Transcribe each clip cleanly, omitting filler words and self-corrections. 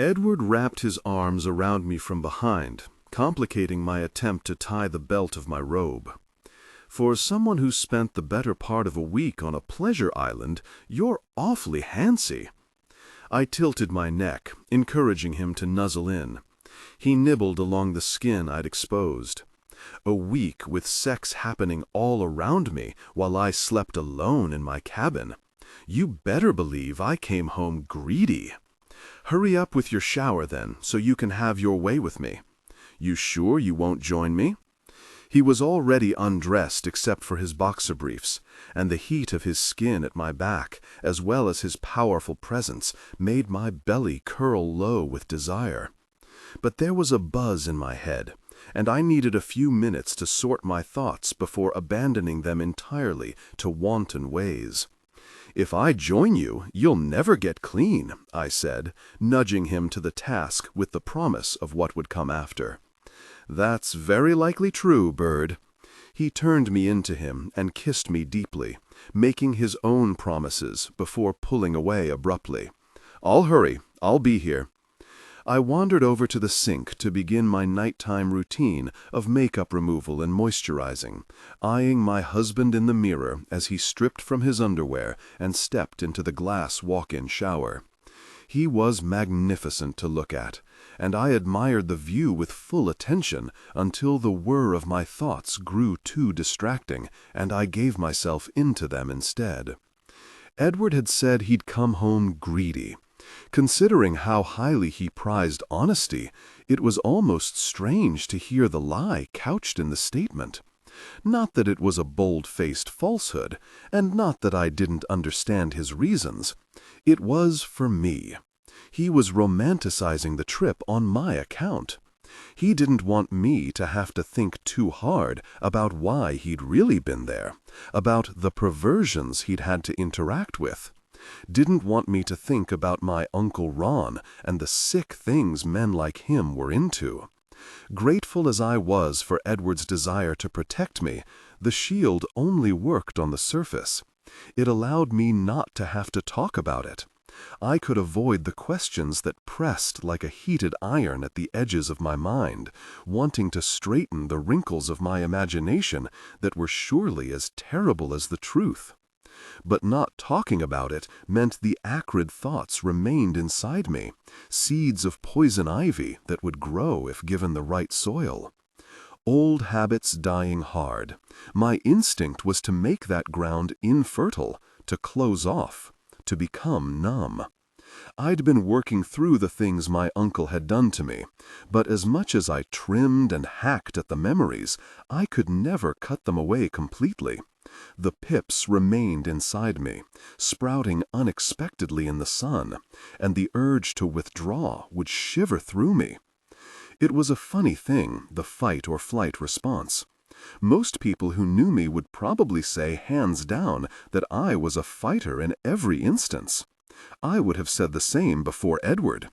Edward wrapped his arms around me from behind, complicating my attempt to tie the belt of my robe. For someone who spent the better part of a week on a pleasure island, you're awfully handsy. I tilted my neck, encouraging him to nuzzle in. He nibbled along the skin I'd exposed. A week with sex happening all around me while I slept alone in my cabin. You better believe I came home greedy. Hurry up with your shower then, so you can have your way with me. You sure you won't join me? He was already undressed except for his boxer briefs, and the heat of his skin at my back, as well as his powerful presence, made my belly curl low with desire. But there was a buzz in my head, and I needed a few minutes to sort my thoughts before abandoning them entirely to wanton ways. If I join you, you'll never get clean, I said, nudging him to the task with the promise of what would come after. That's very likely true, bird. He turned me into him and kissed me deeply, making his own promises before pulling away abruptly. I'll hurry. I'll be here. I wandered over to the sink to begin my nighttime routine of makeup removal and moisturizing, eyeing my husband in the mirror as he stripped from his underwear and stepped into the glass walk-in shower. He was magnificent to look at, and I admired the view with full attention until the whir of my thoughts grew too distracting, and I gave myself into them instead. Edward had said he'd come home greedy. Considering how highly he prized honesty, it was almost strange to hear the lie couched in the statement. Not that it was a bold-faced falsehood, and not that I didn't understand his reasons. It was for me. He was romanticizing the trip on my account. He didn't want me to have to think too hard about why he'd really been there, about the perversions he'd had to interact with. Didn't want me to think about my Uncle Ron and the sick things men like him were into. Grateful as I was for Edward's desire to protect me, the shield only worked on the surface. It allowed me not to have to talk about it. I could avoid the questions that pressed like a heated iron at the edges of my mind, wanting to straighten the wrinkles of my imagination that were surely as terrible as the truth. But not talking about it meant the acrid thoughts remained inside me, seeds of poison ivy that would grow if given the right soil. Old habits dying hard. My instinct was to make that ground infertile, to close off, to become numb. I'd been working through the things my uncle had done to me, but as much as I trimmed and hacked at the memories, I could never cut them away completely. The pips remained inside me, sprouting unexpectedly in the sun, and the urge to withdraw would shiver through me. It was a funny thing, the fight or flight response. Most people who knew me would probably say hands down that I was a fighter in every instance. I would have said the same before Edward.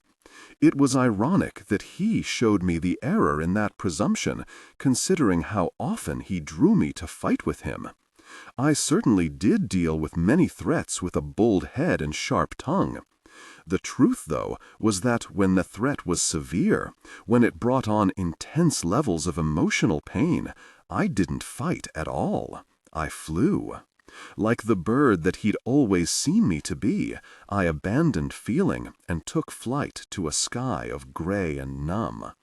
It was ironic that he showed me the error in that presumption, considering how often he drew me to fight with him. I certainly did deal with many threats with a bold head and sharp tongue. The truth, though, was that when the threat was severe, when it brought on intense levels of emotional pain, I didn't fight at all. I flew. Like the bird that he'd always seen me to be, I abandoned feeling and took flight to a sky of gray and numb.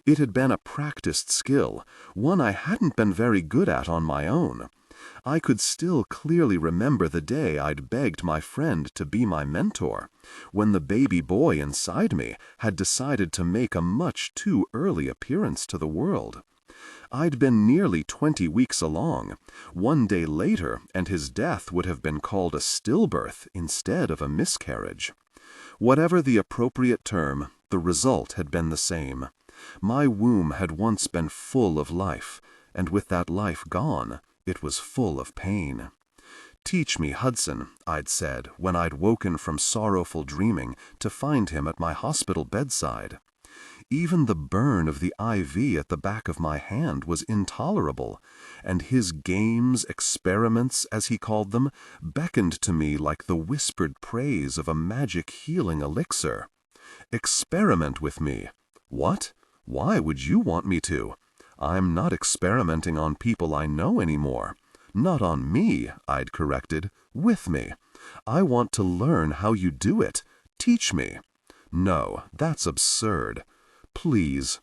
It had been a practiced skill, one I hadn't been very good at on my own. I could still clearly remember the day I'd begged my friend to be my mentor, when the baby boy inside me had decided to make a much too early appearance to the world. I'd been nearly 20 weeks along. One day later, and his death would have been called a stillbirth instead of a miscarriage. Whatever the appropriate term, the result had been the same. My womb had once been full of life, and with that life gone, it was full of pain. "Teach me, Hudson," I'd said when I'd woken from sorrowful dreaming to find him at my hospital bedside. Even the burn of the IV at the back of my hand was intolerable, and his games, experiments, as he called them, beckoned to me like the whispered praise of a magic healing elixir. Experiment with me. What? Why would you want me to? I'm not experimenting on people I know anymore. Not on me, I'd corrected. With me. I want to learn how you do it. Teach me. No, that's absurd. Please.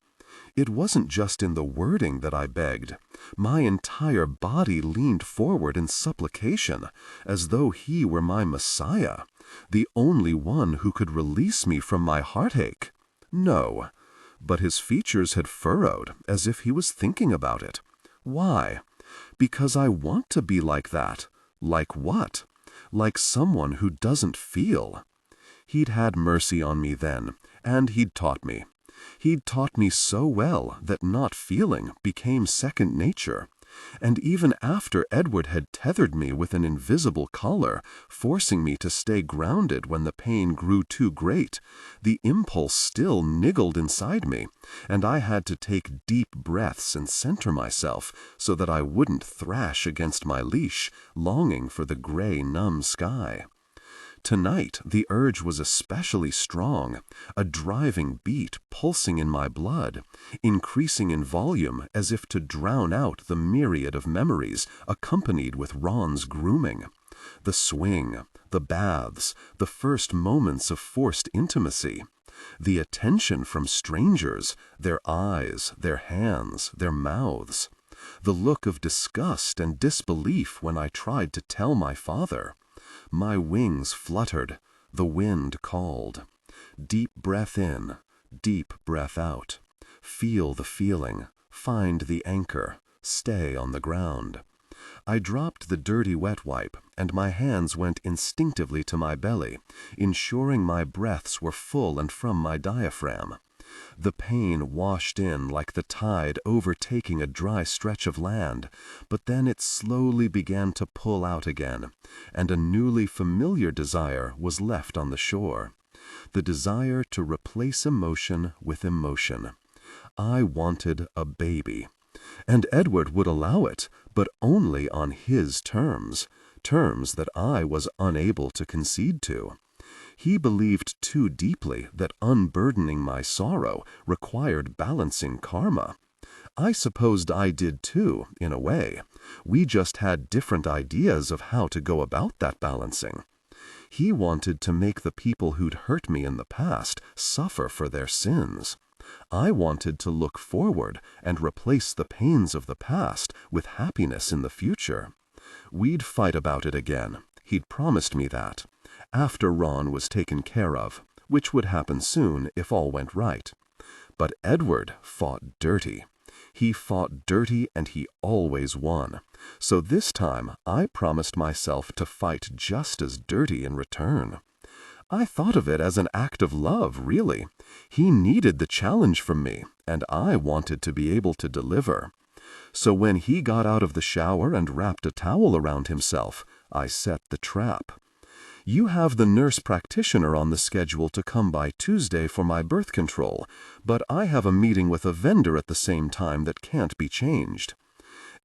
It wasn't just in the wording that I begged. My entire body leaned forward in supplication, as though he were my Messiah, the only one who could release me from my heartache. No. But his features had furrowed, as if he was thinking about it. Why? Because I want to be like that. Like what? Like someone who doesn't feel. He'd had mercy on me then, and he'd taught me. He'd taught me so well that not feeling became second nature. And even after Edward had tethered me with an invisible collar, forcing me to stay grounded when the pain grew too great, the impulse still niggled inside me, and I had to take deep breaths and center myself so that I wouldn't thrash against my leash, longing for the gray, numb sky. Tonight, the urge was especially strong, a driving beat pulsing in my blood, increasing in volume as if to drown out the myriad of memories accompanied with Ron's grooming. The swing, the baths, the first moments of forced intimacy, the attention from strangers, their eyes, their hands, their mouths, the look of disgust and disbelief when I tried to tell my father. My wings fluttered, the wind called. Deep breath in, deep breath out. Feel the feeling, find the anchor, stay on the ground. I dropped the dirty wet wipe, and my hands went instinctively to my belly, ensuring my breaths were full and from my diaphragm. The pain washed in like the tide overtaking a dry stretch of land, but then it slowly began to pull out again, and a newly familiar desire was left on the shore. The desire to replace emotion with emotion. I wanted a baby. And Edward would allow it, but only on his terms, terms that I was unable to concede to. He believed too deeply that unburdening my sorrow required balancing karma. I supposed I did too, in a way. We just had different ideas of how to go about that balancing. He wanted to make the people who'd hurt me in the past suffer for their sins. I wanted to look forward and replace the pains of the past with happiness in the future. We'd fight about it again. He'd promised me that. After Ron was taken care of, which would happen soon if all went right. But Edward fought dirty. He fought dirty and he always won. So this time I promised myself to fight just as dirty in return. I thought of it as an act of love, really. He needed the challenge from me, and I wanted to be able to deliver. So when he got out of the shower and wrapped a towel around himself, I set the trap. You have the nurse practitioner on the schedule to come by Tuesday for my birth control, but I have a meeting with a vendor at the same time that can't be changed.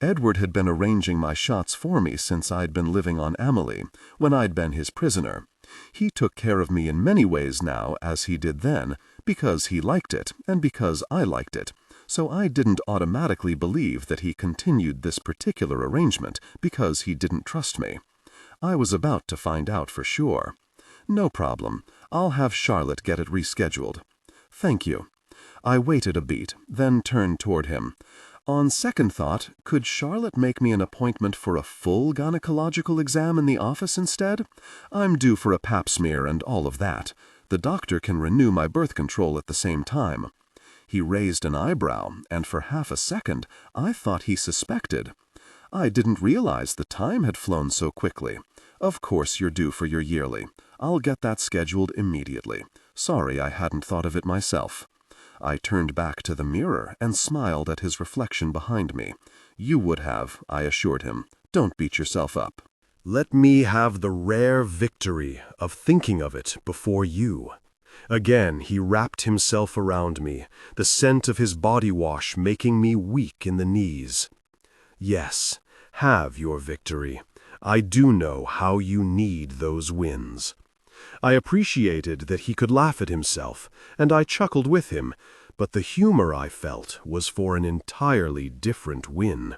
Edward had been arranging my shots for me since I'd been living on Amelie, when I'd been his prisoner. He took care of me in many ways now, as he did then, because he liked it, and because I liked it, so I didn't automatically believe that he continued this particular arrangement because he didn't trust me. I was about to find out for sure. No problem. I'll have Charlotte get it rescheduled. Thank you. I waited a beat, then turned toward him. On second thought, could Charlotte make me an appointment for a full gynecological exam in the office instead? I'm due for a pap smear and all of that. The doctor can renew my birth control at the same time. He raised an eyebrow, and for half a second I thought he suspected. I didn't realize the time had flown so quickly. Of course you're due for your yearly. I'll get that scheduled immediately. Sorry I hadn't thought of it myself. I turned back to the mirror and smiled at his reflection behind me. You would have, I assured him. Don't beat yourself up. Let me have the rare victory of thinking of it before you. Again he wrapped himself around me, the scent of his body wash making me weak in the knees. Yes, have your victory. I do know how you need those wins. I appreciated that he could laugh at himself, and I chuckled with him, but the humor I felt was for an entirely different win.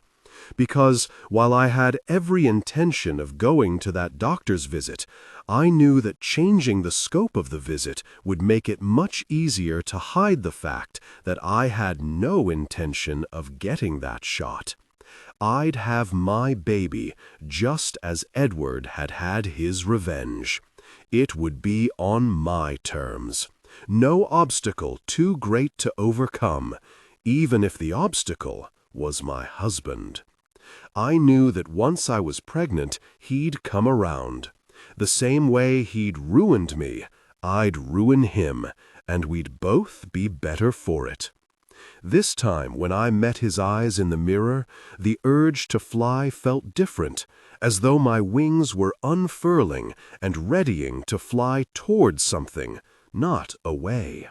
Because, while I had every intention of going to that doctor's visit, I knew that changing the scope of the visit would make it much easier to hide the fact that I had no intention of getting that shot. I'd have my baby just as Edward had had his revenge. It would be on my terms. No obstacle too great to overcome, even if the obstacle was my husband. I knew that once I was pregnant, he'd come around. The same way he'd ruined me, I'd ruin him, and we'd both be better for it. This time, when I met his eyes in the mirror, the urge to fly felt different, as though my wings were unfurling and readying to fly towards something, not away.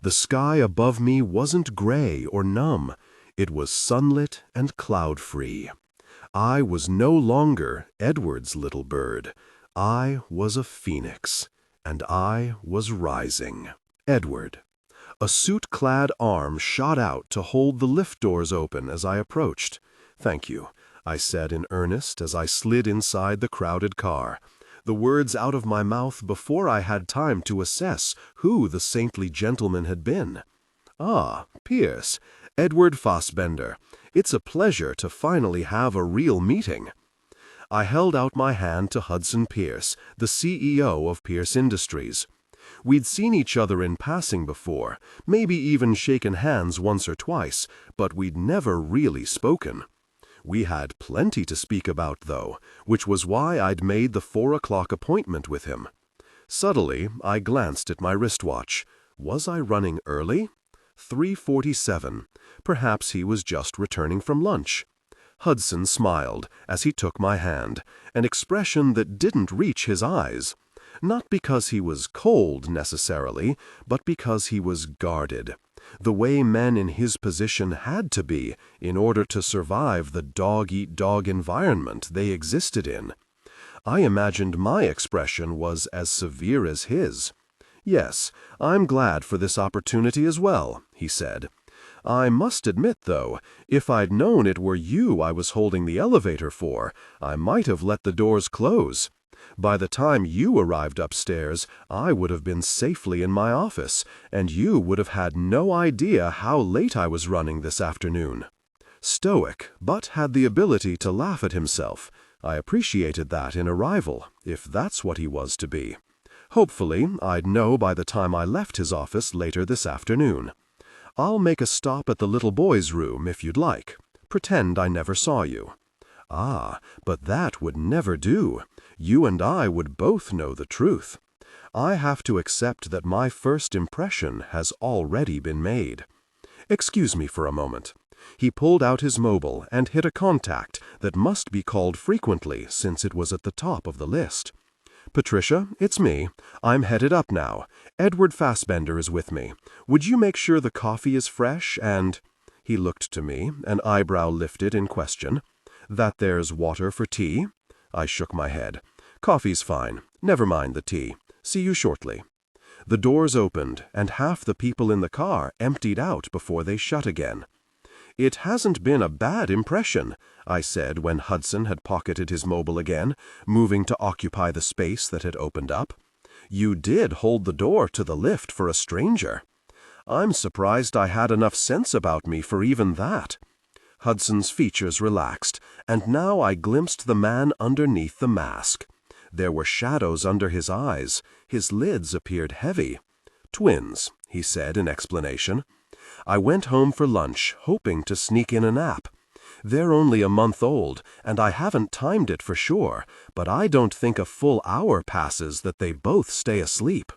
The sky above me wasn't gray or numb. It was sunlit and cloud-free. I was no longer Edward's little bird. I was a phoenix, and I was rising. Edward. A suit-clad arm shot out to hold the lift doors open as I approached. "Thank you," I said in earnest as I slid inside the crowded car, the words out of my mouth before I had time to assess who the saintly gentleman had been. "Ah, Pierce, Edward Fasbender. It's a pleasure to finally have a real meeting." I held out my hand to Hudson Pierce, the CEO of Pierce Industries. We'd seen each other in passing before, maybe even shaken hands once or twice, but we'd never really spoken. We had plenty to speak about, though, which was why I'd made the 4 o'clock appointment with him. Subtly, I glanced at my wristwatch. Was I running early? 3:47. Perhaps he was just returning from lunch. Hudson smiled as he took my hand, an expression that didn't reach his eyes. Not because he was cold, necessarily, but because he was guarded, the way men in his position had to be in order to survive the dog-eat-dog environment they existed in. I imagined my expression was as severe as his. "Yes, I'm glad for this opportunity as well," he said. "I must admit, though, if I'd known it were you I was holding the elevator for, I might have let the doors close. By the time you arrived upstairs, I would have been safely in my office, and you would have had no idea how late I was running this afternoon." Stoic, but had the ability to laugh at himself. I appreciated that in a rival, if that's what he was to be. Hopefully, I'd know by the time I left his office later this afternoon. "I'll make a stop at the little boy's room if you'd like. Pretend I never saw you." "Ah, but that would never do. You and I would both know the truth. I have to accept that my first impression has already been made. Excuse me for a moment." He pulled out his mobile and hit a contact that must be called frequently since it was at the top of the list. "Patricia, it's me. I'm headed up now. Edward Fasbender is with me. Would you make sure the coffee is fresh and—" He looked to me, an eyebrow lifted in question. "That there's water for tea?" I shook my head. "Coffee's fine. Never mind the tea. See you shortly." The doors opened, and half the people in the car emptied out before they shut again. "It hasn't been a bad impression," I said when Hudson had pocketed his mobile again, moving to occupy the space that had opened up. "You did hold the door to the lift for a stranger. I'm surprised I had enough sense about me for even that." Hudson's features relaxed, and now I glimpsed the man underneath the mask. There were shadows under his eyes. His lids appeared heavy. "Twins," he said in explanation. "I went home for lunch, hoping to sneak in a nap. They're only a month old, and I haven't timed it for sure, but I don't think a full hour passes that they both stay asleep.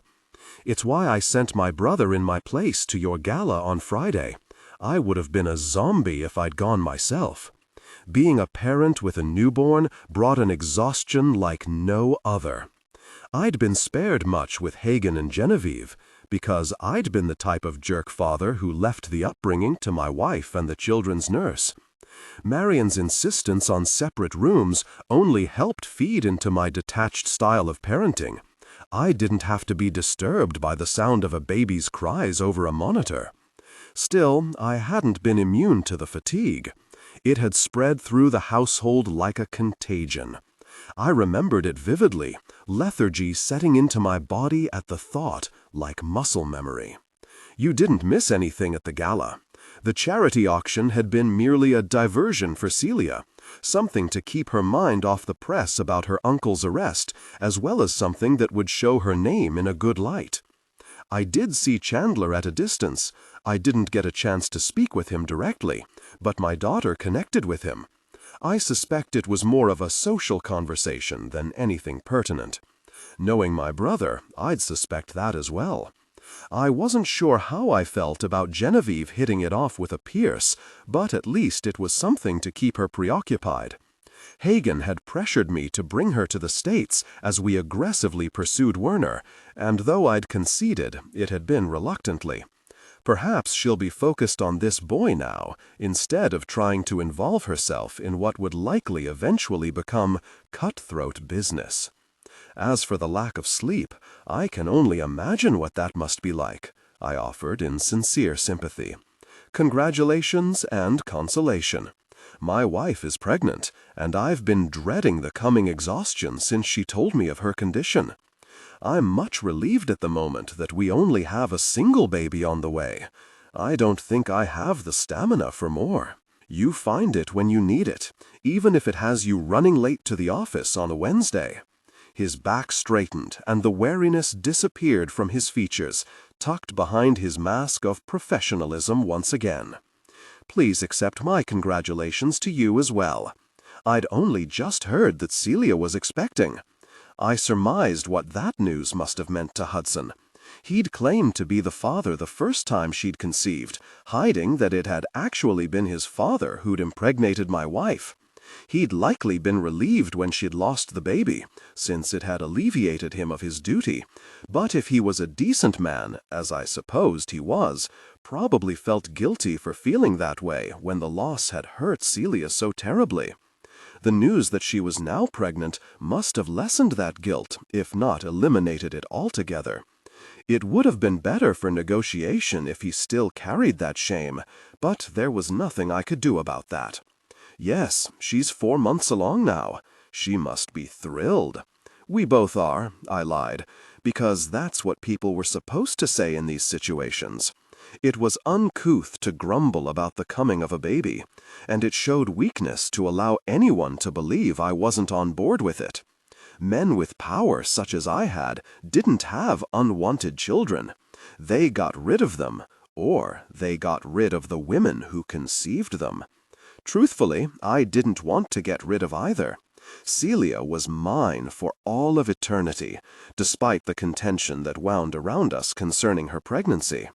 It's why I sent my brother in my place to your gala on Friday. I would have been a zombie if I'd gone myself. Being a parent with a newborn brought an exhaustion like no other. I'd been spared much with Hagen and Genevieve, because I'd been the type of jerk father who left the upbringing to my wife and the children's nurse. Marion's insistence on separate rooms only helped feed into my detached style of parenting. I didn't have to be disturbed by the sound of a baby's cries over a monitor. Still, I hadn't been immune to the fatigue. It had spread through the household like a contagion. I remembered it vividly, lethargy setting into my body at the thought like muscle memory. You didn't miss anything at the gala. The charity auction had been merely a diversion for Celia, something to keep her mind off the press about her uncle's arrest, as well as something that would show her name in a good light. I did see Chandler at a distance. I didn't get a chance to speak with him directly, but my daughter connected with him. I suspect it was more of a social conversation than anything pertinent. Knowing my brother, I'd suspect that as well. I wasn't sure how I felt about Genevieve hitting it off with a Pierce, but at least it was something to keep her preoccupied. Hagen had pressured me to bring her to the States as we aggressively pursued Werner, and though I'd conceded, it had been reluctantly. Perhaps she'll be focused on this boy now, instead of trying to involve herself in what would likely eventually become cutthroat business. As for the lack of sleep, I can only imagine what that must be like, I offered in sincere sympathy. Congratulations and consolation. My wife is pregnant, and I've been dreading the coming exhaustion since she told me of her condition. I'm much relieved at the moment that we only have a single baby on the way. I don't think I have the stamina for more. You find it when you need it, even if it has you running late to the office on a Wednesday. His back straightened, and the wariness disappeared from his features, tucked behind his mask of professionalism once again. Please accept my congratulations to you as well. I'd only just heard that Celia was expecting. I surmised what that news must have meant to Hudson. He'd claimed to be the father the first time she'd conceived, hiding that it had actually been his father who'd impregnated my wife. He'd likely been relieved when she'd lost the baby, since it had alleviated him of his duty, but if he was a decent man, as I supposed he was, probably felt guilty for feeling that way when the loss had hurt Celia so terribly. The news that she was now pregnant must have lessened that guilt, if not eliminated it altogether. It would have been better for negotiation if he still carried that shame, but there was nothing I could do about that. Yes, she's 4 months along now. She must be thrilled. We both are, I lied, because that's what people were supposed to say in these situations. It was uncouth to grumble about the coming of a baby, and it showed weakness to allow anyone to believe I wasn't on board with it. Men with power such as I had didn't have unwanted children. They got rid of them, or they got rid of the women who conceived them. Truthfully, I didn't want to get rid of either. Celia was mine for all of eternity, despite the contention that wound around us concerning her pregnancy.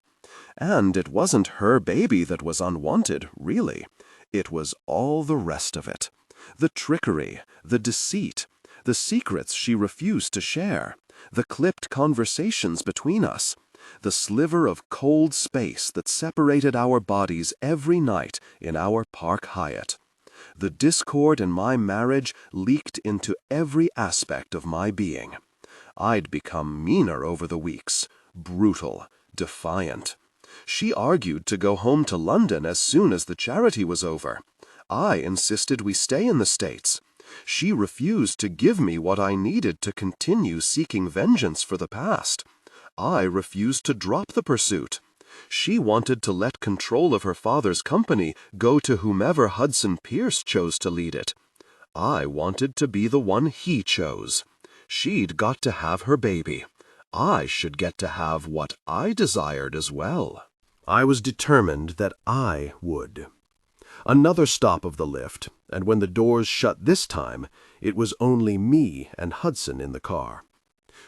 And it wasn't her baby that was unwanted, really. It was all the rest of it. The trickery, the deceit, the secrets she refused to share, the clipped conversations between us, the sliver of cold space that separated our bodies every night in our Park Hyatt. The discord in my marriage leaked into every aspect of my being. I'd become meaner over the weeks, brutal, defiant. She argued to go home to London as soon as the charity was over. I insisted we stay in the States. She refused to give me what I needed to continue seeking vengeance for the past. I refused to drop the pursuit. She wanted to let control of her father's company go to whomever Hudson Pierce chose to lead it. I wanted to be the one he chose. She'd got to have her baby. I should get to have what I desired as well. I was determined that I would. Another stop of the lift, and when the doors shut this time, it was only me and Hudson in the car.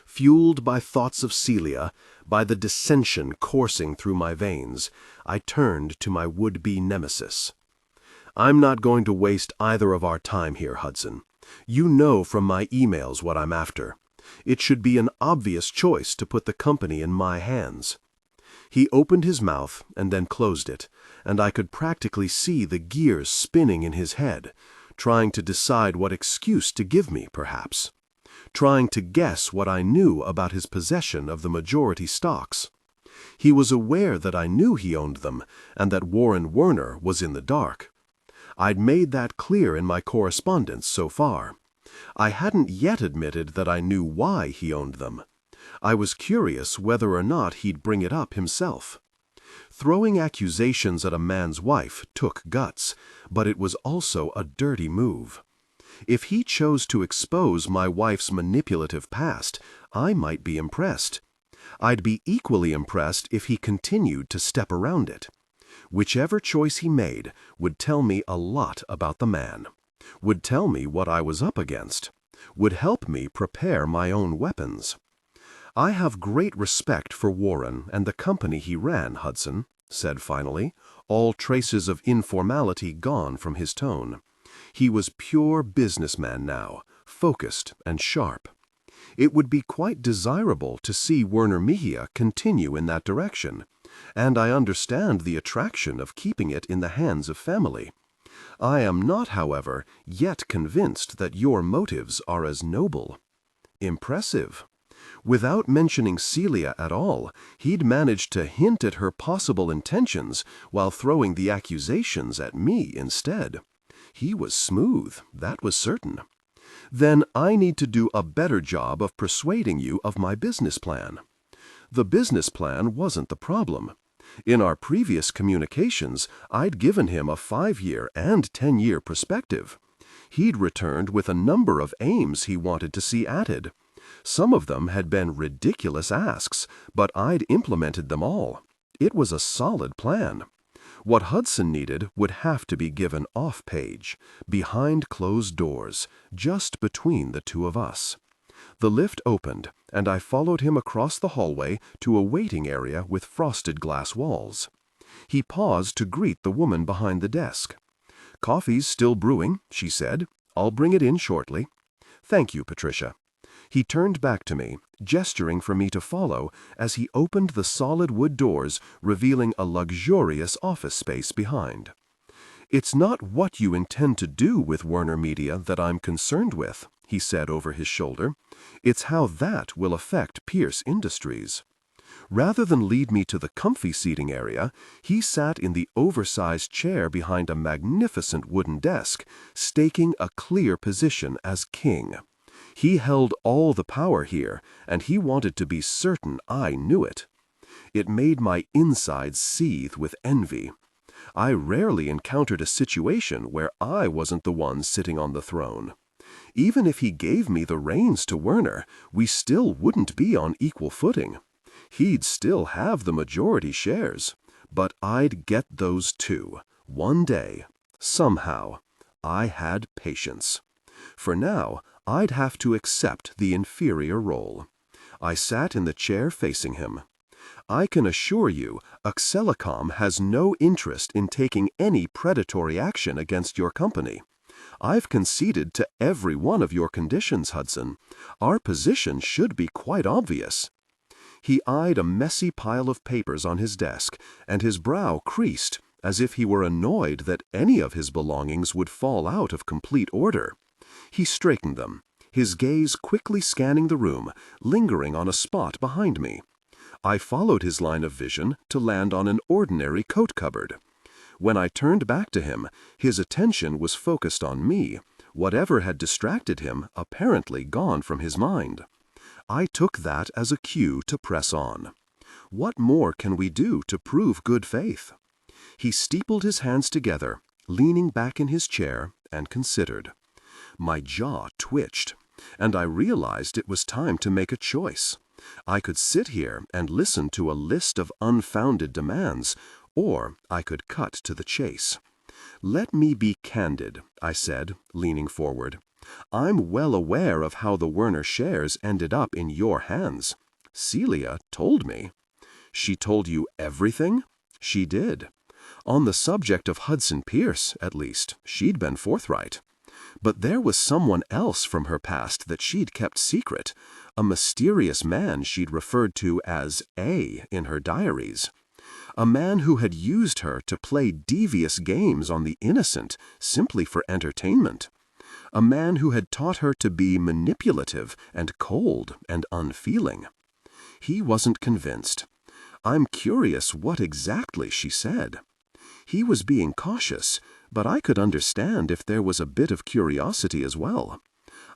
Fueled by thoughts of Celia, by the dissension coursing through my veins, I turned to my would-be nemesis. I'm not going to waste either of our time here, Hudson. You know from my emails what I'm after. It should be an obvious choice to put the company in my hands. He opened his mouth and then closed it, and I could practically see the gears spinning in his head, trying to decide what excuse to give me, perhaps. trying to guess what I knew about his possession of the majority stocks. He was aware that I knew he owned them, and that Warren Werner was in the dark. I'd made that clear in my correspondence so far. I hadn't yet admitted that I knew why he owned them. I was curious whether or not he'd bring it up himself. Throwing accusations at a man's wife took guts, but it was also a dirty move. If he chose to expose my wife's manipulative past, I might be impressed. I'd be equally impressed if he continued to step around it. Whichever choice he made would tell me a lot about the man, would tell me what I was up against, would help me prepare my own weapons. "I have great respect for Warren and the company he ran, Hudson," said finally, all traces of informality gone from his tone. He was pure businessman now, focused and sharp. It would be quite desirable to see Werner Mejia continue in that direction, and I understand the attraction of keeping it in the hands of family. I am not, however, yet convinced that your motives are as noble. Impressive. Without mentioning Celia at all, he'd managed to hint at her possible intentions while throwing the accusations at me instead. He was smooth, that was certain. Then I need to do a better job of persuading you of my business plan. The business plan wasn't the problem. In our previous communications, I'd given him a 5-year and 10-year perspective. He'd returned with a number of aims he wanted to see added. Some of them had been ridiculous asks, but I'd implemented them all. It was a solid plan. What Hudson needed would have to be given off-page, behind closed doors, just between the two of us. The lift opened, and I followed him across the hallway to a waiting area with frosted glass walls. He paused to greet the woman behind the desk. "Coffee's still brewing," she said. "I'll bring it in shortly." "Thank you, Patricia." He turned back to me, gesturing for me to follow as he opened the solid wood doors, revealing a luxurious office space behind. "It's not what you intend to do with Werner Media that I'm concerned with," he said over his shoulder. "It's how that will affect Pierce Industries." Rather than lead me to the comfy seating area, he sat in the oversized chair behind a magnificent wooden desk, staking a clear position as king. He held all the power here, and he wanted to be certain I knew it. It made my insides seethe with envy. I rarely encountered a situation where I wasn't the one sitting on the throne. Even if he gave me the reins to Werner, we still wouldn't be on equal footing. He'd still have the majority shares, but I'd get those too, one day, somehow. I had patience. For now, I'd have to accept the inferior role. I sat in the chair facing him. "I can assure you, Accelicom has no interest in taking any predatory action against your company. I've conceded to every one of your conditions, Hudson. Our position should be quite obvious." He eyed a messy pile of papers on his desk, and his brow creased, as if he were annoyed that any of his belongings would fall out of complete order. He straightened them, his gaze quickly scanning the room, lingering on a spot behind me. I followed his line of vision to land on an ordinary coat cupboard. When I turned back to him, his attention was focused on me, whatever had distracted him apparently gone from his mind. I took that as a cue to press on. What more can we do to prove good faith? He steepled his hands together, leaning back in his chair, and considered. My jaw twitched, and I realized it was time to make a choice. I could sit here and listen to a list of unfounded demands, or I could cut to the chase. "Let me be candid," I said, leaning forward. "I'm well aware of how the Werner shares ended up in your hands. Celia told me." "She told you everything?" "She did. On the subject of Hudson Pierce, at least, she'd been forthright. But there was someone else from her past that she'd kept secret, a mysterious man she'd referred to as A in her diaries. A man who had used her to play devious games on the innocent, simply for entertainment. a man who had taught her to be manipulative and cold and unfeeling. He wasn't convinced. I'm curious what exactly she said. He was being cautious, but I could understand if there was a bit of curiosity as well.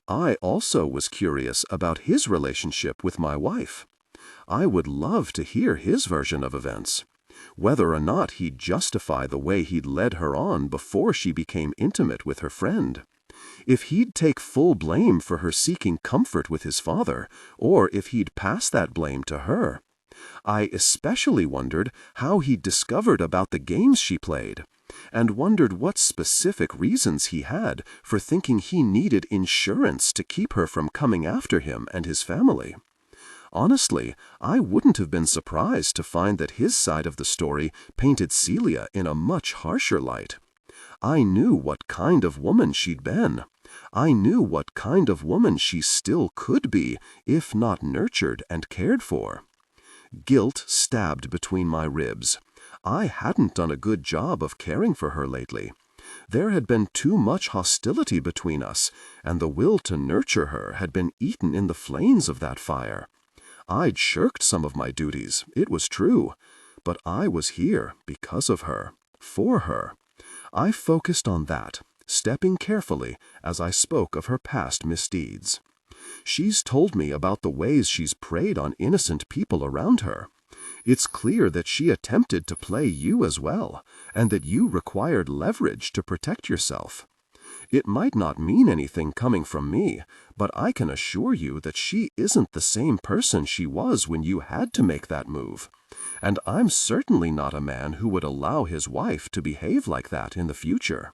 I also was curious about his relationship with my wife. I would love to hear his version of events. Whether or not he'd justify the way he'd led her on before she became intimate with her friend. If he'd take full blame for her seeking comfort with his father, or if he'd pass that blame to her. I especially wondered how he'd discovered about the games she played, and wondered what specific reasons he had for thinking he needed insurance to keep her from coming after him and his family. Honestly, I wouldn't have been surprised to find that his side of the story painted Celia in a much harsher light. I knew what kind of woman she'd been. I knew what kind of woman she still could be, if not nurtured and cared for. Guilt stabbed between my ribs. I hadn't done a good job of caring for her lately. There had been too much hostility between us, and the will to nurture her had been eaten in the flames of that fire. I'd shirked some of my duties, it was true, but I was here because of her, for her. I focused on that, stepping carefully as I spoke of her past misdeeds. She's told me about the ways she's preyed on innocent people around her. It's clear that she attempted to play you as well, and that you required leverage to protect yourself. It might not mean anything coming from me, but I can assure you that she isn't the same person she was when you had to make that move. And I'm certainly not a man who would allow his wife to behave like that in the future.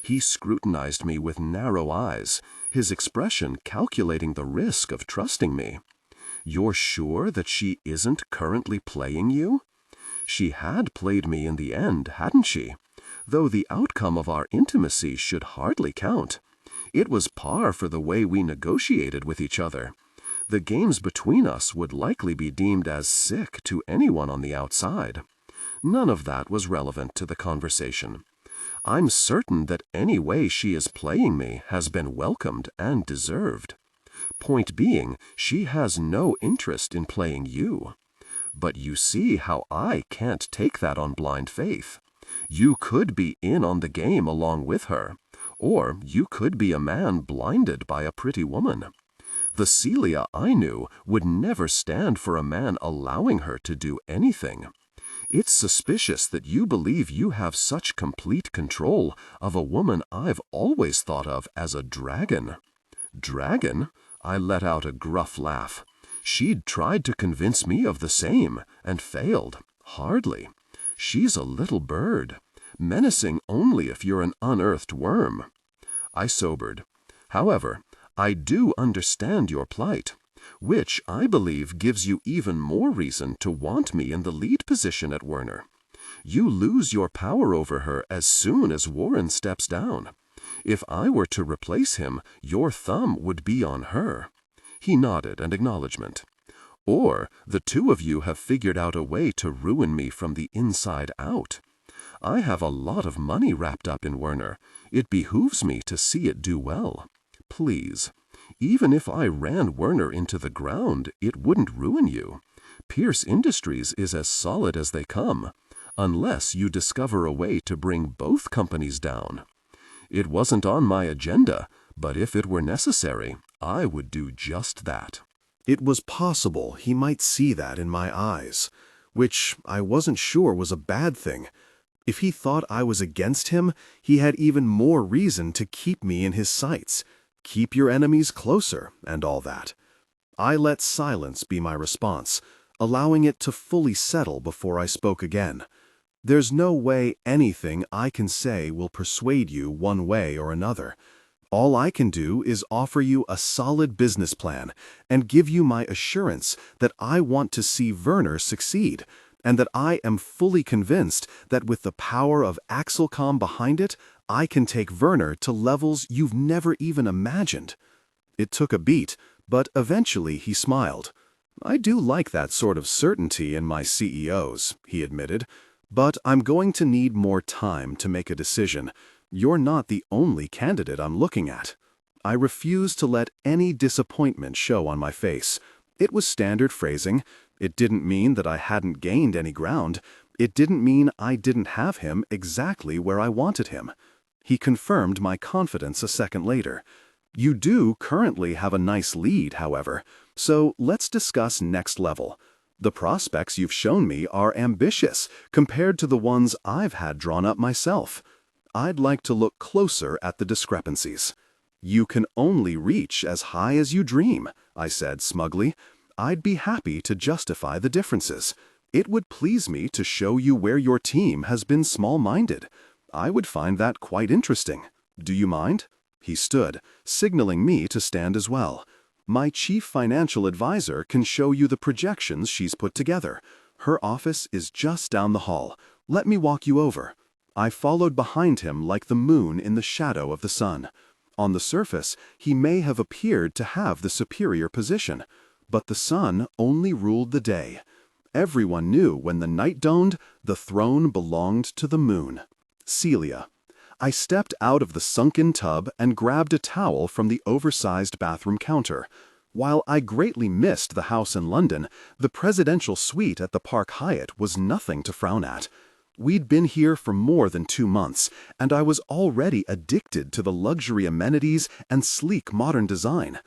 He scrutinized me with narrow eyes, his expression calculating the risk of trusting me. You're sure that she isn't currently playing you? She had played me in the end, hadn't she? Though the outcome of our intimacy should hardly count. It was par for the way we negotiated with each other. The games between us would likely be deemed as sick to anyone on the outside. None of that was relevant to the conversation. I'm certain that any way she is playing me has been welcomed and deserved. Point being, she has no interest in playing you. But you see how I can't take that on blind faith. You could be in on the game along with her, or you could be a man blinded by a pretty woman. The Celia I knew would never stand for a man allowing her to do anything. It's suspicious that you believe you have such complete control of a woman I've always thought of as a dragon. Dragon? I let out a gruff laugh. She'd tried to convince me of the same, and failed. Hardly. She's a little bird, menacing only if you're an unearthed worm. I sobered. However, I do understand your plight, which I believe gives you even more reason to want me in the lead position at Werner. You lose your power over her as soon as Warren steps down. If I were to replace him, your thumb would be on her. He nodded in acknowledgement. Or the two of you have figured out a way to ruin me from the inside out. I have a lot of money wrapped up in Werner. It behooves me to see it do well. Please, even if I ran Werner into the ground, it wouldn't ruin you. Pierce Industries is as solid as they come, unless you discover a way to bring both companies down. It wasn't on my agenda, but if it were necessary, I would do just that. It was possible he might see that in my eyes, which I wasn't sure was a bad thing. If he thought I was against him, he had even more reason to keep me in his sights. Keep your enemies closer, and all that. I let silence be my response, allowing it to fully settle before I spoke again. There's no way anything I can say will persuade you one way or another. All I can do is offer you a solid business plan and give you my assurance that I want to see Werner succeed, and that I am fully convinced that with the power of Axelcom behind it, I can take Werner to levels you've never even imagined. It took a beat, but eventually he smiled. I do like that sort of certainty in my CEOs, he admitted, but I'm going to need more time to make a decision. You're not the only candidate I'm looking at. I refused to let any disappointment show on my face. It was standard phrasing. It didn't mean that I hadn't gained any ground. It didn't mean I didn't have him exactly where I wanted him. He confirmed my confidence a second later. You do currently have a nice lead, however, so let's discuss next level. The prospects you've shown me are ambitious compared to the ones I've had drawn up myself. I'd like to look closer at the discrepancies. You can only reach as high as you dream, I said smugly. I'd be happy to justify the differences. It would please me to show you where your team has been small-minded. I would find that quite interesting. Do you mind? He stood, signaling me to stand as well. My chief financial advisor can show you the projections she's put together. Her office is just down the hall. Let me walk you over. I followed behind him like the moon in the shadow of the sun. On the surface, he may have appeared to have the superior position, but the sun only ruled the day. Everyone knew when the night dawned, the throne belonged to the moon. Celia. I stepped out of the sunken tub and grabbed a towel from the oversized bathroom counter. While I greatly missed the house in London, the presidential suite at the Park Hyatt was nothing to frown at. We'd been here for more than 2 months, and I was already addicted to the luxury amenities and sleek modern design.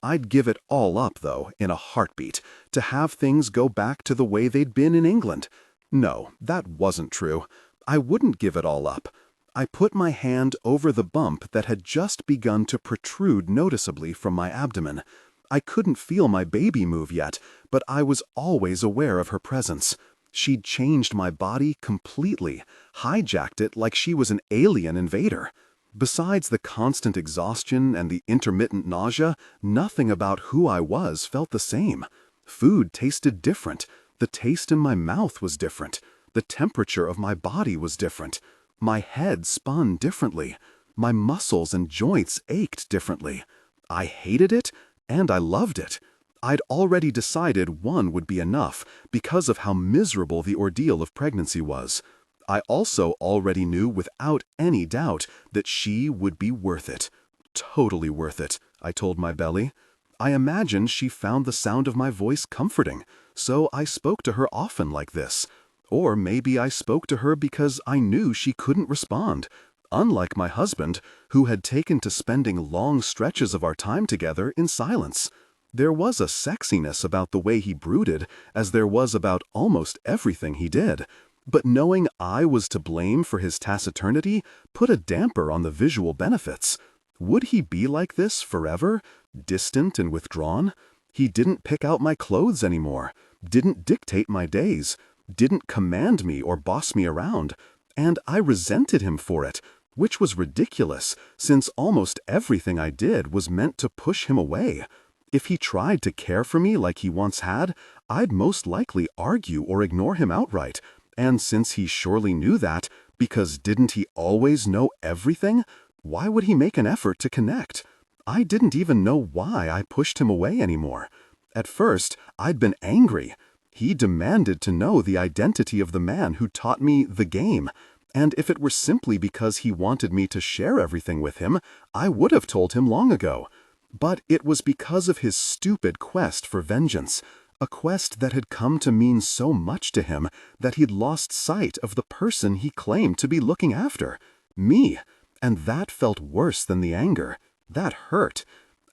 I'd give it all up, though, in a heartbeat, to have things go back to the way they'd been in England. No, that wasn't true. I wouldn't give it all up. I put my hand over the bump that had just begun to protrude noticeably from my abdomen. I couldn't feel my baby move yet, but I was always aware of her presence. She'd changed my body completely, hijacked it like she was an alien invader. Besides the constant exhaustion and the intermittent nausea, nothing about who I was felt the same. Food tasted different. The taste in my mouth was different. The temperature of my body was different. My head spun differently. My muscles and joints ached differently. I hated it, and I loved it. I'd already decided one would be enough because of how miserable the ordeal of pregnancy was. I also already knew without any doubt that she would be worth it. Totally worth it, I told my belly. I imagined she found the sound of my voice comforting, so I spoke to her often like this. Or maybe I spoke to her because I knew she couldn't respond. Unlike my husband, who had taken to spending long stretches of our time together in silence. There was a sexiness about the way he brooded, as there was about almost everything he did. But knowing I was to blame for his taciturnity put a damper on the visual benefits. Would he be like this forever, distant and withdrawn? He didn't pick out my clothes anymore, didn't dictate my days, didn't command me or boss me around, and I resented him for it, which was ridiculous, since almost everything I did was meant to push him away. If he tried to care for me like he once had, I'd most likely argue or ignore him outright, and since he surely knew that, because didn't he always know everything, why would he make an effort to connect? I didn't even know why I pushed him away anymore. At first, I'd been angry. He demanded to know the identity of the man who taught me the game, and if it were simply because he wanted me to share everything with him, I would have told him long ago. But it was because of his stupid quest for vengeance, a quest that had come to mean so much to him that he'd lost sight of the person he claimed to be looking after, me, and that felt worse than the anger. That hurt.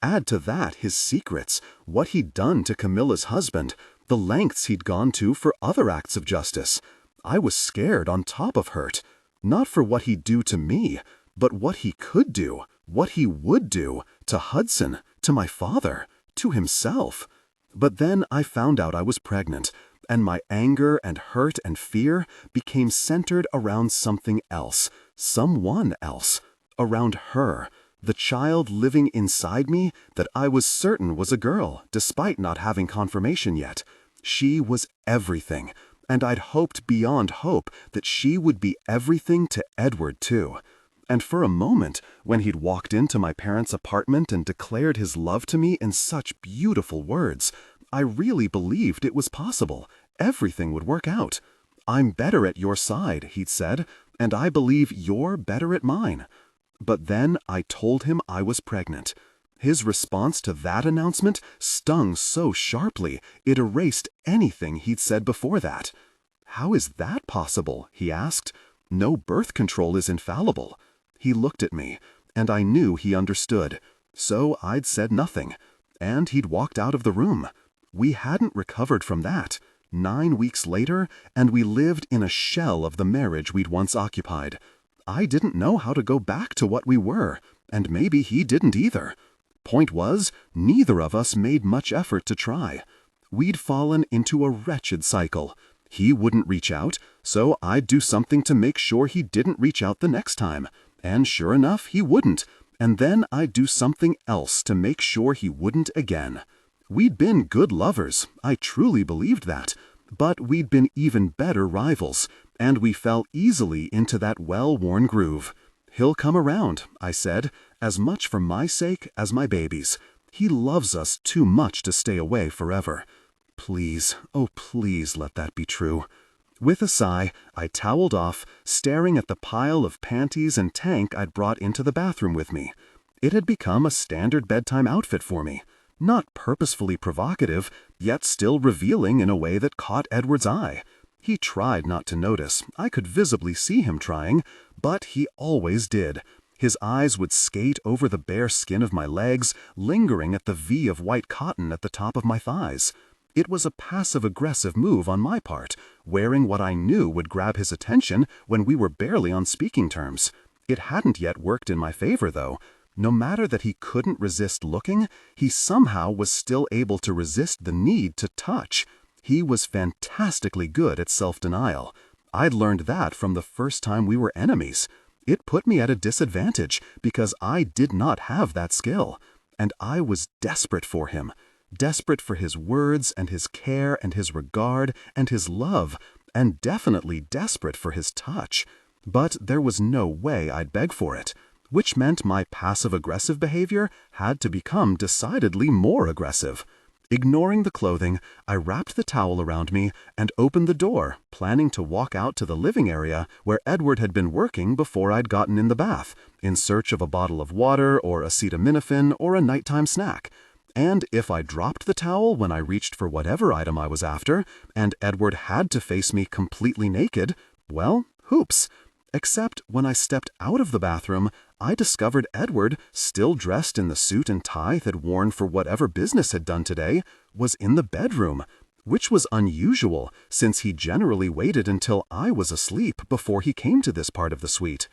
Add to that his secrets, what he'd done to Camilla's husband, the lengths he'd gone to for other acts of justice. I was scared on top of hurt, not for what he'd do to me, but what he could do, what he would do, to Hudson, to my father, to himself. But then I found out I was pregnant, and my anger and hurt and fear became centered around something else, someone else, around her, the child living inside me that I was certain was a girl, despite not having confirmation yet. She was everything, and I'd hoped beyond hope that she would be everything to Edward, too. And for a moment, when he'd walked into my parents' apartment and declared his love to me in such beautiful words, I really believed it was possible. Everything would work out. "I'm better at your side," he'd said, "and I believe you're better at mine." But then I told him I was pregnant. His response to that announcement stung so sharply it erased anything he'd said before that. "How is that possible?" he asked. "No birth control is infallible." He looked at me, and I knew he understood. So I'd said nothing, and he'd walked out of the room. We hadn't recovered from that. 9 weeks later, and we lived in a shell of the marriage we'd once occupied. I didn't know how to go back to what we were, and maybe he didn't either. Point was, neither of us made much effort to try. We'd fallen into a wretched cycle. He wouldn't reach out, so I'd do something to make sure he didn't reach out the next time. And sure enough, he wouldn't. And then I'd do something else to make sure he wouldn't again. We'd been good lovers, I truly believed that. But we'd been even better rivals, and we fell easily into that well-worn groove. "He'll come around," I said, "as much for my sake as my baby's. He loves us too much to stay away forever. Please, oh please let that be true." With a sigh, I toweled off, staring at the pile of panties and tank I'd brought into the bathroom with me. It had become a standard bedtime outfit for me. Not purposefully provocative, yet still revealing in a way that caught Edward's eye. He tried not to notice. I could visibly see him trying, but he always did. His eyes would skate over the bare skin of my legs, lingering at the V of white cotton at the top of my thighs. It was a passive-aggressive move on my part, wearing what I knew would grab his attention when we were barely on speaking terms. It hadn't yet worked in my favor, though. No matter that he couldn't resist looking, he somehow was still able to resist the need to touch. He was fantastically good at self-denial. I'd learned that from the first time we were enemies. It put me at a disadvantage because I did not have that skill. And I was desperate for him. Desperate for his words and his care and his regard and his love, and definitely desperate for his touch. But there was no way I'd beg for it, which meant my passive-aggressive behavior had to become decidedly more aggressive. Ignoring the clothing, I wrapped the towel around me and opened the door, planning to walk out to the living area where Edward had been working before I'd gotten in the bath, in search of a bottle of water or acetaminophen or a nighttime snack. And if I dropped the towel when I reached for whatever item I was after, and Edward had to face me completely naked, well, hoops. Except when I stepped out of the bathroom, I discovered Edward, still dressed in the suit and tie he'd worn for whatever business had done today, was in the bedroom, which was unusual since he generally waited until I was asleep before he came to this part of the suite.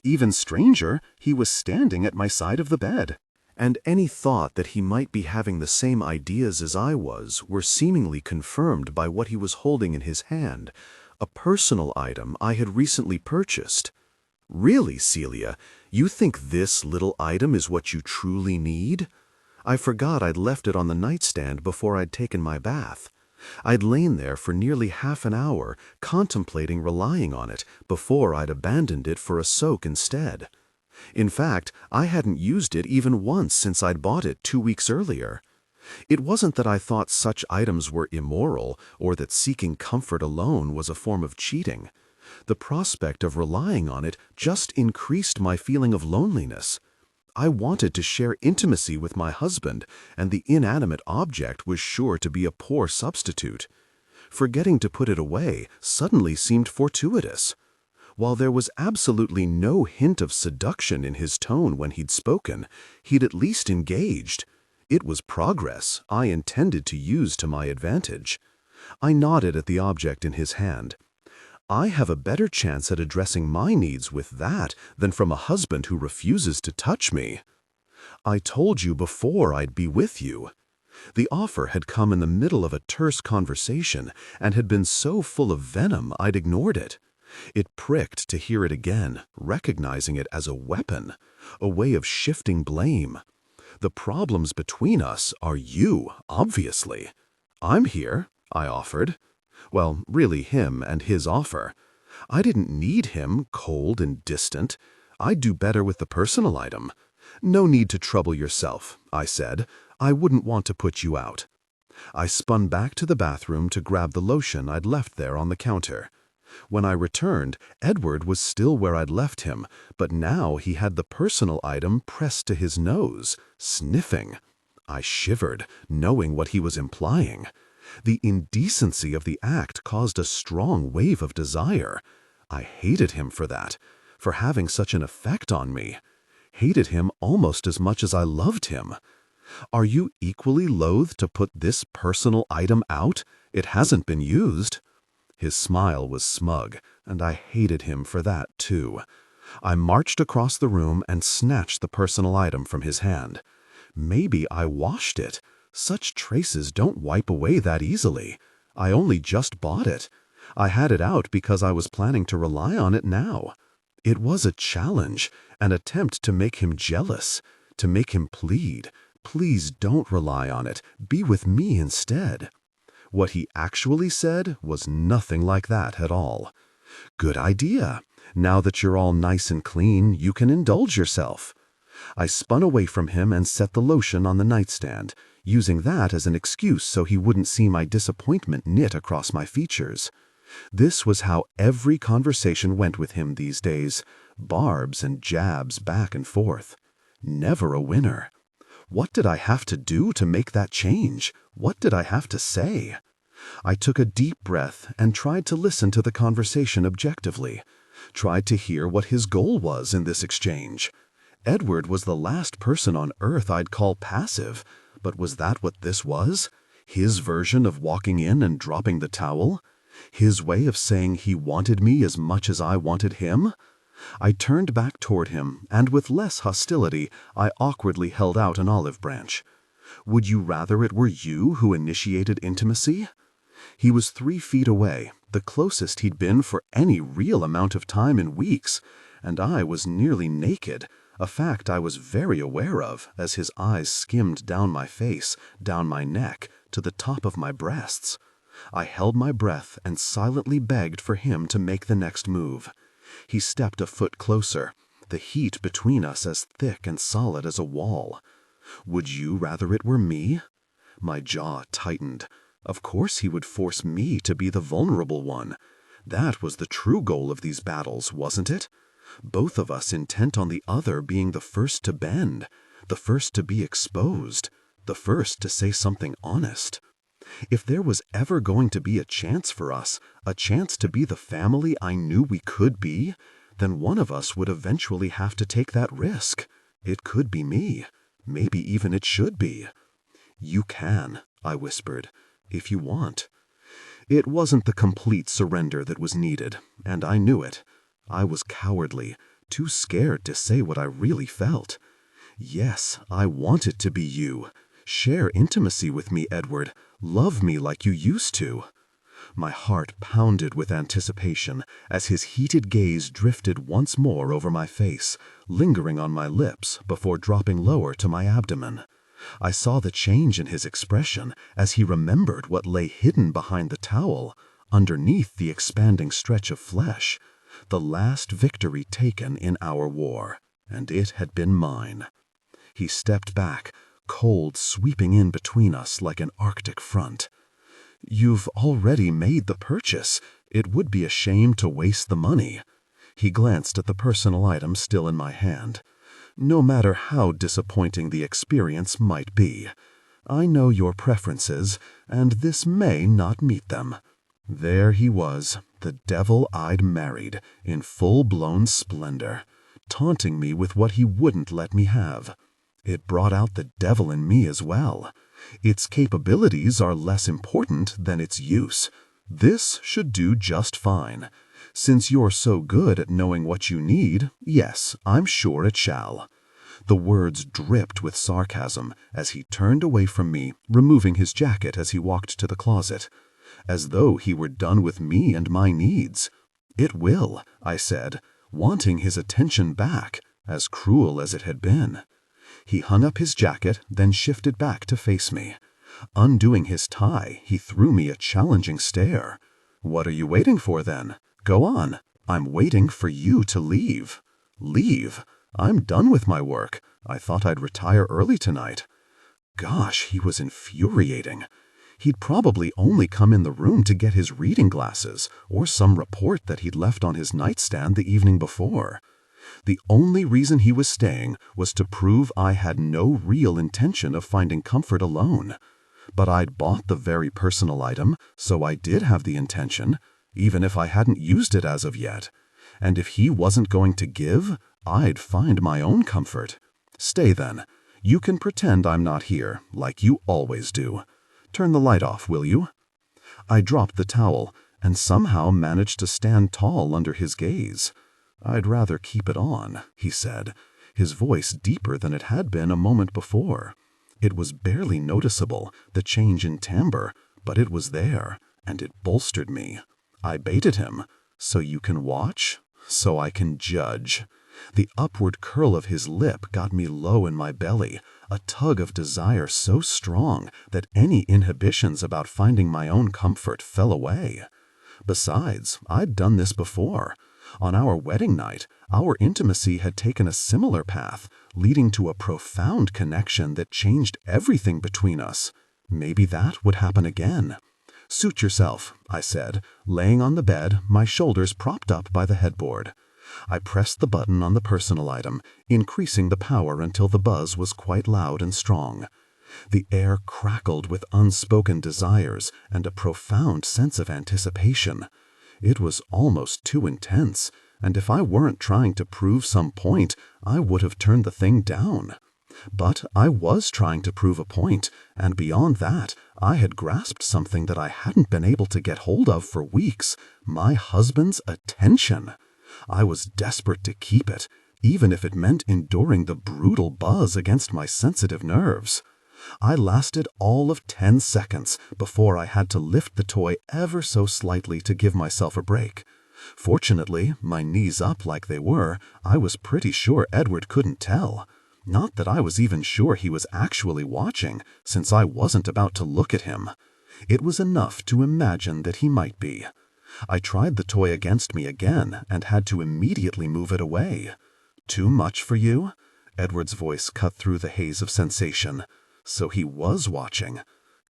Even stranger, he was standing at my side of the bed. And any thought that he might be having the same ideas as I was were seemingly confirmed by what he was holding in his hand, a personal item I had recently purchased. "Really, Celia, you think this little item is what you truly need?" I forgot I'd left it on the nightstand before I'd taken my bath. I'd lain there for nearly half an hour, contemplating relying on it, before I'd abandoned it for a soak instead. In fact, I hadn't used it even once since I'd bought it 2 weeks earlier. It wasn't that I thought such items were immoral or that seeking comfort alone was a form of cheating. The prospect of relying on it just increased my feeling of loneliness. I wanted to share intimacy with my husband, and the inanimate object was sure to be a poor substitute. Forgetting to put it away suddenly seemed fortuitous. While there was absolutely no hint of seduction in his tone when he'd spoken, he'd at least engaged. It was progress I intended to use to my advantage. I nodded at the object in his hand. I have a better chance at addressing my needs with that than from a husband who refuses to touch me. I told you before I'd be with you. The offer had come in the middle of a terse conversation and had been so full of venom I'd ignored it. It pricked to hear it again, recognizing it as a weapon, a way of shifting blame. The problems between us are you, obviously. "I'm here," I offered. Well, really him and his offer. I didn't need him, cold and distant. I'd do better with the personal item. "No need to trouble yourself," I said. "I wouldn't want to put you out." I spun back to the bathroom to grab the lotion I'd left there on the counter. When I returned, Edward was still where I'd left him, but now he had the personal item pressed to his nose, sniffing. I shivered, knowing what he was implying. The indecency of the act caused a strong wave of desire. I hated him for that, for having such an effect on me. Hated him almost as much as I loved him. Are you equally loath to put this personal item out? It hasn't been used. His smile was smug, and I hated him for that, too. I marched across the room and snatched the personal item from his hand. Maybe I washed it. Such traces don't wipe away that easily. I only just bought it. I had it out because I was planning to rely on it now. It was a challenge, an attempt to make him jealous, to make him plead, "Please don't rely on it. Be with me instead." What he actually said was nothing like that at all. "Good idea. Now that you're all nice and clean, you can indulge yourself." I spun away from him and set the lotion on the nightstand, using that as an excuse so he wouldn't see my disappointment knit across my features. This was how every conversation went with him these days, barbs and jabs back and forth. Never a winner. What did I have to do to make that change? What did I have to say? I took a deep breath and tried to listen to the conversation objectively, tried to hear what his goal was in this exchange. Edward was the last person on earth I'd call passive, but was that what this was? His version of walking in and dropping the towel? His way of saying he wanted me as much as I wanted him? I turned back toward him, and with less hostility, I awkwardly held out an olive branch. "Would you rather it were you who initiated intimacy?" He was 3 feet away, the closest he'd been for any real amount of time in weeks, and I was nearly naked, a fact I was very aware of as his eyes skimmed down my face, down my neck, to the top of my breasts. I held my breath and silently begged for him to make the next move. He stepped a foot closer, the heat between us as thick and solid as a wall. "Would you rather it were me?" My jaw tightened. Of course he would force me to be the vulnerable one. That was the true goal of these battles, wasn't it? Both of us intent on the other being the first to bend, the first to be exposed, the first to say something honest. If there was ever going to be a chance for us, a chance to be the family I knew we could be, then one of us would eventually have to take that risk. It could be me. Maybe even it should be. "You can," I whispered, "if you want." It wasn't the complete surrender that was needed, and I knew it. I was cowardly, too scared to say what I really felt. Yes, I wanted to be you. Share intimacy with me, Edward. Love me like you used to. My heart pounded with anticipation as his heated gaze drifted once more over my face, lingering on my lips before dropping lower to my abdomen. I saw the change in his expression as he remembered what lay hidden behind the towel, underneath the expanding stretch of flesh. The last victory taken in our war, and it had been mine. He stepped back, cold sweeping in between us like an Arctic front. "You've already made the purchase. It would be a shame to waste the money." He glanced at the personal item still in my hand. "No matter how disappointing the experience might be. I know your preferences, and this may not meet them." There he was, the devil I'd married, in full-blown splendor, taunting me with what he wouldn't let me have. It brought out the devil in me as well. Its capabilities are less important than its use. This should do just fine. Since you're so good at knowing what you need, yes, I'm sure it shall. The words dripped with sarcasm as he turned away from me, removing his jacket as he walked to the closet. As though he were done with me and my needs. "It will," I said, wanting his attention back, as cruel as it had been. He hung up his jacket, then shifted back to face me. Undoing his tie, he threw me a challenging stare. "What are you waiting for, then? Go on. I'm waiting for you to leave." "Leave? I'm done with my work. I thought I'd retire early tonight." Gosh, he was infuriating. He'd probably only come in the room to get his reading glasses or some report that he'd left on his nightstand the evening before. The only reason he was staying was to prove I had no real intention of finding comfort alone. But I'd bought the very personal item, so I did have the intention, even if I hadn't used it as of yet. And if he wasn't going to give, I'd find my own comfort. Stay then. You can pretend I'm not here, like you always do. Turn the light off, will you? I dropped the towel, and somehow managed to stand tall under his gaze. I'd rather keep it on, he said, his voice deeper than it had been a moment before. It was barely noticeable, the change in timbre, but it was there, and it bolstered me. I baited him. So you can watch? So I can judge. The upward curl of his lip got me low in my belly, a tug of desire so strong that any inhibitions about finding my own comfort fell away. Besides, I'd done this before. On our wedding night, our intimacy had taken a similar path, leading to a profound connection that changed everything between us. Maybe that would happen again. Suit yourself, I said, laying on the bed, my shoulders propped up by the headboard. I pressed the button on the personal item, increasing the power until the buzz was quite loud and strong. The air crackled with unspoken desires and a profound sense of anticipation. It was almost too intense, and if I weren't trying to prove some point, I would have turned the thing down. But I was trying to prove a point, and beyond that, I had grasped something that I hadn't been able to get hold of for weeks, my husband's attention. I was desperate to keep it, even if it meant enduring the brutal buzz against my sensitive nerves. I lasted all of 10 seconds before I had to lift the toy ever so slightly to give myself a break. Fortunately, my knees up like they were, I was pretty sure Edward couldn't tell. Not that I was even sure he was actually watching, since I wasn't about to look at him. It was enough to imagine that he might be. I tried the toy against me again and had to immediately move it away. Too much for you? Edward's voice cut through the haze of sensation. So he was watching.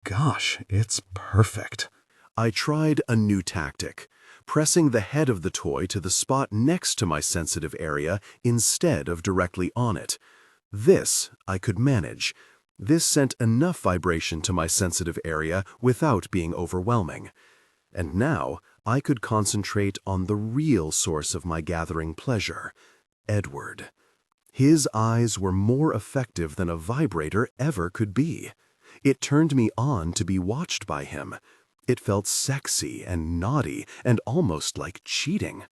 Gosh, it's perfect. I tried a new tactic, pressing the head of the toy to the spot next to my sensitive area instead of directly on it. This I could manage. This sent enough vibration to my sensitive area without being overwhelming. And now I could concentrate on the real source of my gathering pleasure, Edward. His eyes were more effective than a vibrator ever could be. It turned me on to be watched by him. It felt sexy and naughty and almost like cheating.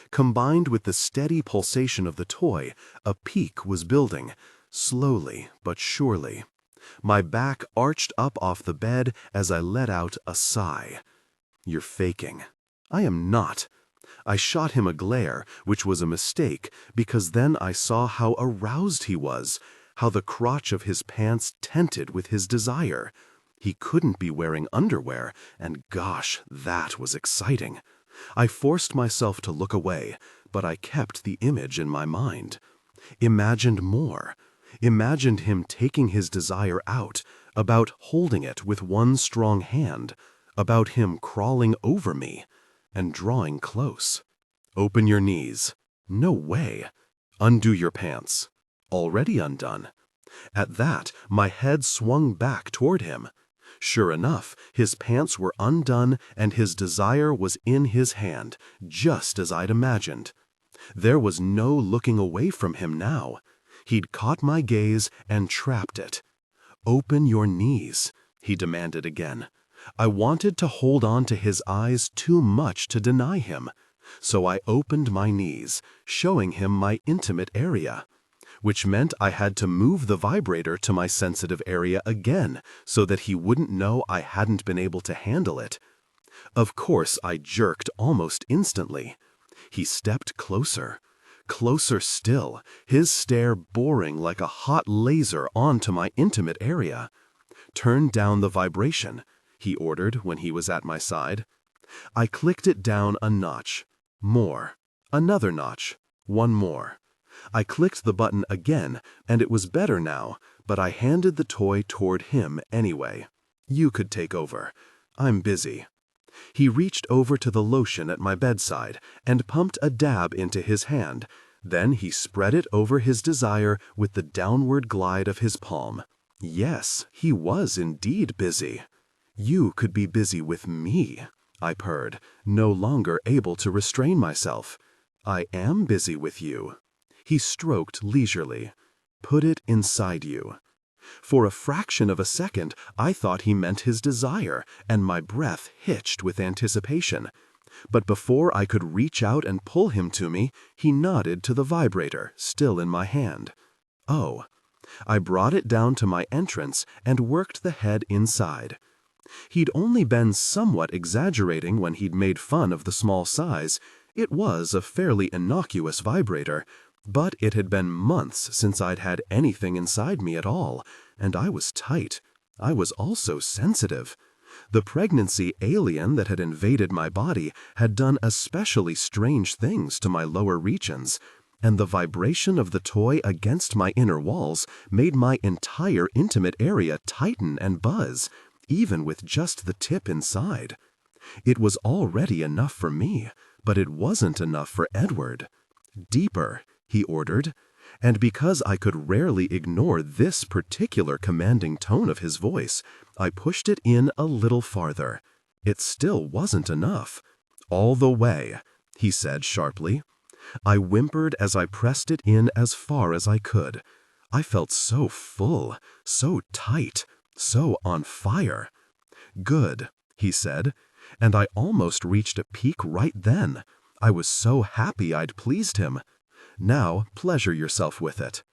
Combined with the steady pulsation of the toy, a peak was building, slowly but surely. My back arched up off the bed as I let out a sigh. You're faking. I am not. I shot him a glare, which was a mistake, because then I saw how aroused he was, how the crotch of his pants tented with his desire. He couldn't be wearing underwear, and gosh, that was exciting. I forced myself to look away, but I kept the image in my mind. Imagined more. Imagined him taking his desire out, about holding it with one strong hand, about him crawling over me and drawing close. Open your knees. No way. Undo your pants. Already undone. At that, my head swung back toward him. Sure enough, his pants were undone and his desire was in his hand, just as I'd imagined. There was no looking away from him now. He'd caught my gaze and trapped it. Open your knees, he demanded again. I wanted to hold on to his eyes too much to deny him, so I opened my knees, showing him my intimate area, which meant I had to move the vibrator to my sensitive area again so that he wouldn't know I hadn't been able to handle it. Of course, I jerked almost instantly. He stepped closer. Closer still, his stare boring like a hot laser onto my intimate area. Turn down the vibration, he ordered when he was at my side. I clicked it down a notch. More. Another notch. One more. I clicked the button again, and it was better now, but I handed the toy toward him anyway. You could take over. I'm busy." He reached over to the lotion at my bedside and pumped a dab into his hand. Then he spread it over his desire with the downward glide of his palm. Yes, he was indeed busy. "You could be busy with me," I purred, no longer able to restrain myself. "I am busy with you." He stroked leisurely. "Put it inside you." For a fraction of a second, I thought he meant his desire, and my breath hitched with anticipation. But before I could reach out and pull him to me, he nodded to the vibrator, still in my hand. "Oh." I brought it down to my entrance and worked the head inside. He'd only been somewhat exaggerating when he'd made fun of the small size. It was a fairly innocuous vibrator, but it had been months since I'd had anything inside me at all, and I was tight. I was also sensitive. The pregnancy alien that had invaded my body had done especially strange things to my lower regions, and the vibration of the toy against my inner walls made my entire intimate area tighten and buzz, even with just the tip inside. It was already enough for me, but it wasn't enough for Edward. "Deeper," he ordered, and because I could rarely ignore this particular commanding tone of his voice, I pushed it in a little farther. It still wasn't enough. "All the way," he said sharply. I whimpered as I pressed it in as far as I could. I felt so full, so tight, so on fire. "Good," he said, and I almost reached a peak right then. I was so happy I'd pleased him. "Now pleasure yourself with it."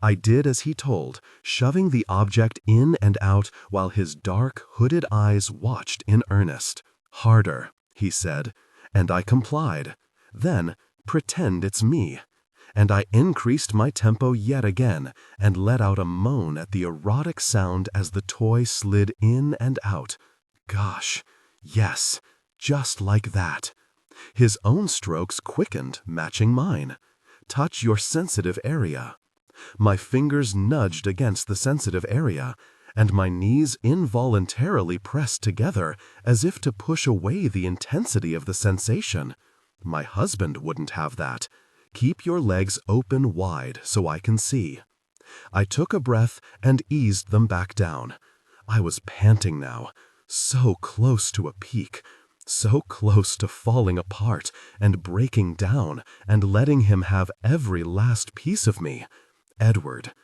I did as he told, shoving the object in and out while his dark, hooded eyes watched in earnest. "Harder," he said, and I complied. Then, "Pretend it's me." And I increased my tempo yet again and let out a moan at the erotic sound as the toy slid in and out. Gosh, yes, just like that. His own strokes quickened, matching mine. "Touch your sensitive area." My fingers nudged against the sensitive area, and my knees involuntarily pressed together as if to push away the intensity of the sensation. My husband wouldn't have that. "Keep your legs open wide so I can see." I took a breath and eased them back down. I was panting now, so close to a peak, so close to falling apart and breaking down and letting him have every last piece of me. "Edward."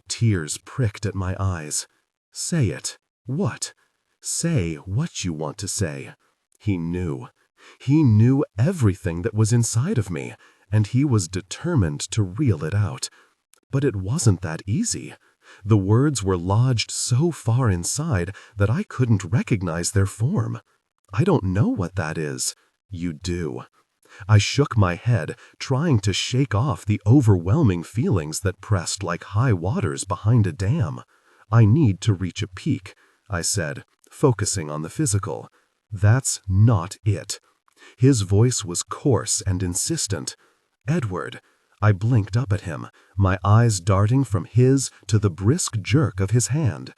Tears pricked at my eyes. "Say it." "What?" "Say what you want to say." He knew. He knew everything that was inside of me, and he was determined to reel it out. But it wasn't that easy. The words were lodged so far inside that I couldn't recognize their form. "I don't know what that is." "You do." I shook my head, trying to shake off the overwhelming feelings that pressed like high waters behind a dam. "I need to reach a peak," I said, focusing on the physical. "That's not it." His voice was coarse and insistent. "Edward." I blinked up at him, my eyes darting from his to the brisk jerk of his hand.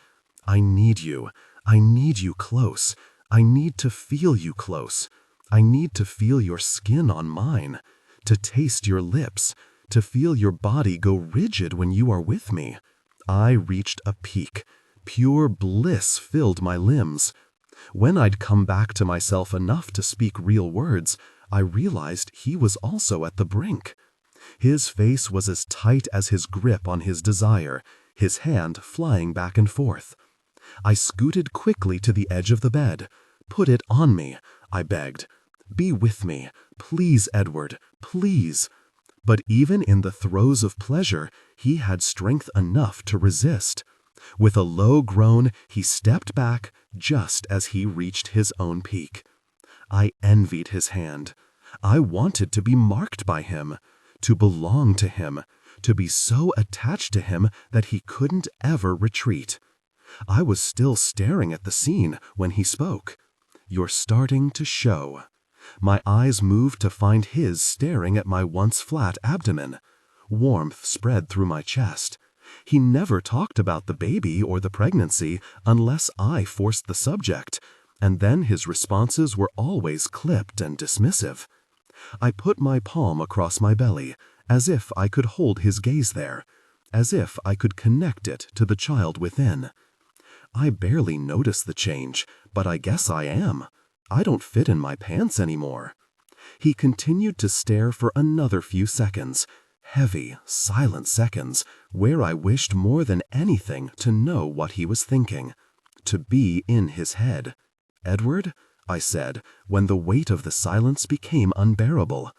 "I need you. I need you close. I need to feel you close. I need to feel your skin on mine, to taste your lips, to feel your body go rigid when you are with me." I reached a peak. Pure bliss filled my limbs. When I'd come back to myself enough to speak real words, I realized he was also at the brink. His face was as tight as his grip on his desire, his hand flying back and forth. I scooted quickly to the edge of the bed. "Put it on me," I begged. "Be with me. Please, Edward, please." But even in the throes of pleasure, he had strength enough to resist. With a low groan, he stepped back just as he reached his own peak. I envied his hand. I wanted to be marked by him, to belong to him, to be so attached to him that he couldn't ever retreat. I was still staring at the scene when he spoke. "You're starting to show." My eyes moved to find his staring at my once flat abdomen. Warmth spread through my chest. He never talked about the baby or the pregnancy unless I forced the subject, and then his responses were always clipped and dismissive. I put my palm across my belly, as if I could hold his gaze there, as if I could connect it to the child within. I barely notice the change, but I guess I am. I don't fit in my pants anymore. He continued to stare for another few seconds, heavy, silent seconds, where I wished more than anything to know what he was thinking, to be in his head. "Edward?" I said, when the weight of the silence became unbearable.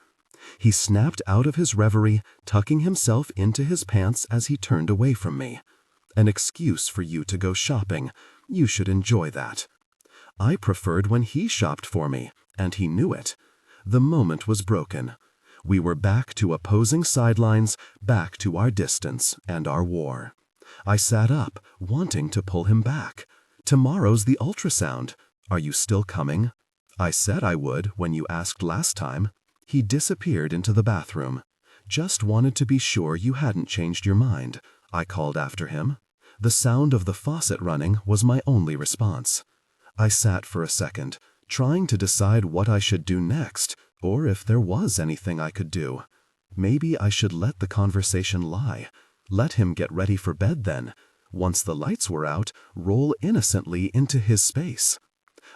He snapped out of his reverie, tucking himself into his pants as he turned away from me. "An excuse for you to go shopping. You should enjoy that." I preferred when he shopped for me, and he knew it. The moment was broken. We were back to opposing sidelines, back to our distance and our war. I sat up, wanting to pull him back. "Tomorrow's the ultrasound. Are you still coming?" "I said I would when you asked last time." He disappeared into the bathroom. "Just wanted to be sure you hadn't changed your mind," I called after him. The sound of the faucet running was my only response. I sat for a second, trying to decide what I should do next, or if there was anything I could do. Maybe I should let the conversation lie. Let him get ready for bed then. Once the lights were out, roll innocently into his space.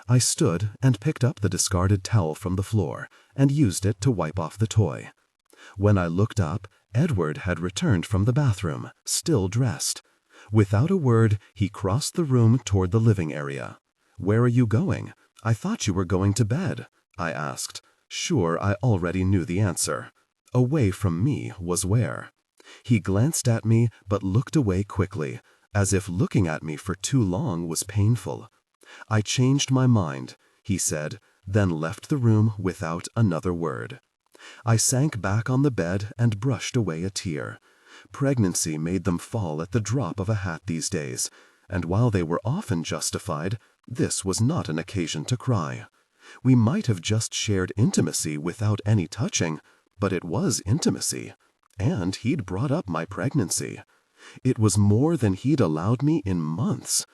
I stood and picked up the discarded towel from the floor and used it to wipe off the toy. When I looked up, Edward had returned from the bathroom, still dressed. Without a word, he crossed the room toward the living area. "Where are you going? I thought you were going to bed," I asked. Sure, I already knew the answer. Away from me was where. He glanced at me but looked away quickly, as if looking at me for too long was painful. "I changed my mind," he said, then left the room without another word. I sank back on the bed and brushed away a tear. Pregnancy made them fall at the drop of a hat these days, and while they were often justified, this was not an occasion to cry. We might have just shared intimacy without any touching, but it was intimacy, and he'd brought up my pregnancy. It was more than he'd allowed me in months.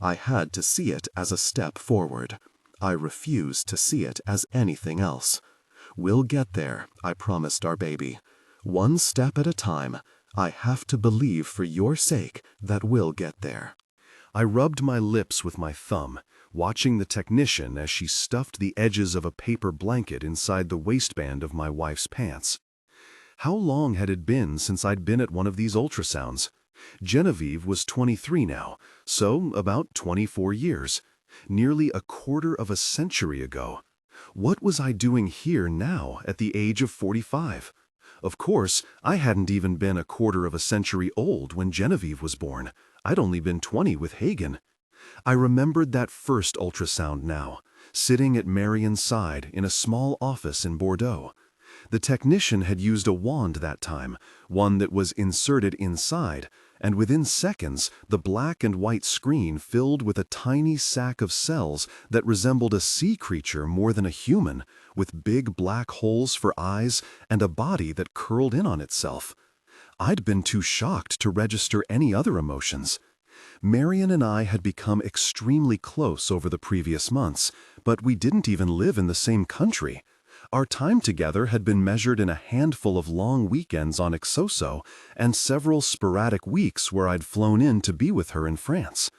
I had to see it as a step forward. I refused to see it as anything else. "We'll get there," I promised our baby. "One step at a time. I have to believe for your sake that we'll get there." I rubbed my lips with my thumb, watching the technician as she stuffed the edges of a paper blanket inside the waistband of my wife's pants. How long had it been since I'd been at one of these ultrasounds? Genevieve was 23 now, so about 24 years. Nearly a quarter of a century ago. What was I doing here now at the age of 45? Of course, I hadn't even been a quarter of a century old when Genevieve was born. I'd only been 20 with Hagen. I remembered that first ultrasound now, sitting at Marion's side in a small office in Bordeaux. The technician had used a wand that time, one that was inserted inside, and within seconds the black and white screen filled with a tiny sack of cells that resembled a sea creature more than a human, with big black holes for eyes and a body that curled in on itself. I'd been too shocked to register any other emotions. Marion and I had become extremely close over the previous months, but we didn't even live in the same country. Our time together had been measured in a handful of long weekends on Exoso and several sporadic weeks where I'd flown in to be with her in France.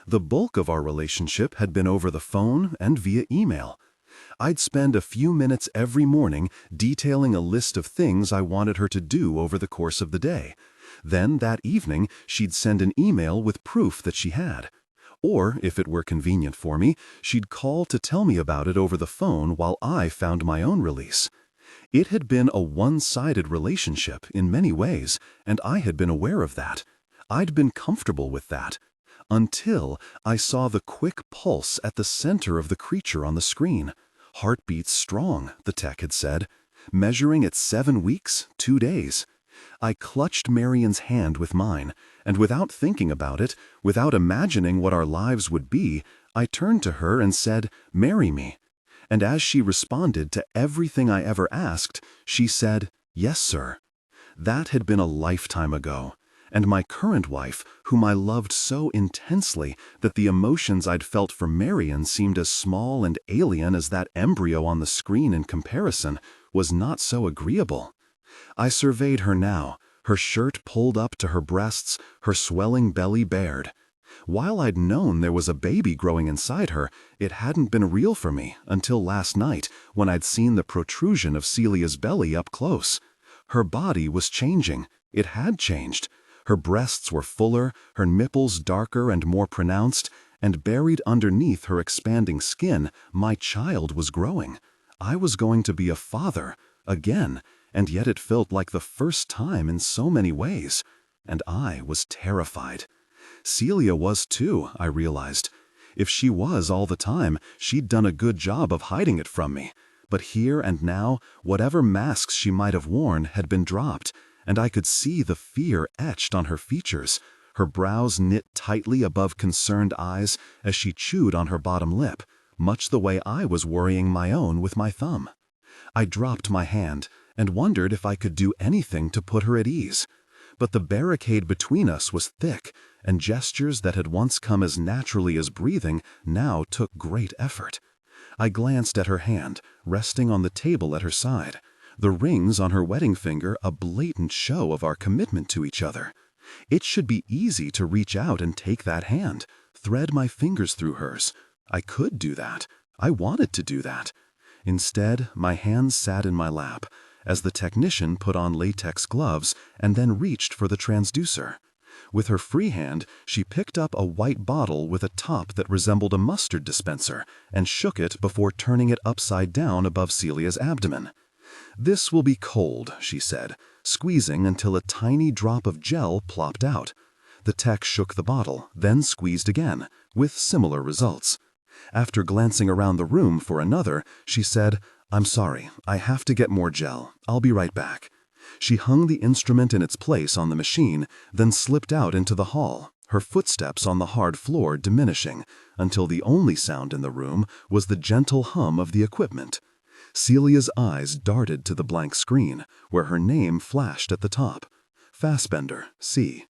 The bulk of our relationship had been over the phone and via email. I'd spend a few minutes every morning detailing a list of things I wanted her to do over the course of the day. Then that evening, she'd send an email with proof that she had. Or, if it were convenient for me, she'd call to tell me about it over the phone while I found my own release. It had been a one-sided relationship in many ways, and I had been aware of that. I'd been comfortable with that. Until I saw the quick pulse at the center of the creature on the screen. Heartbeats strong, the tech had said. Measuring at 7 weeks, 2 days. I clutched Marion's hand with mine, and without thinking about it, without imagining what our lives would be, I turned to her and said, "Marry me." And as she responded to everything I ever asked, she said, "Yes, sir." That had been a lifetime ago, and my current wife, whom I loved so intensely that the emotions I'd felt for Marion seemed as small and alien as that embryo on the screen in comparison, was not so agreeable. I surveyed her now, her shirt pulled up to her breasts, her swelling belly bared. While I'd known there was a baby growing inside her, it hadn't been real for me until last night when I'd seen the protrusion of Celia's belly up close. Her body was changing. It had changed. Her breasts were fuller, her nipples darker and more pronounced, and buried underneath her expanding skin, my child was growing. I was going to be a father, again, and yet it felt like the first time in so many ways. And I was terrified. Celia was too, I realized. If she was all the time, she'd done a good job of hiding it from me. But here and now, whatever masks she might have worn had been dropped, and I could see the fear etched on her features, her brows knit tightly above concerned eyes as she chewed on her bottom lip, much the way I was worrying my own with my thumb. I dropped my hand and wondered if I could do anything to put her at ease. But the barricade between us was thick, and gestures that had once come as naturally as breathing now took great effort. I glanced at her hand, resting on the table at her side, the rings on her wedding finger a blatant show of our commitment to each other. It should be easy to reach out and take that hand, thread my fingers through hers. I could do that. I wanted to do that. Instead, my hands sat in my lap, as the technician put on latex gloves and then reached for the transducer. With her free hand, she picked up a white bottle with a top that resembled a mustard dispenser and shook it before turning it upside down above Celia's abdomen. "This will be cold," she said, squeezing until a tiny drop of gel plopped out. The tech shook the bottle, then squeezed again, with similar results. After glancing around the room for another, she said, "I'm sorry, I have to get more gel. I'll be right back." She hung the instrument in its place on the machine, then slipped out into the hall, her footsteps on the hard floor diminishing, until the only sound in the room was the gentle hum of the equipment. Celia's eyes darted to the blank screen, where her name flashed at the top. Fasbender, C.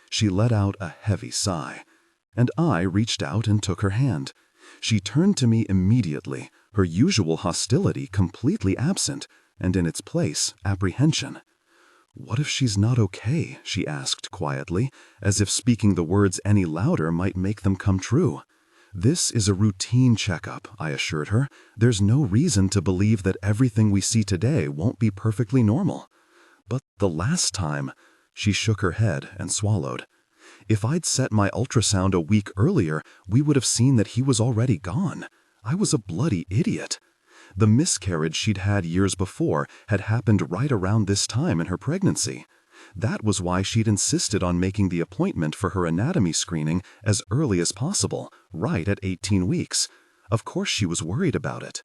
She let out a heavy sigh, and I reached out and took her hand. She turned to me immediately, her usual hostility completely absent, and in its place, apprehension. "What if she's not okay?" she asked quietly, as if speaking the words any louder might make them come true. "This is a routine checkup," I assured her. "There's no reason to believe that everything we see today won't be perfectly normal." "But the last time—" She shook her head and swallowed. "If I'd set my ultrasound a week earlier, we would have seen that he was already gone. I was a bloody idiot." The miscarriage she'd had years before had happened right around this time in her pregnancy. That was why she'd insisted on making the appointment for her anatomy screening as early as possible, right at 18 weeks. Of course she was worried about it.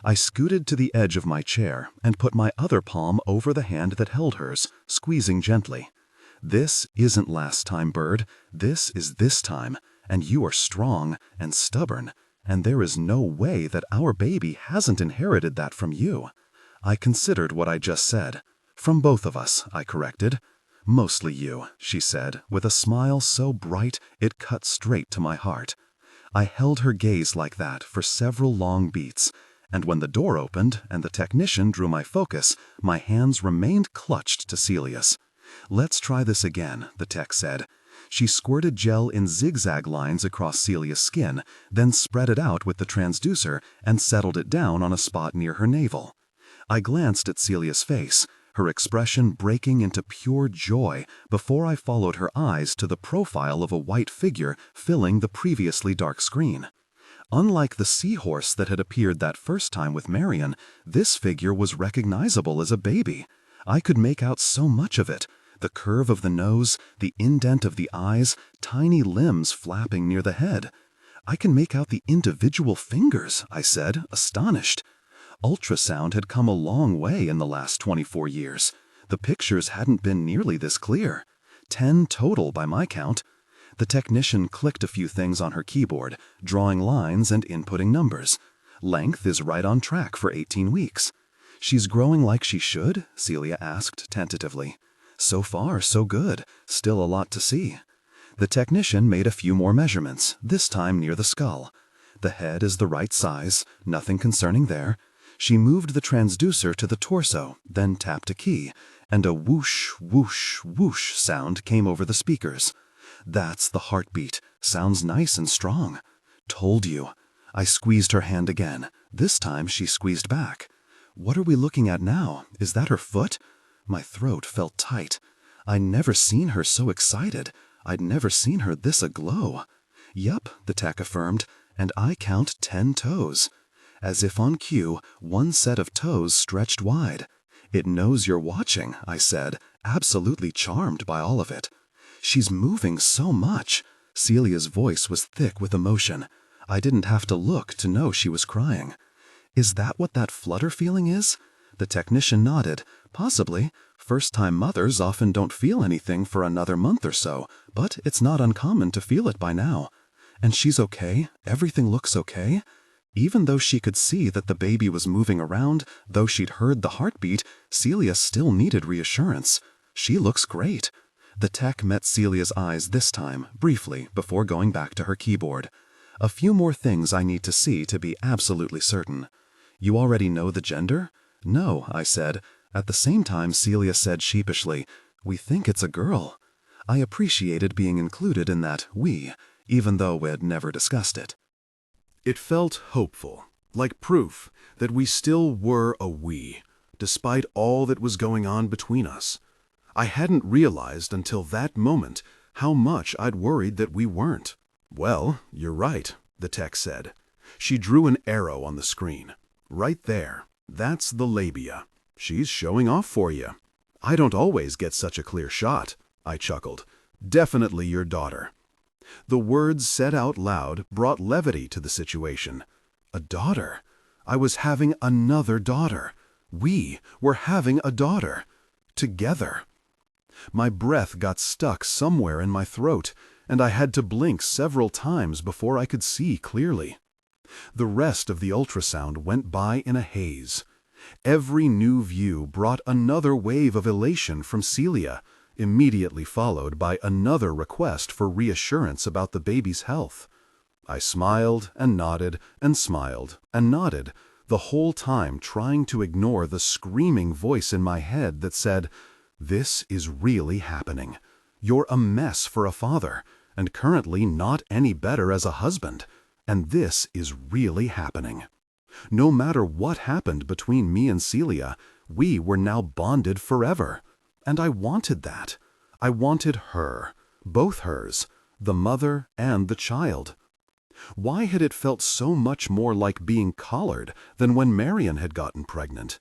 I scooted to the edge of my chair and put my other palm over the hand that held hers, squeezing gently. "This isn't last time, Bird. This is this time, and you are strong and stubborn, and there is no way that our baby hasn't inherited that from you." I considered what I just said. "From both of us," I corrected. "Mostly you," she said, with a smile so bright it cut straight to my heart. I held her gaze like that for several long beats, and when the door opened and the technician drew my focus, my hands remained clutched to Celia's. "Let's try this again," the tech said. She squirted gel in zigzag lines across Celia's skin, then spread it out with the transducer and settled it down on a spot near her navel. I glanced at Celia's face, her expression breaking into pure joy before I followed her eyes to the profile of a white figure filling the previously dark screen. Unlike the seahorse that had appeared that first time with Marion, this figure was recognizable as a baby. I could make out so much of it. The curve of the nose, the indent of the eyes, tiny limbs flapping near the head. "I can make out the individual fingers," I said, astonished. Ultrasound had come a long way in the last 24 years. The pictures hadn't been nearly this clear. 10 total by my count. The technician clicked a few things on her keyboard, drawing lines and inputting numbers. "Length is right on track for 18 weeks. "She's growing like she should?" Celia asked tentatively. So far, so good. Still a lot to see. The technician made a few more measurements, this time near the skull. The head is the right size, nothing concerning there. She moved the transducer to the torso, then tapped a key, and a whoosh, whoosh, whoosh sound came over the speakers. That's the heartbeat. Sounds nice and strong. Told you. I squeezed her hand again. This time she squeezed back. What are we looking at now? Is that her foot? My throat felt tight. I'd never seen her so excited. I'd never seen her this aglow. Yup, the tech affirmed, and I count 10 toes. As if on cue, one set of toes stretched wide. It knows you're watching, I said, absolutely charmed by all of it. She's moving so much. Celia's voice was thick with emotion. I didn't have to look to know she was crying. Is that what that flutter feeling is? The technician nodded. Possibly. First-time mothers often don't feel anything for another month or so, but it's not uncommon to feel it by now. And she's okay? Everything looks okay? Even though she could see that the baby was moving around, though she'd heard the heartbeat, Celia still needed reassurance. She looks great. The tech met Celia's eyes this time, briefly, before going back to her keyboard. A few more things I need to see to be absolutely certain. You already know the gender? No, I said. At the same time, Celia said sheepishly, we think it's a girl. I appreciated being included in that we, even though we'd never discussed it. It felt hopeful, like proof that we still were a we, despite all that was going on between us. I hadn't realized until that moment how much I'd worried that we weren't. Well, you're right, the tech said. She drew an arrow on the screen. Right there. That's the labia. She's showing off for you. I don't always get such a clear shot, I chuckled. Definitely your daughter. The words said out loud brought levity to the situation. A daughter. I was having another daughter. We were having a daughter. Together. My breath got stuck somewhere in my throat, and I had to blink several times before I could see clearly. The rest of the ultrasound went by in a haze. Every new view brought another wave of elation from Celia, immediately followed by another request for reassurance about the baby's health. I smiled and nodded and smiled and nodded, the whole time trying to ignore the screaming voice in my head that said, "This is really happening. You're a mess for a father, and currently not any better as a husband, and this is really happening." No matter what happened between me and Celia, we were now bonded forever. And I wanted that. I wanted her, both hers, the mother and the child. Why had it felt so much more like being collared than when Marion had gotten pregnant?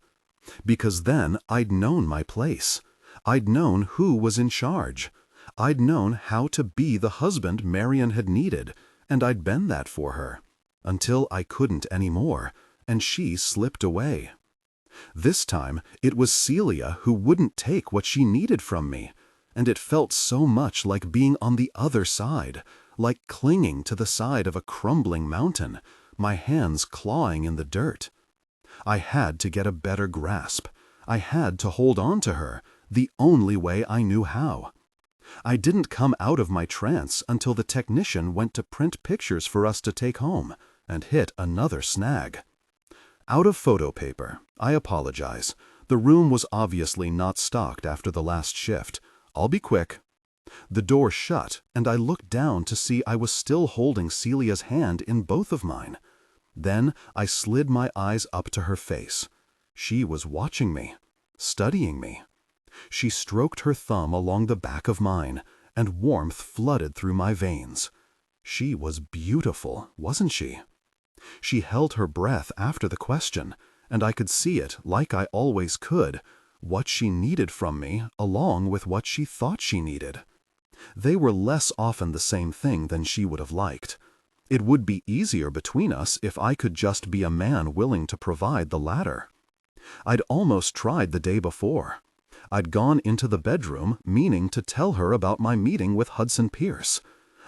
Because then I'd known my place. I'd known who was in charge. I'd known how to be the husband Marion had needed, and I'd been that for her. Until I couldn't anymore, and she slipped away. This time, it was Celia who wouldn't take what she needed from me, and it felt so much like being on the other side, like clinging to the side of a crumbling mountain, my hands clawing in the dirt. I had to get a better grasp. I had to hold on to her, the only way I knew how. I didn't come out of my trance until the technician went to print pictures for us to take home, and hit another snag. Out of photo paper. I apologize. The room was obviously not stocked after the last shift. I'll be quick. The door shut, and I looked down to see I was still holding Celia's hand in both of mine. Then I slid my eyes up to her face. She was watching me, studying me. She stroked her thumb along the back of mine, and warmth flooded through my veins. She was beautiful, wasn't she? She held her breath after the question, and I could see it, like I always could, what she needed from me along with what she thought she needed. They were less often the same thing than she would have liked. It would be easier between us if I could just be a man willing to provide the latter. I'd almost tried the day before. I'd gone into the bedroom meaning to tell her about my meeting with Hudson Pierce.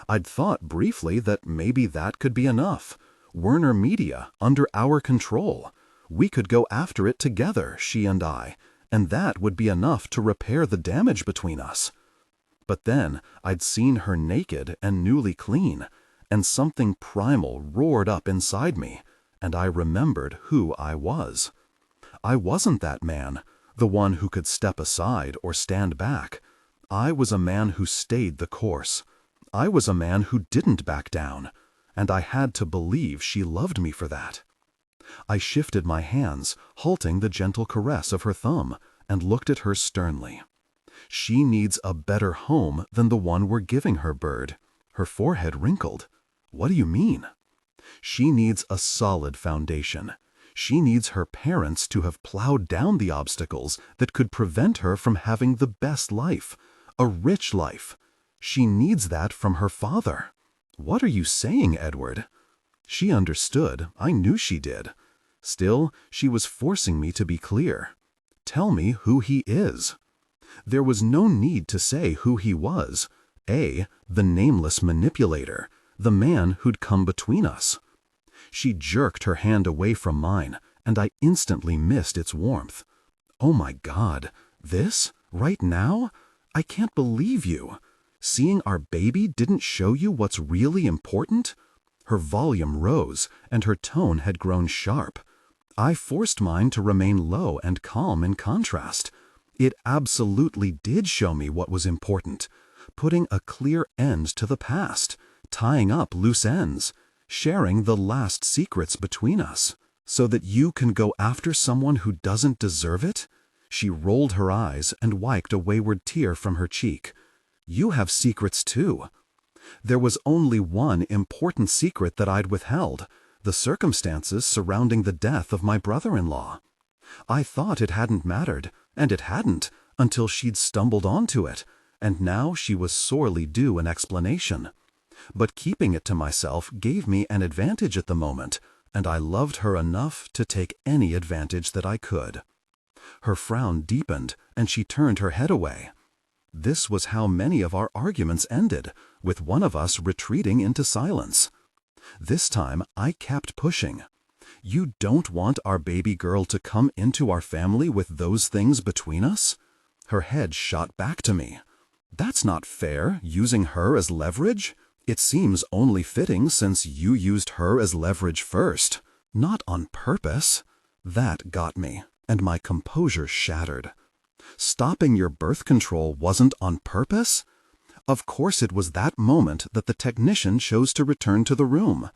I'd thought briefly that maybe that could be enough. Werner Media, under our control. We could go after it together, she and I, and that would be enough to repair the damage between us. But then I'd seen her naked and newly clean, and something primal roared up inside me, and I remembered who I was. I wasn't that man, the one who could step aside or stand back. I was a man who stayed the course. I was a man who didn't back down, and I had to believe she loved me for that. I shifted my hands, halting the gentle caress of her thumb, and looked at her sternly. She needs a better home than the one we're giving her, Bird. Her forehead wrinkled. What do you mean? She needs a solid foundation. She needs her parents to have plowed down the obstacles that could prevent her from having the best life, a rich life. She needs that from her father. What are you saying, Edward? She understood. I knew she did. Still, she was forcing me to be clear. Tell me who he is. There was no need to say who he was. The nameless manipulator, the man who'd come between us. She jerked her hand away from mine, and I instantly missed its warmth. Oh my God, this? Right now? I can't believe you. Seeing our baby didn't show you what's really important? Her volume rose, and her tone had grown sharp. I forced mine to remain low and calm in contrast. It absolutely did show me what was important, putting a clear end to the past, tying up loose ends, sharing the last secrets between us, so that you can go after someone who doesn't deserve it? She rolled her eyes and wiped a wayward tear from her cheek. You have secrets too. There was only one important secret that I'd withheld, the circumstances surrounding the death of my brother-in-law. I thought it hadn't mattered, and it hadn't, until she'd stumbled onto it, and now she was sorely due an explanation. But keeping it to myself gave me an advantage at the moment, and I loved her enough to take any advantage that I could. Her frown deepened, and she turned her head away. This was how many of our arguments ended, with one of us retreating into silence. This time I kept pushing. You don't want our baby girl to come into our family with those things between us? Her head shot back to me. That's not fair, using her as leverage. It seems only fitting since you used her as leverage first. Not on purpose. That got me, and my composure shattered. Stopping your birth control wasn't on purpose? Of course it was that moment that the technician chose to return to the room.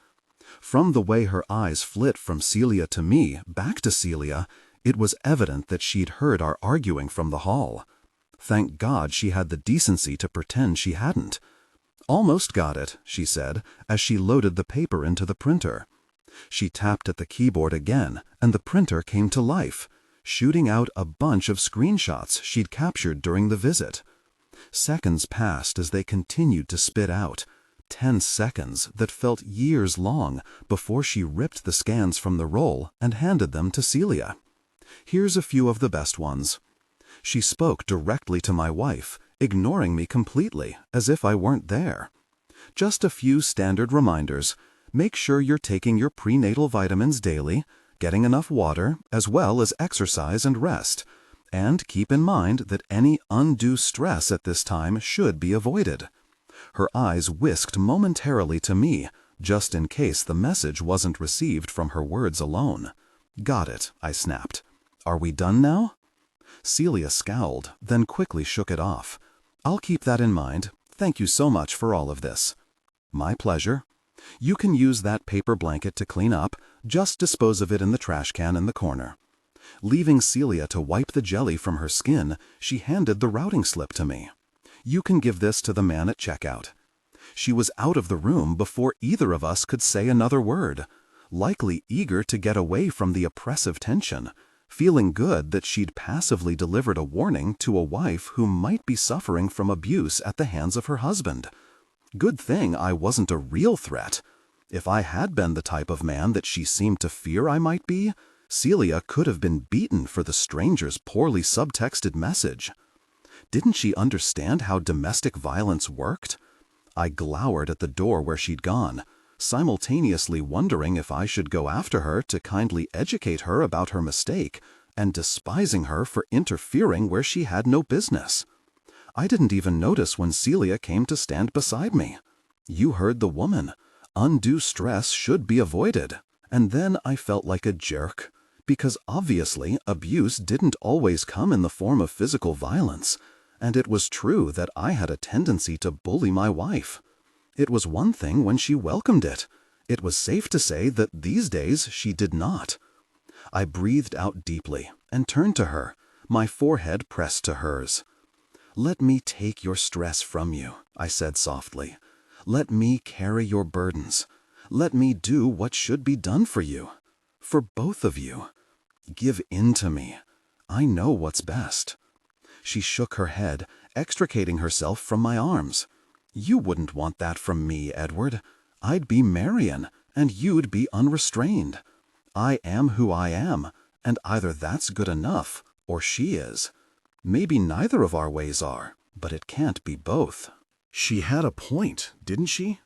From the way her eyes flit from Celia to me, back to Celia, it was evident that she'd heard our arguing from the hall. Thank God she had the decency to pretend she hadn't. Almost got it, she said, as she loaded the paper into the printer. She tapped at the keyboard again, and the printer came to life, shooting out a bunch of screenshots she'd captured during the visit. Seconds passed as they continued to spit out, 10 seconds that felt years long before she ripped the scans from the roll and handed them to Celia. Here's a few of the best ones. She spoke directly to my wife, ignoring me completely, as if I weren't there. Just a few standard reminders. Make sure you're taking your prenatal vitamins daily, getting enough water, as well as exercise and rest. And keep in mind that any undue stress at this time should be avoided. Her eyes whisked momentarily to me, just in case the message wasn't received from her words alone. Got it, I snapped. Are we done now? Celia scowled, then quickly shook it off. I'll keep that in mind. Thank you so much for all of this. My pleasure. You can use that paper blanket to clean up. Just dispose of it in the trash can in the corner. Leaving Celia to wipe the jelly from her skin, she handed the routing slip to me. You can give this to the man at checkout. She was out of the room before either of us could say another word, likely eager to get away from the oppressive tension, feeling good that she'd passively delivered a warning to a wife who might be suffering from abuse at the hands of her husband. Good thing I wasn't a real threat. If I had been the type of man that she seemed to fear I might be, Celia could have been beaten for the stranger's poorly subtexted message. Didn't she understand how domestic violence worked? I glowered at the door where she'd gone, simultaneously wondering if I should go after her to kindly educate her about her mistake, and despising her for interfering where she had no business. I didn't even notice when Celia came to stand beside me. You heard the woman. Undue stress should be avoided. And then I felt like a jerk, because obviously abuse didn't always come in the form of physical violence, and it was true that I had a tendency to bully my wife. It was one thing when she welcomed it. It was safe to say that these days she did not. I breathed out deeply and turned to her, my forehead pressed to hers. "Let me take your stress from you," I said softly. "Let me carry your burdens. Let me do what should be done for you. For both of you. Give in to me. I know what's best." She shook her head, extricating herself from my arms. "You wouldn't want that from me, Edward. I'd be Marian, and you'd be unrestrained. I am who I am, and either that's good enough, or she is. Maybe neither of our ways are, but it can't be both." She had a point, didn't she?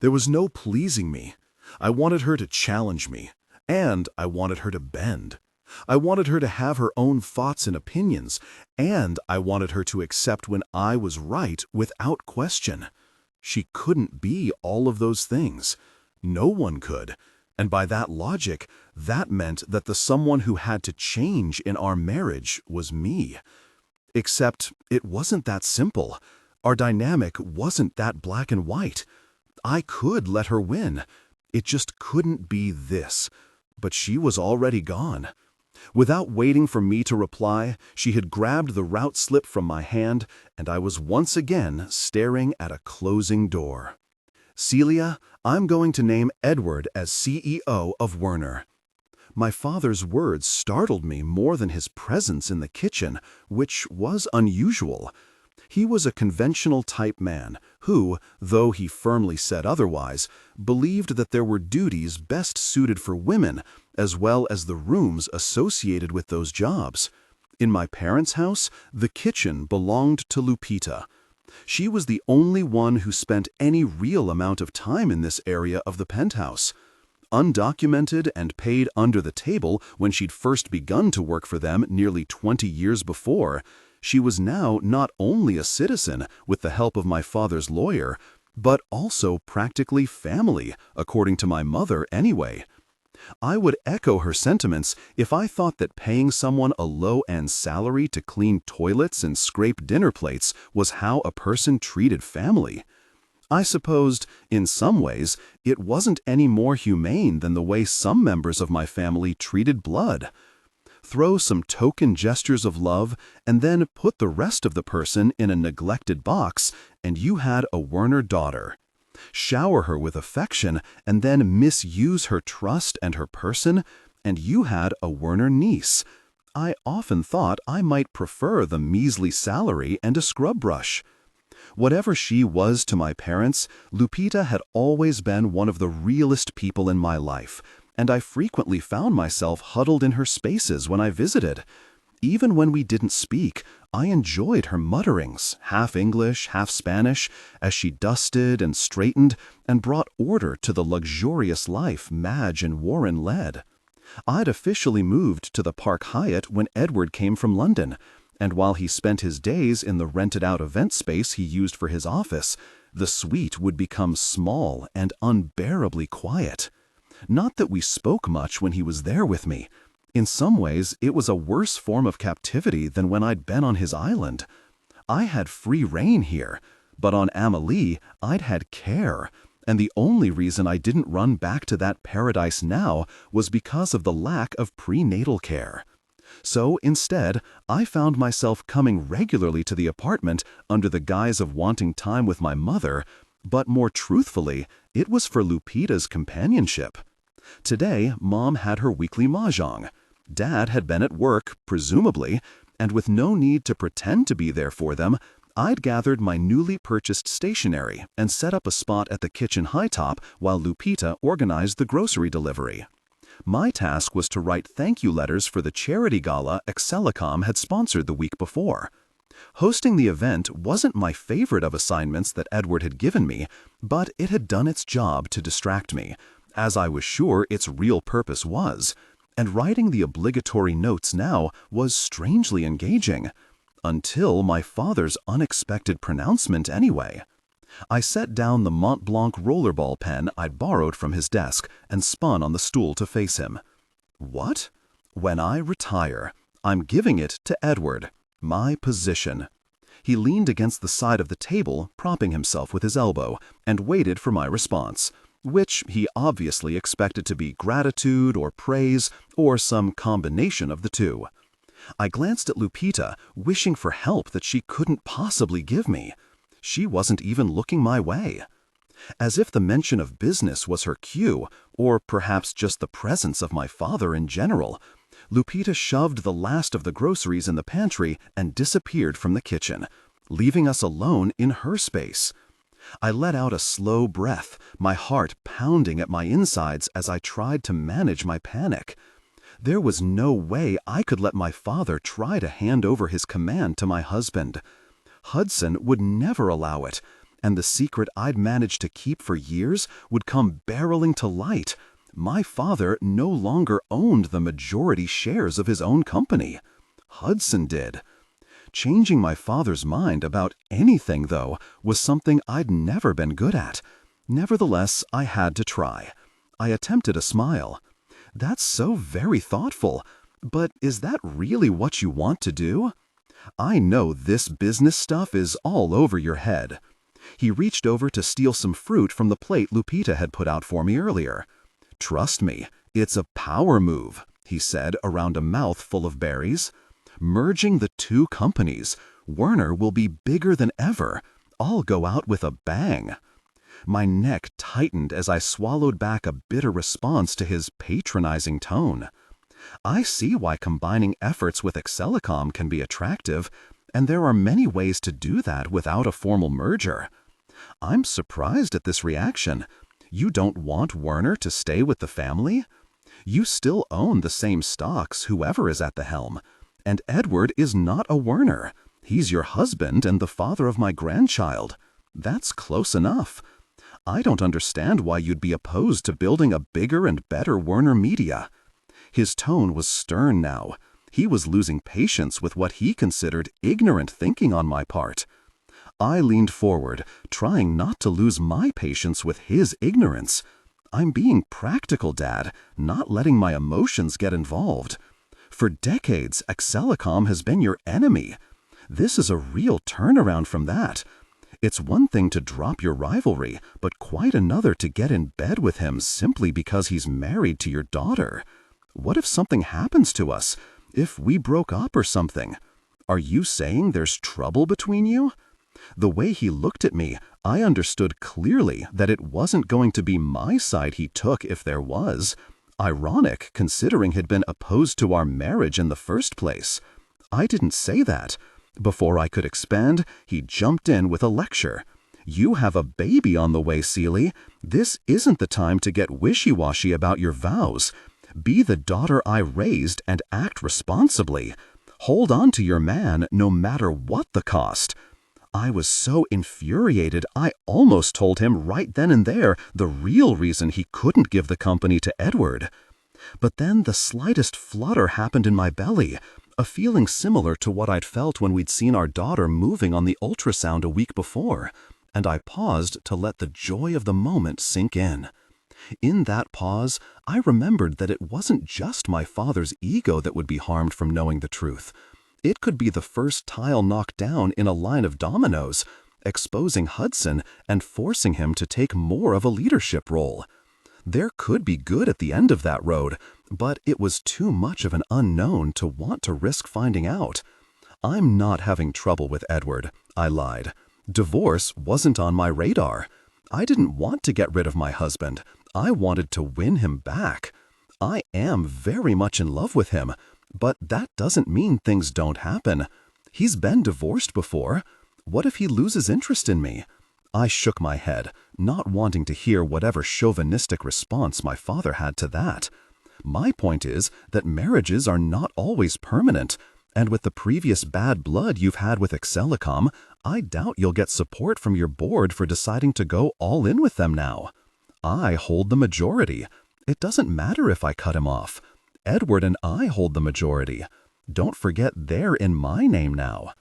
There was no pleasing me. I wanted her to challenge me, and I wanted her to bend. I wanted her to have her own thoughts and opinions, and I wanted her to accept when I was right without question. She couldn't be all of those things. No one could. And by that logic, that meant that the someone who had to change in our marriage was me. Except it wasn't that simple. Our dynamic wasn't that black and white. I could let her win. It just couldn't be this. But she was already gone. Without waiting for me to reply, she had grabbed the route slip from my hand, and I was once again staring at a closing door. "Celia, I'm going to name Edward as CEO of Werner." My father's words startled me more than his presence in the kitchen, which was unusual. He was a conventional type man who, though he firmly said otherwise, believed that there were duties best suited for women, as well as the rooms associated with those jobs. In my parents' house, the kitchen belonged to Lupita. She was the only one who spent any real amount of time in this area of the penthouse. Undocumented and paid under the table when she'd first begun to work for them nearly 20 years before, she was now not only a citizen with the help of my father's lawyer, but also practically family, according to my mother anyway. I would echo her sentiments if I thought that paying someone a low-end salary to clean toilets and scrape dinner plates was how a person treated family. I supposed, in some ways, it wasn't any more humane than the way some members of my family treated blood. Throw some token gestures of love, and then put the rest of the person in a neglected box, and you had a Werner daughter. Shower her with affection, and then misuse her trust and her person, and you had a Werner niece. I often thought I might prefer the measly salary and a scrub brush. Whatever she was to my parents, Lupita had always been one of the realest people in my life, and I frequently found myself huddled in her spaces when I visited. Even when we didn't speak, I enjoyed her mutterings, half English, half Spanish, as she dusted and straightened and brought order to the luxurious life Madge and Warren led. I'd officially moved to the Park Hyatt when Edward came from London, and while he spent his days in the rented-out event space he used for his office, the suite would become small and unbearably quiet. Not that we spoke much when he was there with me. In some ways, it was a worse form of captivity than when I'd been on his island. I had free rein here, but on Amelie, I'd had care, and the only reason I didn't run back to that paradise now was because of the lack of prenatal care. So instead, I found myself coming regularly to the apartment under the guise of wanting time with my mother, but more truthfully, it was for Lupita's companionship. Today, Mom had her weekly mahjong. Dad had been at work, presumably, and with no need to pretend to be there for them, I'd gathered my newly purchased stationery and set up a spot at the kitchen high top while Lupita organized the grocery delivery. My task was to write thank you letters for the charity gala Excelicom had sponsored the week before. Hosting the event wasn't my favorite of assignments that Edward had given me, but it had done its job to distract me, as I was sure its real purpose was, and writing the obligatory notes now was strangely engaging. Until my father's unexpected pronouncement anyway. I set down the Mont Blanc rollerball pen I'd borrowed from his desk and spun on the stool to face him. What? When I retire, I'm giving it to Edward. My position. He leaned against the side of the table, propping himself with his elbow, and waited for my response, which he obviously expected to be gratitude or praise or some combination of the two. I glanced at Lupita, wishing for help that she couldn't possibly give me. She wasn't even looking my way. As if the mention of business was her cue, or perhaps just the presence of my father in general, Lupita shoved the last of the groceries in the pantry and disappeared from the kitchen, leaving us alone in her space. I let out a slow breath, my heart pounding at my insides as I tried to manage my panic. There was no way I could let my father try to hand over his command to my husband. Hudson would never allow it, and the secret I'd managed to keep for years would come barreling to light. My father no longer owned the majority shares of his own company. Hudson did. Changing my father's mind about anything, though, was something I'd never been good at. Nevertheless, I had to try. I attempted a smile. That's so very thoughtful, but is that really what you want to do? I know this business stuff is all over your head. He reached over to steal some fruit from the plate Lupita had put out for me earlier. Trust me, it's a power move, he said around a mouth full of berries. Merging the two companies, Werner will be bigger than ever. I'll go out with a bang. My neck tightened as I swallowed back a bitter response to his patronizing tone. I see why combining efforts with Excelicom can be attractive, and there are many ways to do that without a formal merger. I'm surprised at this reaction. You don't want Werner to stay with the family? You still own the same stocks, whoever is at the helm. And Edward is not a Werner. He's your husband and the father of my grandchild. That's close enough. I don't understand why you'd be opposed to building a bigger and better Werner Media. His tone was stern now. He was losing patience with what he considered ignorant thinking on my part. I leaned forward, trying not to lose my patience with his ignorance. I'm being practical, Dad, not letting my emotions get involved. For decades, Excelicom has been your enemy. This is a real turnaround from that. It's one thing to drop your rivalry, but quite another to get in bed with him simply because he's married to your daughter. What if something happens to us? If we broke up or something? Are you saying there's trouble between you? The way he looked at me, I understood clearly that it wasn't going to be my side he took if there was. Ironic, considering he'd been opposed to our marriage in the first place. I didn't say that. Before I could expand, he jumped in with a lecture. You have a baby on the way, Celia. This isn't the time to get wishy-washy about your vows. Be the daughter I raised and act responsibly. Hold on to your man no matter what the cost. I was so infuriated I almost told him right then and there the real reason he couldn't give the company to Edward. But then the slightest flutter happened in my belly, a feeling similar to what I'd felt when we'd seen our daughter moving on the ultrasound a week before, and I paused to let the joy of the moment sink in. In that pause, I remembered that it wasn't just my father's ego that would be harmed from knowing the truth. It could be the first tile knocked down in a line of dominoes, exposing Hudson and forcing him to take more of a leadership role. There could be good at the end of that road, but it was too much of an unknown to want to risk finding out. I'm not having trouble with Edward, I lied. Divorce wasn't on my radar. I didn't want to get rid of my husband. I wanted to win him back. I am very much in love with him, but that doesn't mean things don't happen. He's been divorced before. What if he loses interest in me? I shook my head, not wanting to hear whatever chauvinistic response my father had to that. My point is that marriages are not always permanent, and with the previous bad blood you've had with Excelicom, I doubt you'll get support from your board for deciding to go all in with them now. I hold the majority. It doesn't matter if I cut him off. Edward and I hold the majority. Don't forget they're in my name now.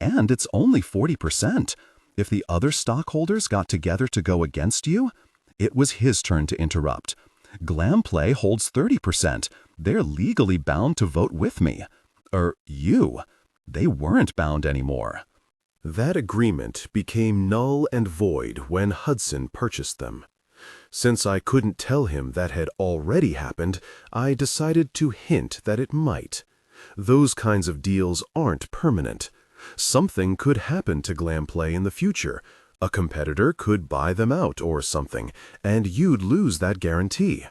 And it's only 40%. If the other stockholders got together to go against you—" It was his turn to interrupt. "Glamplay holds 30%. They're legally bound to vote with me. You. They weren't bound anymore." That agreement became null and void when Hudson purchased them. Since I couldn't tell him that had already happened, I decided to hint that it might. Those kinds of deals aren't permanent. Something could happen to Glamplay in the future. A competitor could buy them out or something, and you'd lose that guarantee.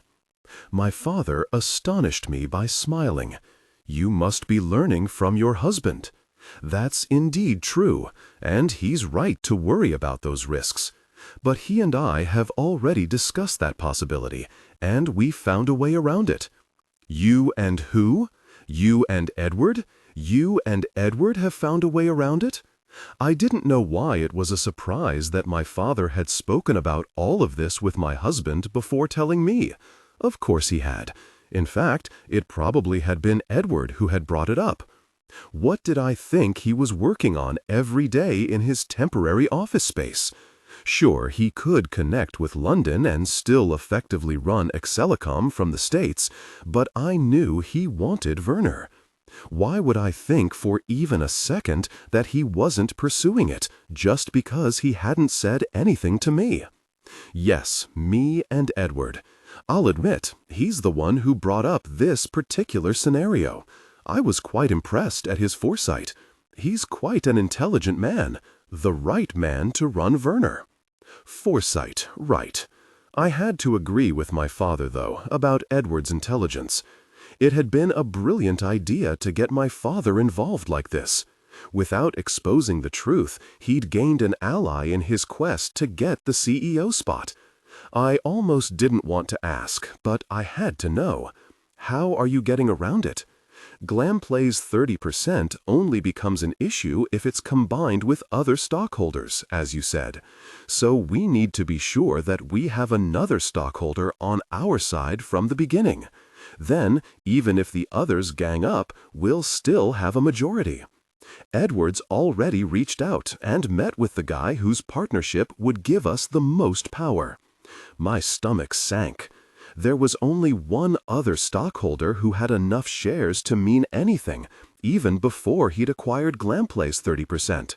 My father astonished me by smiling. "You must be learning from your husband." That's indeed true, and he's right to worry about those risks. But he and I have already discussed that possibility, and we found a way around it. You and who? You and Edward? You and Edward have found a way around it? I didn't know why it was a surprise that my father had spoken about all of this with my husband before telling me. Of course he had. In fact, it probably had been Edward who had brought it up. What did I think he was working on every day in his temporary office space? Sure, he could connect with London and still effectively run Excelicom from the States, but I knew he wanted Werner. Why would I think for even a second that he wasn't pursuing it, just because he hadn't said anything to me? Yes, me and Edward. I'll admit, he's the one who brought up this particular scenario. I was quite impressed at his foresight. He's quite an intelligent man, the right man to run Werner. Foresight, right. I had to agree with my father, though, about Edward's intelligence. It had been a brilliant idea to get my father involved like this. Without exposing the truth, he'd gained an ally in his quest to get the CEO spot. I almost didn't want to ask, but I had to know. How are you getting around it? Glamplay's 30% only becomes an issue if it's combined with other stockholders, as you said. So we need to be sure that we have another stockholder on our side from the beginning. Then, even if the others gang up, we'll still have a majority. Edwards already reached out and met with the guy whose partnership would give us the most power. My stomach sank. There was only one other stockholder who had enough shares to mean anything, even before he'd acquired Glamplay's 30%.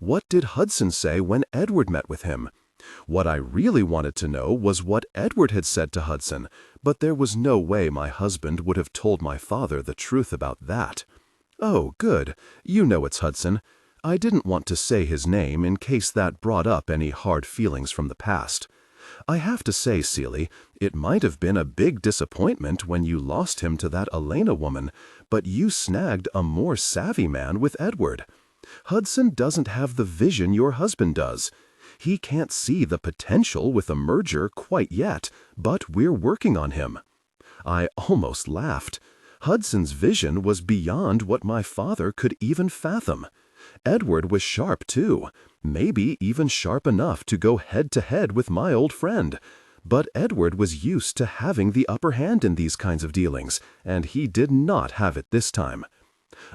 What did Hudson say when Edward met with him? What I really wanted to know was what Edward had said to Hudson, but there was no way my husband would have told my father the truth about that. Oh, good. You know it's Hudson. I didn't want to say his name in case that brought up any hard feelings from the past. I have to say, Celia, it might have been a big disappointment when you lost him to that Elena woman, but you snagged a more savvy man with Edward. Hudson doesn't have the vision your husband does. He can't see the potential with a merger quite yet, but we're working on him. I almost laughed. Hudson's vision was beyond what my father could even fathom. Edward was sharp, too, maybe even sharp enough to go head-to-head with my old friend. But Edward was used to having the upper hand in these kinds of dealings, and he did not have it this time.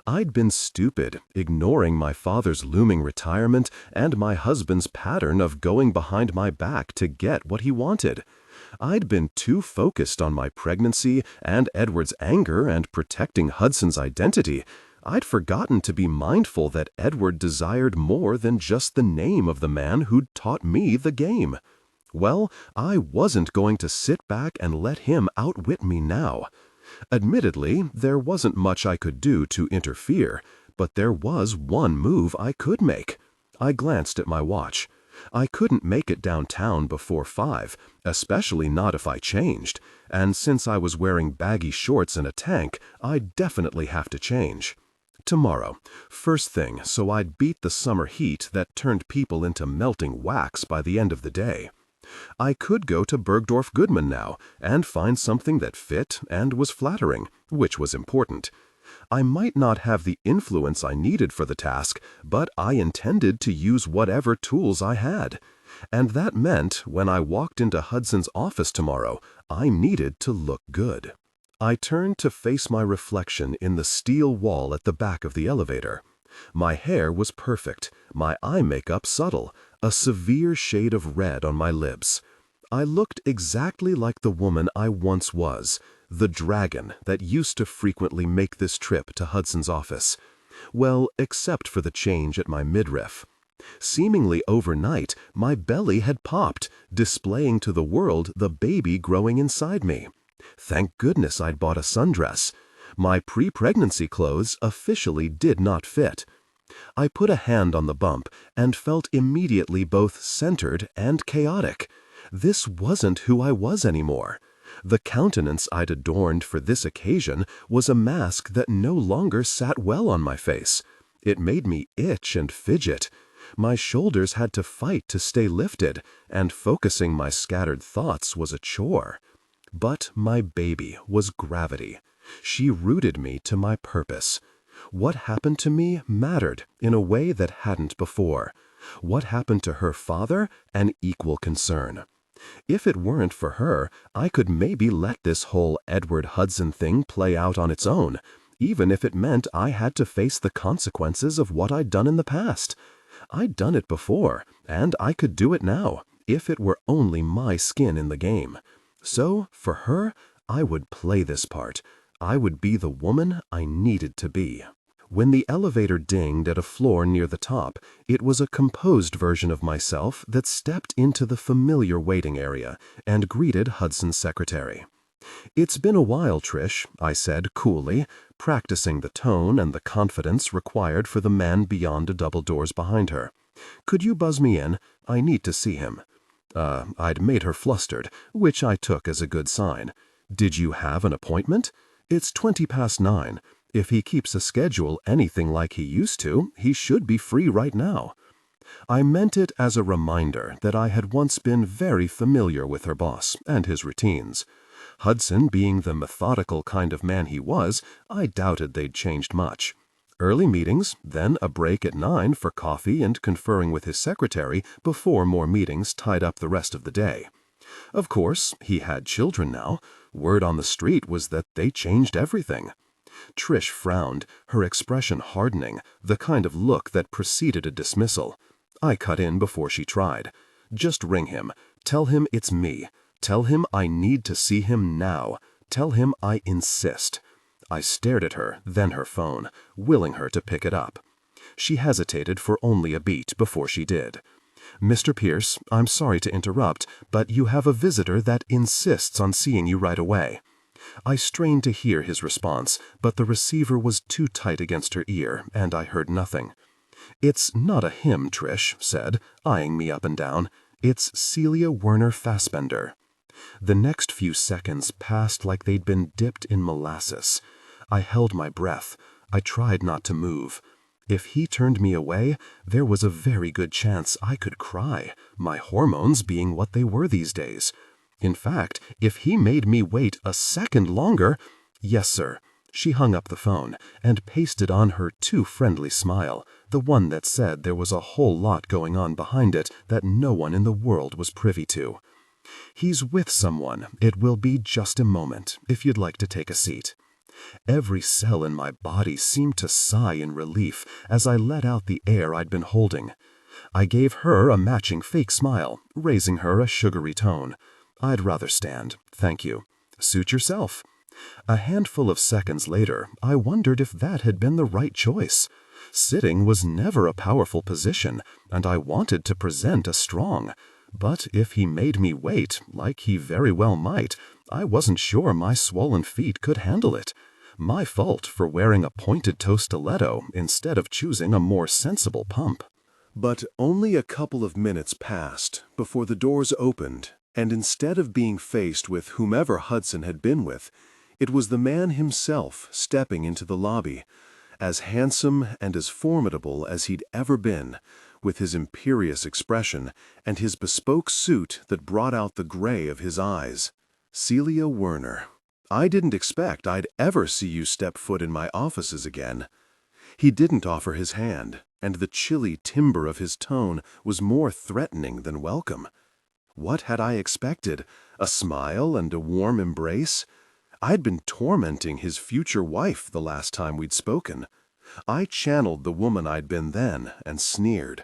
I'd been stupid, ignoring my father's looming retirement and my husband's pattern of going behind my back to get what he wanted. I'd been too focused on my pregnancy and Edward's anger and protecting Hudson's identity. I'd forgotten to be mindful that Edward desired more than just the name of the man who'd taught me the game. Well, I wasn't going to sit back and let him outwit me now. Admittedly, there wasn't much I could do to interfere, but there was one move I could make. I glanced at my watch. I couldn't make it downtown before 5, especially not if I changed, and since I was wearing baggy shorts and a tank, I'd definitely have to change. Tomorrow, first thing, so I'd beat the summer heat that turned people into melting wax by the end of the day. I could go to Bergdorf Goodman now and find something that fit and was flattering, which was important. I might not have the influence I needed for the task, but I intended to use whatever tools I had. And that meant when I walked into Hudson's office tomorrow, I needed to look good. I turned to face my reflection in the steel wall at the back of the elevator. My hair was perfect, my eye makeup subtle, a severe shade of red on my lips. I looked exactly like the woman I once was, the dragon that used to frequently make this trip to Hudson's office. Well, except for the change at my midriff. Seemingly overnight, my belly had popped, displaying to the world the baby growing inside me. Thank goodness I'd bought a sundress. My pre-pregnancy clothes officially did not fit. I put a hand on the bump and felt immediately both centered and chaotic. This wasn't who I was anymore. The countenance I'd adorned for this occasion was a mask that no longer sat well on my face. It made me itch and fidget. My shoulders had to fight to stay lifted, and focusing my scattered thoughts was a chore. But my baby was gravity. She rooted me to my purpose. What happened to me mattered in a way that hadn't before. What happened to her father, an equal concern. If it weren't for her, I could maybe let this whole Edward Hudson thing play out on its own, even if it meant I had to face the consequences of what I'd done in the past. I'd done it before, and I could do it now, if it were only my skin in the game. So, for her, I would play this part. I would be the woman I needed to be. When the elevator dinged at a floor near the top, it was a composed version of myself that stepped into the familiar waiting area and greeted Hudson's secretary. "It's been a while, Trish," I said coolly, practicing the tone and the confidence required for the man beyond the double doors behind her. "Could you buzz me in? I need to see him." I'd made her flustered, which I took as a good sign. "Did you have an appointment? It's 9:20. If he keeps a schedule anything like he used to, he should be free right now." I meant it as a reminder that I had once been very familiar with her boss and his routines. Hudson being the methodical kind of man he was, I doubted they'd changed much. Early meetings, then a break at 9 for coffee and conferring with his secretary before more meetings tied up the rest of the day. Of course, he had children now. Word on the street was that they changed everything. Trish frowned, her expression hardening, the kind of look that preceded a dismissal. I cut in before she tried. "Just ring him. Tell him it's me. Tell him I need to see him now. Tell him I insist." I stared at her, then her phone, willing her to pick it up. She hesitated for only a beat before she did. "Mr. Pierce, I'm sorry to interrupt, but you have a visitor that insists on seeing you right away." I strained to hear his response, but the receiver was too tight against her ear, and I heard nothing. "It's not a him," Trish said, eyeing me up and down. "It's Celia Werner Fasbender." The next few seconds passed like they'd been dipped in molasses. I held my breath. I tried not to move. If he turned me away, there was a very good chance I could cry, my hormones being what they were these days. In fact, if he made me wait a second longer— "Yes, sir." She hung up the phone and pasted on her too friendly smile, the one that said there was a whole lot going on behind it that no one in the world was privy to. "He's with someone. It will be just a moment, if you'd like to take a seat." Every cell in my body seemed to sigh in relief as I let out the air I'd been holding. I gave her a matching fake smile, raising her a sugary tone. "I'd rather stand, thank you." "Suit yourself." A handful of seconds later, I wondered if that had been the right choice. Sitting was never a powerful position, and I wanted to present a strong. But if he made me wait, like he very well might, I wasn't sure my swollen feet could handle it. My fault for wearing a pointed-toe stiletto instead of choosing a more sensible pump. But only a couple of minutes passed before the doors opened, and instead of being faced with whomever Hudson had been with, it was the man himself stepping into the lobby, as handsome and as formidable as he'd ever been, with his imperious expression and his bespoke suit that brought out the gray of his eyes. "Celia Werner, I didn't expect I'd ever see you step foot in my offices again." He didn't offer his hand, and the chilly timbre of his tone was more threatening than welcome. What had I expected? A smile and a warm embrace? I'd been tormenting his future wife the last time we'd spoken. I channeled the woman I'd been then and sneered.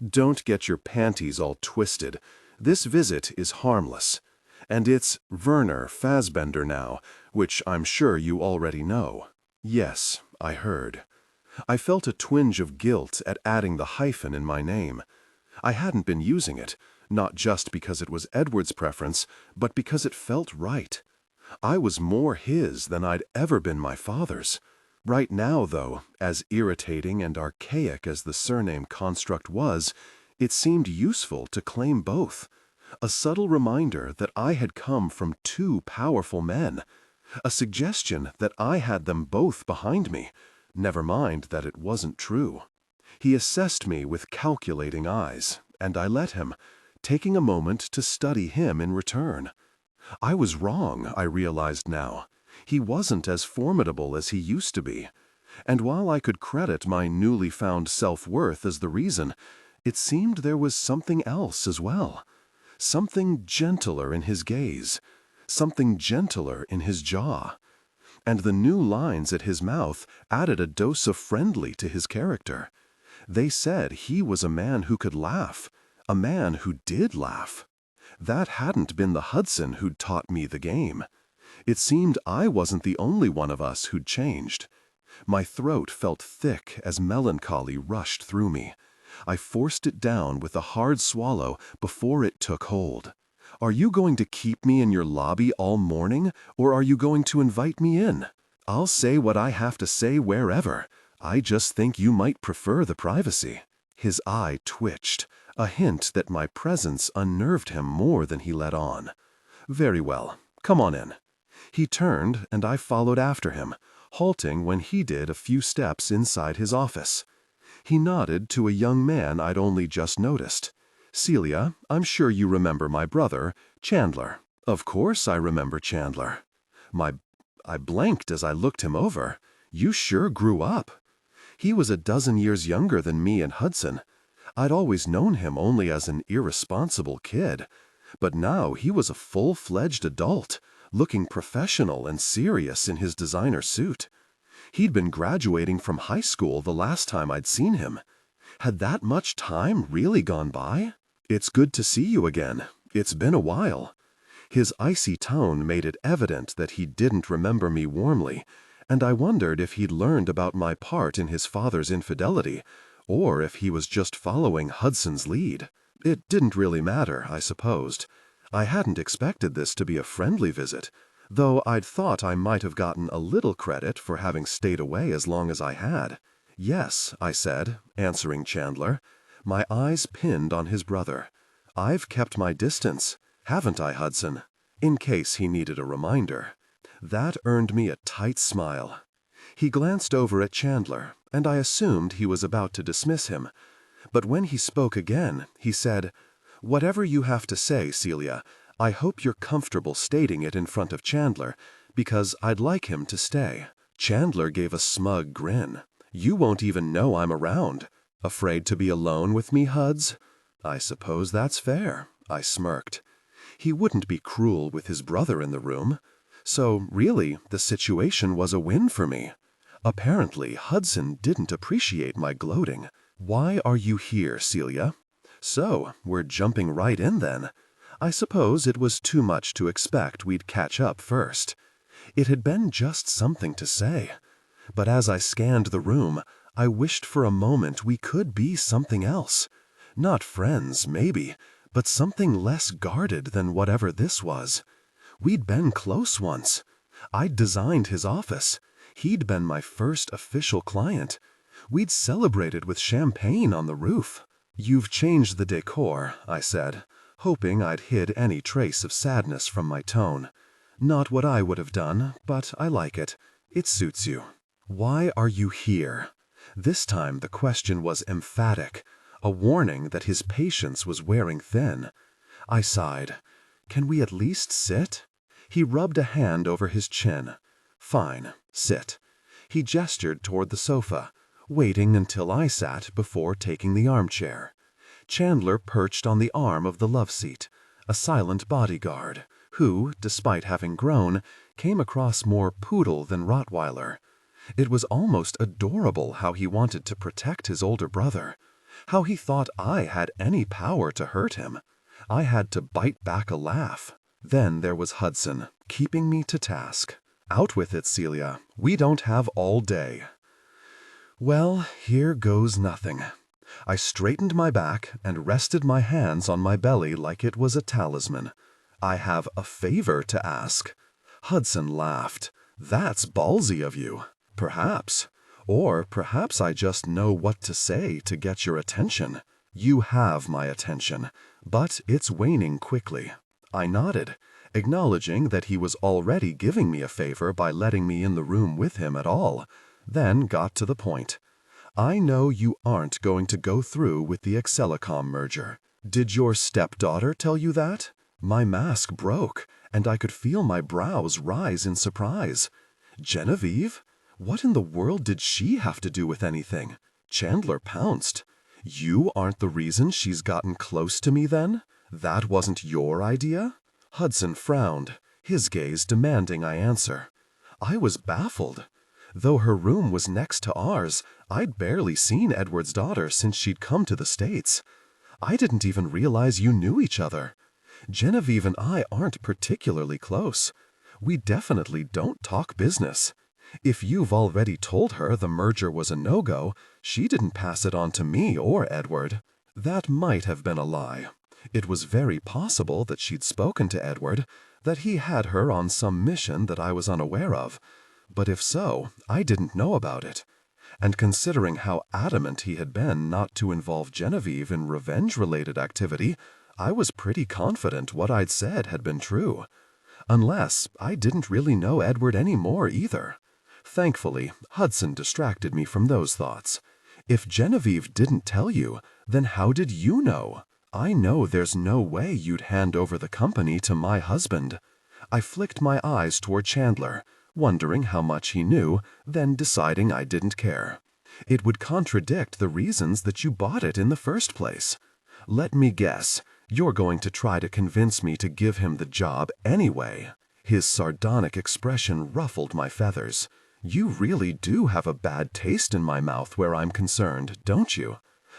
"Don't get your panties all twisted. This visit is harmless. And it's Werner Fasbender now, which I'm sure you already know." Yes, I heard. I felt a twinge of guilt at adding the hyphen in my name. I hadn't been using it, not just because it was Edward's preference, but because it felt right. I was more his than I'd ever been my father's. Right now, though, as irritating and archaic as the surname construct was, it seemed useful to claim both. A subtle reminder that I had come from two powerful men. A suggestion that I had them both behind me. Never mind that it wasn't true. He assessed me with calculating eyes, and I let him, taking a moment to study him in return. I was wrong, I realized now. He wasn't as formidable as he used to be. And while I could credit my newly found self-worth as the reason, it seemed there was something else as well. Something gentler in his gaze. Something gentler in his jaw. And the new lines at his mouth added a dose of friendly to his character. They said he was a man who could laugh. A man who did laugh. That hadn't been the Hudson who'd taught me the game. It seemed I wasn't the only one of us who'd changed. My throat felt thick as melancholy rushed through me. I forced it down with a hard swallow before it took hold. "Are you going to keep me in your lobby all morning, or are you going to invite me in? I'll say what I have to say wherever. I just think you might prefer the privacy." His eye twitched, a hint that my presence unnerved him more than he let on. "Very well. Come on in." He turned, and I followed after him, halting when he did a few steps inside his office. He nodded to a young man I'd only just noticed. "Celia, I'm sure you remember my brother, Chandler." Of course I remember Chandler. I blanked as I looked him over. You sure grew up. He was a dozen years younger than me and Hudson. I'd always known him only as an irresponsible kid. But now he was a full-fledged adult, looking professional and serious in his designer suit. He'd been graduating from high school the last time I'd seen him. Had that much time really gone by? "It's good to see you again. It's been a while." His icy tone made it evident that he didn't remember me warmly, and I wondered if he'd learned about my part in his father's infidelity, or if he was just following Hudson's lead. It didn't really matter, I supposed. I hadn't expected this to be a friendly visit, though I'd thought I might have gotten a little credit for having stayed away as long as I had. "Yes," I said, answering Chandler, my eyes pinned on his brother. "I've kept my distance, haven't I, Hudson?" In case he needed a reminder. That earned me a tight smile. He glanced over at Chandler, and I assumed he was about to dismiss him. But when he spoke again, he said, "Whatever you have to say, Celia, I hope you're comfortable stating it in front of Chandler, because I'd like him to stay." Chandler gave a smug grin. "You won't even know I'm around. Afraid to be alone with me, Huds?" "I suppose that's fair," I smirked. He wouldn't be cruel with his brother in the room. So, really, the situation was a win for me. Apparently, Hudson didn't appreciate my gloating. "Why are you here, Celia?" "So, we're jumping right in then. I suppose it was too much to expect we'd catch up first." It had been just something to say. But as I scanned the room, I wished for a moment we could be something else. Not friends, maybe, but something less guarded than whatever this was. We'd been close once. I'd designed his office. He'd been my first official client. We'd celebrated with champagne on the roof. "You've changed the decor," I said, hoping I'd hid any trace of sadness from my tone. "Not what I would have done, but I like it. It suits you." "Why are you here?" This time the question was emphatic, a warning that his patience was wearing thin. I sighed. "Can we at least sit?" He rubbed a hand over his chin. "Fine, sit." He gestured toward the sofa, waiting until I sat before taking the armchair. Chandler perched on the arm of the love seat, a silent bodyguard, who, despite having grown, came across more poodle than Rottweiler. It was almost adorable how he wanted to protect his older brother, how he thought I had any power to hurt him. I had to bite back a laugh. Then there was Hudson, keeping me to task. "Out with it, Celia. We don't have all day." Well, here goes nothing. I straightened my back and rested my hands on my belly like it was a talisman. "I have a favor to ask." Hudson laughed. "That's ballsy of you." "Perhaps. Or perhaps I just know what to say to get your attention." "You have my attention, but it's waning quickly." I nodded, acknowledging that he was already giving me a favor by letting me in the room with him at all, then got to the point. "I know you aren't going to go through with the Excelicom merger. Did your stepdaughter tell you that?" My mask broke, and I could feel my brows rise in surprise. "Genevieve? What in the world did she have to do with anything?" Chandler pounced. "You aren't the reason she's gotten close to me then? That wasn't your idea?" Hudson frowned, his gaze demanding I answer. I was baffled. Though her room was next to ours, I'd barely seen Edward's daughter since she'd come to the States. "I didn't even realize you knew each other. Genevieve and I aren't particularly close. We definitely don't talk business. If you've already told her the merger was a no-go, she didn't pass it on to me or Edward." That might have been a lie. It was very possible that she'd spoken to Edward, that he had her on some mission that I was unaware of. But if so, I didn't know about it. And considering how adamant he had been not to involve Genevieve in revenge-related activity, I was pretty confident what I'd said had been true. Unless I didn't really know Edward anymore either. Thankfully, Hudson distracted me from those thoughts. "If Genevieve didn't tell you, then how did you know? I know there's no way you'd hand over the company to my husband." I flicked my eyes toward Chandler, wondering how much he knew, then deciding I didn't care. "It would contradict the reasons that you bought it in the first place. Let me guess, you're going to try to convince me to give him the job anyway." His sardonic expression ruffled my feathers. "You really do have a bad taste in my mouth where I'm concerned, don't you?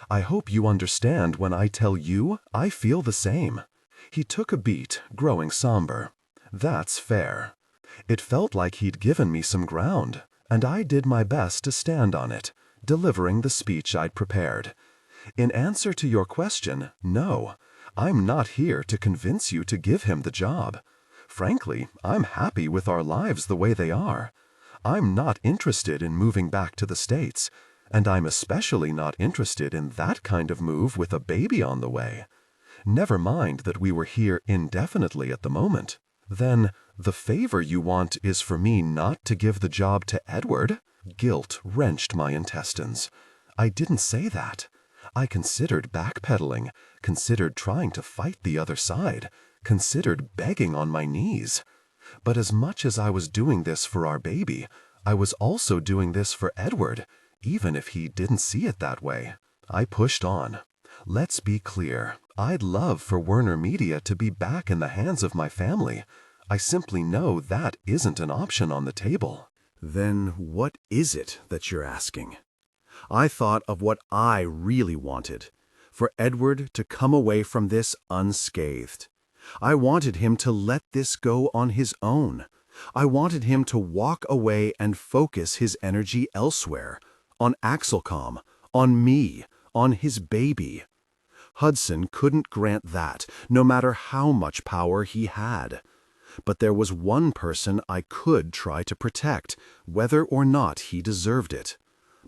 I hope you understand when I tell you I feel the same." He took a beat, growing somber. "That's fair." It felt like he'd given me some ground, and I did my best to stand on it, delivering the speech I'd prepared. "In answer to your question, no. I'm not here to convince you to give him the job. Frankly, I'm happy with our lives the way they are. I'm not interested in moving back to the States, and I'm especially not interested in that kind of move with a baby on the way. Never mind that we were here indefinitely at the moment. Then, the favor you want is for me not to give the job to Edward?" Guilt wrenched my intestines. I didn't say that. I considered backpedaling, considered trying to fight the other side, considered begging on my knees. But as much as I was doing this for our baby, I was also doing this for Edward, even if he didn't see it that way. I pushed on. "Let's be clear. I'd love for Werner Media to be back in the hands of my family. I simply know that isn't an option on the table." Then what is it that you're asking? I thought of what I really wanted, for Edward to come away from this unscathed. I wanted him to let this go on his own. I wanted him to walk away and focus his energy elsewhere, on Axelcom, on me, on his baby. Hudson couldn't grant that, no matter how much power he had. But there was one person I could try to protect, whether or not he deserved it.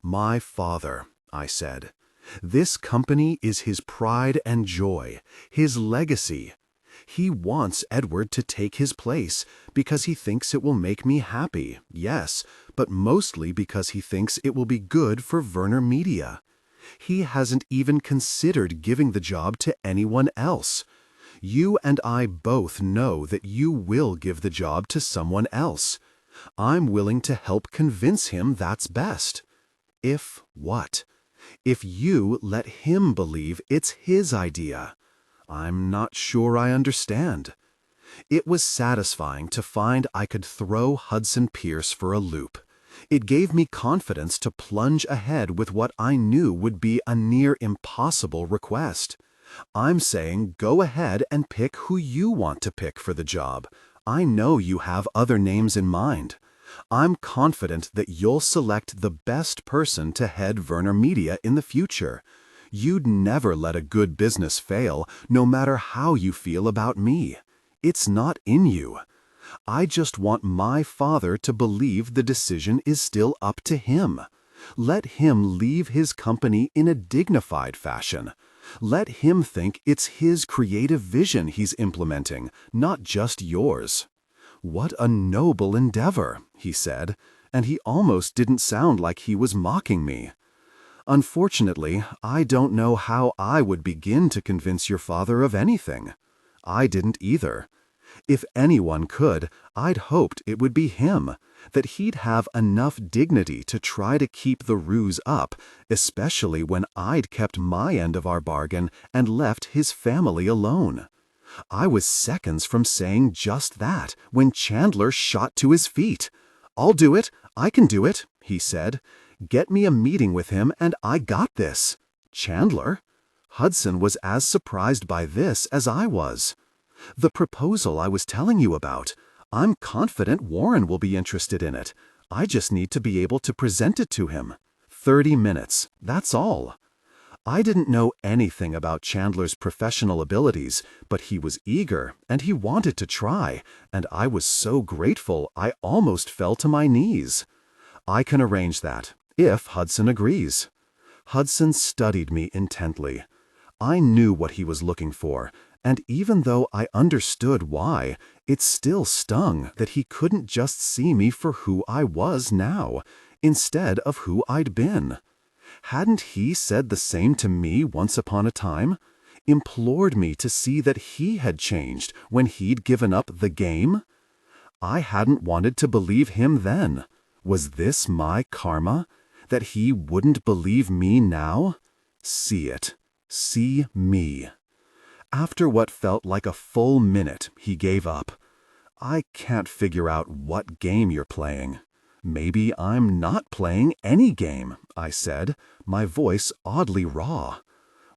"My father," I said. "This company is his pride and joy, his legacy. He wants Edward to take his place because he thinks it will make me happy, yes, but mostly because he thinks it will be good for Werner Media. He hasn't even considered giving the job to anyone else. You and I both know that you will give the job to someone else. I'm willing to help convince him that's best." If what? If you let him believe it's his idea. I'm not sure I understand. It was satisfying to find I could throw Hudson Pierce for a loop. It gave me confidence to plunge ahead with what I knew would be a near impossible request. I'm saying go ahead and pick who you want to pick for the job. I know you have other names in mind. I'm confident that you'll select the best person to head Werner Media in the future. You'd never let a good business fail, no matter how you feel about me. It's not in you. I just want my father to believe the decision is still up to him. Let him leave his company in a dignified fashion. Let him think it's his creative vision he's implementing, not just yours. What a noble endeavor, he said, and he almost didn't sound like he was mocking me. Unfortunately, I don't know how I would begin to convince your father of anything. I didn't either. If anyone could, I'd hoped it would be him, that he'd have enough dignity to try to keep the ruse up, especially when I'd kept my end of our bargain and left his family alone. I was seconds from saying just that when Chandler shot to his feet. "I'll do it. I can do it," he said. "Get me a meeting with him and I got this." Chandler? Hudson was as surprised by this as I was. "The proposal I was telling you about. I'm confident Warren will be interested in it. I just need to be able to present it to him. 30 minutes, that's all." I didn't know anything about Chandler's professional abilities, but he was eager and he wanted to try, and I was so grateful I almost fell to my knees. "I can arrange that, if Hudson agrees." Hudson studied me intently. I knew what he was looking for, and even though I understood why, it still stung that he couldn't just see me for who I was now, instead of who I'd been. Hadn't he said the same to me once upon a time? Implored me to see that he had changed when he'd given up the game? I hadn't wanted to believe him then. Was this my karma? That he wouldn't believe me now? See it. See me. After what felt like a full minute, he gave up. "I can't figure out what game you're playing." "Maybe I'm not playing any game," I said, my voice oddly raw.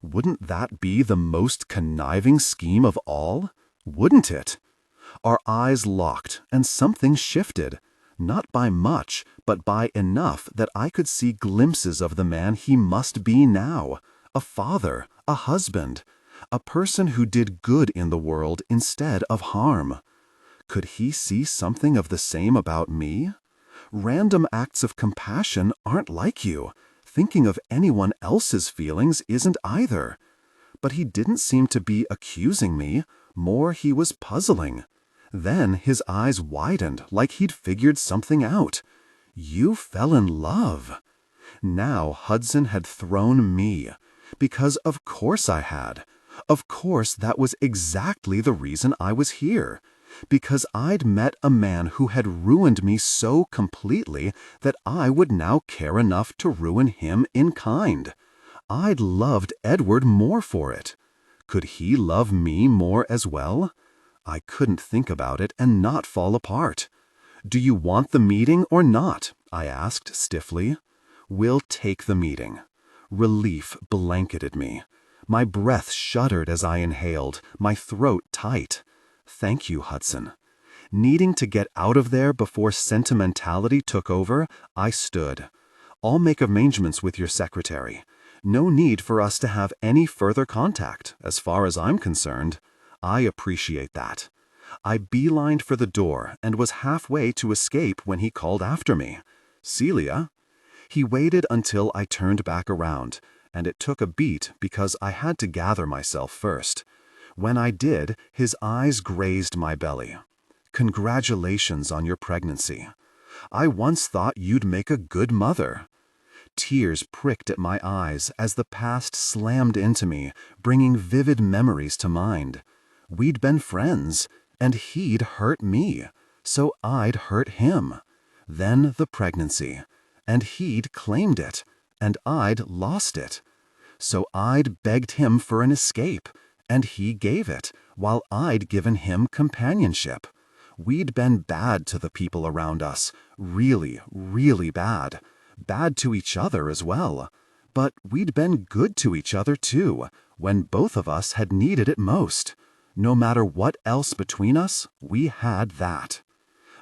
Wouldn't that be the most conniving scheme of all? Wouldn't it? Our eyes locked, and something shifted. Not by much, but by enough that I could see glimpses of the man he must be now. A father, a husband, a person who did good in the world instead of harm. Could he see something of the same about me? Random acts of compassion aren't like you. Thinking of anyone else's feelings isn't either. But he didn't seem to be accusing me, more he was puzzling. Then his eyes widened like he'd figured something out. "You fell in love." Now Hudson had thrown me, because of course I had. Of course that was exactly the reason I was here. Because I'd met a man who had ruined me so completely that I would now care enough to ruin him in kind. I'd loved Edward more for it. Could he love me more as well? I couldn't think about it and not fall apart. "Do you want the meeting or not?" I asked stiffly. "We'll take the meeting." Relief blanketed me. My breath shuddered as I inhaled, my throat tight. Thank you, Hudson. Needing to get out of there before sentimentality took over, I stood. "I'll make arrangements with your secretary. No need for us to have any further contact, as far as I'm concerned. I appreciate that." I beelined for the door and was halfway to escape when he called after me. "Celia?" He waited until I turned back around, and it took a beat because I had to gather myself first. When I did, his eyes grazed my belly. "Congratulations on your pregnancy. I once thought you'd make a good mother." Tears pricked at my eyes as the past slammed into me, bringing vivid memories to mind. We'd been friends, and he'd hurt me, so I'd hurt him. Then the pregnancy, and he'd claimed it, and I'd lost it. So I'd begged him for an escape, and he gave it, while I'd given him companionship. We'd been bad to the people around us, really, really bad. Bad to each other as well. But we'd been good to each other too, when both of us had needed it most. No matter what else between us, we had that.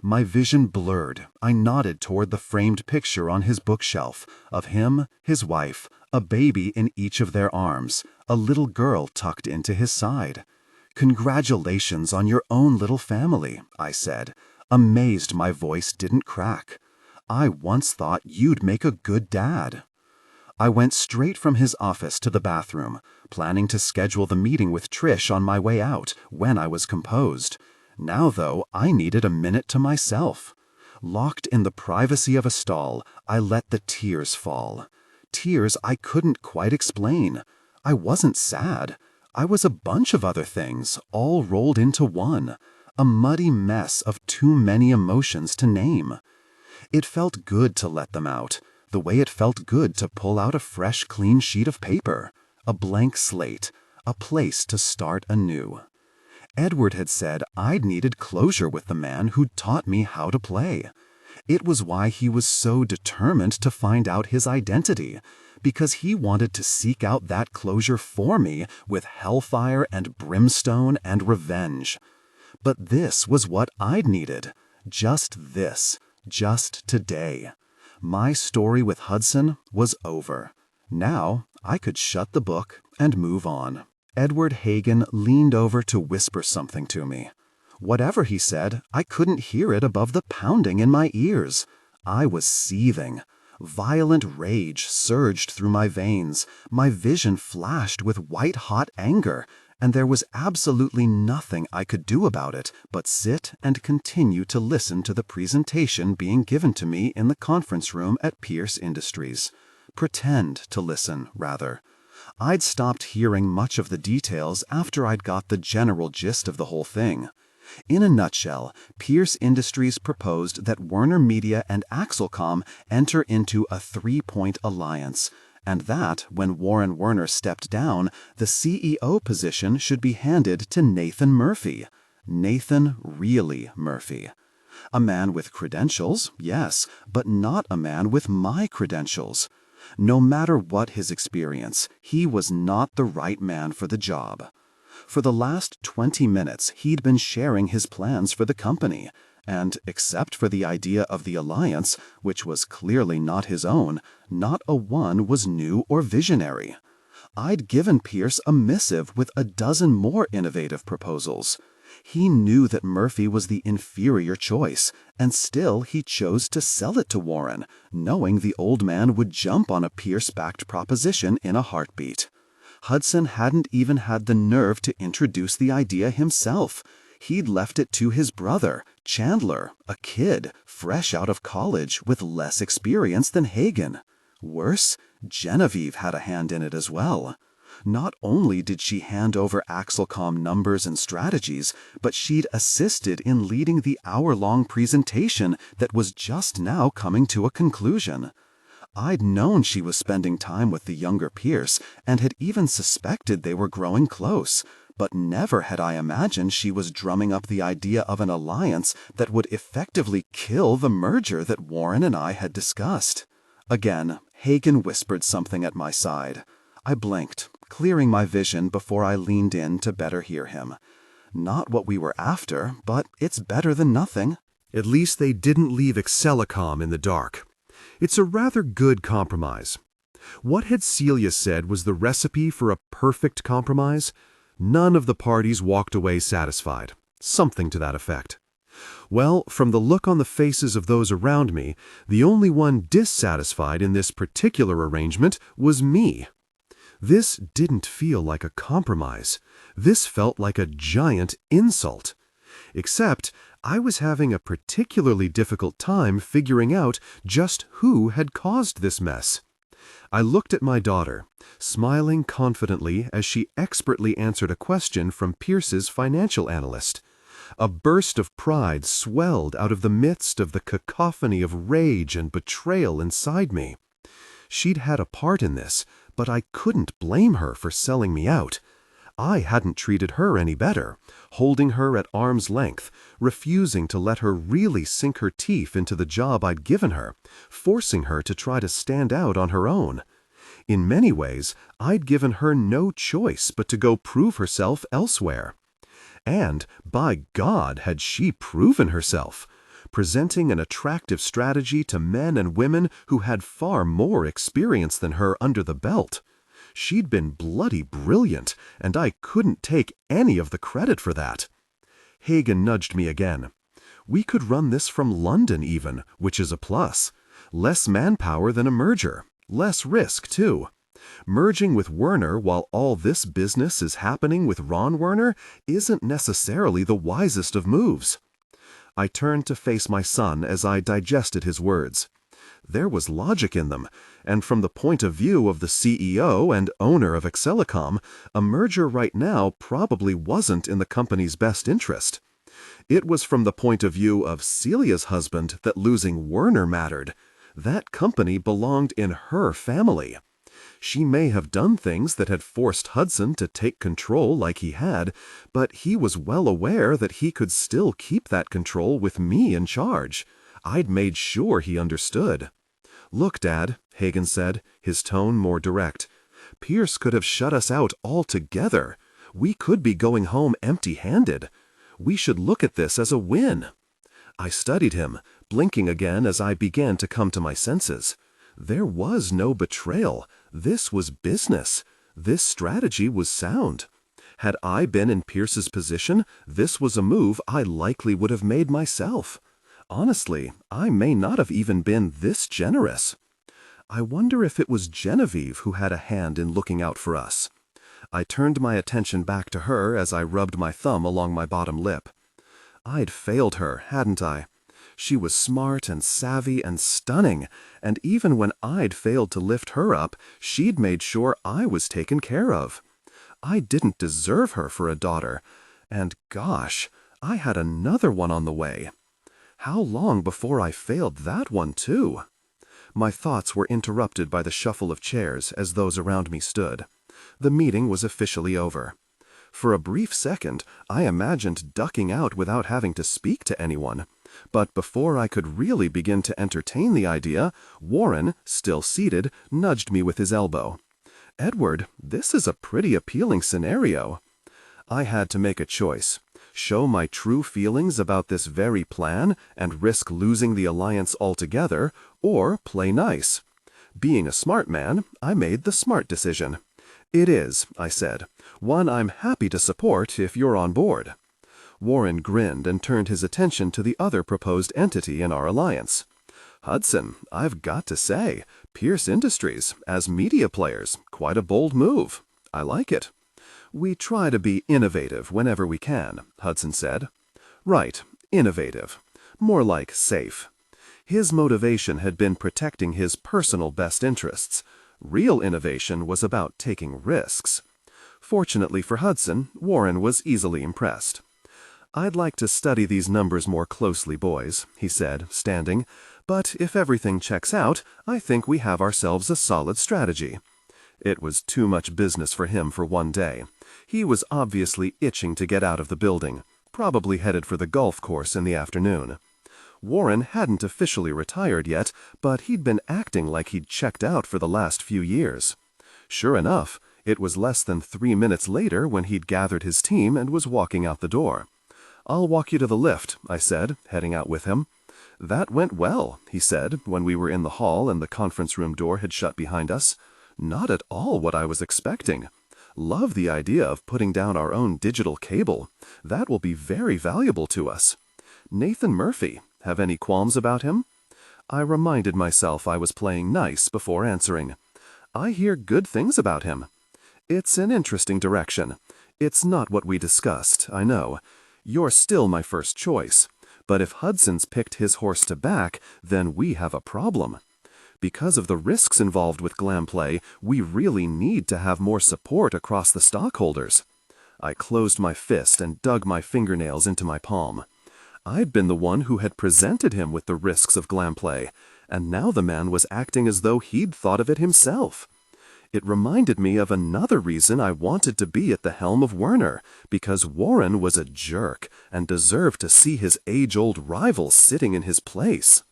My vision blurred. I nodded toward the framed picture on his bookshelf of him, his wife, a baby in each of their arms, a little girl tucked into his side. "Congratulations on your own little family," I said, amazed my voice didn't crack. "I once thought you'd make a good dad." I went straight from his office to the bathroom, planning to schedule the meeting with Trish on my way out when I was composed. Now, though, I needed a minute to myself. Locked in the privacy of a stall, I let the tears fall. Tears I couldn't quite explain. I wasn't sad. I was a bunch of other things, all rolled into one. A muddy mess of too many emotions to name. It felt good to let them out, the way it felt good to pull out a fresh, clean sheet of paper. A blank slate, a place to start anew. Edward had said I'd needed closure with the man who'd taught me how to play. It was why he was so determined to find out his identity, because he wanted to seek out that closure for me with hellfire and brimstone and revenge. But this was what I'd needed. Just this. Just today. My story with Hudson was over. Now I could shut the book and move on. Edward Hagen leaned over to whisper something to me. Whatever he said, I couldn't hear it above the pounding in my ears. I was seething. Violent rage surged through my veins. My vision flashed with white-hot anger, and there was absolutely nothing I could do about it but sit and continue to listen to the presentation being given to me in the conference room at Pierce Industries. Pretend to listen, rather. I'd stopped hearing much of the details after I'd got the general gist of the whole thing. In a nutshell, Pierce Industries proposed that Warner Media and Axelcom enter into a 3-point alliance, and that, when Warren Werner stepped down, the CEO position should be handed to Nathan Murphy. Nathan really Murphy. A man with credentials, yes, but not a man with my credentials. No matter what his experience, he was not the right man for the job. For the last 20 minutes, he'd been sharing his plans for the company, and except for the idea of the alliance, which was clearly not his own, not a one was new or visionary. I'd given Pierce a missive with a dozen more innovative proposals. He knew that Murphy was the inferior choice, and still he chose to sell it to Warren, knowing the old man would jump on a Pierce-backed proposition in a heartbeat. Hudson hadn't even had the nerve to introduce the idea himself. He'd left it to his brother, Chandler, a kid, fresh out of college with less experience than Hagen. Worse, Genevieve had a hand in it as well. Not only did she hand over Axelcom numbers and strategies, but she'd assisted in leading the hour-long presentation that was just now coming to a conclusion. I'd known she was spending time with the younger Pierce and had even suspected they were growing close, but never had I imagined she was drumming up the idea of an alliance that would effectively kill the merger that Warren and I had discussed. Again, Hagen whispered something at my side. I blinked, clearing my vision before I leaned in to better hear him. Not what we were after, but it's better than nothing. At least they didn't leave Excelicom in the dark. It's a rather good compromise. What had Celia said was the recipe for a perfect compromise? None of the parties walked away satisfied. Something to that effect. Well, from the look on the faces of those around me, the only one dissatisfied in this particular arrangement was me. This didn't feel like a compromise. This felt like a giant insult. Except I was having a particularly difficult time figuring out just who had caused this mess. I looked at my daughter, smiling confidently as she expertly answered a question from Pierce's financial analyst. A burst of pride swelled out of the midst of the cacophony of rage and betrayal inside me. She'd had a part in this, but I couldn't blame her for selling me out. I hadn't treated her any better, holding her at arm's length, refusing to let her really sink her teeth into the job I'd given her, forcing her to try to stand out on her own. In many ways, I'd given her no choice but to go prove herself elsewhere. And, by God, had she proven herself, presenting an attractive strategy to men and women who had far more experience than her under the belt. She'd been bloody brilliant, and I couldn't take any of the credit for that. Hagen nudged me again. We could run this from London even, which is a plus. Less manpower than a merger. Less risk, too. Merging with Werner while all this business is happening with Ron Werner isn't necessarily the wisest of moves. I turned to face my son as I digested his words. There was logic in them, and from the point of view of the CEO and owner of Excelicom, a merger right now probably wasn't in the company's best interest. It was from the point of view of Celia's husband that losing Werner mattered. That company belonged in her family. She may have done things that had forced Hudson to take control like he had, but he was well aware that he could still keep that control with me in charge. I'd made sure he understood. "Look, Dad," Hagen said, his tone more direct. "Pierce could have shut us out altogether. We could be going home empty-handed. We should look at this as a win." I studied him, blinking again as I began to come to my senses. There was no betrayal. This was business. This strategy was sound. Had I been in Pierce's position, this was a move I likely would have made myself. Honestly, I may not have even been this generous. I wonder if it was Genevieve who had a hand in looking out for us. I turned my attention back to her as I rubbed my thumb along my bottom lip. I'd failed her, hadn't I? She was smart and savvy and stunning, and even when I'd failed to lift her up, she'd made sure I was taken care of. I didn't deserve her for a daughter, and gosh, I had another one on the way. How long before I failed that one, too? My thoughts were interrupted by the shuffle of chairs as those around me stood. The meeting was officially over. For a brief second, I imagined ducking out without having to speak to anyone. But before I could really begin to entertain the idea, Warren, still seated, nudged me with his elbow. "Edward, this is a pretty appealing scenario." I had to make a choice. Show my true feelings about this very plan and risk losing the alliance altogether, or play nice. Being a smart man, I made the smart decision. "It is," I said, "one I'm happy to support if you're on board." Warren grinned and turned his attention to the other proposed entity in our alliance. "Hudson, I've got to say, Pierce Industries, as media players, quite a bold move. I like it." "We try to be innovative whenever we can," Hudson said. "Right, innovative. More like safe." His motivation had been protecting his personal best interests. Real innovation was about taking risks. Fortunately for Hudson, Warren was easily impressed. "I'd like to study these numbers more closely, boys," he said, standing, "but if everything checks out, I think we have ourselves a solid strategy." It was too much business for him for one day. He was obviously itching to get out of the building, probably headed for the golf course in the afternoon. Warren hadn't officially retired yet, but he'd been acting like he'd checked out for the last few years. Sure enough, it was less than 3 minutes later when he'd gathered his team and was walking out the door. "I'll walk you to the lift," I said, heading out with him. "That went well," he said, when we were in the hall and the conference room door had shut behind us. "Not at all what I was expecting. Love the idea of putting down our own digital cable. That will be very valuable to us. Nathan Murphy, have any qualms about him?" I reminded myself I was playing nice before answering. "I hear good things about him." "It's an interesting direction. It's not what we discussed, I know. You're still my first choice. But if Hudson's picked his horse to back, then we have a problem. Because of the risks involved with Glamplay, we really need to have more support across the stockholders." I closed my fist and dug my fingernails into my palm. I'd been the one who had presented him with the risks of Glamplay, and now the man was acting as though he'd thought of it himself. It reminded me of another reason I wanted to be at the helm of Werner, because Warren was a jerk and deserved to see his age-old rival sitting in his place.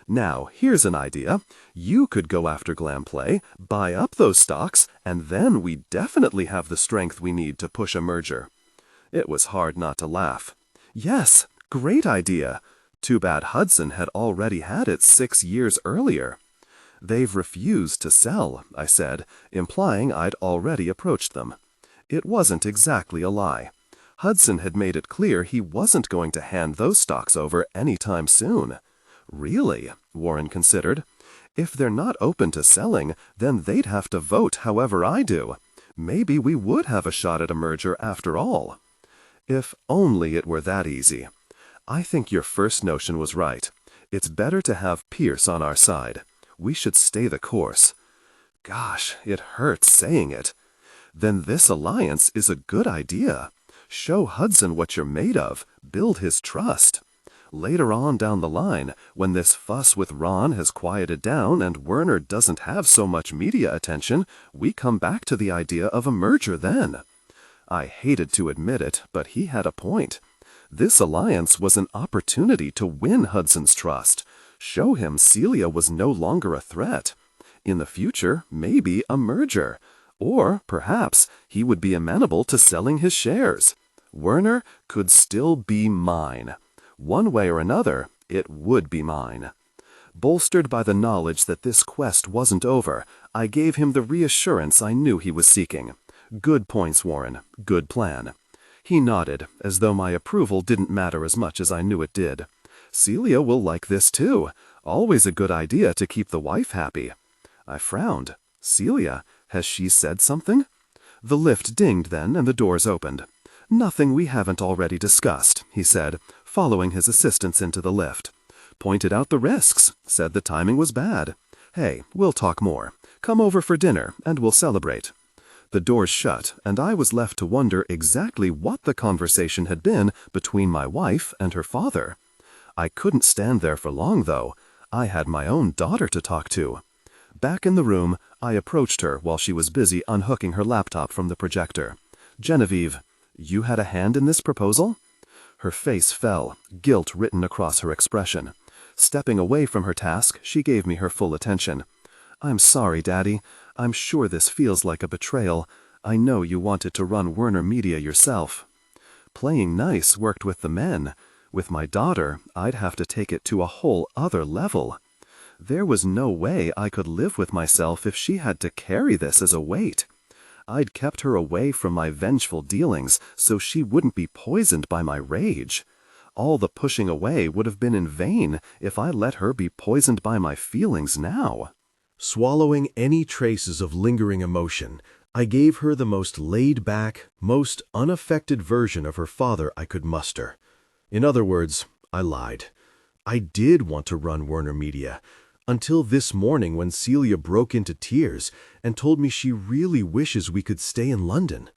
Now, here's an idea. You could go after Glamplay, buy up those stocks, and then we definitely have the strength we need to push a merger. It was hard not to laugh. Yes, great idea. Too bad Hudson had already had it 6 years earlier. They've refused to sell, I said, implying I'd already approached them. It wasn't exactly a lie. Hudson had made it clear he wasn't going to hand those stocks over anytime soon. Really? Warren considered. If they're not open to selling, then they'd have to vote however I do. Maybe we would have a shot at a merger after all. If only it were that easy. I think your first notion was right. It's better to have Pierce on our side. We should stay the course. Gosh, it hurts saying it. Then this alliance is a good idea. Show Hudson what you're made of. Build his trust. Later on down the line, when this fuss with Ron has quieted down and Werner doesn't have so much media attention, we come back to the idea of a merger then. I hated to admit it, but he had a point. This alliance was an opportunity to win Hudson's trust. Show him Celia was no longer a threat. In the future, maybe a merger. Or, perhaps, he would be amenable to selling his shares. Werner could still be mine. One way or another, it would be mine. Bolstered by the knowledge that this quest wasn't over, I gave him the reassurance I knew he was seeking. Good points, Warren. Good plan. He nodded, as though my approval didn't matter as much as I knew it did. Celia will like this too. Always a good idea to keep the wife happy. I frowned. Celia, has she said something? The lift dinged then, and the doors opened. Nothing we haven't already discussed, he said, following his assistants into the lift. Pointed out the risks, said the timing was bad. Hey, we'll talk more. Come over for dinner, and we'll celebrate. The doors shut, and I was left to wonder exactly what the conversation had been between my wife and her father. I couldn't stand there for long, though. I had my own daughter to talk to. Back in the room, I approached her while she was busy unhooking her laptop from the projector. Genevieve, you had a hand in this proposal? Her face fell, guilt written across her expression. Stepping away from her task, she gave me her full attention. I'm sorry, Daddy. I'm sure this feels like a betrayal. I know you wanted to run Werner Media yourself. Playing nice worked with the men. With my daughter, I'd have to take it to a whole other level. There was no way I could live with myself if she had to carry this as a weight. I'd kept her away from my vengeful dealings so she wouldn't be poisoned by my rage. All the pushing away would have been in vain if I let her be poisoned by my feelings now. Swallowing any traces of lingering emotion, I gave her the most laid-back, most unaffected version of her father I could muster. In other words, I lied. I did want to run Werner Media, until this morning when Celia broke into tears and told me she really wishes we could stay in London.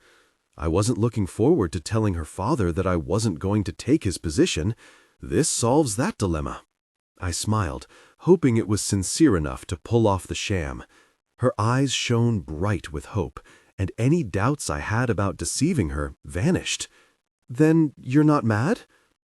I wasn't looking forward to telling her father that I wasn't going to take his position. This solves that dilemma. I smiled, hoping it was sincere enough to pull off the sham. Her eyes shone bright with hope, and any doubts I had about deceiving her vanished. Then you're not mad?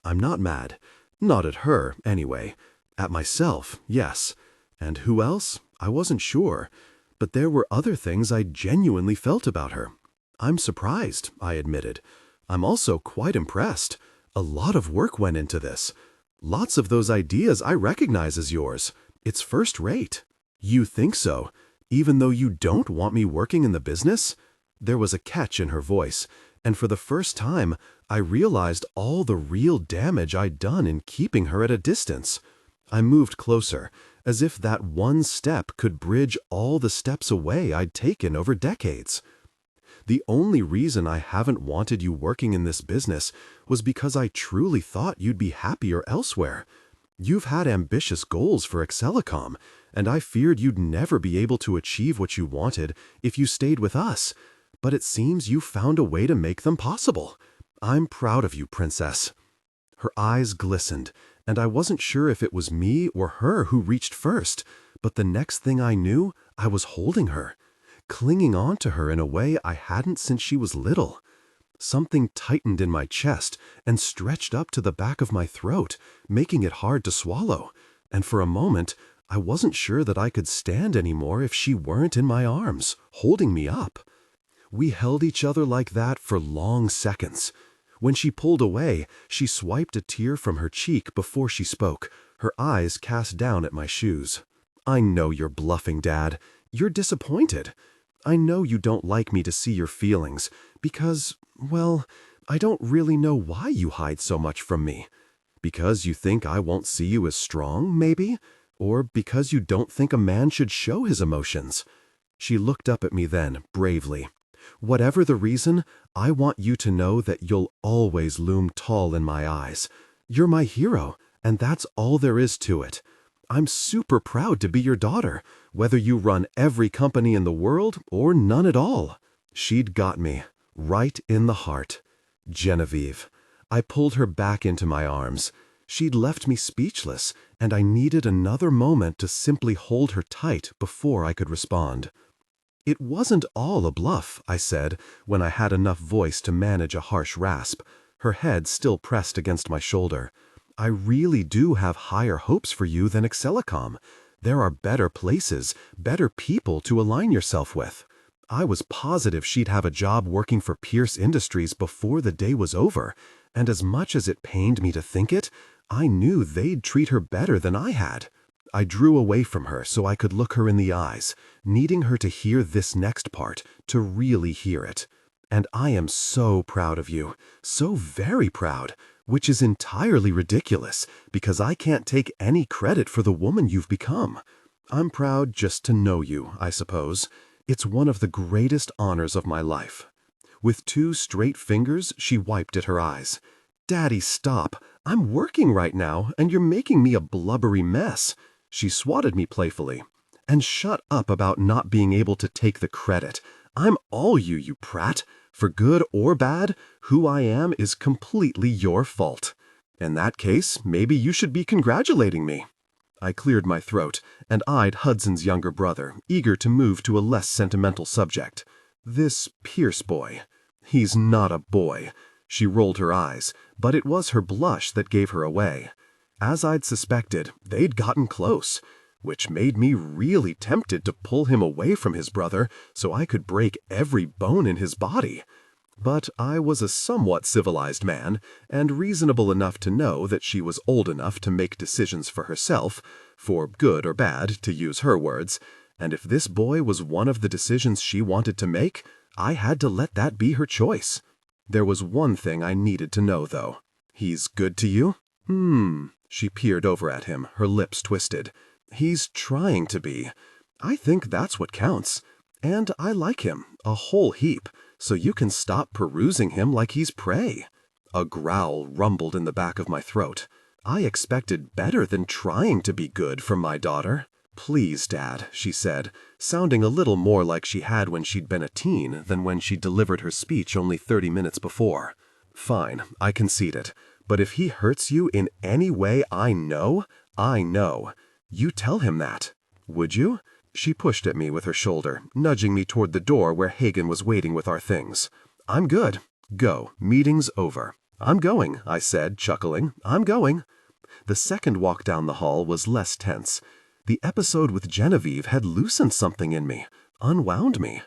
I'm not mad. Not at her, anyway. At myself, yes. And who else? I wasn't sure. But there were other things I genuinely felt about her. I'm surprised, I admitted. I'm also quite impressed. A lot of work went into this. Lots of those ideas I recognize as yours. It's first rate. You think so, even though you don't want me working in the business? There was a catch in her voice, and for the first time, I realized all the real damage I'd done in keeping her at a distance. I moved closer, as if that one step could bridge all the steps away I'd taken over decades. The only reason I haven't wanted you working in this business was because I truly thought you'd be happier elsewhere. You've had ambitious goals for Excelicom, and I feared you'd never be able to achieve what you wanted if you stayed with us. But it seems you found a way to make them possible. I'm proud of you, Princess. Her eyes glistened, and I wasn't sure if it was me or her who reached first, but the next thing I knew, I was holding her. clinging on to her in a way I hadn't since she was little. Something tightened in my chest and stretched up to the back of my throat, making it hard to swallow, and for a moment I wasn't sure that I could stand anymore if she weren't in my arms, holding me up. We held each other like that for long seconds. When she pulled away, she swiped a tear from her cheek before she spoke, her eyes cast down at my shoes. "I know you're bluffing, Dad. You're disappointed. I know you don't like me to see your feelings, because, well, I don't really know why you hide so much from me. Because you think I won't see you as strong, maybe? Or because you don't think a man should show his emotions?" She looked up at me then, bravely. "Whatever the reason, I want you to know that you'll always loom tall in my eyes. You're my hero, and that's all there is to it. I'm super proud to be your daughter, whether you run every company in the world or none at all." She'd got me, right in the heart. Genevieve. I pulled her back into my arms. She'd left me speechless, and I needed another moment to simply hold her tight before I could respond. "It wasn't all a bluff," I said, when I had enough voice to manage a harsh rasp, her head still pressed against my shoulder. "I really do have higher hopes for you than Excelicom. There are better places, better people to align yourself with. I was positive she'd have a job working for Pierce Industries before the day was over, and as much as it pained me to think it, I knew they'd treat her better than I had." I drew away from her so I could look her in the eyes, needing her to hear this next part, to really hear it. "And I am so proud of you, so very proud, which is entirely ridiculous, because I can't take any credit for the woman you've become. I'm proud just to know you, I suppose. It's one of the greatest honors of my life." With 2 straight fingers, she wiped at her eyes. "Daddy, stop. I'm working right now, and you're making me a blubbery mess." She swatted me playfully. "And shut up about not being able to take the credit. I'm all you, you prat. For good or bad, who I am is completely your fault. In that case, maybe you should be congratulating me." I cleared my throat and eyed Hudson's younger brother, eager to move to a less sentimental subject. "This Pierce boy. He's not a boy." She rolled her eyes, but it was her blush that gave her away. As I'd suspected, they'd gotten close, which made me really tempted to pull him away from his brother so I could break every bone in his body. But I was a somewhat civilized man, and reasonable enough to know that she was old enough to make decisions for herself, for good or bad, to use her words, and if this boy was one of the decisions she wanted to make, I had to let that be her choice. There was one thing I needed to know, though. "He's good to you?" She peered over at him, her lips twisted. "He's trying to be. I think that's what counts. And I like him, a whole heap, so you can stop perusing him like he's prey." A growl rumbled in the back of my throat. I expected better than trying to be good from my daughter. "Please, Dad," she said, sounding a little more like she had when she'd been a teen than when she delivered her speech only 30 minutes before. "Fine, I concede it. But if he hurts you in any way I know. You tell him that. Would you?" She pushed at me with her shoulder, nudging me toward the door where Hagen was waiting with our things. "I'm good. Go. Meeting's over." "I'm going," I said, chuckling. "I'm going." The second walk down the hall was less tense. The episode with Genevieve had loosened something in me, unwound me.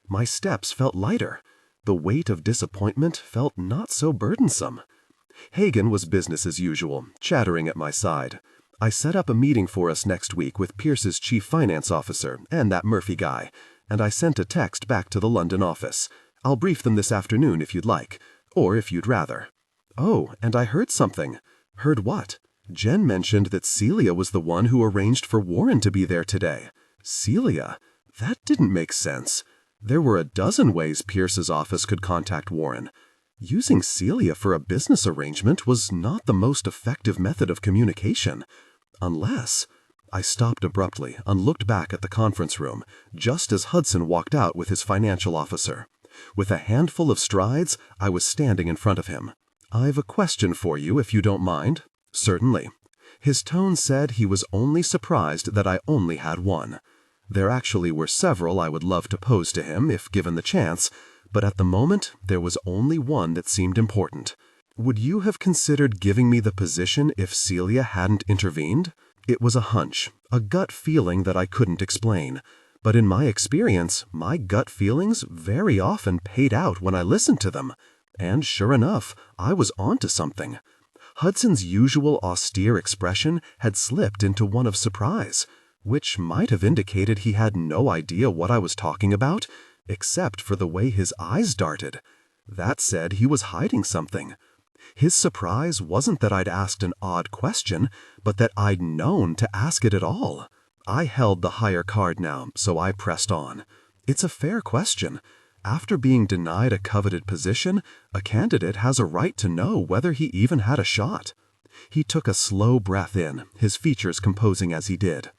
My steps felt lighter. The weight of disappointment felt not so burdensome. Hagen was business as usual, chattering at my side. I set up a meeting for us next week with Pierce's chief finance officer and that Murphy guy, and I sent a text back to the London office. I'll brief them this afternoon if you'd like, or if you'd rather. Oh, and I heard something. Heard what? Jen mentioned that Celia was the one who arranged for Warren to be there today. Celia? That didn't make sense. There were a dozen ways Pierce's office could contact Warren. Using Celia for a business arrangement was not the most effective method of communication. Unless... I stopped abruptly and looked back at the conference room, just as Hudson walked out with his financial officer. With a handful of strides, I was standing in front of him. "I've a question for you, if you don't mind." "Certainly." His tone said he was only surprised that I only had one. There actually were several I would love to pose to him if given the chance, but at the moment there was only one that seemed important. Would you have considered giving me the position if Celia hadn't intervened? It was a hunch, a gut feeling that I couldn't explain. But in my experience, my gut feelings very often paid out when I listened to them. And sure enough, I was onto something. Hudson's usual austere expression had slipped into one of surprise, which might have indicated he had no idea what I was talking about, except for the way his eyes darted. That said, he was hiding something. His surprise wasn't that I'd asked an odd question, but that I'd known to ask it at all. I held the higher card now, so I pressed on. It's a fair question. After being denied a coveted position, a candidate has a right to know whether he even had a shot. He took a slow breath in, his features composing as he did.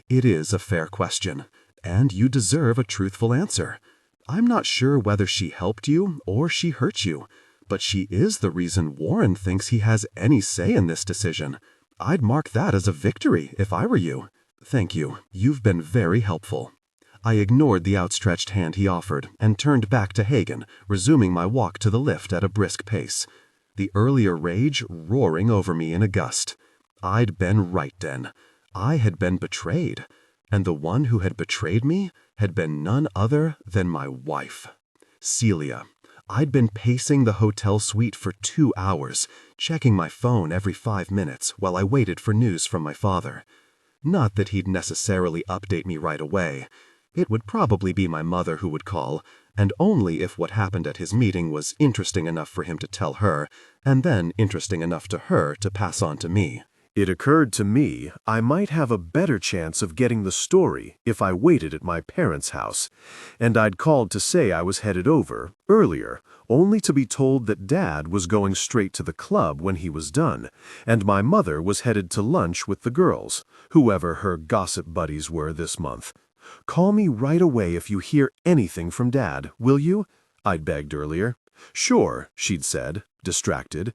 It is a fair question, and you deserve a truthful answer. I'm not sure whether she helped you or she hurt you, but she is the reason Warren thinks he has any say in this decision. I'd mark that as a victory if I were you. Thank you. You've been very helpful. I ignored the outstretched hand he offered and turned back to Hagen, resuming my walk to the lift at a brisk pace, the earlier rage roaring over me in a gust. I'd been right then. I had been betrayed, and the one who had betrayed me had been none other than my wife, Celia. I'd been pacing the hotel suite for 2 hours, checking my phone every 5 minutes while I waited for news from my father. Not that he'd necessarily update me right away. It would probably be my mother who would call, and only if what happened at his meeting was interesting enough for him to tell her, and then interesting enough to her to pass on to me. It occurred to me I might have a better chance of getting the story if I waited at my parents' house, and I'd called to say I was headed over, earlier, only to be told that Dad was going straight to the club when he was done, and my mother was headed to lunch with the girls, whoever her gossip buddies were this month. "Call me right away if you hear anything from Dad, will you?" I'd begged earlier. "Sure," she'd said, distracted.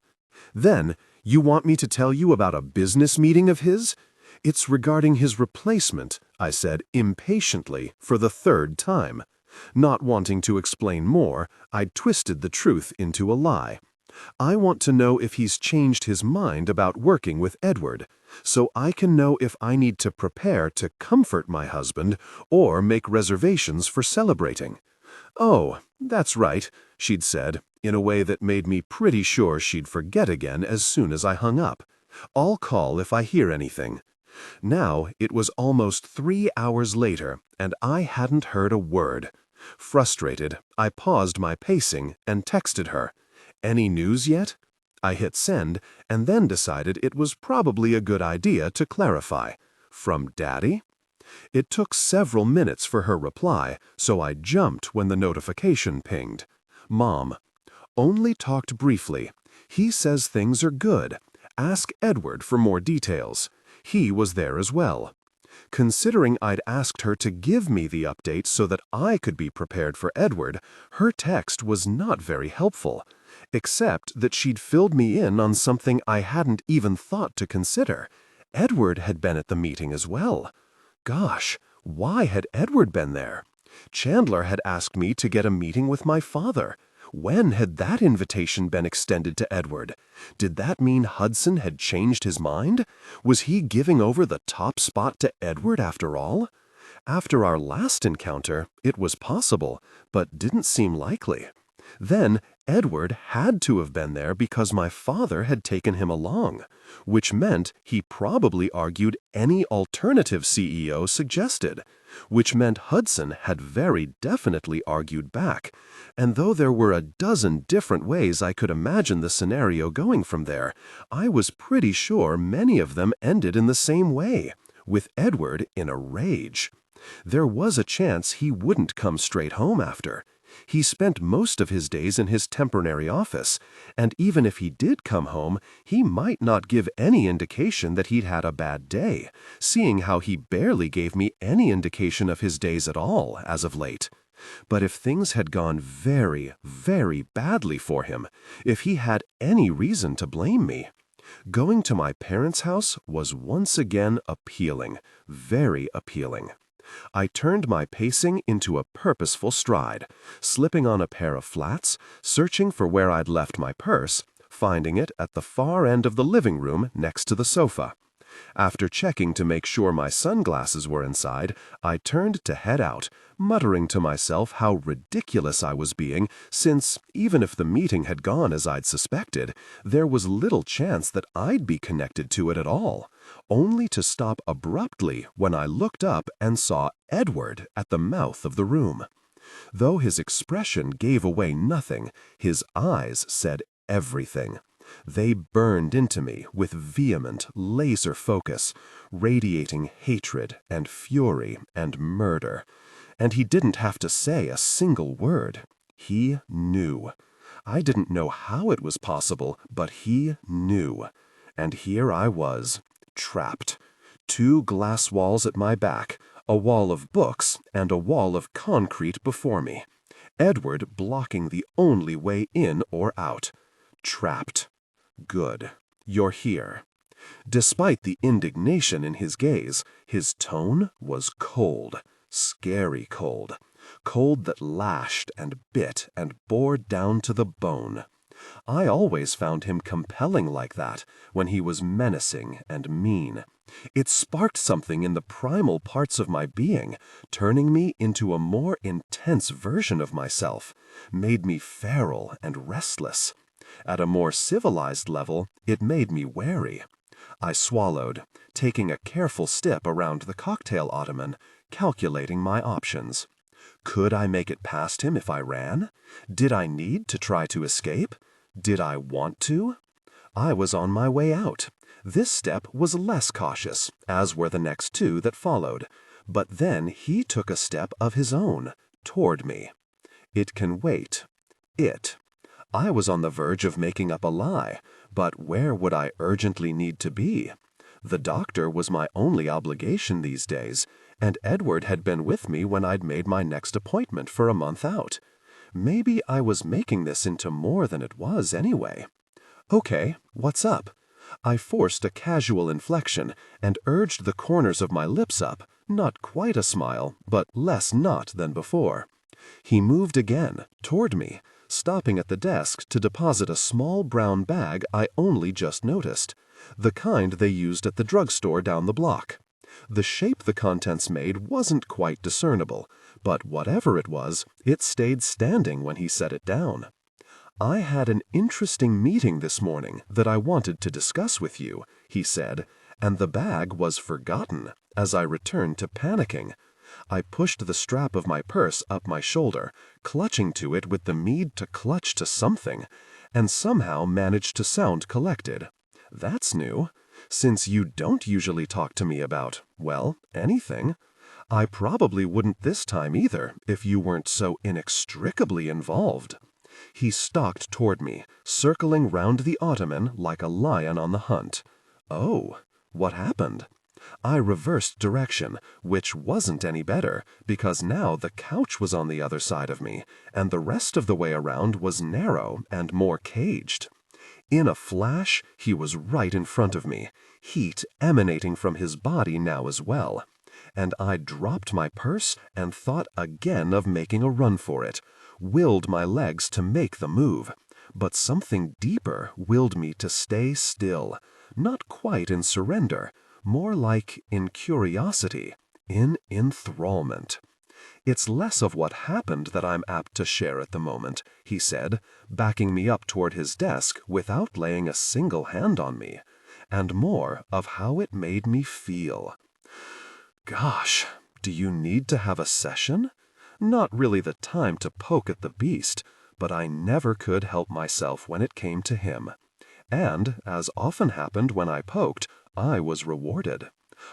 Then, "You want me to tell you about a business meeting of his?" "It's regarding his replacement," I said impatiently for the 3rd time. Not wanting to explain more, I'd twisted the truth into a lie. "I want to know if he's changed his mind about working with Edward, so I can know if I need to prepare to comfort my husband or make reservations for celebrating." "Oh, that's right," she'd said, in a way that made me pretty sure she'd forget again as soon as I hung up. "I'll call if I hear anything." Now it was almost 3 hours later, and I hadn't heard a word. Frustrated, I paused my pacing and texted her. "Any news yet?" I hit send, and then decided it was probably a good idea to clarify. "From Daddy?" It took several minutes for her reply, so I jumped when the notification pinged. "Mom, only talked briefly. He says things are good. Ask Edward for more details. He was there as well." Considering I'd asked her to give me the update so that I could be prepared for Edward, her text was not very helpful, except that she'd filled me in on something I hadn't even thought to consider. Edward had been at the meeting as well. Gosh, why had Edward been there? Chandler had asked me to get a meeting with my father. When had that invitation been extended to Edward? Did that mean Hudson had changed his mind? Was he giving over the top spot to Edward after all? After our last encounter, it was possible, but didn't seem likely. Then, Edward had to have been there because my father had taken him along, which meant he probably argued any alternative CEO suggested, which meant Hudson had very definitely argued back. And though there were a dozen different ways I could imagine the scenario going from there, I was pretty sure many of them ended in the same way, with Edward in a rage. There was a chance he wouldn't come straight home after. He spent most of his days in his temporary office, and even if he did come home, he might not give any indication that he'd had a bad day, seeing how he barely gave me any indication of his days at all as of late. But if things had gone very, very badly for him, if he had any reason to blame me, going to my parents' house was once again appealing, very appealing. I turned my pacing into a purposeful stride, slipping on a pair of flats, searching for where I'd left my purse, finding it at the far end of the living room next to the sofa. After checking to make sure my sunglasses were inside, I turned to head out, muttering to myself how ridiculous I was being, since, even if the meeting had gone as I'd suspected, there was little chance that I'd be connected to it at all, only to stop abruptly when I looked up and saw Edward at the mouth of the room. Though his expression gave away nothing, his eyes said everything. They burned into me with vehement, laser focus, radiating hatred and fury and murder. And he didn't have to say a single word. He knew. I didn't know how it was possible, but he knew. And here I was, trapped. 2 glass walls at my back, a wall of books, and a wall of concrete before me. Edward blocking the only way in or out. Trapped. Good. You're here. Despite the indignation in his gaze, his tone was cold, scary cold. Cold that lashed and bit and bore down to the bone. I always found him compelling like that, when he was menacing and mean. It sparked something in the primal parts of my being, turning me into a more intense version of myself, made me feral and restless. At a more civilized level, it made me wary. I swallowed, taking a careful step around the cocktail ottoman, calculating my options. Could I make it past him if I ran? Did I need to try to escape? Did I want to? I was on my way out. This step was less cautious, as were the next 2 that followed. But then he took a step of his own, toward me. It can wait. I was on the verge of making up a lie, but where would I urgently need to be? The doctor was my only obligation these days, and Edward had been with me when I'd made my next appointment for a month out. Maybe I was making this into more than it was anyway. Okay, what's up? I forced a casual inflection and urged the corners of my lips up, not quite a smile, but less not than before. He moved again, toward me, stopping at the desk to deposit a small brown bag I only just noticed, the kind they used at the drugstore down the block. The shape the contents made wasn't quite discernible, but whatever it was, it stayed standing when he set it down. I had an interesting meeting this morning that I wanted to discuss with you, he said, and the bag was forgotten as I returned to panicking. I pushed the strap of my purse up my shoulder, clutching to it with the need to clutch to something, and somehow managed to sound collected. That's new, since you don't usually talk to me about, well, anything. I probably wouldn't this time either if you weren't so inextricably involved. He stalked toward me, circling round the ottoman like a lion on the hunt. Oh, what happened? I reversed direction, which wasn't any better, because now the couch was on the other side of me, and the rest of the way around was narrow and more caged. In a flash, he was right in front of me, heat emanating from his body now as well. And I dropped my purse and thought again of making a run for it, willed my legs to make the move. But something deeper willed me to stay still, not quite in surrender, more like in curiosity, in enthrallment. It's less of what happened that I'm apt to share at the moment, he said, backing me up toward his desk without laying a single hand on me, and more of how it made me feel. Gosh, do you need to have a session? Not really the time to poke at the beast, but I never could help myself when it came to him. And, as often happened when I poked, I was rewarded.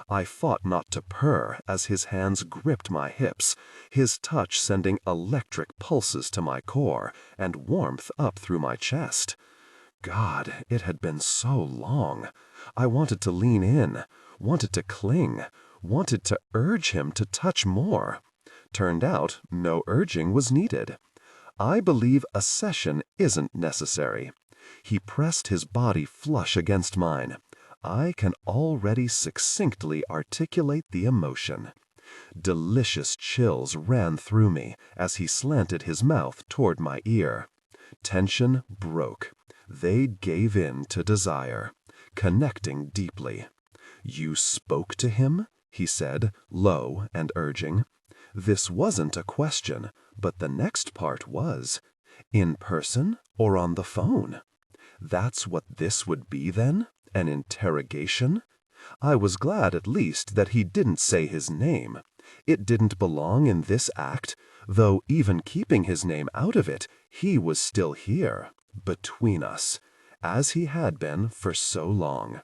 I fought not to purr as his hands gripped my hips, his touch sending electric pulses to my core and warmth up through my chest. God, it had been so long. I wanted to lean in, wanted to cling, wanted to urge him to touch more. Turned out no urging was needed. I believe a session isn't necessary. He pressed his body flush against mine. I can already succinctly articulate the emotion. Delicious chills ran through me as he slanted his mouth toward my ear. Tension broke. They gave in to desire, connecting deeply. "You spoke to him?" he said, low and urging. This wasn't a question, but the next part was. In person or on the phone? That's what this would be then? An interrogation? I was glad at least that he didn't say his name. It didn't belong in this act, though even keeping his name out of it, he was still here, between us, as he had been for so long.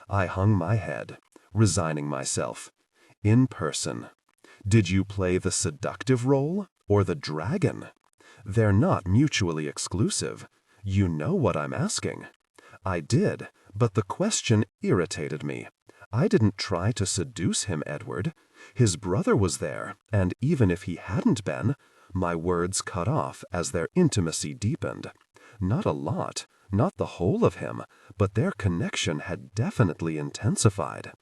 I hung my head, resigning myself. In person. Did you play the seductive role or the dragon? They're not mutually exclusive. You know what I'm asking. I did, but the question irritated me. I didn't try to seduce him, Edward. His brother was there, and even if he hadn't been, my words cut off as their intimacy deepened. Not a lot, not the whole of him, but their connection had definitely intensified.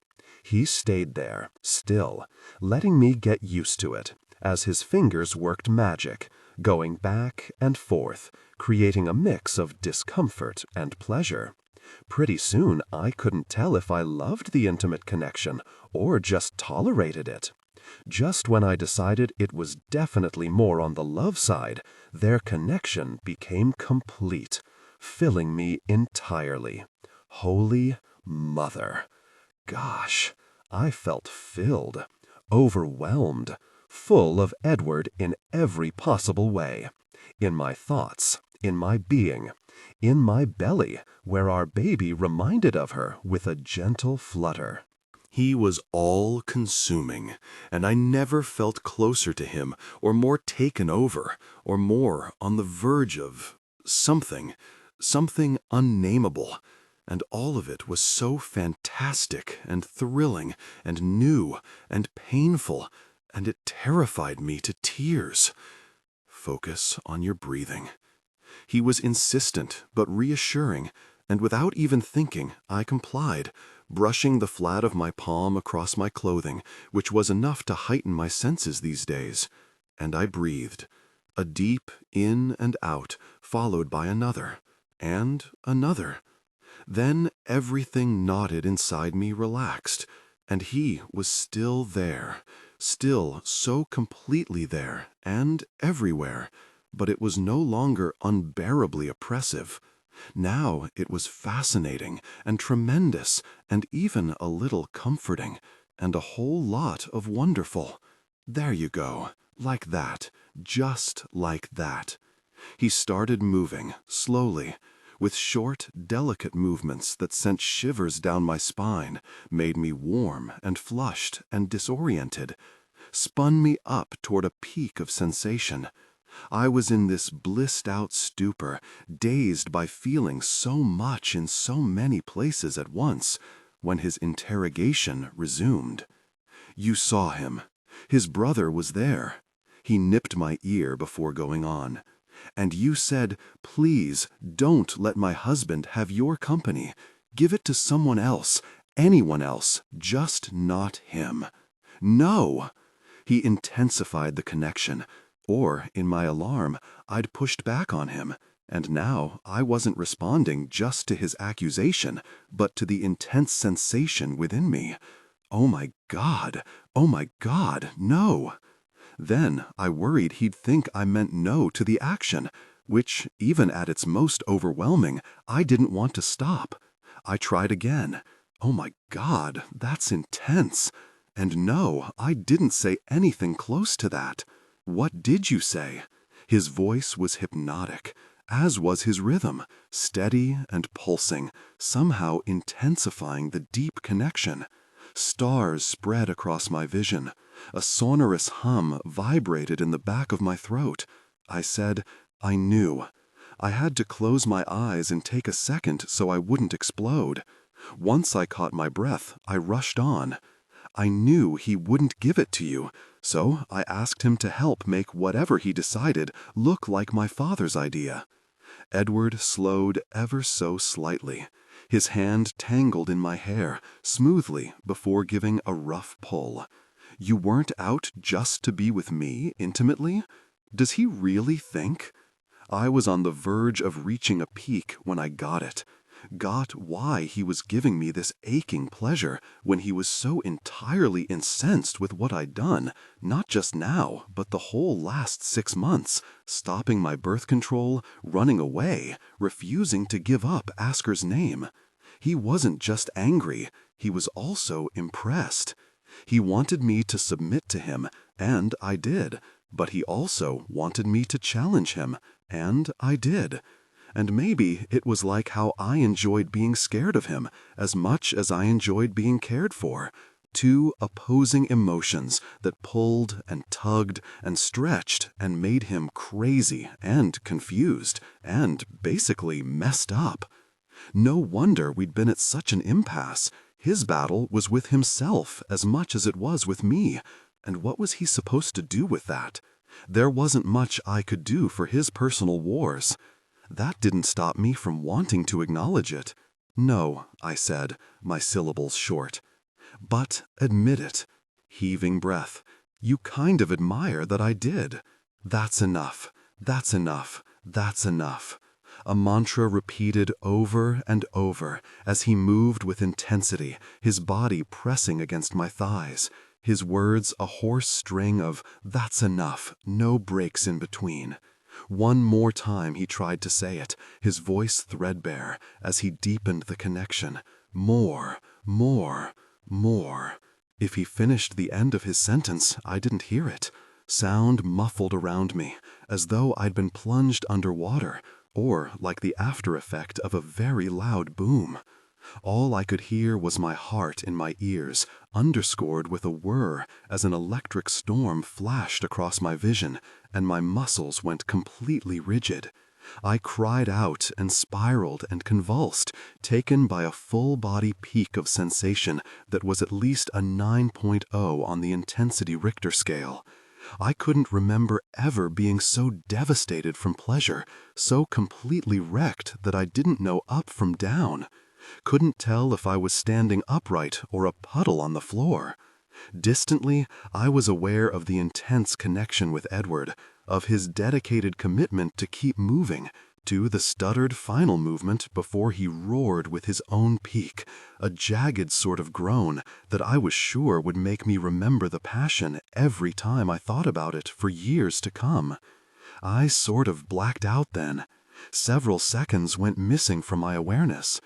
He stayed there, still, letting me get used to it, as his fingers worked magic, going back and forth, creating a mix of discomfort and pleasure. Pretty soon I couldn't tell if I loved the intimate connection or just tolerated it. Just when I decided it was definitely more on the love side, their connection became complete, filling me entirely. Holy Mother! Gosh, I felt filled, overwhelmed, full of Edward in every possible way. In my thoughts, in my being, in my belly, where our baby reminded of her with a gentle flutter. He was all-consuming, and I never felt closer to him, or more taken over, or more on the verge of something unnameable. And all of it was so fantastic and thrilling and new and painful, and it terrified me to tears. Focus on your breathing. He was insistent but reassuring, and without even thinking, I complied, brushing the flat of my palm across my clothing, which was enough to heighten my senses these days. And I breathed, a deep in and out, followed by another, and another. Then everything knotted inside me relaxed, and he was still there, still so completely there and everywhere, but it was no longer unbearably oppressive. Now it was fascinating and tremendous and even a little comforting and a whole lot of wonderful. There you go, like that, just like that. He started moving, slowly, with short, delicate movements that sent shivers down my spine, made me warm and flushed and disoriented, spun me up toward a peak of sensation. I was in this blissed-out stupor, dazed by feeling so much in so many places at once, when his interrogation resumed. You saw him. His brother was there. He nipped my ear before going on. And you said, please don't let my husband have your company. Give it to someone else, anyone else, just not him. No! He intensified the connection. Or, in my alarm, I'd pushed back on him, and now I wasn't responding just to his accusation, but to the intense sensation within me. Oh my God, no! Then I worried he'd think I meant no to the action, which, even at its most overwhelming, I didn't want to stop. I tried again. Oh my God, that's intense. And no, I didn't say anything close to that. What did you say? His voice was hypnotic, as was his rhythm, steady and pulsing, somehow intensifying the deep connection. Stars spread across my vision. A sonorous hum vibrated in the back of my throat. I said, I knew. I had to close my eyes and take a second so I wouldn't explode. Once I caught my breath, I rushed on. I knew he wouldn't give it to you, so I asked him to help make whatever he decided look like my father's idea. Edward slowed ever so slightly. His hand tangled in my hair, smoothly, before giving a rough pull. You weren't out just to be with me, intimately? Does he really think? I was on the verge of reaching a peak when I got it. Got why he was giving me this aching pleasure when he was so entirely incensed with what I'd done, not just now, but the whole last 6 months, stopping my birth control, running away, refusing to give up Asker's name. He wasn't just angry, he was also impressed. He wanted me to submit to him, and I did, but he also wanted me to challenge him, and I did. And maybe it was like how I enjoyed being scared of him as much as I enjoyed being cared for. Two opposing emotions that pulled and tugged and stretched and made him crazy and confused and basically messed up. No wonder we'd been at such an impasse. His battle was with himself as much as it was with me. And what was he supposed to do with that? There wasn't much I could do for his personal wars. That didn't stop me from wanting to acknowledge it. No, I said, my syllables short. But admit it. Heaving breath. You kind of admire that I did. That's enough. That's enough. That's enough. A mantra repeated over and over as he moved with intensity, his body pressing against my thighs. His words a hoarse string of, "That's enough," no breaks in between. One more time he tried to say it, his voice threadbare, as he deepened the connection. More, more, more. If he finished the end of his sentence, I didn't hear it. Sound muffled around me, as though I'd been plunged underwater, or like the after effect of a very loud boom. All I could hear was my heart in my ears, underscored with a whir as an electric storm flashed across my vision, and my muscles went completely rigid. I cried out and spiraled and convulsed, taken by a full-body peak of sensation that was at least a 9.0 on the intensity Richter scale. I couldn't remember ever being so devastated from pleasure, so completely wrecked that I didn't know up from down. Couldn't tell if I was standing upright or a puddle on the floor. Distantly, I was aware of the intense connection with Edward, of his dedicated commitment to keep moving, to the stuttered final movement before he roared with his own peak, a jagged sort of groan that I was sure would make me remember the passion every time I thought about it for years to come. I sort of blacked out then. Several seconds went missing from my awareness.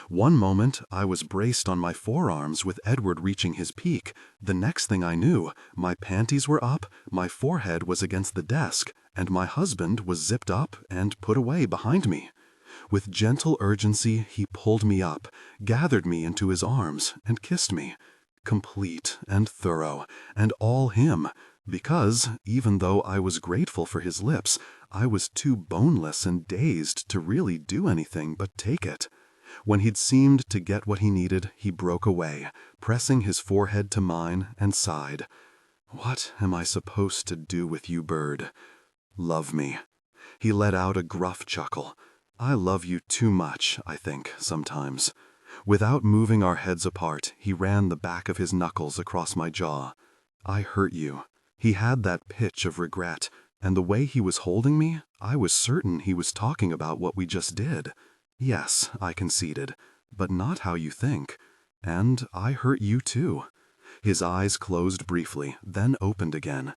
One moment, I was braced on my forearms with Edward reaching his peak. The next thing I knew, my panties were up, my forehead was against the desk, and my husband was zipped up and put away behind me. With gentle urgency, he pulled me up, gathered me into his arms, and kissed me. Complete and thorough, and all him, because, even though I was grateful for his lips, I was too boneless and dazed to really do anything but take it. When he'd seemed to get what he needed, he broke away, pressing his forehead to mine, and sighed. "What am I supposed to do with you, bird? Love me." He let out a gruff chuckle. I love you too much, I think, sometimes. Without moving our heads apart, he ran the back of his knuckles across my jaw. I hurt you. He had that pitch of regret, and the way he was holding me, I was certain he was talking about what we just did. Yes, I conceded, but not how you think. And I hurt you too. His eyes closed briefly, then opened again.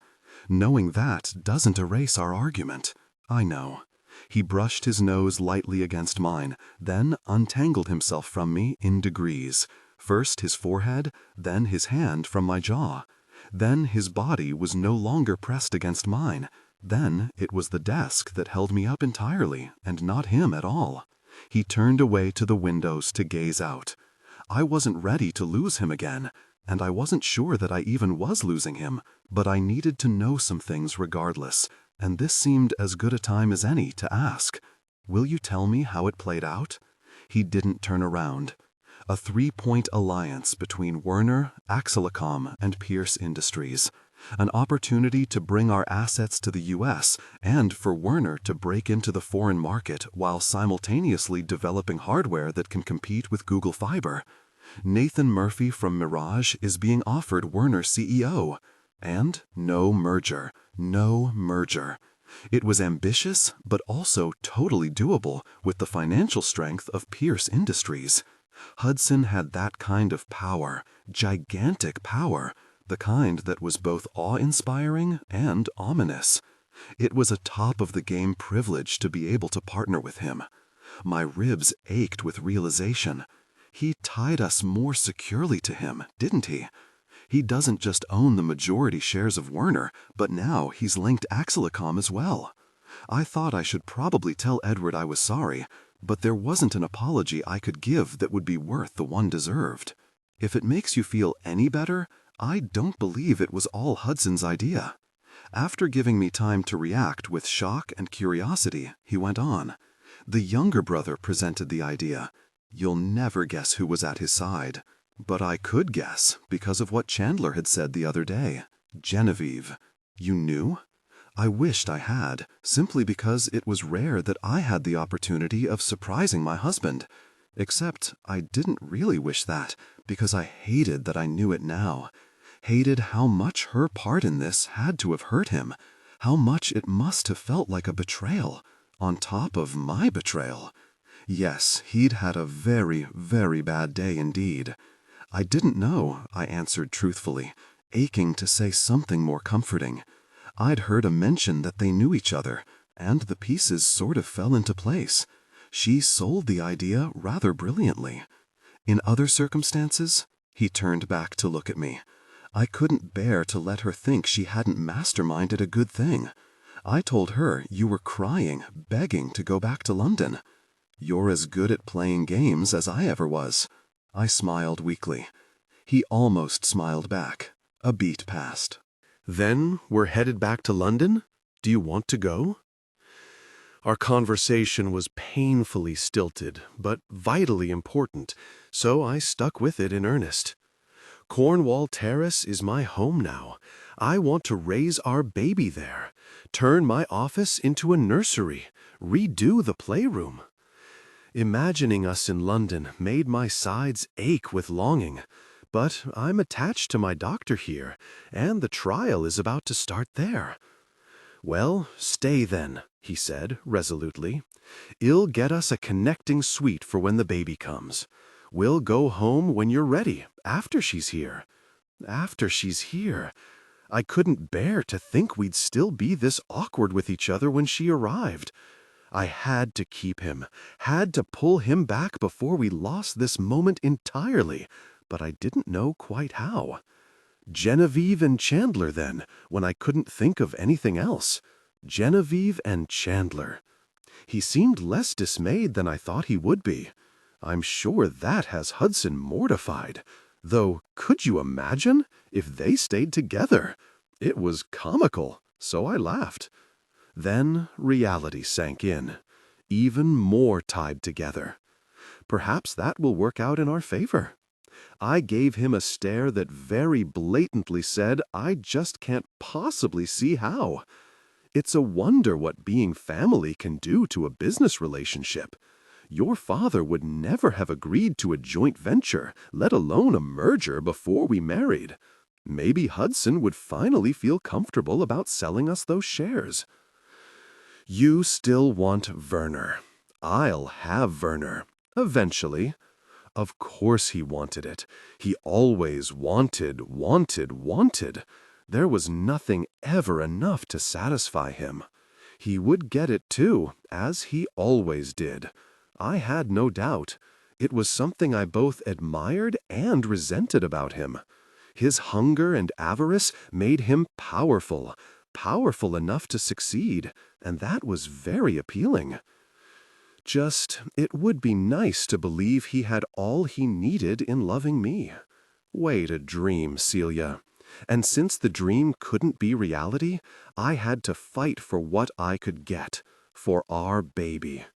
Knowing that doesn't erase our argument. I know. He brushed his nose lightly against mine, then untangled himself from me in degrees. First his forehead, then his hand from my jaw. Then his body was no longer pressed against mine. Then it was the desk that held me up entirely, and not him at all. He turned away to the windows to gaze out. I wasn't ready to lose him again, and I wasn't sure that I even was losing him, but I needed to know some things regardless, and this seemed as good a time as any to ask. "Will you tell me how it played out?" He didn't turn around. A 3-point alliance between Werner, Axelicom, and Pierce Industries. An opportunity to bring our assets to the U.S. and for Werner to break into the foreign market while simultaneously developing hardware that can compete with Google Fiber. Nathan Murphy from Mirage is being offered Werner CEO. And no merger. No merger. It was ambitious, but also totally doable with the financial strength of Pierce Industries. Hudson had that kind of power, gigantic power, the kind that was both awe-inspiring and ominous. It was a top-of-the-game privilege to be able to partner with him. My ribs ached with realization. He tied us more securely to him, didn't he? He doesn't just own the majority shares of Werner, but now he's linked Axelicom as well. I thought I should probably tell Edward I was sorry, but there wasn't an apology I could give that would be worth the one deserved. If it makes you feel any better, I don't believe it was all Hudson's idea. After giving me time to react with shock and curiosity, he went on. The younger brother presented the idea. You'll never guess who was at his side. But I could guess because of what Chandler had said the other day. Genevieve. You knew? I wished I had, simply because it was rare that I had the opportunity of surprising my husband. Except I didn't really wish that, because I hated that I knew it now. Hated how much her part in this had to have hurt him, how much it must have felt like a betrayal, on top of my betrayal. Yes, he'd had a very, very bad day indeed. I didn't know, I answered truthfully, aching to say something more comforting. I'd heard a mention that they knew each other, and the pieces sort of fell into place. She sold the idea rather brilliantly. In other circumstances, he turned back to look at me. I couldn't bear to let her think she hadn't masterminded a good thing. I told her you were crying, begging to go back to London. You're as good at playing games as I ever was. I smiled weakly. He almost smiled back. A beat passed. Then we're headed back to London? Do you want to go? Our conversation was painfully stilted, but vitally important, so I stuck with it in earnest. Cornwall Terrace is my home now. I want to raise our baby there, turn my office into a nursery, redo the playroom. Imagining us in London made my sides ache with longing, but I'm attached to my doctor here, and the trial is about to start there. Well, stay then, he said resolutely. I'll get us a connecting suite for when the baby comes. We'll go home when you're ready, after she's here. After she's here. I couldn't bear to think we'd still be this awkward with each other when she arrived. I had to keep him, had to pull him back before we lost this moment entirely, but I didn't know quite how. Genevieve and Chandler, then, when I couldn't think of anything else. Genevieve and Chandler. He seemed less dismayed than I thought he would be. I'm sure that has Hudson mortified. Though, could you imagine if they stayed together? It was comical, so I laughed. Then reality sank in, even more tied together. Perhaps that will work out in our favor. I gave him a stare that very blatantly said, I just can't possibly see how. It's a wonder what being family can do to a business relationship. Your father would never have agreed to a joint venture, let alone a merger, before we married. Maybe Hudson would finally feel comfortable about selling us those shares. You still want Werner. I'll have Werner. Eventually. Of course he wanted it. He always wanted. There was nothing ever enough to satisfy him. He would get it too, as he always did. I had no doubt. It was something I both admired and resented about him. His hunger and avarice made him powerful enough to succeed, and that was very appealing. Just, it would be nice to believe he had all he needed in loving me. Way to dream, Celia. And since the dream couldn't be reality, I had to fight for what I could get, for our baby.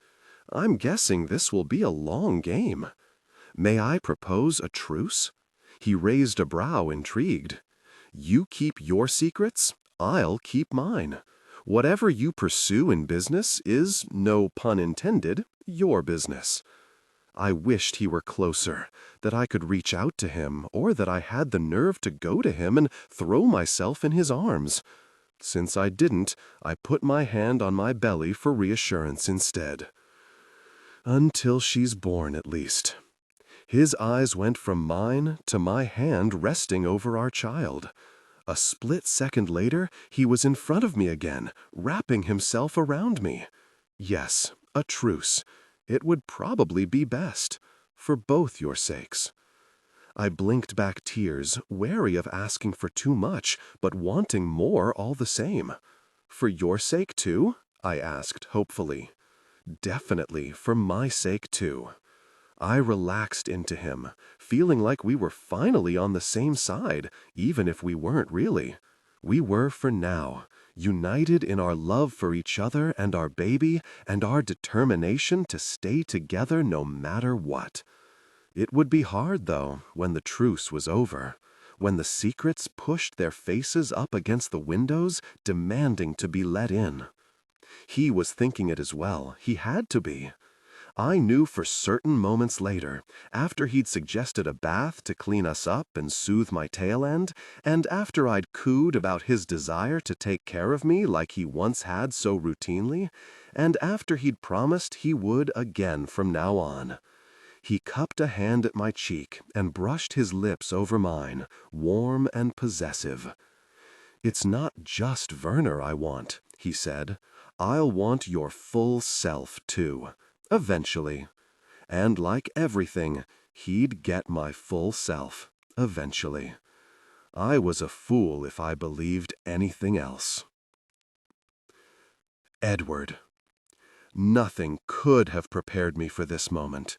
I'm guessing this will be a long game. May I propose a truce? He raised a brow, intrigued. You keep your secrets, I'll keep mine. Whatever you pursue in business is, no pun intended, your business. I wished he were closer, that I could reach out to him, or that I had the nerve to go to him and throw myself in his arms. Since I didn't, I put my hand on my belly for reassurance instead. Until she's born, at least. His eyes went from mine to my hand resting over our child. A split second later, he was in front of me again, wrapping himself around me. Yes, a truce. It would probably be best, for both your sakes. I blinked back tears, wary of asking for too much, but wanting more all the same. For your sake too? I asked hopefully. Definitely for my sake too. I relaxed into him, feeling like we were finally on the same side, even if we weren't really. We were for now, united in our love for each other and our baby, and our determination to stay together no matter what. It would be hard, though, when the truce was over, when the secrets pushed their faces up against the windows, demanding to be let in. He was thinking it as well. He had to be. I knew for certain moments later, after he'd suggested a bath to clean us up and soothe my tail end, and after I'd cooed about his desire to take care of me like he once had so routinely, and after he'd promised he would again from now on. He cupped a hand at my cheek and brushed his lips over mine, warm and possessive. "It's not just Werner I want," he said. "I'll want your full self, too. Eventually. And like everything, he'd get my full self, eventually. I was a fool if I believed anything else." Edward. Nothing could have prepared me for this moment.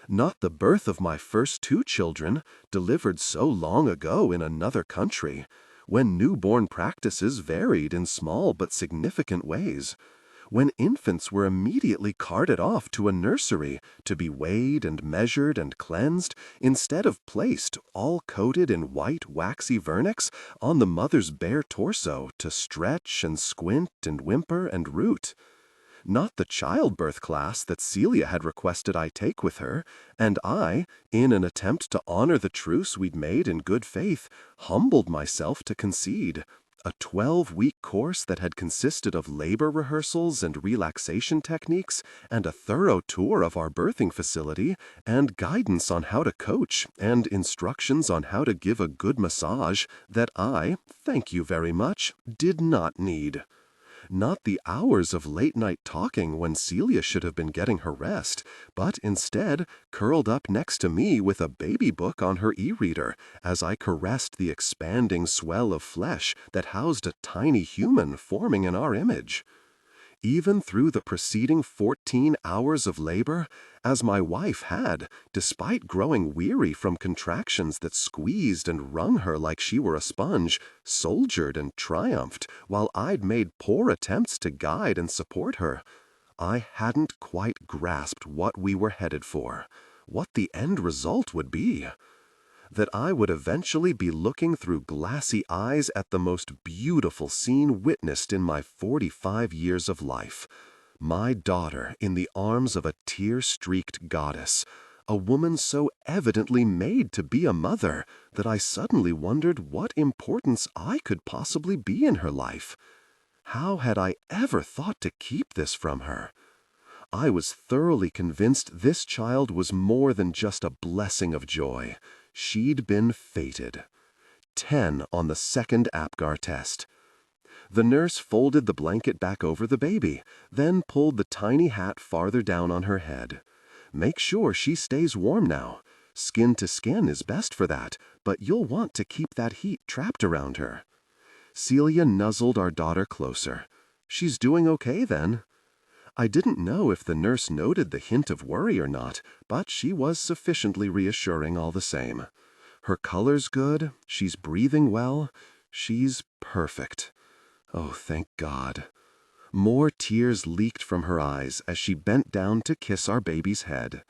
Not the birth of my first 2 children, delivered so long ago in another country, when newborn practices varied in small but significant ways. When infants were immediately carted off to a nursery to be weighed and measured and cleansed, instead of placed, all coated in white waxy vernix, on the mother's bare torso to stretch and squint and whimper and root. Not the childbirth class that Celia had requested I take with her, and I, in an attempt to honor the truce we'd made in good faith, humbled myself to concede. A 12-week course that had consisted of labor rehearsals and relaxation techniques, and a thorough tour of our birthing facility, and guidance on how to coach, and instructions on how to give a good massage that I, thank you very much, did not need. Not the hours of late-night talking when Celia should have been getting her rest, but instead curled up next to me with a baby book on her e-reader as I caressed the expanding swell of flesh that housed a tiny human forming in our image. Even through the preceding 14 hours of labor, as my wife had, despite growing weary from contractions that squeezed and wrung her like she were a sponge, soldiered and triumphed, while I'd made poor attempts to guide and support her, I hadn't quite grasped what we were headed for, what the end result would be. That I would eventually be looking through glassy eyes at the most beautiful scene witnessed in my 45 years of life. My daughter in the arms of a tear-streaked goddess, a woman so evidently made to be a mother that I suddenly wondered what importance I could possibly be in her life. How had I ever thought to keep this from her? I was thoroughly convinced this child was more than just a blessing of joy. She'd been fated. 10 on the second APGAR test. The nurse folded the blanket back over the baby, then pulled the tiny hat farther down on her head. "Make sure she stays warm now. Skin to skin is best for that, but you'll want to keep that heat trapped around her." Celia nuzzled our daughter closer. "She's doing okay then." I didn't know if the nurse noted the hint of worry or not, but she was sufficiently reassuring all the same. Her color's good, she's breathing well, she's perfect. Oh, thank God. More tears leaked from her eyes as she bent down to kiss our baby's head.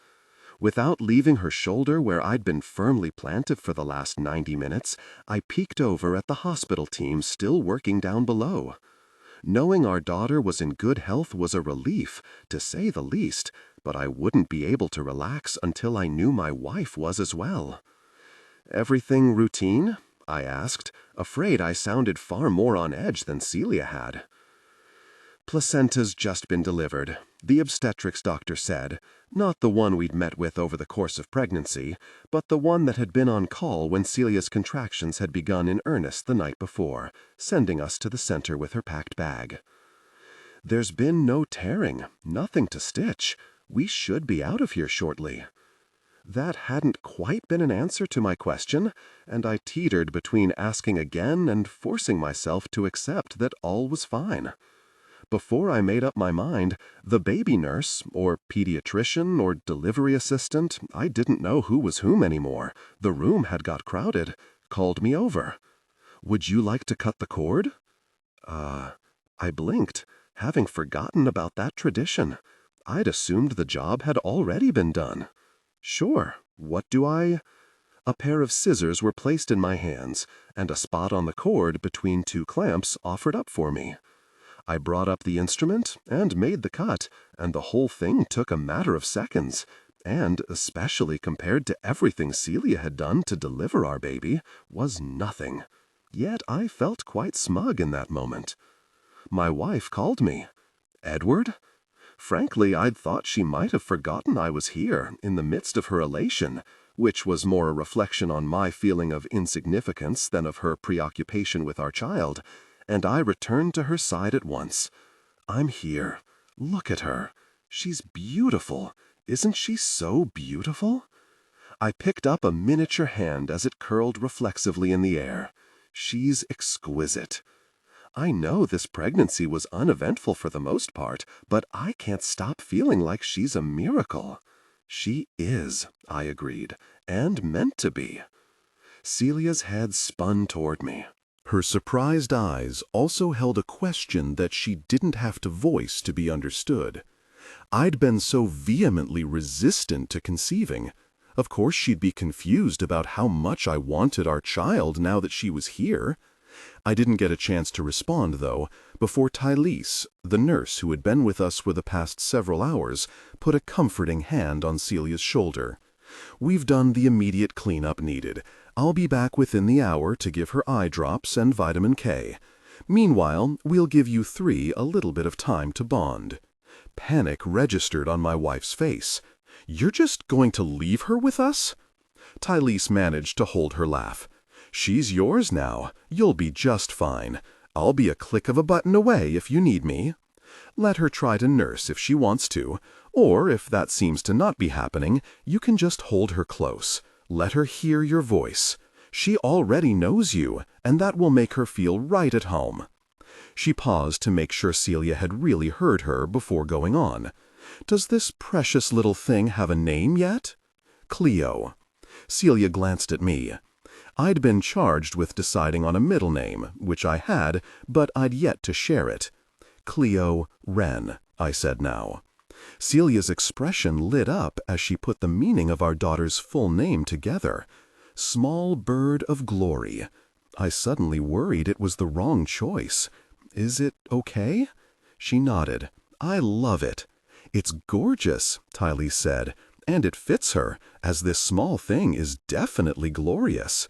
Without leaving her shoulder where I'd been firmly planted for the last 90 minutes, I peeked over at the hospital team still working down below. Knowing our daughter was in good health was a relief, to say the least, but I wouldn't be able to relax until I knew my wife was as well. "Everything routine?" I asked, afraid I sounded far more on edge than Celia had. "Placenta's just been delivered," the obstetrics doctor said, not the one we'd met with over the course of pregnancy, but the one that had been on call when Celia's contractions had begun in earnest the night before, sending us to the center with her packed bag. "There's been no tearing, nothing to stitch. We should be out of here shortly." That hadn't quite been an answer to my question, and I teetered between asking again and forcing myself to accept that all was fine. Before I made up my mind, the baby nurse, or pediatrician, or delivery assistant, I didn't know who was whom anymore, the room had got crowded, called me over. "Would you like to cut the cord?" I blinked, having forgotten about that tradition. I'd assumed the job had already been done. "Sure, what do I—" A pair of scissors were placed in my hands, and a spot on the cord between two clamps offered up for me. I brought up the instrument and made the cut, and the whole thing took a matter of seconds, and, especially compared to everything Celia had done to deliver our baby, was nothing. Yet I felt quite smug in that moment. My wife called me. "Edward?" Frankly, I'd thought she might have forgotten I was here in the midst of her elation, which was more a reflection on my feeling of insignificance than of her preoccupation with our child, and I returned to her side at once. "I'm here. Look at her. She's beautiful. Isn't she so beautiful?" I picked up a miniature hand as it curled reflexively in the air. "She's exquisite. I know this pregnancy was uneventful for the most part, but I can't stop feeling like she's a miracle." "She is," I agreed, "and meant to be." Celia's head spun toward me. Her surprised eyes also held a question that she didn't have to voice to be understood. I'd been so vehemently resistant to conceiving. Of course she'd be confused about how much I wanted our child now that she was here. I didn't get a chance to respond, though, before Tylese, the nurse who had been with us for the past several hours, put a comforting hand on Celia's shoulder. "We've done the immediate cleanup needed. I'll be back within the hour to give her eye drops and vitamin K. Meanwhile, we'll give you three a little bit of time to bond." Panic registered on my wife's face. "You're just going to leave her with us?" Tylese managed to hold her laugh. "She's yours now. You'll be just fine. I'll be a click of a button away if you need me. Let her try to nurse if she wants to, or if that seems to not be happening, you can just hold her close. Let her hear your voice. She already knows you, and that will make her feel right at home." She paused to make sure Celia had really heard her before going on. "Does this precious little thing have a name yet?" "Cleo." Celia glanced at me. I'd been charged with deciding on a middle name, which I had, but I'd yet to share it. "Cleo Wren," I said now. Celia's expression lit up as she put the meaning of our daughter's full name together. Small Bird of Glory. I suddenly worried it was the wrong choice. "Is it okay?" She nodded. "I love it." "It's gorgeous," Tylese said, "and it fits her, as this small thing is definitely glorious."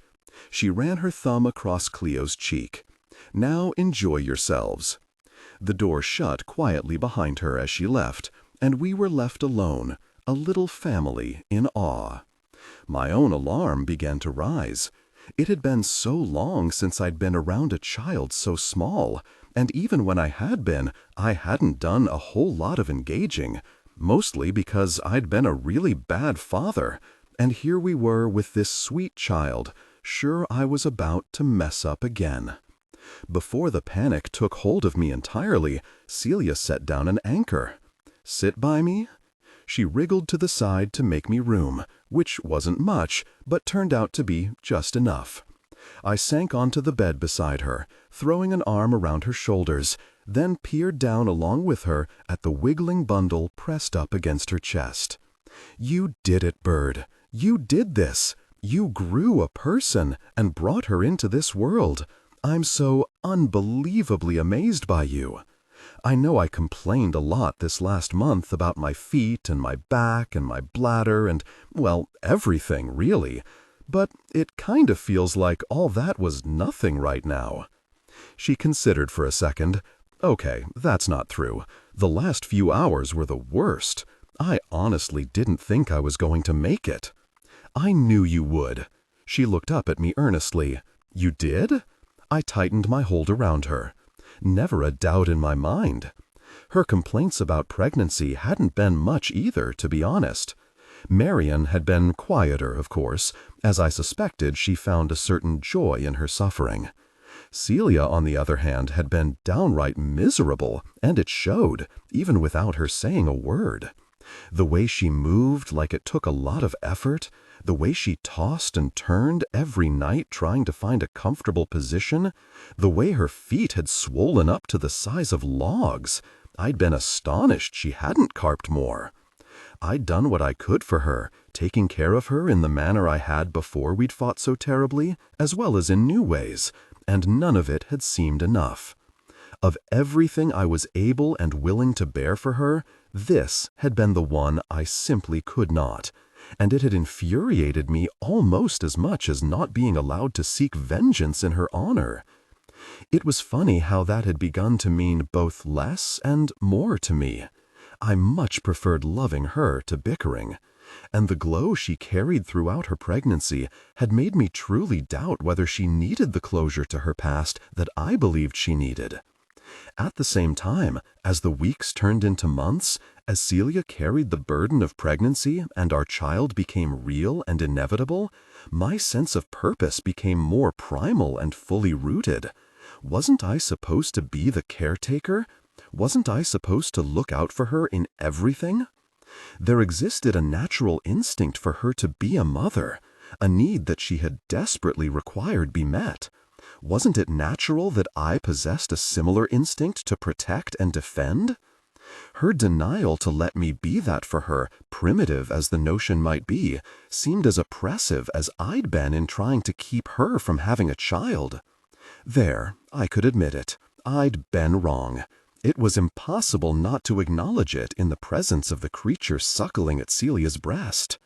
She ran her thumb across Cleo's cheek. "Now enjoy yourselves." The door shut quietly behind her as she left, and we were left alone, a little family in awe. My own alarm began to rise. It had been so long since I'd been around a child so small, and even when I had been, I hadn't done a whole lot of engaging, mostly because I'd been a really bad father, and here we were with this sweet child, sure I was about to mess up again. Before the panic took hold of me entirely, Celia set down an anchor. "Sit by me?" She wriggled to the side to make me room, which wasn't much, but turned out to be just enough. I sank onto the bed beside her, throwing an arm around her shoulders, then peered down along with her at the wiggling bundle pressed up against her chest. "You did it, Bird. You did this. You grew a person and brought her into this world. I'm so unbelievably amazed by you." I know I complained a lot this last month about my feet and my back and my bladder and, well, everything, really. But it kind of feels like all that was nothing right now." She considered for a second. "Okay, that's not true. The last few hours were the worst. I honestly didn't think I was going to make it." "I knew you would." She looked up at me earnestly. "You did?" I tightened my hold around her. Never a doubt in my mind. Her complaints about pregnancy hadn't been much either, to be honest. Marian had been quieter, of course. As I suspected, she found a certain joy in her suffering. Celia, on the other hand, had been downright miserable, and it showed, even without her saying a word. The way she moved like it took a lot of effort, the way she tossed and turned every night trying to find a comfortable position, the way her feet had swollen up to the size of logs. I'd been astonished she hadn't carped more. I'd done what I could for her, taking care of her in the manner I had before we'd fought so terribly, as well as in new ways, and none of it had seemed enough. Of everything I was able and willing to bear for her, this had been the one I simply could not, and it had infuriated me almost as much as not being allowed to seek vengeance in her honor. It was funny how that had begun to mean both less and more to me. I much preferred loving her to bickering, and the glow she carried throughout her pregnancy had made me truly doubt whether she needed the closure to her past that I believed she needed. At the same time, as the weeks turned into months, as Celia carried the burden of pregnancy and our child became real and inevitable, my sense of purpose became more primal and fully rooted. Wasn't I supposed to be the caretaker? Wasn't I supposed to look out for her in everything? There existed a natural instinct for her to be a mother, a need that she had desperately required be met. Wasn't it natural that I possessed a similar instinct to protect and defend? Her denial to let me be that for her, primitive as the notion might be, seemed as oppressive as I'd been in trying to keep her from having a child. There, I could admit it. I'd been wrong. It was impossible not to acknowledge it in the presence of the creature suckling at Celia's breast.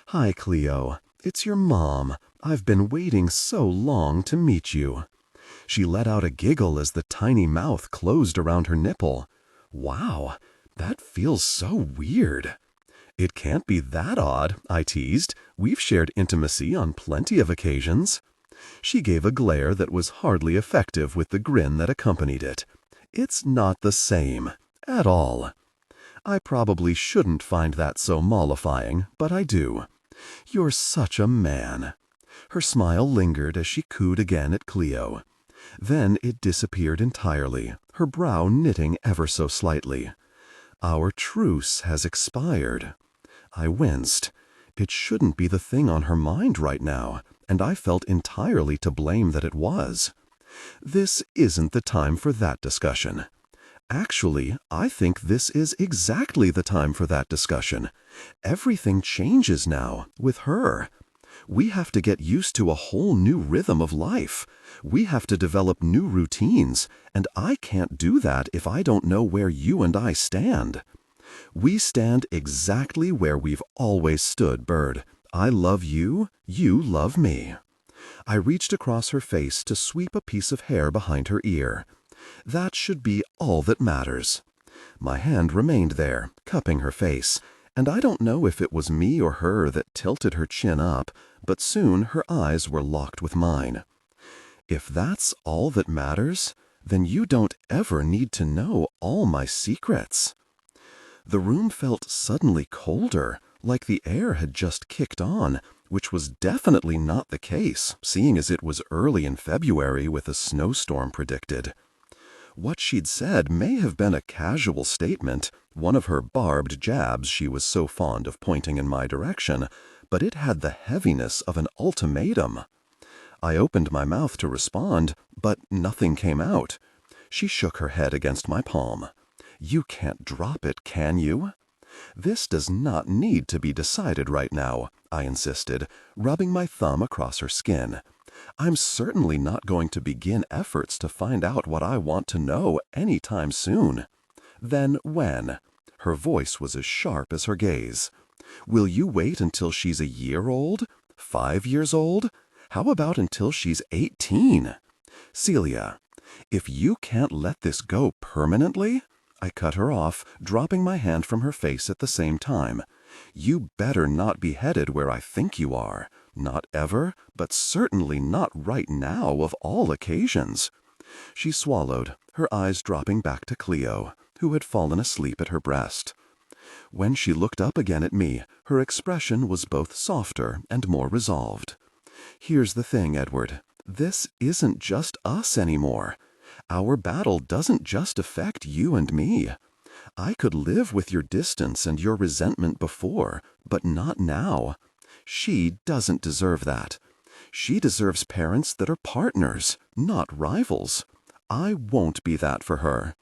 "Hi, Cleo. It's your mom. I've been waiting so long to meet you." She let out a giggle as the tiny mouth closed around her nipple. "Wow, that feels so weird." "It can't be that odd," I teased. "We've shared intimacy on plenty of occasions." She gave a glare that was hardly effective with the grin that accompanied it. "It's not the same. At all." I probably shouldn't find that so mollifying, but I do. "You're such a man." Her smile lingered as she cooed again at Cleo. Then it disappeared entirely, her brow knitting ever so slightly. "Our truce has expired." I winced. It shouldn't be the thing on her mind right now, and I felt entirely to blame that it was. This isn't the time for that discussion. Actually, I think this is exactly the time for that discussion. Everything changes now, with her. We have to get used to a whole new rhythm of life. We have to develop new routines, and I can't do that if I don't know where you and I stand. We stand exactly where we've always stood, Bird. I love you, you love me. I reached across her face to sweep a piece of hair behind her ear. That should be all that matters. My hand remained there, cupping her face, and I don't know if it was me or her that tilted her chin up, but soon her eyes were locked with mine. "If that's all that matters, then you don't ever need to know all my secrets." The room felt suddenly colder, like the air had just kicked on, which was definitely not the case, seeing as it was early in February with a snowstorm predicted. What she'd said may have been a casual statement, one of her barbed jabs she was so fond of pointing in my direction, but it had the heaviness of an ultimatum. I opened my mouth to respond, but nothing came out. She shook her head against my palm. "You can't drop it, can you?" "This does not need to be decided right now," I insisted, rubbing my thumb across her skin. "I'm certainly not going to begin efforts to find out what I want to know any time soon." Then when? Her voice was as sharp as her gaze. Will you wait until she's a year old? 5 years old? How about until she's 18? Celia, if you can't let this go permanently, I cut her off, dropping my hand from her face at the same time. You better not be headed where I think you are. Not ever, but certainly not right now of all occasions. She swallowed, her eyes dropping back to Cleo, who had fallen asleep at her breast. When she looked up again at me, her expression was both softer and more resolved. Here's the thing, Edward. This isn't just us anymore. Our battle doesn't just affect you and me. I could live with your distance and your resentment before, but not now. She doesn't deserve that. She deserves parents that are partners, not rivals. I won't be that for her.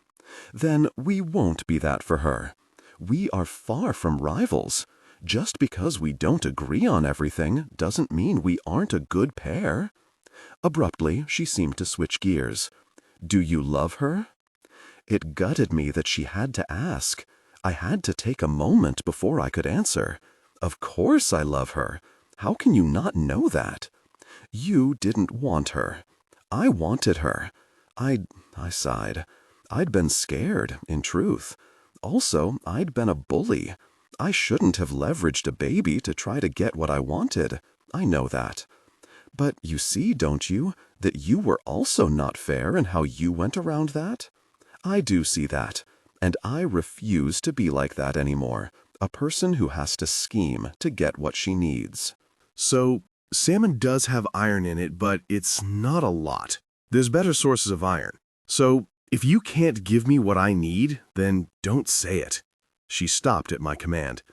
Then we won't be that for her. We are far from rivals. Just because we don't agree on everything doesn't mean we aren't a good pair. Abruptly, she seemed to switch gears. Do you love her? It gutted me that she had to ask. I had to take a moment before I could answer. Of course I love her. How can you not know that? You didn't want her. I wanted her. I sighed. I'd been scared, in truth. Also, I'd been a bully. I shouldn't have leveraged a baby to try to get what I wanted. I know that. But you see, don't you, that you were also not fair in how you went around that? I do see that, and I refuse to be like that anymore, a person who has to scheme to get what she needs. So, salmon does have iron in it, but it's not a lot. There's better sources of iron. So, if you can't give me what I need, then don't say it. She stopped at my command,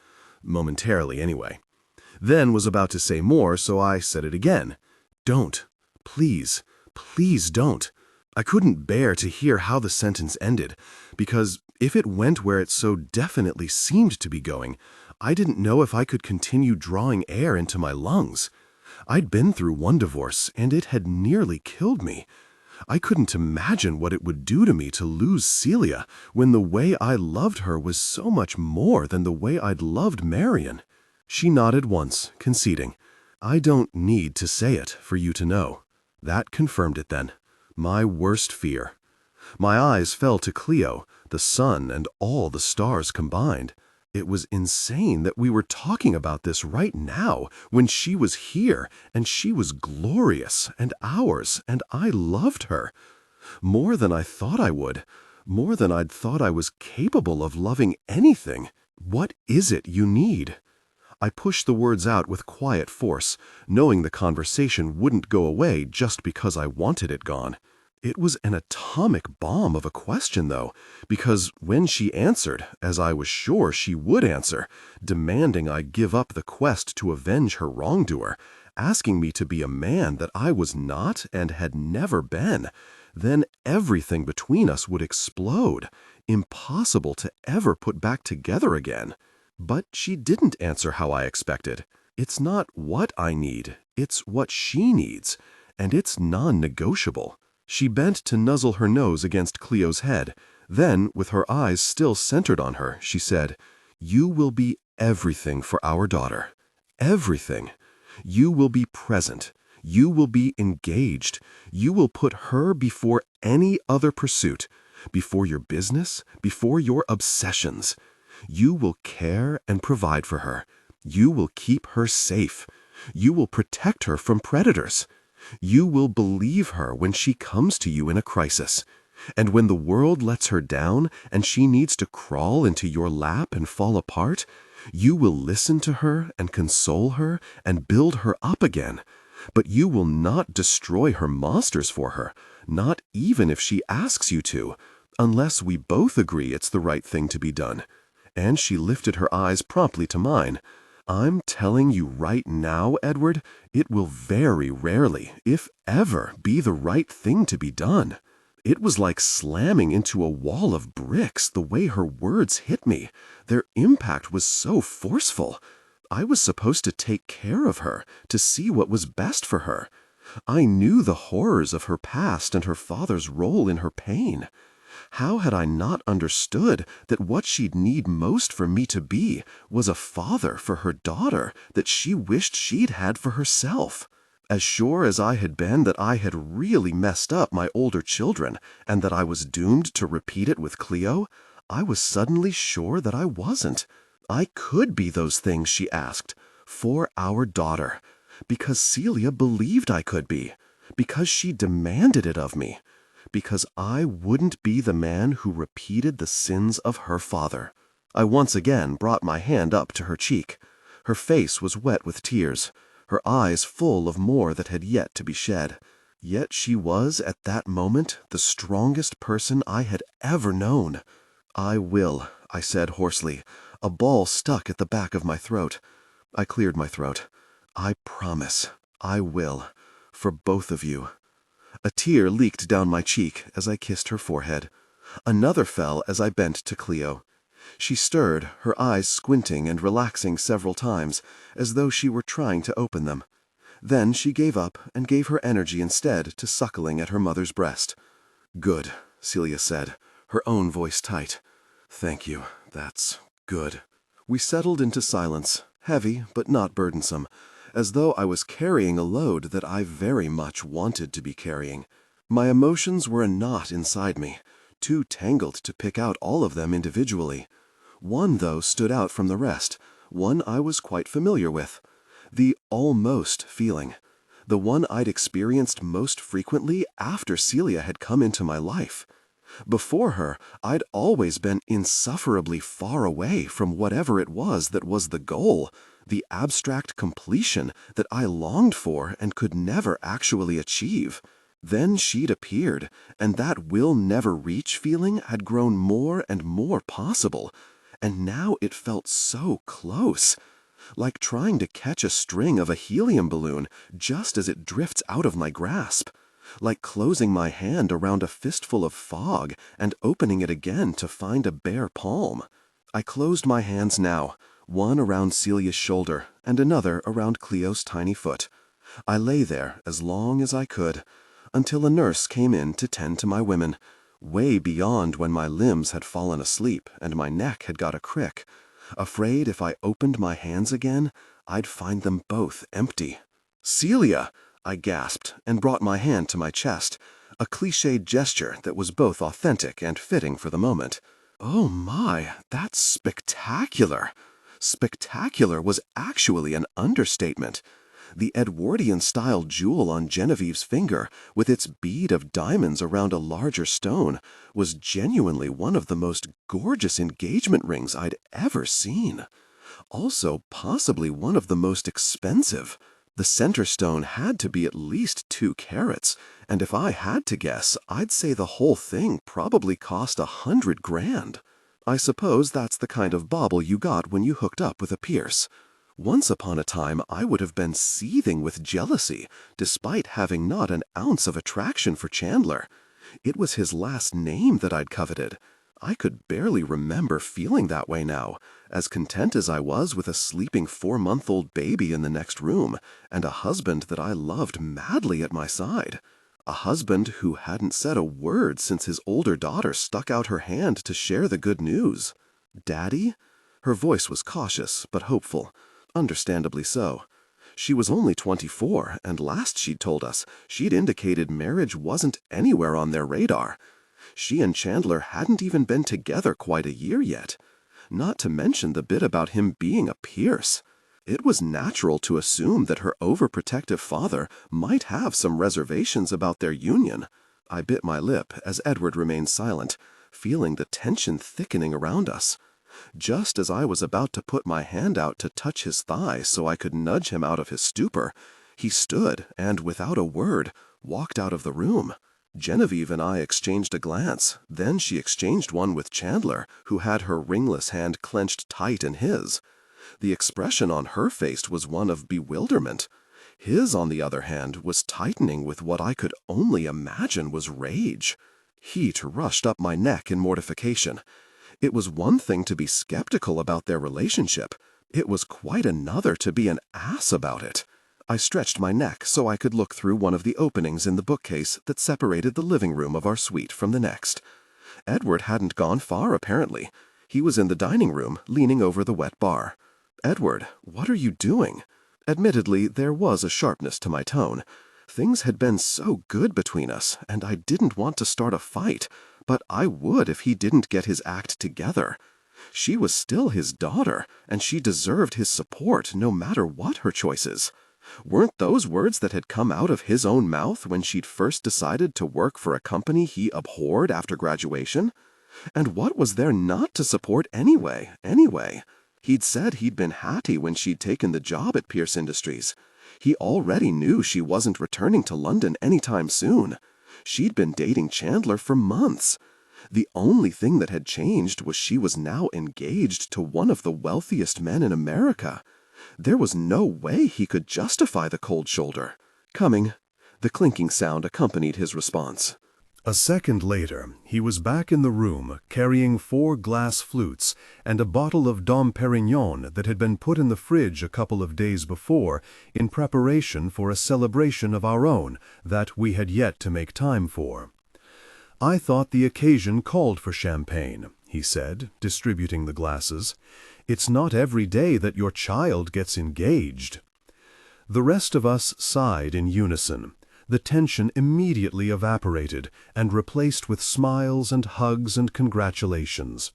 momentarily anyway. Then was about to say more, so I said it again. Don't. Please. Please don't. I couldn't bear to hear how the sentence ended, because if it went where it so definitely seemed to be going, I didn't know if I could continue drawing air into my lungs. I'd been through one divorce, and it had nearly killed me. I couldn't imagine what it would do to me to lose Celia when the way I loved her was so much more than the way I'd loved Marion. She nodded once, conceding. I don't need to say it for you to know. That confirmed it then. My worst fear. My eyes fell to Cleo, the sun and all the stars combined. It was insane that we were talking about this right now, when she was here, and she was glorious, and ours, and I loved her. More than I thought I would. More than I'd thought I was capable of loving anything. What is it you need? I pushed the words out with quiet force, knowing the conversation wouldn't go away just because I wanted it gone. It was an atomic bomb of a question, though, because when she answered, as I was sure she would answer, demanding I give up the quest to avenge her wrongdoer, asking me to be a man that I was not and had never been, then everything between us would explode, impossible to ever put back together again. But she didn't answer how I expected. It's not what I need, it's what she needs, and it's non-negotiable. She bent to nuzzle her nose against Cleo's head. Then, with her eyes still centered on her, she said, You will be everything for our daughter. Everything. You will be present. You will be engaged. You will put her before any other pursuit, before your business, before your obsessions. You will care and provide for her. You will keep her safe. You will protect her from predators. You will believe her when she comes to you in a crisis. And when the world lets her down and she needs to crawl into your lap and fall apart, you will listen to her and console her and build her up again. But you will not destroy her monsters for her, not even if she asks you to, unless we both agree it's the right thing to be done. And she lifted her eyes promptly to mine. I'm telling you right now, Edward, it will very rarely, if ever, be the right thing to be done. It was like slamming into a wall of bricks the way her words hit me. Their impact was so forceful. I was supposed to take care of her, to see what was best for her. I knew the horrors of her past and her father's role in her pain. How had I not understood that what she'd need most for me to be was a father for her daughter that she wished she'd had for herself? As sure as I had been that I had really messed up my older children and that I was doomed to repeat it with Cleo, I was suddenly sure that I wasn't. I could be those things she asked, for our daughter, because Celia believed I could be, because she demanded it of me, because I wouldn't be the man who repeated the sins of her father. I once again brought my hand up to her cheek. Her face was wet with tears, her eyes full of more that had yet to be shed. Yet she was, at that moment, the strongest person I had ever known. "I will," I said hoarsely. A ball stuck at the back of my throat. I cleared my throat. "I promise. I will. For both of you." A tear leaked down my cheek as I kissed her forehead. Another fell as I bent to Cleo. She stirred, her eyes squinting and relaxing several times, as though she were trying to open them. Then she gave up and gave her energy instead to suckling at her mother's breast. "Good," Celia said, her own voice tight. "Thank you. That's good." We settled into silence, heavy but not burdensome, as though I was carrying a load that I very much wanted to be carrying. My emotions were a knot inside me, too tangled to pick out all of them individually. One, though, stood out from the rest, one I was quite familiar with. The almost feeling. The one I'd experienced most frequently after Celia had come into my life. Before her, I'd always been insufferably far away from whatever it was that was the goal, the abstract completion that I longed for and could never actually achieve. Then she'd appeared, and that will-never-reach feeling had grown more and more possible, and now it felt so close, like trying to catch a string of a helium balloon just as it drifts out of my grasp, like closing my hand around a fistful of fog and opening it again to find a bare palm. I closed my hands now, one around Celia's shoulder and another around Cleo's tiny foot. I lay there as long as I could, until a nurse came in to tend to my women, way beyond when my limbs had fallen asleep and my neck had got a crick, afraid if I opened my hands again, I'd find them both empty. "Celia!" I gasped and brought my hand to my chest, a cliched gesture that was both authentic and fitting for the moment. Oh my, that's spectacular! Spectacular was actually an understatement. The Edwardian-style jewel on Genevieve's finger, with its bead of diamonds around a larger stone, was genuinely one of the most gorgeous engagement rings I'd ever seen. Also, possibly one of the most expensive. The center stone had to be at least 2 carats, and if I had to guess, I'd say the whole thing probably cost 100 grand. I suppose that's the kind of bauble you got when you hooked up with a Pierce. Once upon a time, I would have been seething with jealousy, despite having not an ounce of attraction for Chandler. It was his last name that I'd coveted. I could barely remember feeling that way now, as content as I was with a sleeping 4-month-old baby in the next room, and a husband that I loved madly at my side. A husband who hadn't said a word since his older daughter stuck out her hand to share the good news. "Daddy?" Her voice was cautious, but hopeful. Understandably so. She was only 24, and last she'd told us, she'd indicated marriage wasn't anywhere on their radar. She and Chandler hadn't even been together quite a year yet. Not to mention the bit about him being a Pierce. It was natural to assume that her overprotective father might have some reservations about their union. I bit my lip as Edward remained silent, feeling the tension thickening around us. Just as I was about to put my hand out to touch his thigh so I could nudge him out of his stupor, he stood and, without a word, walked out of the room. Genevieve and I exchanged a glance, then she exchanged one with Chandler, who had her ringless hand clenched tight in his. The expression on her face was one of bewilderment. His, on the other hand, was tightening with what I could only imagine was rage. Heat rushed up my neck in mortification. It was one thing to be skeptical about their relationship. It was quite another to be an ass about it. I stretched my neck so I could look through one of the openings in the bookcase that separated the living room of our suite from the next. Edward hadn't gone far, apparently. He was in the dining room, leaning over the wet bar. "Edward, what are you doing?" Admittedly, there was a sharpness to my tone. Things had been so good between us, and I didn't want to start a fight, but I would if he didn't get his act together. She was still his daughter, and she deserved his support no matter what her choices. Weren't those words that had come out of his own mouth when she'd first decided to work for a company he abhorred after graduation? And what was there not to support anyway? He'd said he'd been happy when she'd taken the job at Pierce Industries. He already knew she wasn't returning to London anytime soon. She'd been dating Chandler for months. The only thing that had changed was she was now engaged to one of the wealthiest men in America. There was no way he could justify the cold shoulder. "Coming." The clinking sound accompanied his response. A second later, he was back in the room, carrying 4 glass flutes and a bottle of Dom Perignon that had been put in the fridge a couple of days before in preparation for a celebration of our own that we had yet to make time for. "I thought the occasion called for champagne," he said, distributing the glasses. "It's not every day that your child gets engaged." The rest of us sighed in unison. The tension immediately evaporated and replaced with smiles and hugs and congratulations.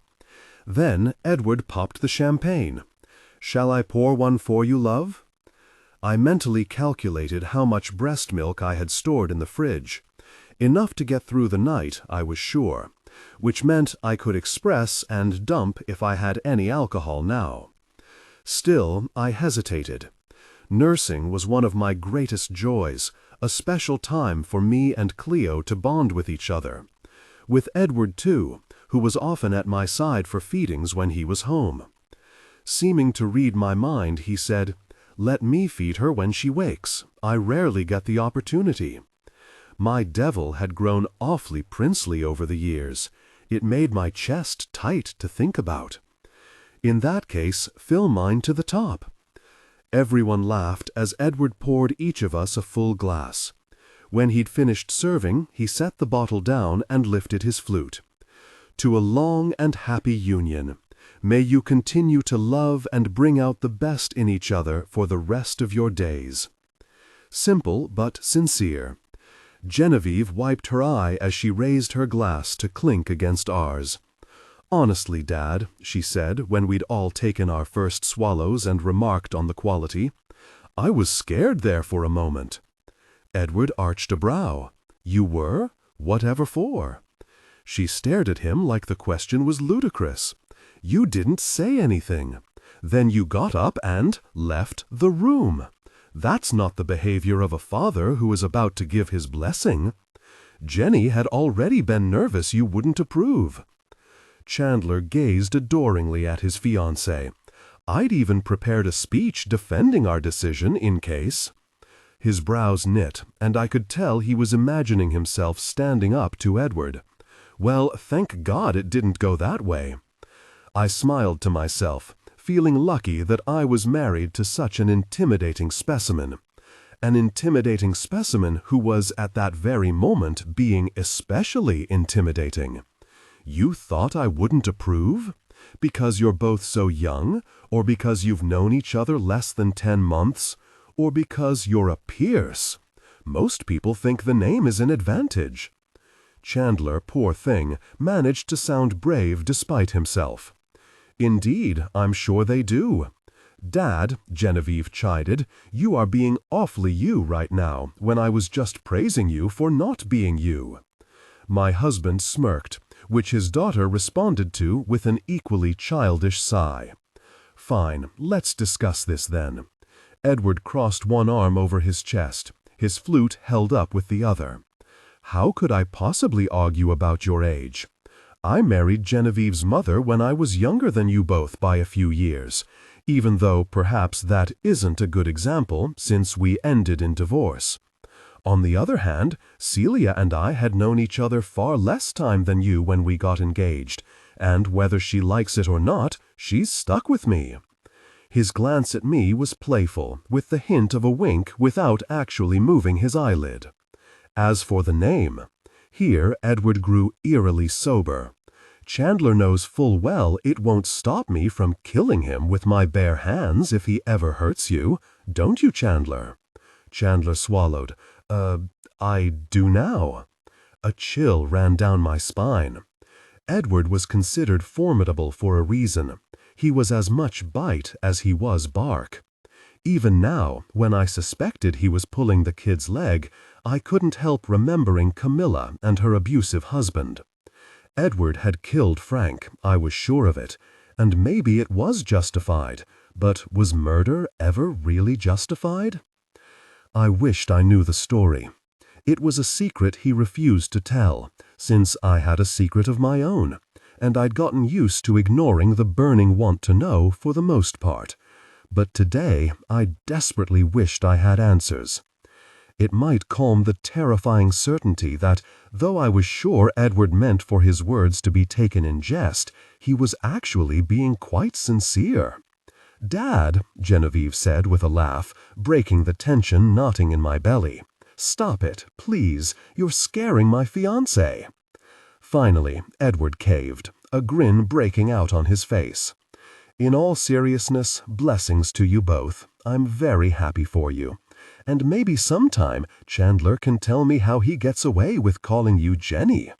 Then Edward popped the champagne. "Shall I pour one for you, love?" I mentally calculated how much breast milk I had stored in the fridge. Enough to get through the night, I was sure, which meant I could express and dump if I had any alcohol now. Still, I hesitated. Nursing was one of my greatest joys, a special time for me and Cleo to bond with each other. With Edward, too, who was often at my side for feedings when he was home. Seeming to read my mind, he said, "Let me feed her when she wakes. I rarely get the opportunity." My devil had grown awfully princely over the years. It made my chest tight to think about. "In that case, fill mine to the top." Everyone laughed as Edward poured each of us a full glass. When he'd finished serving, he set the bottle down and lifted his flute. "To a long and happy union. May you continue to love and bring out the best in each other for the rest of your days." Simple but sincere. Genevieve wiped her eye as she raised her glass to clink against ours. "Honestly, Dad," she said when we'd all taken our first swallows and remarked on the quality, "I was scared there for a moment." Edward arched a brow. "You were? Whatever for?" She stared at him like the question was ludicrous. "You didn't say anything. Then you got up and left the room. That's not the behavior of a father who is about to give his blessing. Jenny had already been nervous you wouldn't approve." Chandler gazed adoringly at his fiancée. "I'd even prepared a speech defending our decision in case." His brows knit, and I could tell he was imagining himself standing up to Edward. Well, thank God it didn't go that way. I smiled to myself, feeling lucky that I was married to such an intimidating specimen. An intimidating specimen who was at that very moment being especially intimidating. "You thought I wouldn't approve? Because you're both so young? Or because you've known each other less than 10 months? Or because you're a Pierce? Most people think the name is an advantage." Chandler, poor thing, managed to sound brave despite himself. "Indeed, I'm sure they do." "Dad," Genevieve chided, "you are being awfully you right now, when I was just praising you for not being you." My husband smirked, which his daughter responded to with an equally childish sigh. "Fine, let's discuss this then." Edward crossed one arm over his chest, his flute held up with the other. "How could I possibly argue about your age? I married Genevieve's mother when I was younger than you both by a few years, even though perhaps that isn't a good example since we ended in divorce. On the other hand, Celia and I had known each other far less time than you when we got engaged, and whether she likes it or not, she's stuck with me." His glance at me was playful, with the hint of a wink without actually moving his eyelid. As for the name, Here Edward grew eerily sober. "Chandler knows full well it won't stop me from killing him with my bare hands if he ever hurts you. Don't you, Chandler?" Chandler swallowed. I do now." A chill ran down my spine. Edward was considered formidable for a reason. He was as much bite as he was bark. Even now, when I suspected he was pulling the kid's leg, I couldn't help remembering Camilla and her abusive husband. Edward had killed Frank, I was sure of it, and maybe it was justified, but was murder ever really justified? I wished I knew the story. It was a secret he refused to tell, since I had a secret of my own, and I'd gotten used to ignoring the burning want to know for the most part. But today I desperately wished I had answers. It might calm the terrifying certainty that, though I was sure Edward meant for his words to be taken in jest, he was actually being quite sincere. "Dad," Genevieve said with a laugh, breaking the tension knotting in my belly. "Stop it, please. You're scaring my fiancé." Finally, Edward caved, a grin breaking out on his face. "In all seriousness, blessings to you both. I'm very happy for you. And maybe sometime Chandler can tell me how he gets away with calling you Jenny."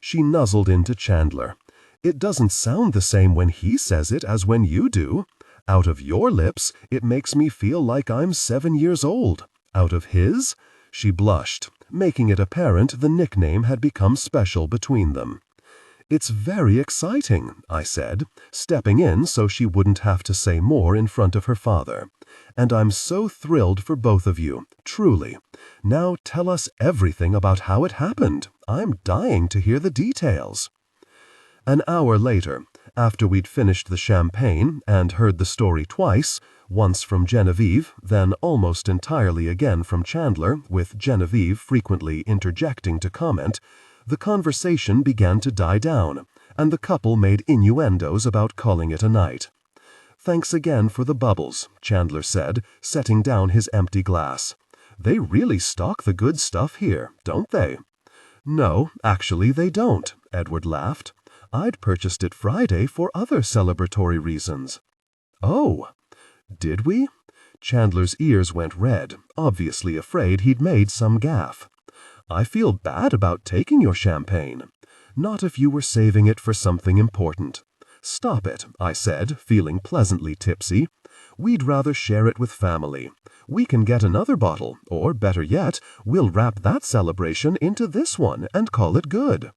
She nuzzled into Chandler. "It doesn't sound the same when he says it as when you do. Out of your lips, it makes me feel like I'm 7 years old. Out of his?" She blushed, making it apparent the nickname had become special between them. "It's very exciting," I said, stepping in so she wouldn't have to say more in front of her father. "And I'm so thrilled for both of you, truly. Now tell us everything about how it happened. I'm dying to hear the details." An hour later, after we'd finished the champagne and heard the story twice, once from Genevieve, then almost entirely again from Chandler, with Genevieve frequently interjecting to comment, the conversation began to die down, and the couple made innuendos about calling it a night. "Thanks again for the bubbles," Chandler said, setting down his empty glass. "They really stock the good stuff here, don't they?" "No, actually they don't," Edward laughed. "I'd purchased it Friday for other celebratory reasons." "Oh, did we?" Chandler's ears went red, obviously afraid he'd made some gaffe. "I feel bad about taking your champagne. Not if you were saving it for something important." "Stop it," I said, feeling pleasantly tipsy. "We'd rather share it with family. We can get another bottle, or better yet, we'll wrap that celebration into this one and call it good."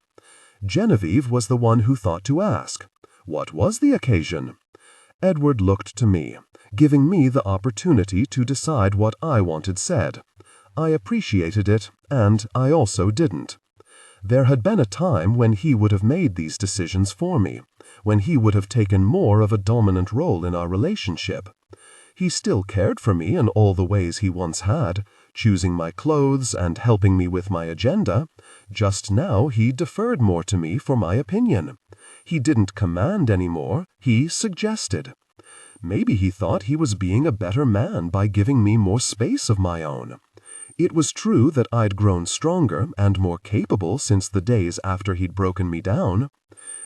Genevieve was the one who thought to ask. What was the occasion? Edward looked to me, giving me the opportunity to decide what I wanted said. I appreciated it, and I also didn't. There had been a time when he would have made these decisions for me, when he would have taken more of a dominant role in our relationship. He still cared for me in all the ways he once had, choosing my clothes and helping me with my agenda. Just now he deferred more to me for my opinion. He didn't command anymore, he suggested. Maybe he thought he was being a better man by giving me more space of my own. It was true that I'd grown stronger and more capable since the days after he'd broken me down.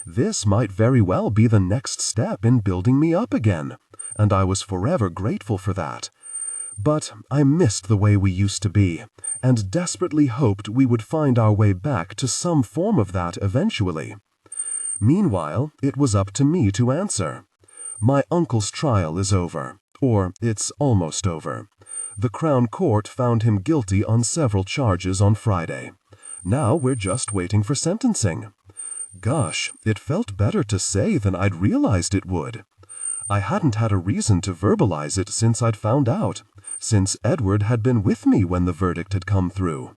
This might very well be the next step in building me up again, and I was forever grateful for that. But I missed the way we used to be, and desperately hoped we would find our way back to some form of that eventually. Meanwhile, it was up to me to answer. My uncle's trial is over, or it's almost over. The Crown Court found him guilty on several charges on Friday. Now we're just waiting for sentencing. Gosh, it felt better to say than I'd realized it would. I hadn't had a reason to verbalize it since I'd found out, since Edward had been with me when the verdict had come through.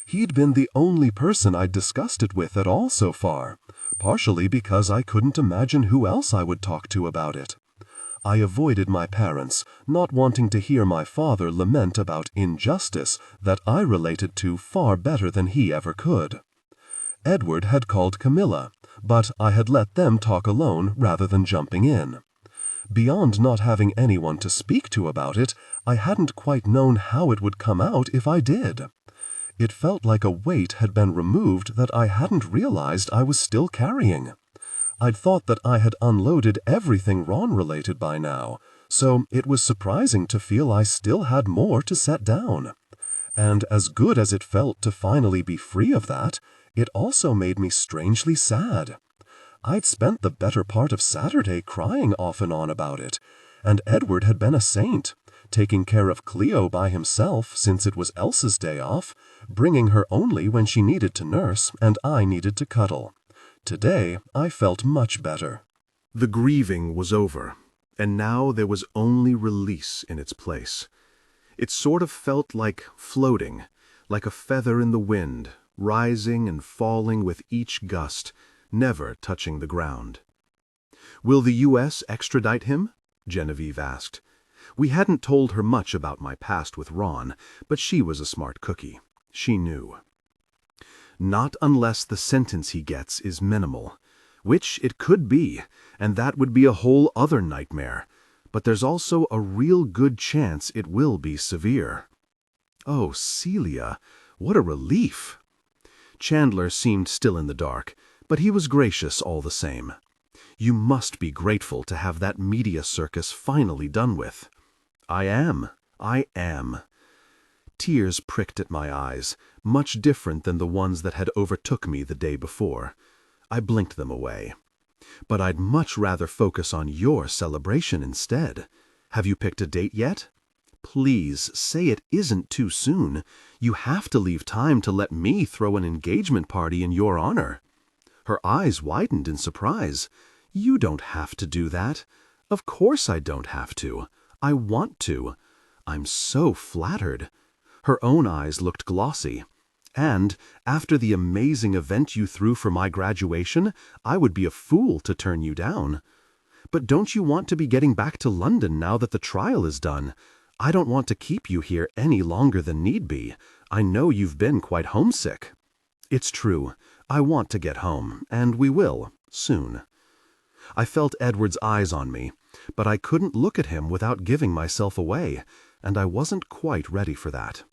He'd been the only person I'd discussed it with at all so far, partially because I couldn't imagine who else I would talk to about it. I avoided my parents, not wanting to hear my father lament about injustice that I related to far better than he ever could. Edward had called Camilla, but I had let them talk alone rather than jumping in. Beyond not having anyone to speak to about it, I hadn't quite known how it would come out if I did. It felt like a weight had been removed that I hadn't realized I was still carrying. I'd thought that I had unloaded everything Ron-related by now, so it was surprising to feel I still had more to set down. And as good as it felt to finally be free of that, it also made me strangely sad. I'd spent the better part of Saturday crying off and on about it, and Edward had been a saint, taking care of Cleo by himself since it was Elsa's day off, bringing her only when she needed to nurse and I needed to cuddle. Today, I felt much better. The grieving was over, and now there was only release in its place. It sort of felt like floating, like a feather in the wind, rising and falling with each gust, never touching the ground. "Will the U.S. extradite him?" Genevieve asked. We hadn't told her much about my past with Ron, but she was a smart cookie. She knew. "Not unless the sentence he gets is minimal, which it could be, and that would be a whole other nightmare. But there's also a real good chance it will be severe." "Oh, Celia, what a relief!" Chandler seemed still in the dark, but he was gracious all the same. "You must be grateful to have that media circus finally done with." I am. Tears pricked at my eyes, much different than the ones that had overtook me the day before. I blinked them away. "But I'd much rather focus on your celebration instead. Have you picked a date yet? Please say it isn't too soon. You have to leave time to let me throw an engagement party in your honor." Her eyes widened in surprise. "You don't have to do that." "Of course I don't have to. I want to. I'm so flattered." Her own eyes looked glossy. "And, after the amazing event you threw for my graduation, I would be a fool to turn you down. But don't you want to be getting back to London now that the trial is done? I don't want to keep you here any longer than need be. I know you've been quite homesick." "It's true. I want to get home, and we will, soon." I felt Edward's eyes on me, but I couldn't look at him without giving myself away, and I wasn't quite ready for that.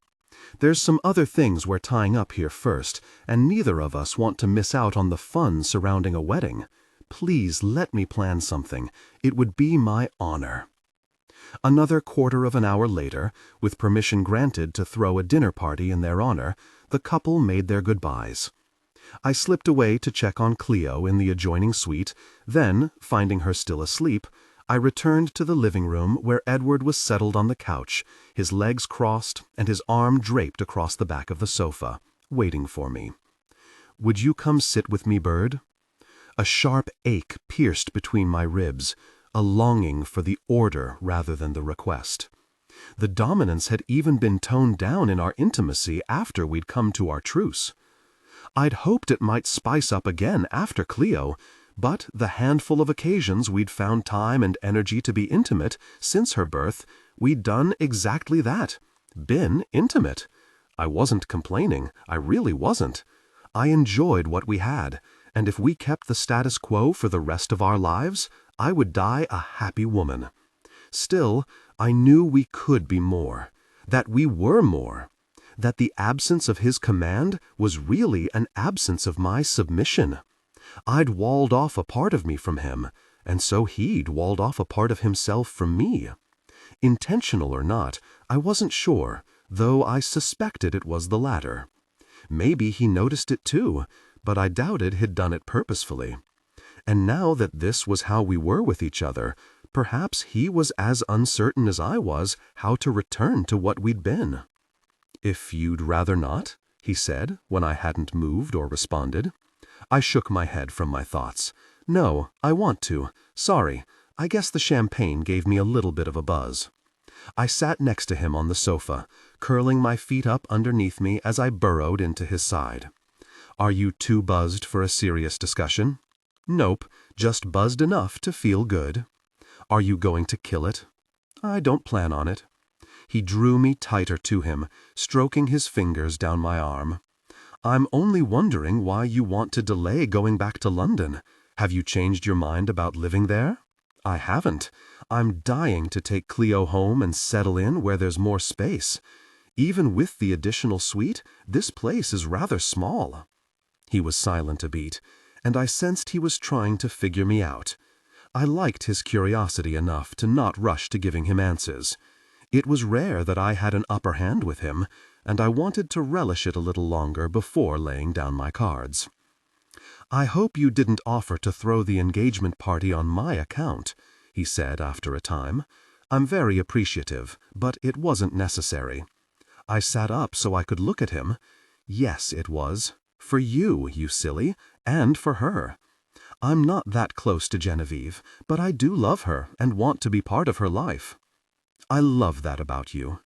There's some other things we're tying up here first, and neither of us want to miss out on the fun surrounding a wedding. Please let me plan something. It would be my honor. Another quarter of an hour later, with permission granted to throw a dinner party in their honor, the couple made their goodbyes. I slipped away to check on Cleo in the adjoining suite, then, finding her still asleep, I returned to the living room where Edward was settled on the couch, his legs crossed and his arm draped across the back of the sofa, waiting for me. "Would you come sit with me, Bird?" A sharp ache pierced between my ribs, a longing for the order rather than the request. The dominance had even been toned down in our intimacy after we'd come to our truce. I'd hoped it might spice up again after Cleo, but the handful of occasions we'd found time and energy to be intimate since her birth, we'd done exactly that, been intimate. I wasn't complaining, I really wasn't. I enjoyed what we had, and if we kept the status quo for the rest of our lives, I would die a happy woman. Still, I knew we could be more, that we were more, that the absence of his command was really an absence of my submission. I'd walled off a part of me from him, and so he'd walled off a part of himself from me. Intentional or not, I wasn't sure, though I suspected it was the latter. Maybe he noticed it too, but I doubted he'd done it purposefully. And now that this was how we were with each other, perhaps he was as uncertain as I was how to return to what we'd been. "If you'd rather not," he said, when I hadn't moved or responded. I shook my head from my thoughts. "No, I want to. Sorry, I guess the champagne gave me a little bit of a buzz." I sat next to him on the sofa, curling my feet up underneath me as I burrowed into his side. "Are you too buzzed for a serious discussion?" "Nope, just buzzed enough to feel good." "Are you going to kill it?" "I don't plan on it." He drew me tighter to him, stroking his fingers down my arm. "I'm only wondering why you want to delay going back to London. Have you changed your mind about living there?" "I haven't. I'm dying to take Cleo home and settle in where there's more space. Even with the additional suite, this place is rather small." He was silent a beat, and I sensed he was trying to figure me out. I liked his curiosity enough to not rush to giving him answers. It was rare that I had an upper hand with him, and I wanted to relish it a little longer before laying down my cards. "I hope you didn't offer to throw the engagement party on my account," he said after a time. "I'm very appreciative, but it wasn't necessary." I sat up so I could look at him. Yes, it was. For you, you silly, and for her. I'm not that close to Genevieve, but I do love her and want to be part of her life. I love that about you.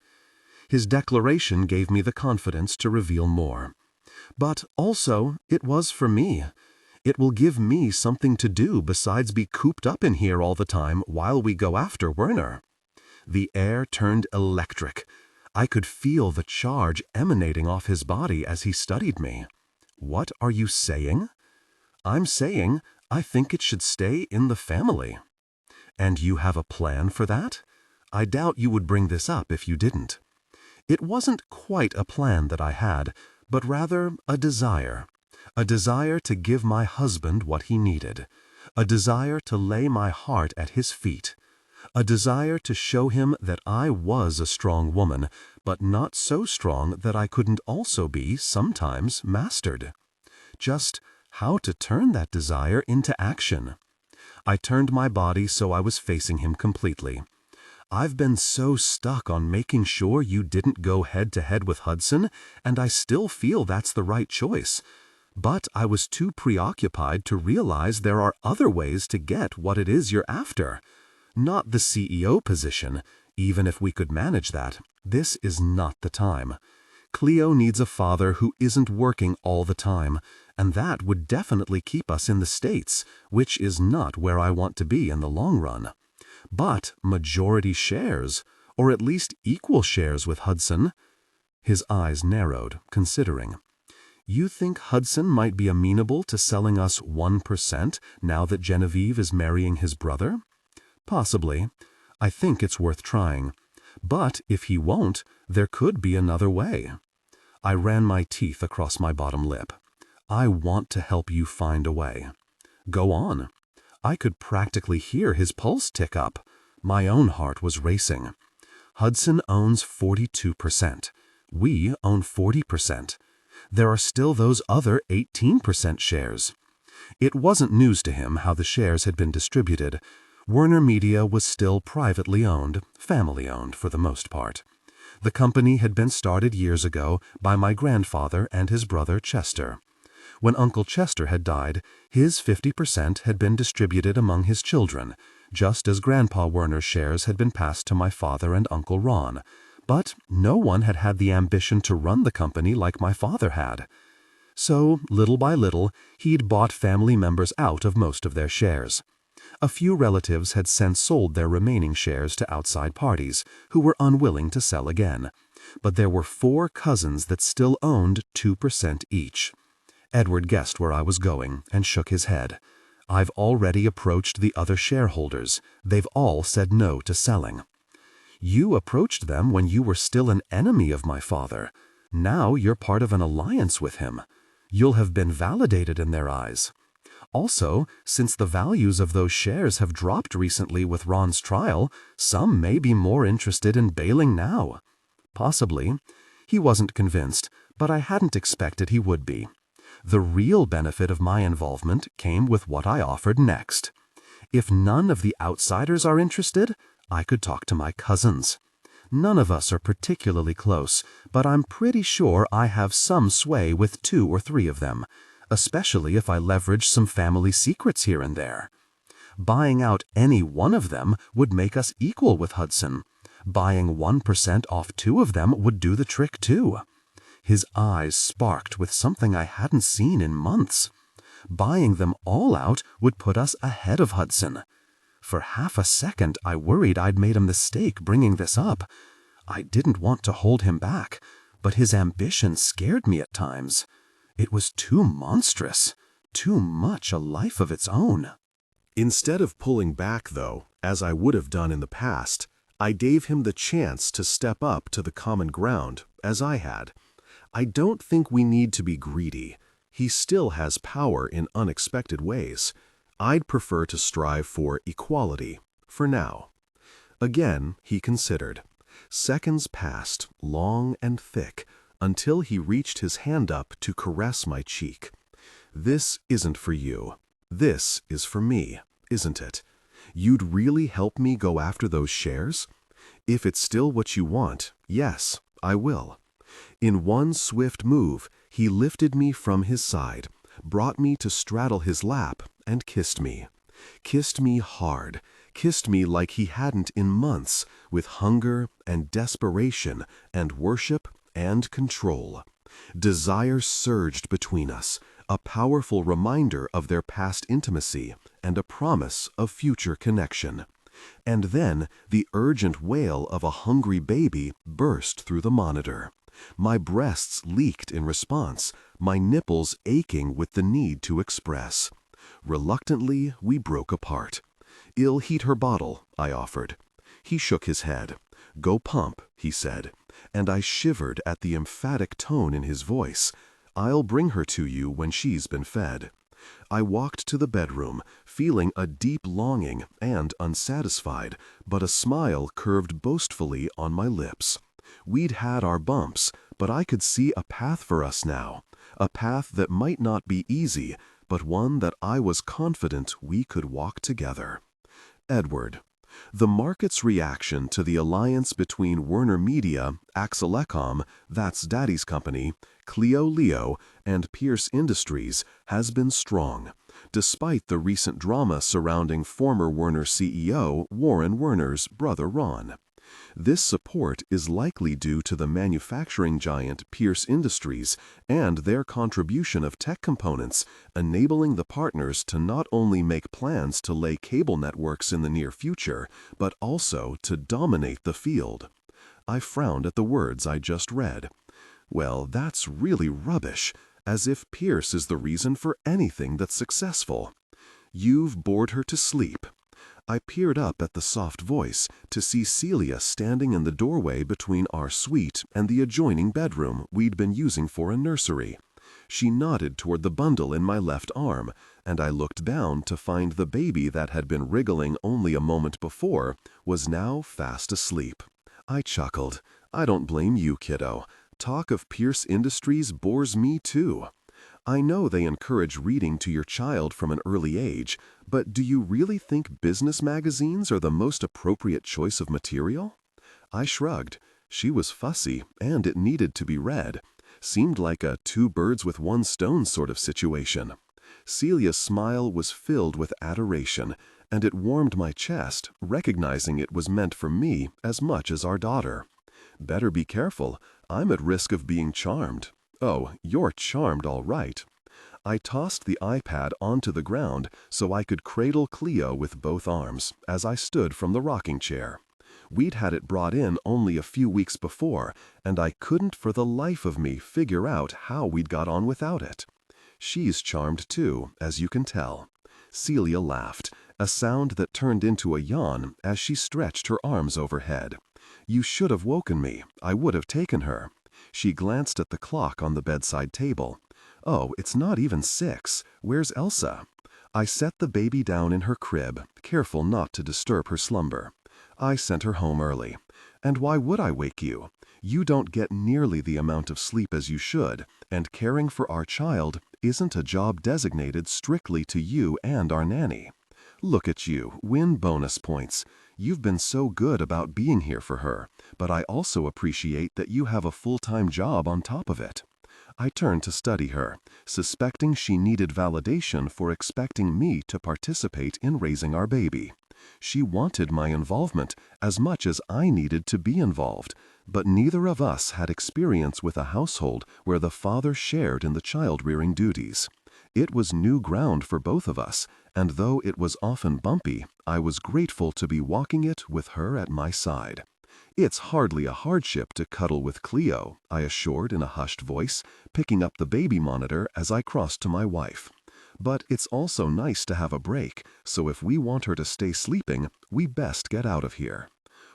His declaration gave me the confidence to reveal more. But also, it was for me. It will give me something to do besides be cooped up in here all the time while we go after Werner. The air turned electric. I could feel the charge emanating off his body as he studied me. "What are you saying?" "I'm saying I think it should stay in the family." "And you have a plan for that? I doubt you would bring this up if you didn't." It wasn't quite a plan that I had, but rather a desire. A desire to give my husband what he needed. A desire to lay my heart at his feet. A desire to show him that I was a strong woman, but not so strong that I couldn't also be, sometimes, mastered. Just how to turn that desire into action. I turned my body so I was facing him completely. "I've been so stuck on making sure you didn't go head-to-head with Hudson, and I still feel that's the right choice. But I was too preoccupied to realize there are other ways to get what it is you're after. Not the CEO position, even if we could manage that. This is not the time. Cleo needs a father who isn't working all the time, and that would definitely keep us in the States, which is not where I want to be in the long run. But majority shares, or at least equal shares with Hudson." His eyes narrowed, considering. "You think Hudson might be amenable to selling us 1% now that Genevieve is marrying his brother?" "Possibly. I think it's worth trying. But if he won't, there could be another way." I ran my teeth across my bottom lip. "I want to help you find a way." "Go on." I could practically hear his pulse tick up. My own heart was racing. "Hudson owns 42%. We own 40%. There are still those other 18% shares." It wasn't news to him how the shares had been distributed. Werner Media was still privately owned, family-owned for the most part. The company had been started years ago by my grandfather and his brother Chester. When Uncle Chester had died, his 50% had been distributed among his children, just as Grandpa Werner's shares had been passed to my father and Uncle Ron. But no one had had the ambition to run the company like my father had. So, little by little, he'd bought family members out of most of their shares. A few relatives had since sold their remaining shares to outside parties, who were unwilling to sell again. But there were 4 cousins that still owned 2% each. Edward guessed where I was going and shook his head. "I've already approached the other shareholders. They've all said no to selling." "You approached them when you were still an enemy of my father. Now you're part of an alliance with him. You'll have been validated in their eyes. Also, since the values of those shares have dropped recently with Ron's trial, some may be more interested in bailing now." Possibly. He wasn't convinced, but I hadn't expected he would be. The real benefit of my involvement came with what I offered next. If none of the outsiders are interested, I could talk to my cousins. None of us are particularly close, but I'm pretty sure I have some sway with 2 or 3 of them, especially if I leverage some family secrets here and there. Buying out any one of them would make us equal with Hudson. Buying 1% off 2 of them would do the trick too. His eyes sparked with something I hadn't seen in months. Buying them all out would put us ahead of Hudson. For half a second, I worried I'd made a mistake bringing this up. I didn't want to hold him back, but his ambition scared me at times. It was too monstrous, too much a life of its own. Instead of pulling back, though, as I would have done in the past, I gave him the chance to step up to the common ground as I had. I don't think we need to be greedy. He still has power in unexpected ways. I'd prefer to strive for equality, for now. Again, he considered. Seconds passed, long and thick, until he reached his hand up to caress my cheek. This isn't for you. This is for me, isn't it? You'd really help me go after those shares? If it's still what you want, yes, I will. In one swift move, he lifted me from his side, brought me to straddle his lap, and kissed me. Kissed me hard, kissed me like he hadn't in months, with hunger and desperation and worship and control. Desire surged between us, a powerful reminder of their past intimacy and a promise of future connection. And then the urgent wail of a hungry baby burst through the monitor. My breasts leaked in response, my nipples aching with the need to express. Reluctantly, we broke apart. "I'll heat her bottle," I offered. He shook his head. "Go pump," he said, and I shivered at the emphatic tone in his voice. "I'll bring her to you when she's been fed." I walked to the bedroom, feeling a deep longing and unsatisfied, but a smile curved boastfully on my lips. We'd had our bumps, but I could see a path for us now, a path that might not be easy, but one that I was confident we could walk together. Edward. The market's reaction to the alliance between Werner Media, Axelecom, that's Daddy's company, Clio Leo, and Pierce Industries has been strong, despite the recent drama surrounding former Werner CEO Warren Werner's brother Ron. This support is likely due to the manufacturing giant Pierce Industries and their contribution of tech components, enabling the partners to not only make plans to lay cable networks in the near future, but also to dominate the field. I frowned at the words I just read. Well, that's really rubbish, as if Pierce is the reason for anything that's successful. You've bored her to sleep. I peered up at the soft voice to see Celia standing in the doorway between our suite and the adjoining bedroom we'd been using for a nursery. She nodded toward the bundle in my left arm, and I looked down to find the baby that had been wriggling only a moment before was now fast asleep. I chuckled. I don't blame you, kiddo. Talk of Pierce Industries bores me too. I know they encourage reading to your child from an early age, but do you really think business magazines are the most appropriate choice of material? I shrugged. She was fussy, and it needed to be read. Seemed like a two birds with one stone sort of situation. Celia's smile was filled with adoration, and it warmed my chest, recognizing it was meant for me as much as our daughter. Better be careful. I'm at risk of being charmed. Oh, you're charmed all right. I tossed the iPad onto the ground so I could cradle Cleo with both arms as I stood from the rocking chair. We'd had it brought in only a few weeks before, and I couldn't for the life of me figure out how we'd got on without it. She's charmed too, as you can tell. Celia laughed, a sound that turned into a yawn as she stretched her arms overhead. You should have woken me. I would have taken her. She glanced at the clock on the bedside table. Oh, it's not even 6. Where's Elsa? I set the baby down in her crib, careful not to disturb her slumber. I sent her home early. And why would I wake you? You don't get nearly the amount of sleep as you should, and caring for our child isn't a job designated strictly to you and our nanny. Look at you, win bonus points. You've been so good about being here for her, but I also appreciate that you have a full-time job on top of it. I turned to study her, suspecting she needed validation for expecting me to participate in raising our baby. She wanted my involvement as much as I needed to be involved, but neither of us had experience with a household where the father shared in the child-rearing duties. It was new ground for both of us, and though it was often bumpy, I was grateful to be walking it with her at my side. It's hardly a hardship to cuddle with Cleo, I assured in a hushed voice, picking up the baby monitor as I crossed to my wife. But it's also nice to have a break, so if we want her to stay sleeping, we best get out of here.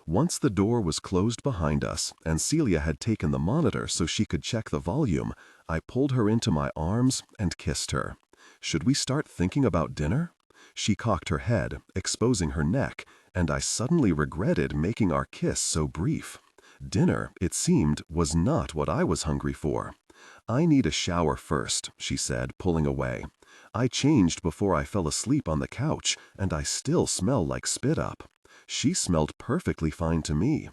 Once the door was closed behind us and Celia had taken the monitor so she could check the volume, I pulled her into my arms and kissed her. Should we start thinking about dinner? She cocked her head, exposing her neck, and I suddenly regretted making our kiss so brief. Dinner, it seemed, was not what I was hungry for. "I need a shower first," she said, pulling away. I changed before I fell asleep on the couch, and I still smell like spit up. She smelled perfectly fine to me.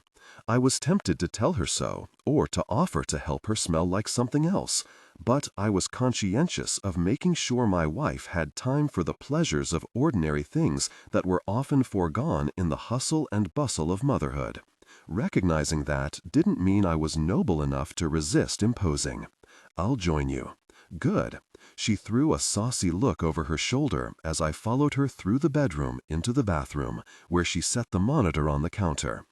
I was tempted to tell her so, or to offer to help her smell like something else, but I was conscientious of making sure my wife had time for the pleasures of ordinary things that were often foregone in the hustle and bustle of motherhood. Recognizing that didn't mean I was noble enough to resist imposing. "I'll join you." "Good." She threw a saucy look over her shoulder as I followed her through the bedroom into the bathroom, where she set the monitor on the counter.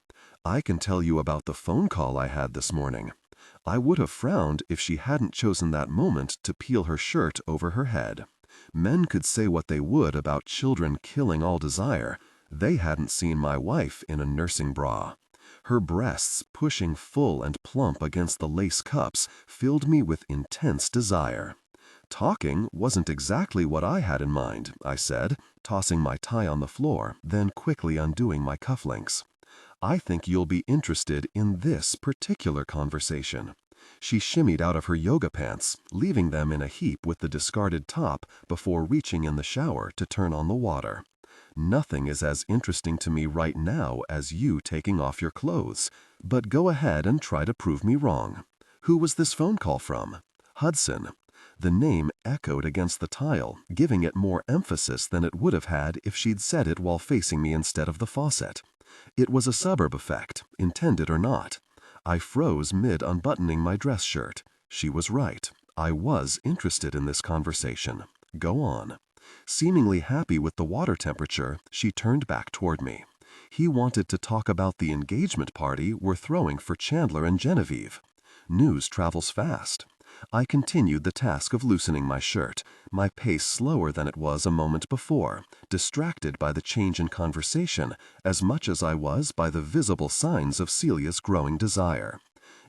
"I can tell you about the phone call I had this morning." I would have frowned if she hadn't chosen that moment to peel her shirt over her head. Men could say what they would about children killing all desire. They hadn't seen my wife in a nursing bra. Her breasts, pushing full and plump against the lace cups, filled me with intense desire. "Talking wasn't exactly what I had in mind," I said, tossing my tie on the floor, then quickly undoing my cufflinks. "I think you'll be interested in this particular conversation." She shimmied out of her yoga pants, leaving them in a heap with the discarded top before reaching in the shower to turn on the water. "Nothing is as interesting to me right now as you taking off your clothes, but go ahead and try to prove me wrong." "Who was this phone call from?" "Hudson." The name echoed against the tile, giving it more emphasis than it would have had if she'd said it while facing me instead of the faucet. It was a suburb effect, intended or not. I froze mid-unbuttoning my dress shirt. She was right. I was interested in this conversation. "Go on." Seemingly happy with the water temperature, she turned back toward me. "He wanted to talk about the engagement party we're throwing for Chandler and Genevieve." News travels fast. I continued the task of loosening my shirt, my pace slower than it was a moment before, distracted by the change in conversation as much as I was by the visible signs of Celia's growing desire.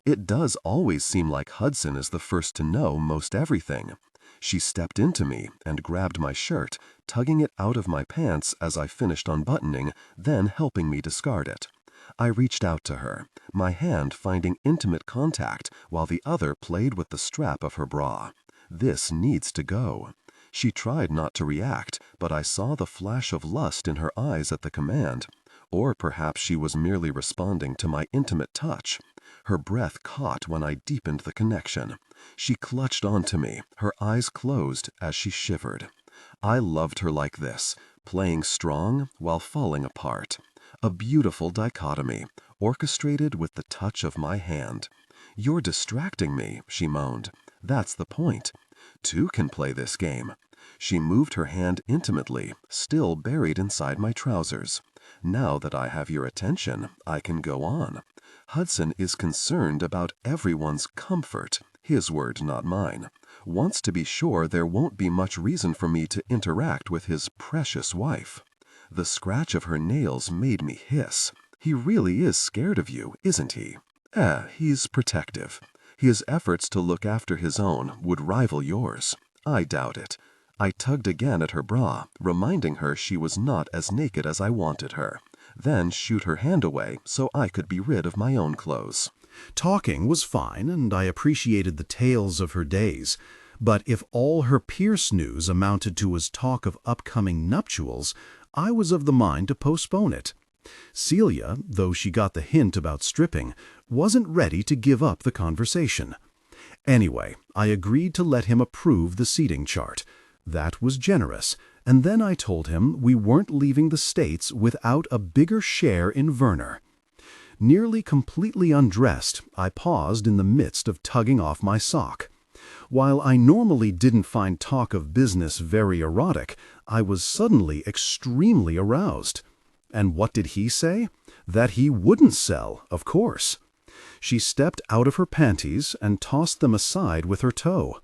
It does always seem like Hudson is the first to know most everything. She stepped into me and grabbed my shirt, tugging it out of my pants as I finished unbuttoning, then helping me discard it. I reached out to her, my hand finding intimate contact while the other played with the strap of her bra. "This needs to go." She tried not to react, but I saw the flash of lust in her eyes at the command. Or perhaps she was merely responding to my intimate touch. Her breath caught when I deepened the connection. She clutched onto me, her eyes closed as she shivered. I loved her like this, playing strong while falling apart. A beautiful dichotomy, orchestrated with the touch of my hand. "You're distracting me," she moaned. "That's the point. Two can play this game." She moved her hand intimately, still buried inside my trousers. "Now that I have your attention, I can go on. Hudson is concerned about everyone's comfort, his word, not mine. Wants to be sure there won't be much reason for me to interact with his precious wife." The scratch of her nails made me hiss. "He really is scared of you, isn't he?" He's protective. His efforts to look after his own would rival yours." "I doubt it." I tugged again at her bra, reminding her she was not as naked as I wanted her, then shooed her hand away so I could be rid of my own clothes. Talking was fine, and I appreciated the tales of her days. But if all her Pierce news amounted to was talk of upcoming nuptials, I was of the mind to postpone it. Celia, though she got the hint about stripping, wasn't ready to give up the conversation. Anyway, I agreed to let him approve the seating chart. That was generous, and then I told him we weren't leaving the States without a bigger share in Werner. Nearly completely undressed, I paused in the midst of tugging off my sock. While I normally didn't find talk of business very erotic, I was suddenly extremely aroused. And what did he say? That he wouldn't sell, of course. She stepped out of her panties and tossed them aside with her toe.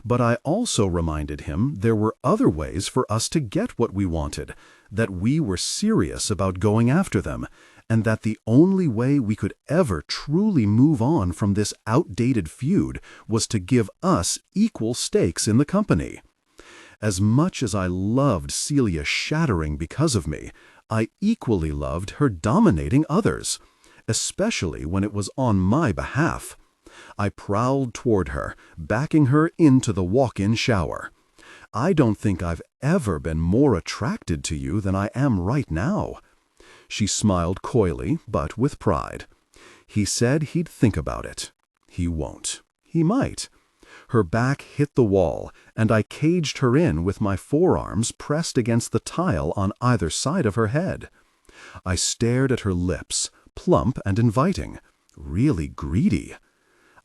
But I also reminded him there were other ways for us to get what we wanted, that we were serious about going after them, and that the only way we could ever truly move on from this outdated feud was to give us equal stakes in the company. As much as I loved Celia shattering because of me, I equally loved her dominating others, especially when it was on my behalf. I prowled toward her, backing her into the walk-in shower. I don't think I've ever been more attracted to you than I am right now. She smiled coyly, but with pride. He said he'd think about it. He won't. He might. Her back hit the wall, and I caged her in with my forearms pressed against the tile on either side of her head. I stared at her lips, plump and inviting, really greedy.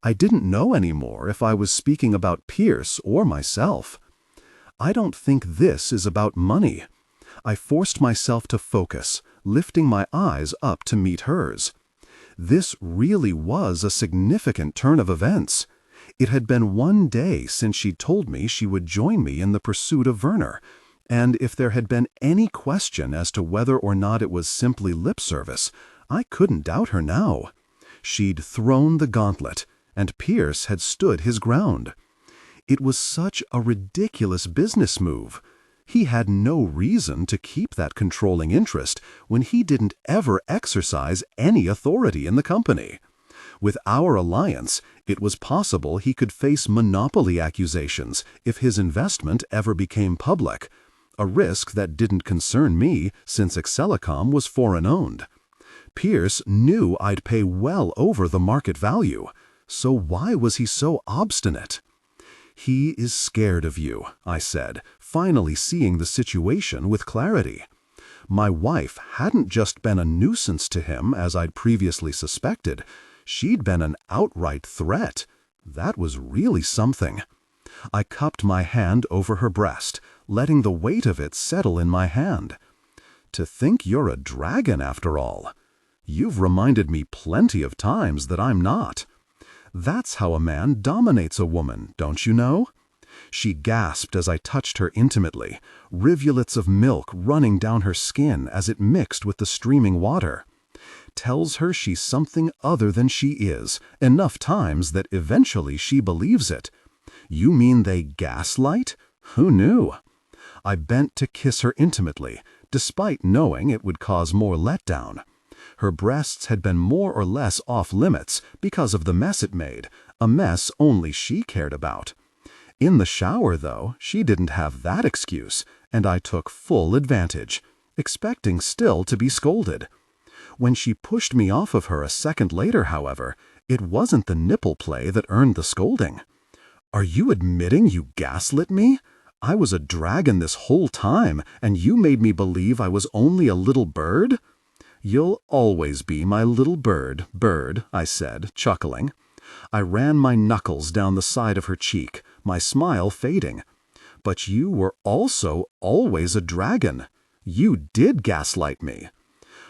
I didn't know anymore if I was speaking about Pierce or myself. I don't think this is about money. I forced myself to focus, lifting my eyes up to meet hers. This really was a significant turn of events. It had been 1 day since she'd told me she would join me in the pursuit of Werner, and if there had been any question as to whether or not it was simply lip service, I couldn't doubt her now. She'd thrown the gauntlet, and Pierce had stood his ground. It was such a ridiculous business move. He had no reason to keep that controlling interest when he didn't ever exercise any authority in the company. With our alliance, it was possible he could face monopoly accusations if his investment ever became public, a risk that didn't concern me since Excelicom was foreign-owned. Pierce knew I'd pay well over the market value, so why was he so obstinate? "He is scared of you," I said, finally seeing the situation with clarity. My wife hadn't just been a nuisance to him as I'd previously suspected. She'd been an outright threat. That was really something. I cupped my hand over her breast, letting the weight of it settle in my hand. "To think you're a dragon, after all. You've reminded me plenty of times that I'm not. That's how a man dominates a woman, don't you know?" She gasped as I touched her intimately, rivulets of milk running down her skin as it mixed with the streaming water. Tells her she's something other than she is, enough times that eventually she believes it. "You mean they gaslight? Who knew?" I bent to kiss her intimately, despite knowing it would cause more letdown. Her breasts had been more or less off-limits because of the mess it made, a mess only she cared about. In the shower, though, she didn't have that excuse, and I took full advantage, expecting still to be scolded. When she pushed me off of her a second later, however, it wasn't the nipple play that earned the scolding. "Are you admitting you gaslit me? I was a dragon this whole time, and you made me believe I was only a little bird?" "You'll always be my little bird, I said, chuckling. I ran my knuckles down the side of her cheek, my smile fading. "But you were also always a dragon. You did gaslight me."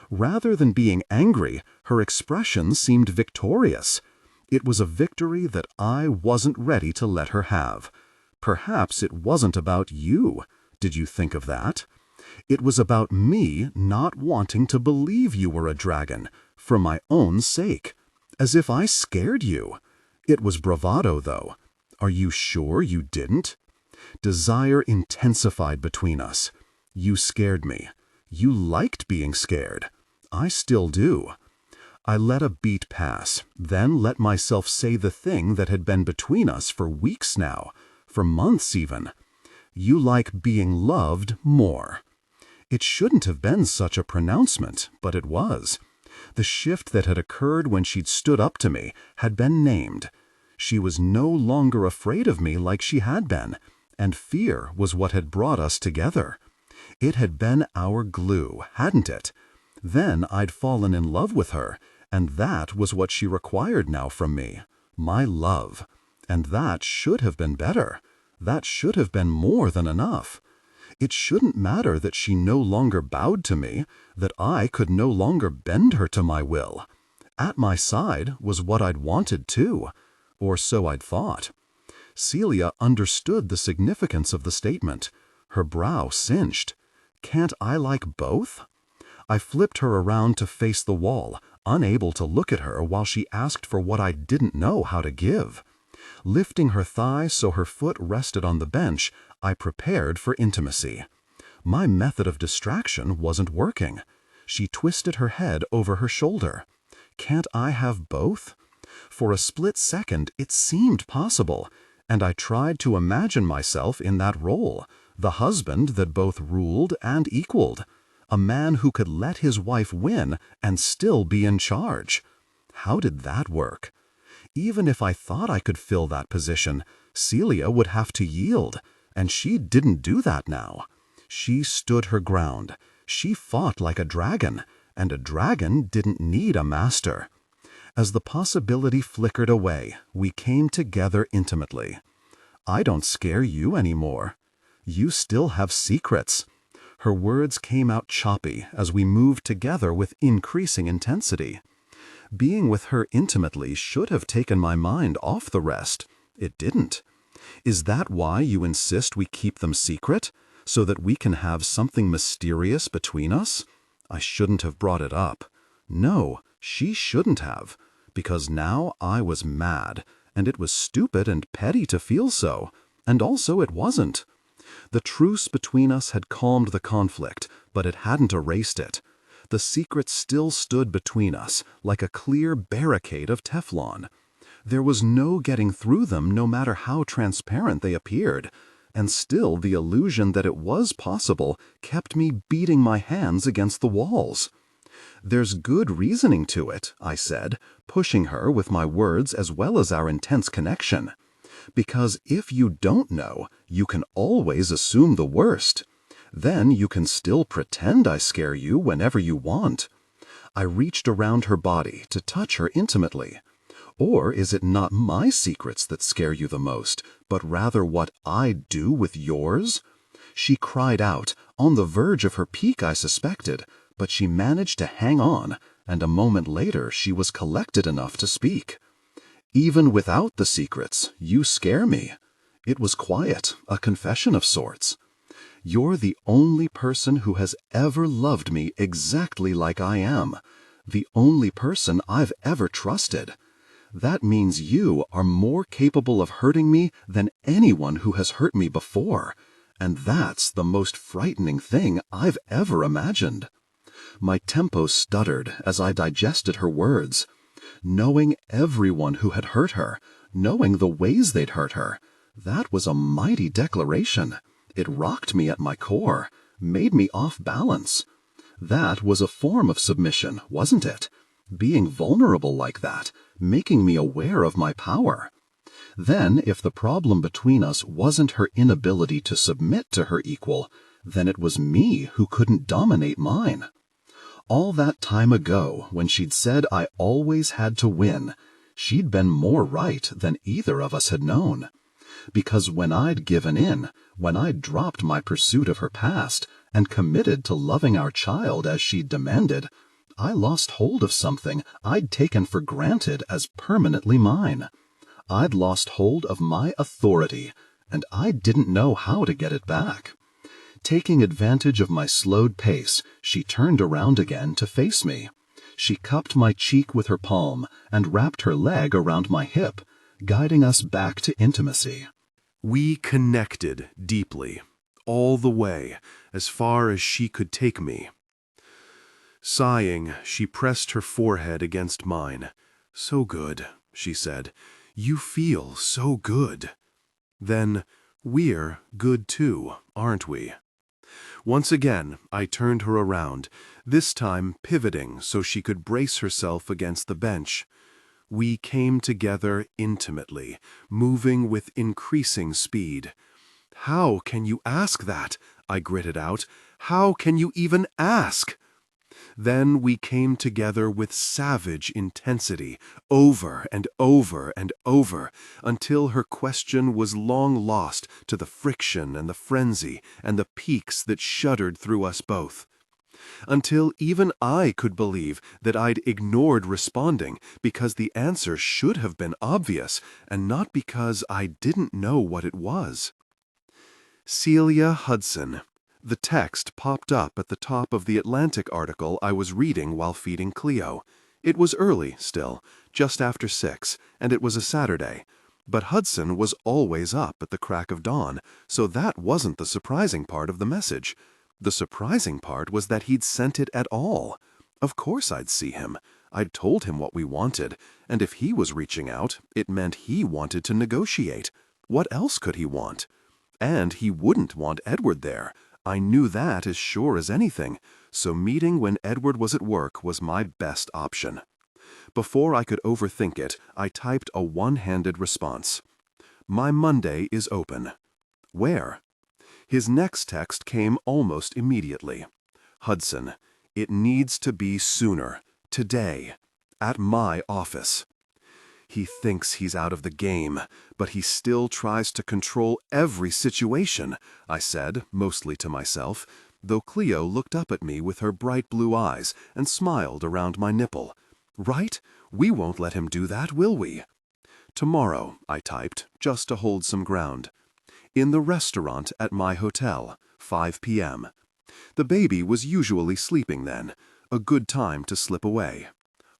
Rather than being angry, her expression seemed victorious. It was a victory that I wasn't ready to let her have. Perhaps it wasn't about you. Did you think of that? It was about me not wanting to believe you were a dragon, for my own sake. As if I scared you. It was bravado, though. Are you sure you didn't? Desire intensified between us. You scared me. You liked being scared. I still do. I let a beat pass, then let myself say the thing that had been between us for weeks now, for months even. You like being loved more. It shouldn't have been such a pronouncement, but it was. The shift that had occurred when she'd stood up to me had been named. She was no longer afraid of me like she had been, and fear was what had brought us together. It had been our glue, hadn't it? Then I'd fallen in love with her, and that was what she required now from me, my love. And that should have been better. That should have been more than enough. It shouldn't matter that she no longer bowed to me, that I could no longer bend her to my will. At my side was what I'd wanted too, or so I'd thought. Celia understood the significance of the statement. Her brow cinched. Can't I like both? I flipped her around to face the wall, unable to look at her while she asked for what I didn't know how to give. Lifting her thigh so her foot rested on the bench, I prepared for intimacy. My method of distraction wasn't working. She twisted her head over her shoulder. Can't I have both? For a split second, it seemed possible, and I tried to imagine myself in that role, the husband that both ruled and equaled, a man who could let his wife win and still be in charge. How did that work? Even if I thought I could fill that position, Celia would have to yield, and she didn't do that now. She stood her ground. She fought like a dragon, and a dragon didn't need a master. As the possibility flickered away, we came together intimately. I don't scare you anymore. You still have secrets. Her words came out choppy as we moved together with increasing intensity. Being with her intimately should have taken my mind off the rest. It didn't. Is that why you insist we keep them secret? So that we can have something mysterious between us? I shouldn't have brought it up. No, she shouldn't have. Because now I was mad, and it was stupid and petty to feel so, and also it wasn't. The truce between us had calmed the conflict, but it hadn't erased it. The secrets still stood between us, like a clear barricade of Teflon. There was no getting through them no matter how transparent they appeared, and still the illusion that it was possible kept me beating my hands against the walls. There's good reasoning to it, I said, pushing her with my words as well as our intense connection. Because if you don't know, you can always assume the worst. Then you can still pretend I scare you whenever you want. I reached around her body to touch her intimately. Or is it not my secrets that scare you the most, but rather what I do with yours? She cried out, on the verge of her peak I suspected, but she managed to hang on, and a moment later she was collected enough to speak. Even without the secrets, you scare me. It was quiet, a confession of sorts. You're the only person who has ever loved me exactly like I am, the only person I've ever trusted. That means you are more capable of hurting me than anyone who has hurt me before, and that's the most frightening thing I've ever imagined. My tempo stuttered as I digested her words. Knowing everyone who had hurt her, knowing the ways they'd hurt her, that was a mighty declaration. It rocked me at my core, made me off balance. That was a form of submission, wasn't it? Being vulnerable like that, making me aware of my power. Then, if the problem between us wasn't her inability to submit to her equal, then it was me who couldn't dominate mine. All that time ago, when she'd said I always had to win, she'd been more right than either of us had known. Because when I'd given in, when I'd dropped my pursuit of her past and committed to loving our child as she'd demanded, I lost hold of something I'd taken for granted as permanently mine. I'd lost hold of my authority, and I didn't know how to get it back. Taking advantage of my slowed pace, she turned around again to face me. She cupped my cheek with her palm and wrapped her leg around my hip, guiding us back to intimacy. We connected deeply, all the way, as far as she could take me. Sighing, she pressed her forehead against mine. "So good," she said. "You feel so good." Then, "We're good too, aren't we?" Once again, I turned her around, this time pivoting so she could brace herself against the bench. We came together intimately, moving with increasing speed. "How can you ask that?" I gritted out. "How can you even ask?" Then we came together with savage intensity, over and over and over, until her question was long lost to the friction and the frenzy and the peaks that shuddered through us both. Until even I could believe that I'd ignored responding because the answer should have been obvious, and not because I didn't know what it was. Celia Hudson, The text popped up at the top of the Atlantic article I was reading while feeding Cleo. It was early still, just after 6, and it was a Saturday. But Hudson was always up at the crack of dawn, so that wasn't the surprising part of the message. The surprising part was that he'd sent it at all. Of course I'd see him. I'd told him what we wanted, and if he was reaching out, it meant he wanted to negotiate. What else could he want? And he wouldn't want Edward there. I knew that as sure as anything, so meeting when Edward was at work was my best option. Before I could overthink it, I typed a one-handed response. My Monday is open. Where? His next text came almost immediately. Hudson, it needs to be sooner. Today. At my office. He thinks he's out of the game, but he still tries to control every situation, I said, mostly to myself, though Cleo looked up at me with her bright blue eyes and smiled around my nipple. Right? We won't let him do that, will we? Tomorrow, I typed, just to hold some ground. In the restaurant at my hotel, 5 p.m. The baby was usually sleeping then, a good time to slip away.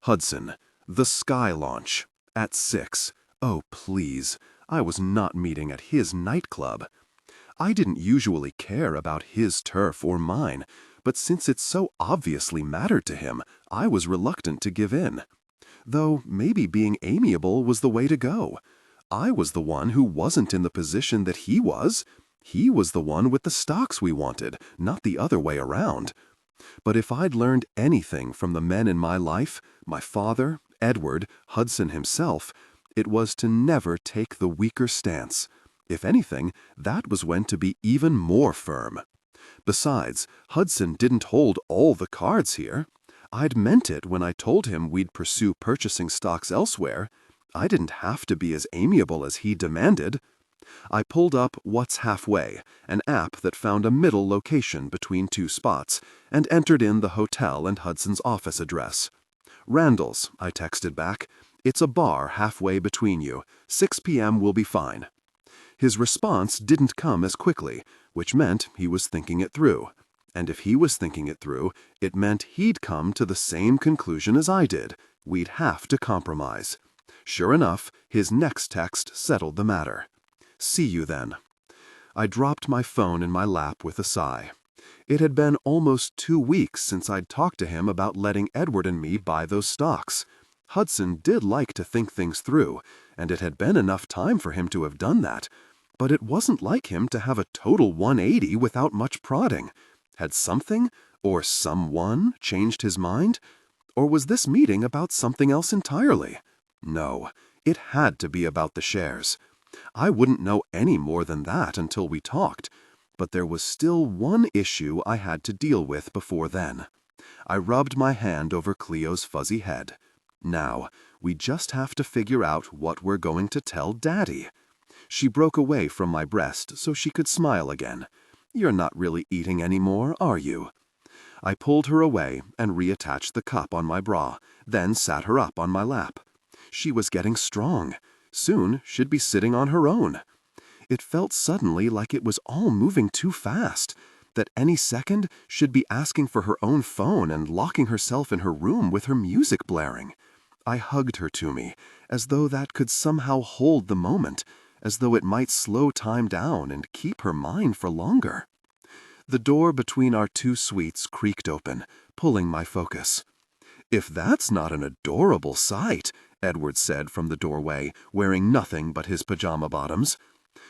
Hudson, the Sky launch, at 6. Oh, please, I was not meeting at his nightclub. I didn't usually care about his turf or mine, but since it so obviously mattered to him, I was reluctant to give in. Though maybe being amiable was the way to go. I was the one who wasn't in the position that he was. He was the one with the stocks we wanted, not the other way around. But if I'd learned anything from the men in my life, my father, Edward, Hudson himself, it was to never take the weaker stance. If anything, that was when to be even more firm. Besides, Hudson didn't hold all the cards here. I'd meant it when I told him we'd pursue purchasing stocks elsewhere. I didn't have to be as amiable as he demanded. I pulled up What's Halfway, an app that found a middle location between two spots, and entered in the hotel and Hudson's office address. Randall's, I texted back. It's a bar halfway between you. 6 p.m. will be fine. His response didn't come as quickly, which meant he was thinking it through. And if he was thinking it through, it meant he'd come to the same conclusion as I did. We'd have to compromise. Sure enough, his next text settled the matter. See you then. I dropped my phone in my lap with a sigh. It had been almost 2 weeks since I'd talked to him about letting Edward and me buy those stocks. Hudson did like to think things through, and it had been enough time for him to have done that. But it wasn't like him to have a total 180 without much prodding. Had something, or someone, changed his mind? Or was this meeting about something else entirely? No, it had to be about the shares. I wouldn't know any more than that until we talked, but there was still one issue I had to deal with before then. I rubbed my hand over Cleo's fuzzy head. Now, we just have to figure out what we're going to tell Daddy. She broke away from my breast so she could smile again. You're not really eating anymore, are you? I pulled her away and reattached the cup on my bra, then sat her up on my lap. She was getting strong. Soon she'd be sitting on her own. It felt suddenly like it was all moving too fast, that any second she'd be asking for her own phone and locking herself in her room with her music blaring. I hugged her to me, as though that could somehow hold the moment, as though it might slow time down and keep her mind for longer. The door between our two suites creaked open, pulling my focus. "If that's not an adorable sight," Edward said from the doorway, wearing nothing but his pajama bottoms.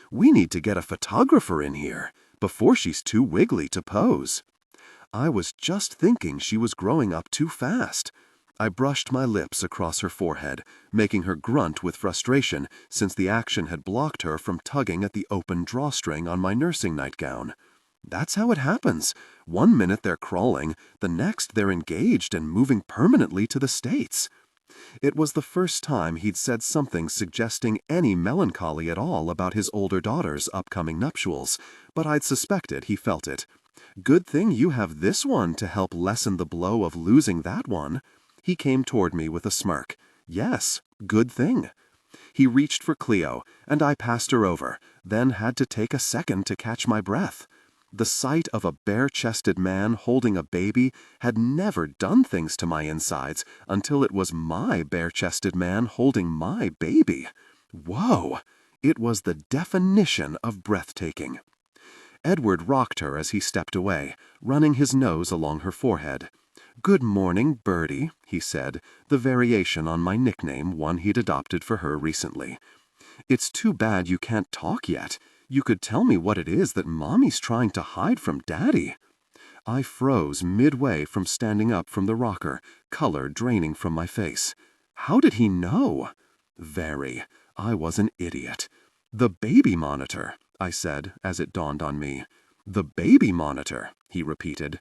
"We need to get a photographer in here, before she's too wiggly to pose." I was just thinking she was growing up too fast. I brushed my lips across her forehead, making her grunt with frustration since the action had blocked her from tugging at the open drawstring on my nursing nightgown. That's how it happens. 1 minute they're crawling, the next they're engaged and moving permanently to the States. It was the first time he'd said something suggesting any melancholy at all about his older daughter's upcoming nuptials, but I'd suspected he felt it. Good thing you have this one to help lessen the blow of losing that one. He came toward me with a smirk. Yes, good thing. He reached for Cleo, and I passed her over, then had to take a second to catch my breath. The sight of a bare-chested man holding a baby had never done things to my insides until it was my bare-chested man holding my baby. Whoa! It was the definition of breathtaking. Edward rocked her as he stepped away, running his nose along her forehead. "Good morning, Birdie," he said, the variation on my nickname, one he'd adopted for her recently. "It's too bad you can't talk yet. You could tell me what it is that Mommy's trying to hide from Daddy." I froze midway from standing up from the rocker, color draining from my face. How did he know? Very. I was an idiot. "The baby monitor," I said as it dawned on me. "The baby monitor," he repeated.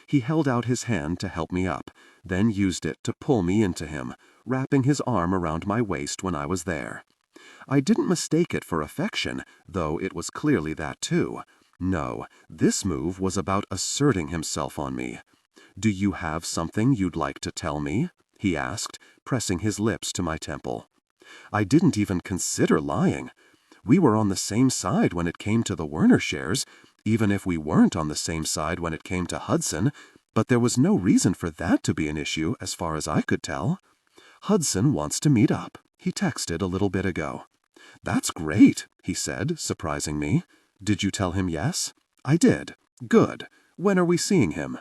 He held out his hand to help me up, then used it to pull me into him, wrapping his arm around my waist when I was there. I didn't mistake it for affection, though it was clearly that too. No, this move was about asserting himself on me. "Do you have something you'd like to tell me?" he asked, pressing his lips to my temple. I didn't even consider lying. We were on the same side when it came to the Werner shares, even if we weren't on the same side when it came to Hudson, but there was no reason for that to be an issue as far as I could tell. "Hudson wants to meet up," he texted a little bit ago. "That's great," he said, surprising me. "Did you tell him yes?" "I did." "Good. When are we seeing him?"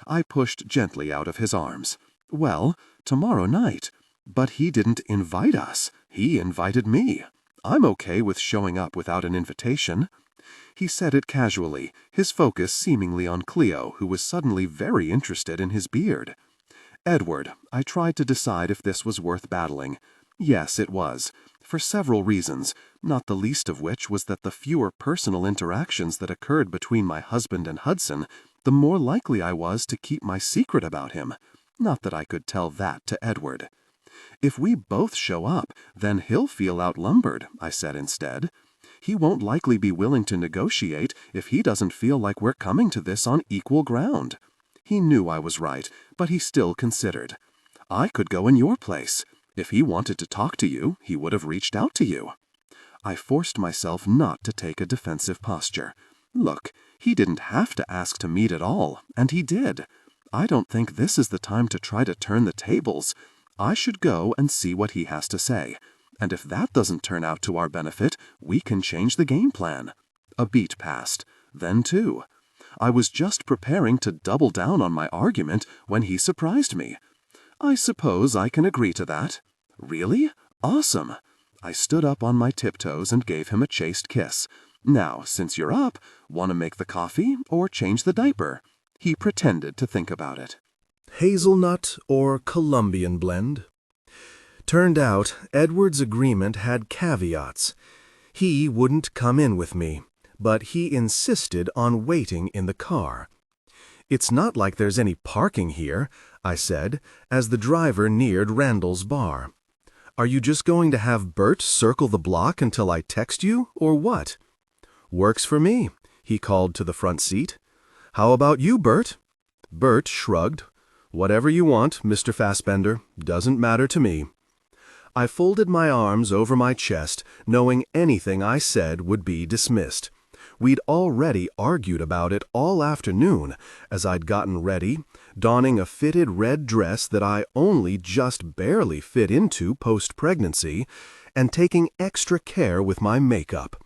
I pushed gently out of his arms. "Well, tomorrow night. But he didn't invite us. He invited me. I'm okay with showing up without an invitation." He said it casually, his focus seemingly on Cleo, who was suddenly very interested in his beard. "Edward," I tried to decide if this was worth battling. Yes, it was, for several reasons, not the least of which was that the fewer personal interactions that occurred between my husband and Hudson, the more likely I was to keep my secret about him. Not that I could tell that to Edward. "If we both show up, then he'll feel outnumbered," I said instead. "He won't likely be willing to negotiate if he doesn't feel like we're coming to this on equal ground." He knew I was right, but he still considered. "I could go in your place. If he wanted to talk to you, he would have reached out to you." I forced myself not to take a defensive posture. Look, he didn't have to ask to meet at all, and he did. I don't think this is the time to try to turn the tables. I should go and see what he has to say. And if that doesn't turn out to our benefit, we can change the game plan. A beat passed. Then two. I was just preparing to double down on my argument when he surprised me. "I suppose I can agree to that." "Really? Awesome." I stood up on my tiptoes and gave him a chaste kiss. "Now, since you're up, want to make the coffee or change the diaper?" He pretended to think about it. Hazelnut or Colombian blend? Turned out, Edward's agreement had caveats. He wouldn't come in with me, but he insisted on waiting in the car. "It's not like there's any parking here," I said, as the driver neared Randall's bar. "Are you just going to have Bert circle the block until I text you, or what?" "Works for me," he called to the front seat. "How about you, Bert?" Bert shrugged. "Whatever you want, Mr. Fasbender. Doesn't matter to me." I folded my arms over my chest, knowing anything I said would be dismissed. We'd already argued about it all afternoon, as I'd gotten ready, donning a fitted red dress that I only just barely fit into post-pregnancy, and taking extra care with my makeup.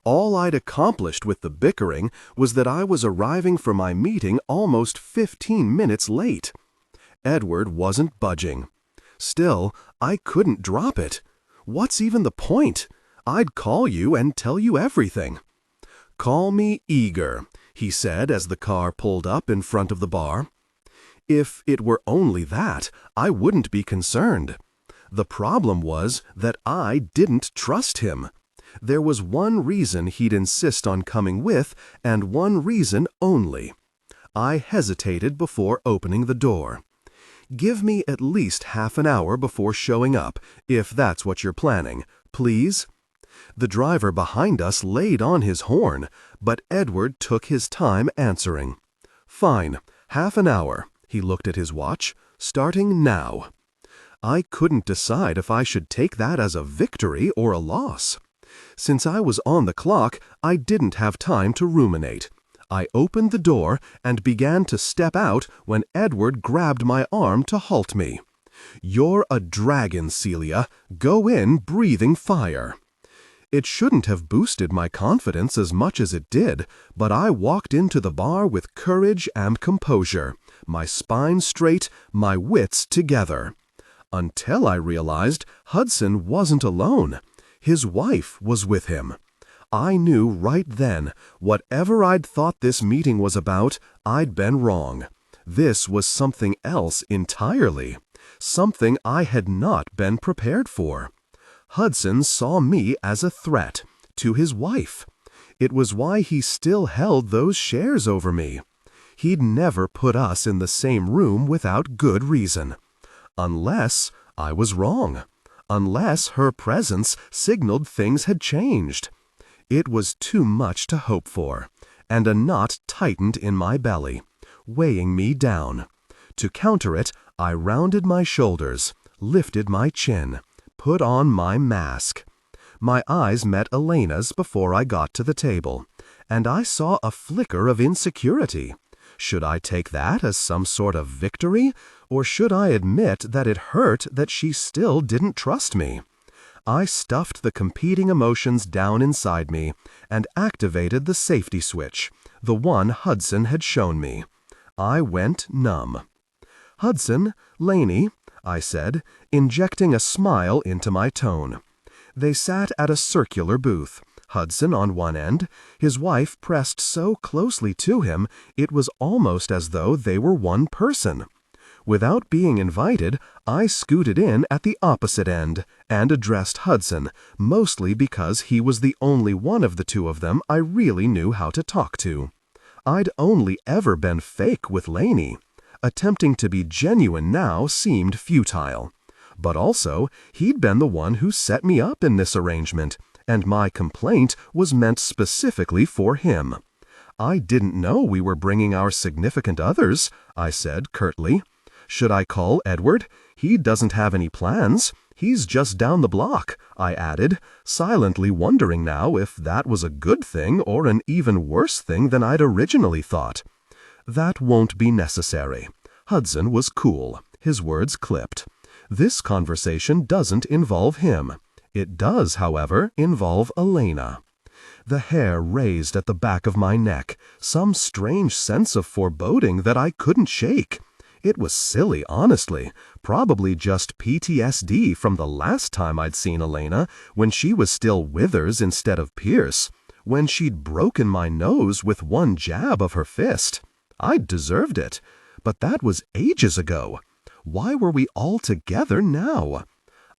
All I'd accomplished with the bickering was that I was arriving for my meeting almost 15 minutes late. Edward wasn't budging. Still, I couldn't drop it. What's even the point? I'd call you and tell you everything. "Call me eager," he said as the car pulled up in front of the bar. If it were only that, I wouldn't be concerned. The problem was that I didn't trust him. There was one reason he'd insist on coming with, and one reason only. I hesitated before opening the door. "Give me at least half an hour before showing up, if that's what you're planning, please." The driver behind us laid on his horn, but Edward took his time answering. "Fine, half an hour," he looked at his watch, "starting now." I couldn't decide if I should take that as a victory or a loss. Since I was on the clock, I didn't have time to ruminate. I opened the door and began to step out when Edward grabbed my arm to halt me. "You're a dragon, Celia. Go in breathing fire." It shouldn't have boosted my confidence as much as it did, but I walked into the bar with courage and composure, my spine straight, my wits together. Until I realized Hudson wasn't alone. His wife was with him. I knew right then, whatever I'd thought this meeting was about, I'd been wrong. This was something else entirely. Something I had not been prepared for. Hudson saw me as a threat to his wife. It was why he still held those shares over me. He'd never put us in the same room without good reason. Unless I was wrong. Unless her presence signaled things had changed. It was too much to hope for, and a knot tightened in my belly, weighing me down. To counter it, I rounded my shoulders, lifted my chin, put on my mask. My eyes met Elena's before I got to the table, and I saw a flicker of insecurity. Should I take that as some sort of victory, or should I admit that it hurt that she still didn't trust me? I stuffed the competing emotions down inside me and activated the safety switch, the one Hudson had shown me. I went numb. "Hudson, Laney," I said, injecting a smile into my tone. They sat at a circular booth, Hudson on one end, his wife pressed so closely to him it was almost as though they were one person. Without being invited, I scooted in at the opposite end and addressed Hudson, mostly because he was the only one of the two of them I really knew how to talk to. I'd only ever been fake with Laney. Attempting to be genuine now seemed futile. But also, he'd been the one who set me up in this arrangement, and my complaint was meant specifically for him. "I didn't know we were bringing our significant others," I said curtly. "Should I call Edward? He doesn't have any plans. He's just down the block," I added, silently wondering now if that was a good thing or an even worse thing than I'd originally thought. "That won't be necessary." Hudson was cool, his words clipped. "This conversation doesn't involve him. It does, however, involve Elena." The hair raised at the back of my neck, some strange sense of foreboding that I couldn't shake. It was silly, honestly, probably just PTSD from the last time I'd seen Elena, when she was still Withers instead of Pierce, when she'd broken my nose with one jab of her fist. I'd deserved it, but that was ages ago. Why were we all together now?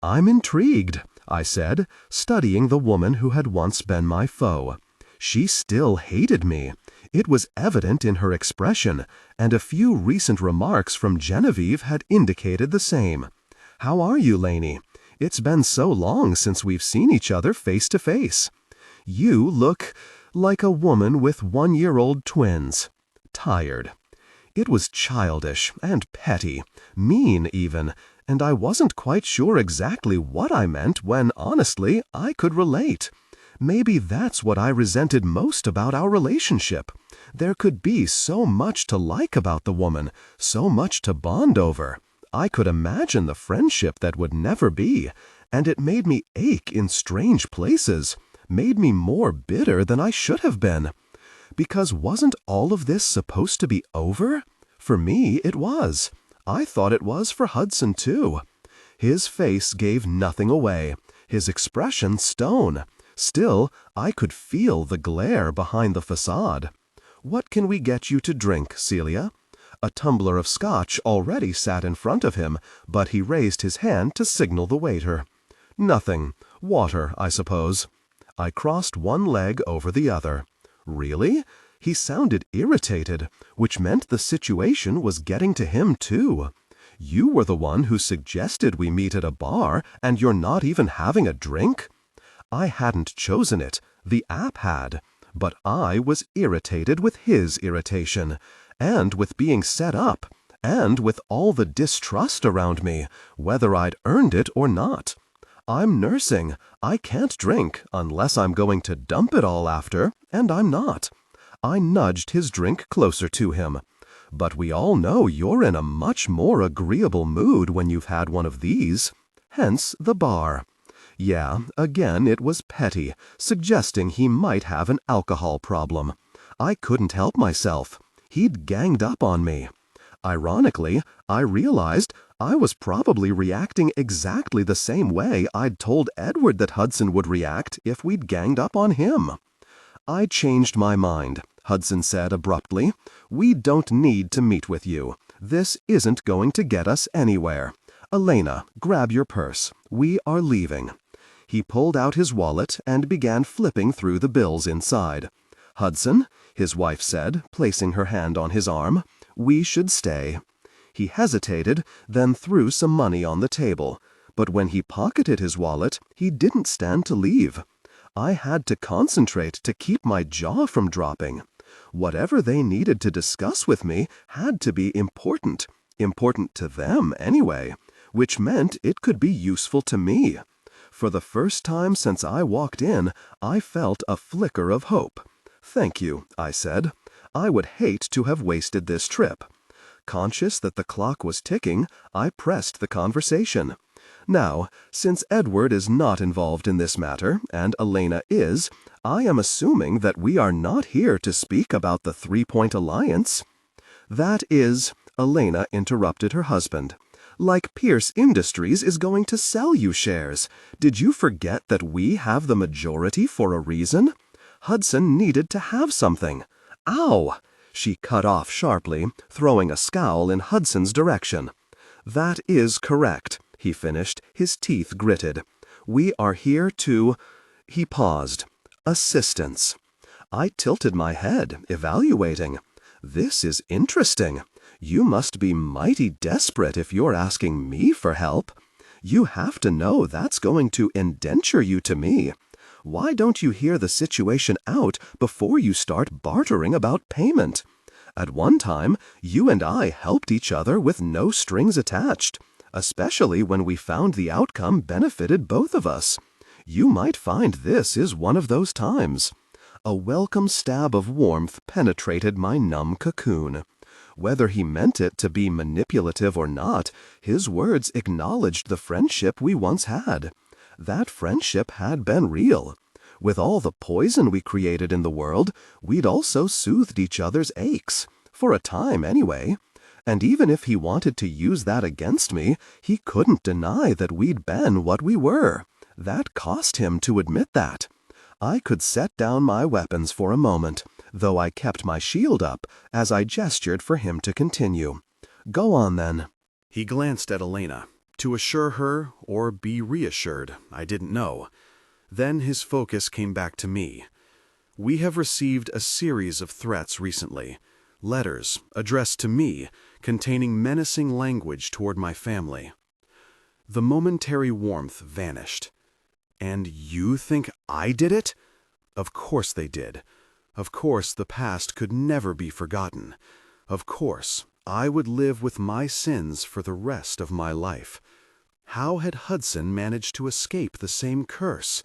"I'm intrigued," I said, studying the woman who had once been my foe. She still hated me. It was evident in her expression, and a few recent remarks from Genevieve had indicated the same. "How are you, Laney? It's been so long since we've seen each other face to face. You look like a woman with 1-year-old twins. Tired." It was childish and petty, mean even, and I wasn't quite sure exactly what I meant when, honestly, I could relate. Maybe that's what I resented most about our relationship. There could be so much to like about the woman, so much to bond over. I could imagine the friendship that would never be, and it made me ache in strange places, made me more bitter than I should have been. Because wasn't all of this supposed to be over? For me, it was. I thought it was for Hudson, too. His face gave nothing away, his expression stone. Still, I could feel the glare behind the facade. "What can we get you to drink, Celia?" A tumbler of scotch already sat in front of him, but he raised his hand to signal the waiter. "Nothing. Water, I suppose." I crossed one leg over the other. "Really?" He sounded irritated, which meant the situation was getting to him, too. "You were the one who suggested we meet at a bar, and you're not even having a drink?" I hadn't chosen it, the app had, but I was irritated with his irritation, and with being set up, and with all the distrust around me, whether I'd earned it or not. I'm nursing. I can't drink unless I'm going to dump it all after, and I'm not. I nudged his drink closer to him. "But we all know you're in a much more agreeable mood when you've had one of these. Hence the bar." Yeah, again it was petty, suggesting he might have an alcohol problem. I couldn't help myself. He'd ganged up on me. Ironically, I realized I was probably reacting exactly the same way I'd told Edward that Hudson would react if we'd ganged up on him. "I changed my mind," Hudson said abruptly. "We don't need to meet with you. This isn't going to get us anywhere. Elena, grab your purse. We are leaving." He pulled out his wallet and began flipping through the bills inside. "Hudson," his wife said, placing her hand on his arm, "we should stay." He hesitated, then threw some money on the table. But when he pocketed his wallet, he didn't stand to leave. I had to concentrate to keep my jaw from dropping. Whatever they needed to discuss with me had to be important. Important to them, anyway, which meant it could be useful to me. For the first time since I walked in, I felt a flicker of hope. "Thank you," I said. "I would hate to have wasted this trip." Conscious that the clock was ticking, I pressed the conversation. "Now, since Edward is not involved in this matter, and Elena is, I am assuming that we are not here to speak about the 3-Point Alliance." "That is," Elena interrupted her husband. "Like Pierce Industries is going to sell you shares. Did you forget that we have the majority for a reason? Hudson needed to have something." "Ow!" she cut off sharply, throwing a scowl in Hudson's direction. "That is correct," he finished, his teeth gritted. "We are here to—" He paused. "Assistance." I tilted my head, evaluating. "This is interesting. You must be mighty desperate if you're asking me for help. You have to know that's going to indenture you to me. Why don't you hear the situation out before you start bartering about payment? At one time, you and I helped each other with no strings attached, especially when we found the outcome benefited both of us. You might find this is one of those times." A welcome stab of warmth penetrated my numb cocoon. Whether he meant it to be manipulative or not, his words acknowledged the friendship we once had. That friendship had been real. With all the poison we created in the world, we'd also soothed each other's aches. For a time, anyway. And even if he wanted to use that against me, he couldn't deny that we'd been what we were. That cost him to admit that. I could set down my weapons for a moment, though I kept my shield up as I gestured for him to continue. "Go on, then." He glanced at Elena, to assure her or be reassured, I didn't know. Then his focus came back to me. "We have received a series of threats recently. Letters, addressed to me, containing menacing language toward my family." The momentary warmth vanished. "And you think I did it?" Of course they did. Of course the past could never be forgotten. Of course I would live with my sins for the rest of my life. How had Hudson managed to escape the same curse?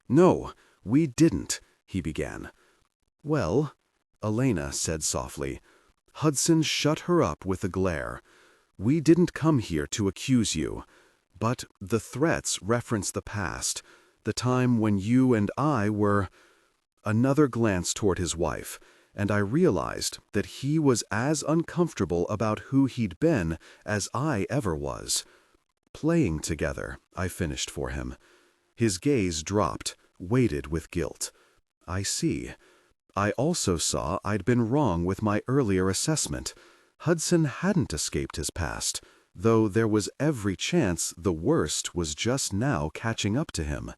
"No, we didn't," he began. "Well," Elena said softly. Hudson shut her up with a glare. "We didn't come here to accuse you. But the threats reference the past, the time when you and I were—" Another glance toward his wife, and I realized that he was as uncomfortable about who he'd been as I ever was. "Playing together," I finished for him. His gaze dropped, weighted with guilt. "I see. I also saw I'd been wrong with my earlier assessment. Hudson hadn't escaped his past, though there was every chance the worst was just now catching up to him.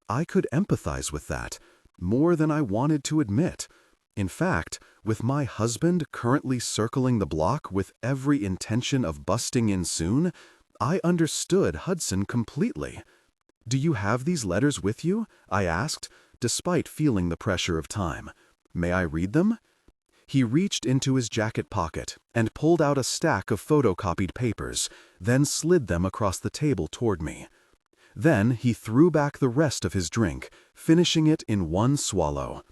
I could empathize with that, more than I wanted to admit. In fact, with my husband currently circling the block with every intention of busting in soon, I understood Hudson completely. "Do you have these letters with you?" I asked, despite feeling the pressure of time. "May I read them?" He reached into his jacket pocket and pulled out a stack of photocopied papers, then slid them across the table toward me. Then he threw back the rest of his drink, finishing it in one swallow.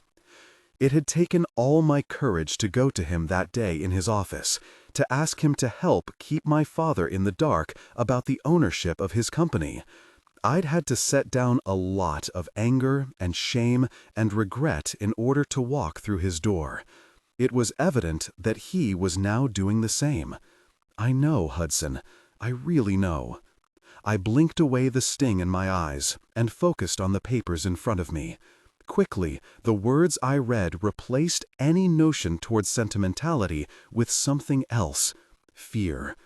It had taken all my courage to go to him that day in his office, to ask him to help keep my father in the dark about the ownership of his company. I'd had to set down a lot of anger and shame and regret in order to walk through his door. It was evident that he was now doing the same. I know, Hudson. I really know. I blinked away the sting in my eyes and focused on the papers in front of me. Quickly, the words I read replaced any notion towards sentimentality with something else: fear.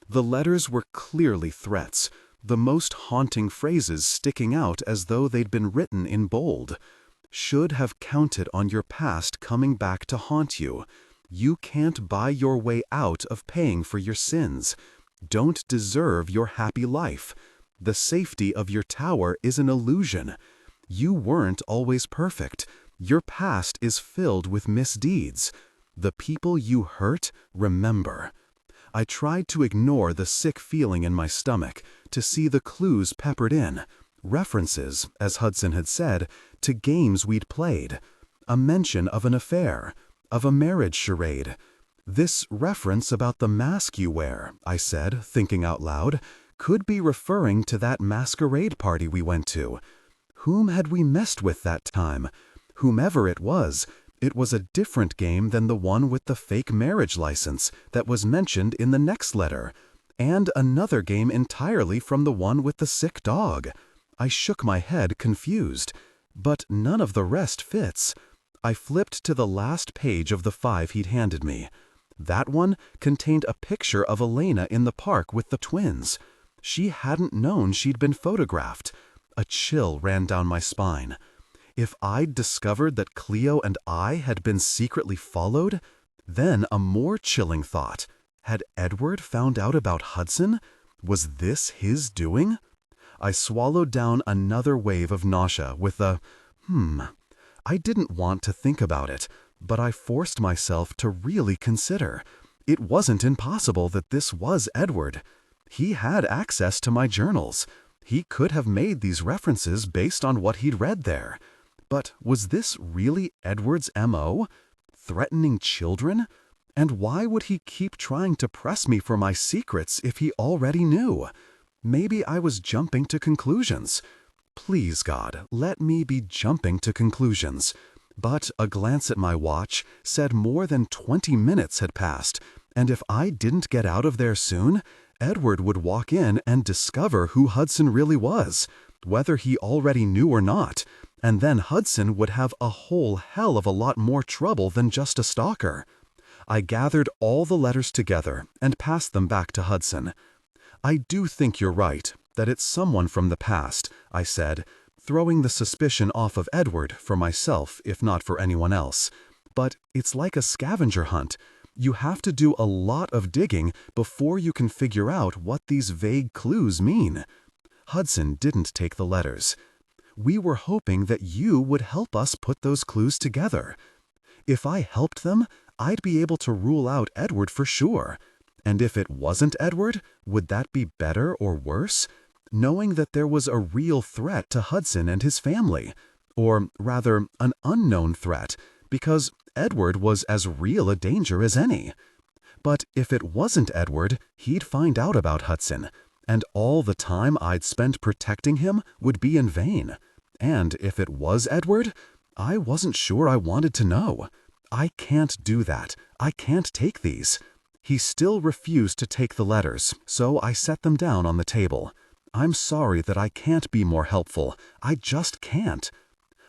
The letters were clearly threats, the most haunting phrases sticking out as though they'd been written in bold. Should have counted on your past coming back to haunt you. You can't buy your way out of paying for your sins. Don't deserve your happy life. The safety of your tower is an illusion. You weren't always perfect. Your past is filled with misdeeds. The people you hurt, remember. I tried to ignore the sick feeling in my stomach, to see the clues peppered in, references, as Hudson had said, to games we'd played, a mention of an affair, of a marriage charade. This reference about the mask you wear, I said, thinking out loud, could be referring to that masquerade party we went to. Whom had we messed with that time? Whomever it was a different game than the one with the fake marriage license that was mentioned in the next letter, and another game entirely from the one with the sick dog. I shook my head, confused. But none of the rest fits. I flipped to the last page of the 5 he'd handed me. That one contained a picture of Elena in the park with the twins. She hadn't known she'd been photographed. A chill ran down my spine. If I'd discovered that Cleo and I had been secretly followed, then a more chilling thought. Had Edward found out about Hudson? Was this his doing? I swallowed down another wave of nausea with a, I didn't want to think about it, but I forced myself to really consider. It wasn't impossible that this was Edward. He had access to my journals. He could have made these references based on what he'd read there. But was this really Edward's M.O.? Threatening children? And why would he keep trying to press me for my secrets if he already knew? Maybe I was jumping to conclusions. Please, God, let me be jumping to conclusions. But a glance at my watch said more than 20 minutes had passed, and if I didn't get out of there soon, Edward would walk in and discover who Hudson really was, whether he already knew or not, and then Hudson would have a whole hell of a lot more trouble than just a stalker. I gathered all the letters together and passed them back to Hudson. I do think you're right, that it's someone from the past, I said, throwing the suspicion off of Edward for myself if not for anyone else. But it's like a scavenger hunt. You have to do a lot of digging before you can figure out what these vague clues mean. Hudson didn't take the letters. We were hoping that you would help us put those clues together. If I helped them, I'd be able to rule out Edward for sure. And if it wasn't Edward, would that be better or worse? Knowing that there was a real threat to Hudson and his family. Or rather, an unknown threat, because Edward was as real a danger as any. But if it wasn't Edward, he'd find out about Hudson, and all the time I'd spent protecting him would be in vain. And if it was Edward, I wasn't sure I wanted to know. I can't do that. I can't take these. He still refused to take the letters, so I set them down on the table. I'm sorry that I can't be more helpful. I just can't.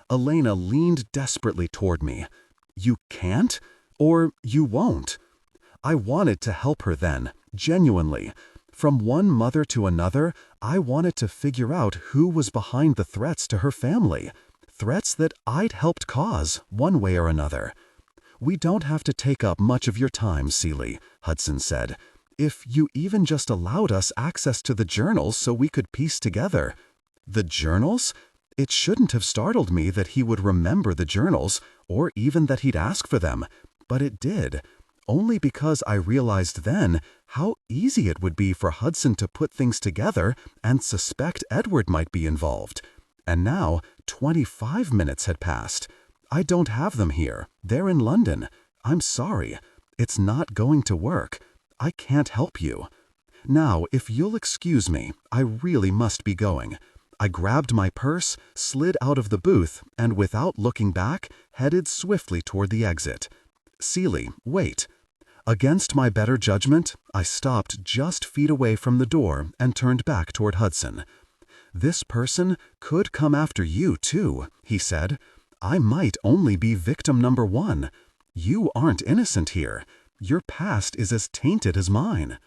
Elena leaned desperately toward me. You can't? Or you won't? I wanted to help her then, genuinely. From one mother to another, I wanted to figure out who was behind the threats to her family. Threats that I'd helped cause, one way or another. We don't have to take up much of your time, Celia, Hudson said. If you even just allowed us access to the journals so we could piece together. The journals? It shouldn't have startled me that he would remember the journals, or even that he'd ask for them. But it did. Only because I realized then how easy it would be for Hudson to put things together and suspect Edward might be involved. And now, 25 minutes had passed. I don't have them here. They're in London. I'm sorry. It's not going to work. I can't help you. Now, if you'll excuse me, I really must be going. I grabbed my purse, slid out of the booth, and without looking back, headed swiftly toward the exit. Celia, wait. Against my better judgment, I stopped just feet away from the door and turned back toward Hudson. This person could come after you, too, he said. I might only be victim number one. You aren't innocent here. Your past is as tainted as mine.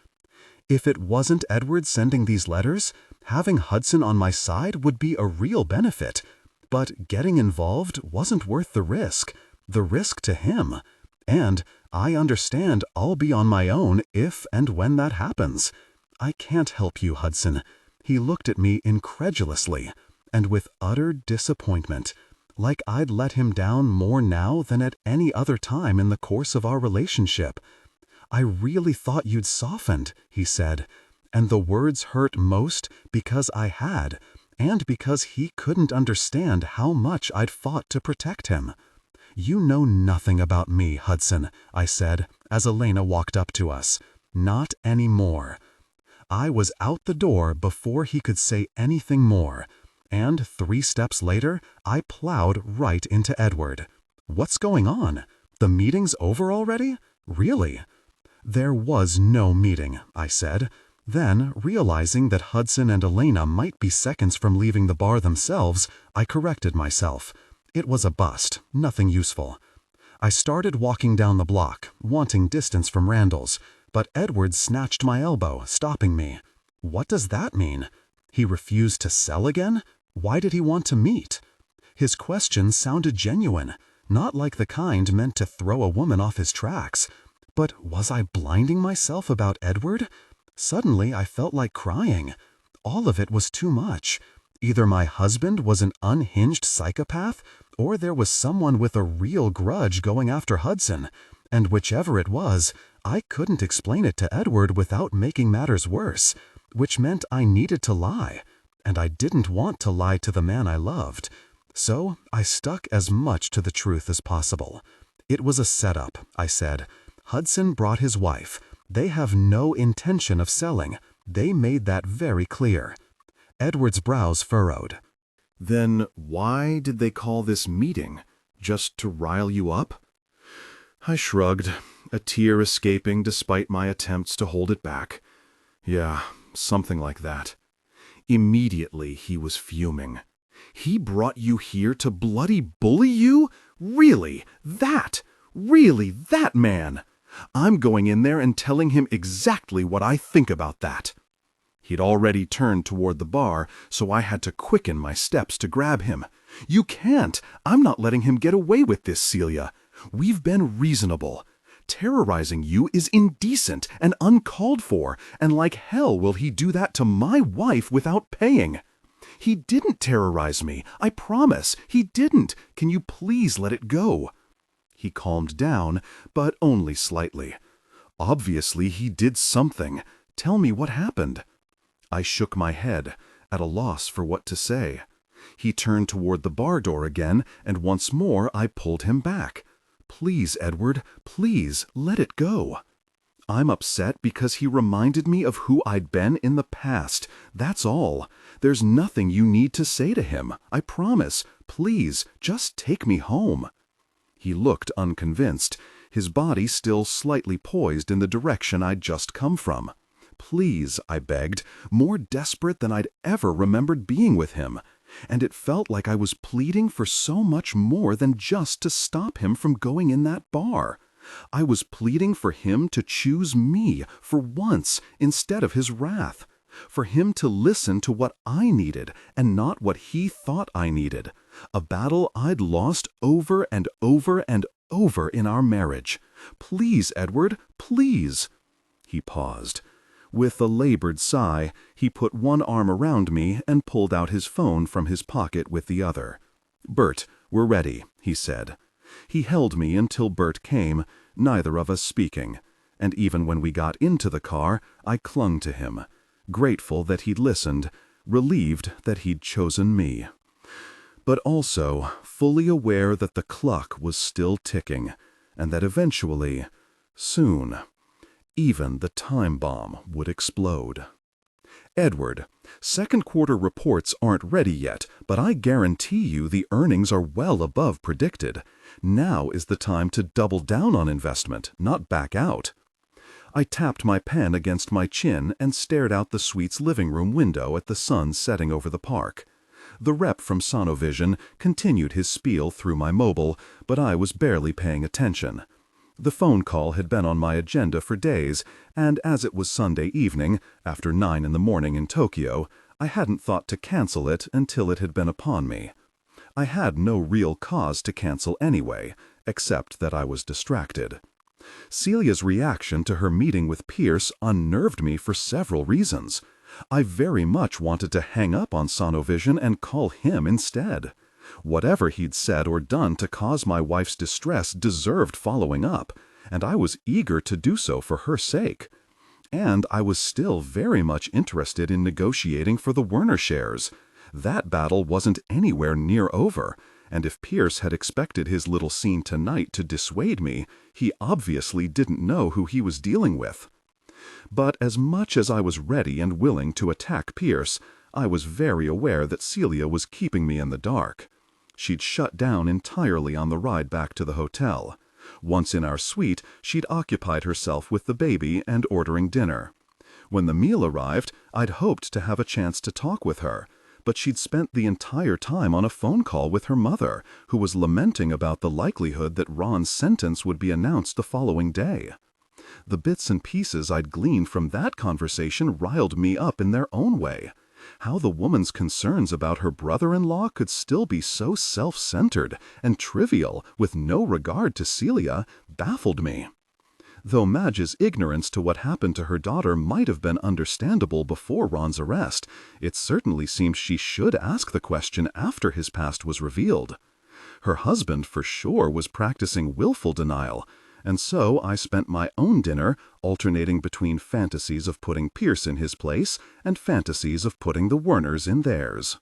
If it wasn't Edward sending these letters, having Hudson on my side would be a real benefit. But getting involved wasn't worth the risk to him. And I understand I'll be on my own if and when that happens. I can't help you, Hudson. He looked at me incredulously and with utter disappointment, like I'd let him down more now than at any other time in the course of our relationship. I really thought you'd softened, he said, and the words hurt most because I had, and because he couldn't understand how much I'd fought to protect him. You know nothing about me, Hudson, I said, as Elena walked up to us. Not anymore. I was out the door before he could say anything more, and 3 steps later, I plowed right into Edward. What's going on? The meeting's over already? Really? There was no meeting, I said. Then, realizing that Hudson and Elena might be seconds from leaving the bar themselves, I corrected myself. It was a bust, nothing useful. I started walking down the block, wanting distance from Randall's, but Edward snatched my elbow, stopping me. What does that mean? He refused to sell again? Why did he want to meet? His question sounded genuine, not like the kind meant to throw a woman off his tracks. But was I blinding myself about Edward? Suddenly I felt like crying. All of it was too much. Either my husband was an unhinged psychopath, or there was someone with a real grudge going after Hudson, and whichever it was, I couldn't explain it to Edward without making matters worse, which meant I needed to lie, and I didn't want to lie to the man I loved. So I stuck as much to the truth as possible. It was a setup, I said. Hudson brought his wife. They have no intention of selling. They made that very clear. Edward's brows furrowed. Then why did they call this meeting? Just to rile you up? I shrugged, a tear escaping despite my attempts to hold it back. Yeah, something like that. Immediately he was fuming. He brought you here to bloody bully you? Really? That man? I'm going in there and telling him exactly what I think about that. He'd already turned toward the bar, so I had to quicken my steps to grab him. You can't! I'm not letting him get away with this, Celia. We've been reasonable. Terrorizing you is indecent and uncalled for, and like hell will he do that to my wife without paying. He didn't terrorize me, I promise. He didn't. Can you please let it go? He calmed down, but only slightly. Obviously he did something. Tell me what happened. I shook my head, at a loss for what to say. He turned toward the bar door again, and once more I pulled him back. Please, Edward, please, let it go. I'm upset because he reminded me of who I'd been in the past. That's all. There's nothing you need to say to him. I promise. Please, just take me home. He looked unconvinced, his body still slightly poised in the direction I'd just come from. Please, I begged, more desperate than I'd ever remembered being with him. And it felt like I was pleading for so much more than just to stop him from going in that bar. I was pleading for him to choose me for once instead of his wrath, for him to listen to what I needed and not what he thought I needed, a battle I'd lost over and over and over in our marriage. Please, Edward, please. He paused. With a labored sigh, he put one arm around me and pulled out his phone from his pocket with the other. "Bert, we're ready," he said. He held me until Bert came, neither of us speaking, and even when we got into the car, I clung to him, grateful that he'd listened, relieved that he'd chosen me. but also fully aware that the clock was still ticking, and that eventually, soon, even the time bomb would explode. Edward, second quarter reports aren't ready yet, but I guarantee you the earnings are well above predicted. Now is the time to double down on investment, not back out. I tapped my pen against my chin and stared out the suite's living room window at the sun setting over the park. The rep from Sonovision continued his spiel through my mobile, but I was barely paying attention. The phone call had been on my agenda for days, and as it was Sunday evening, after 9 in the morning in Tokyo, I hadn't thought to cancel it until it had been upon me. I had no real cause to cancel anyway, except that I was distracted. Celia's reaction to her meeting with Pierce unnerved me for several reasons. I very much wanted to hang up on Sonovision and call him instead. Whatever he'd said or done to cause my wife's distress deserved following up, and I was eager to do so for her sake. And I was still very much interested in negotiating for the Werner shares. That battle wasn't anywhere near over, and if Pierce had expected his little scene tonight to dissuade me, he obviously didn't know who he was dealing with. But as much as I was ready and willing to attack Pierce, I was very aware that Celia was keeping me in the dark. She'd shut down entirely on the ride back to the hotel. Once in our suite, she'd occupied herself with the baby and ordering dinner. When the meal arrived, I'd hoped to have a chance to talk with her, but she'd spent the entire time on a phone call with her mother, who was lamenting about the likelihood that Ron's sentence would be announced the following day. The bits and pieces I'd gleaned from that conversation riled me up in their own way. How the woman's concerns about her brother-in-law could still be so self-centered and trivial with no regard to Celia baffled me. Though Madge's ignorance to what happened to her daughter might have been understandable before Ron's arrest, it certainly seemed she should ask the question after his past was revealed. Her husband, for sure, was practicing willful denial, and so I spent my own dinner alternating between fantasies of putting Pierce in his place and fantasies of putting the Werners in theirs.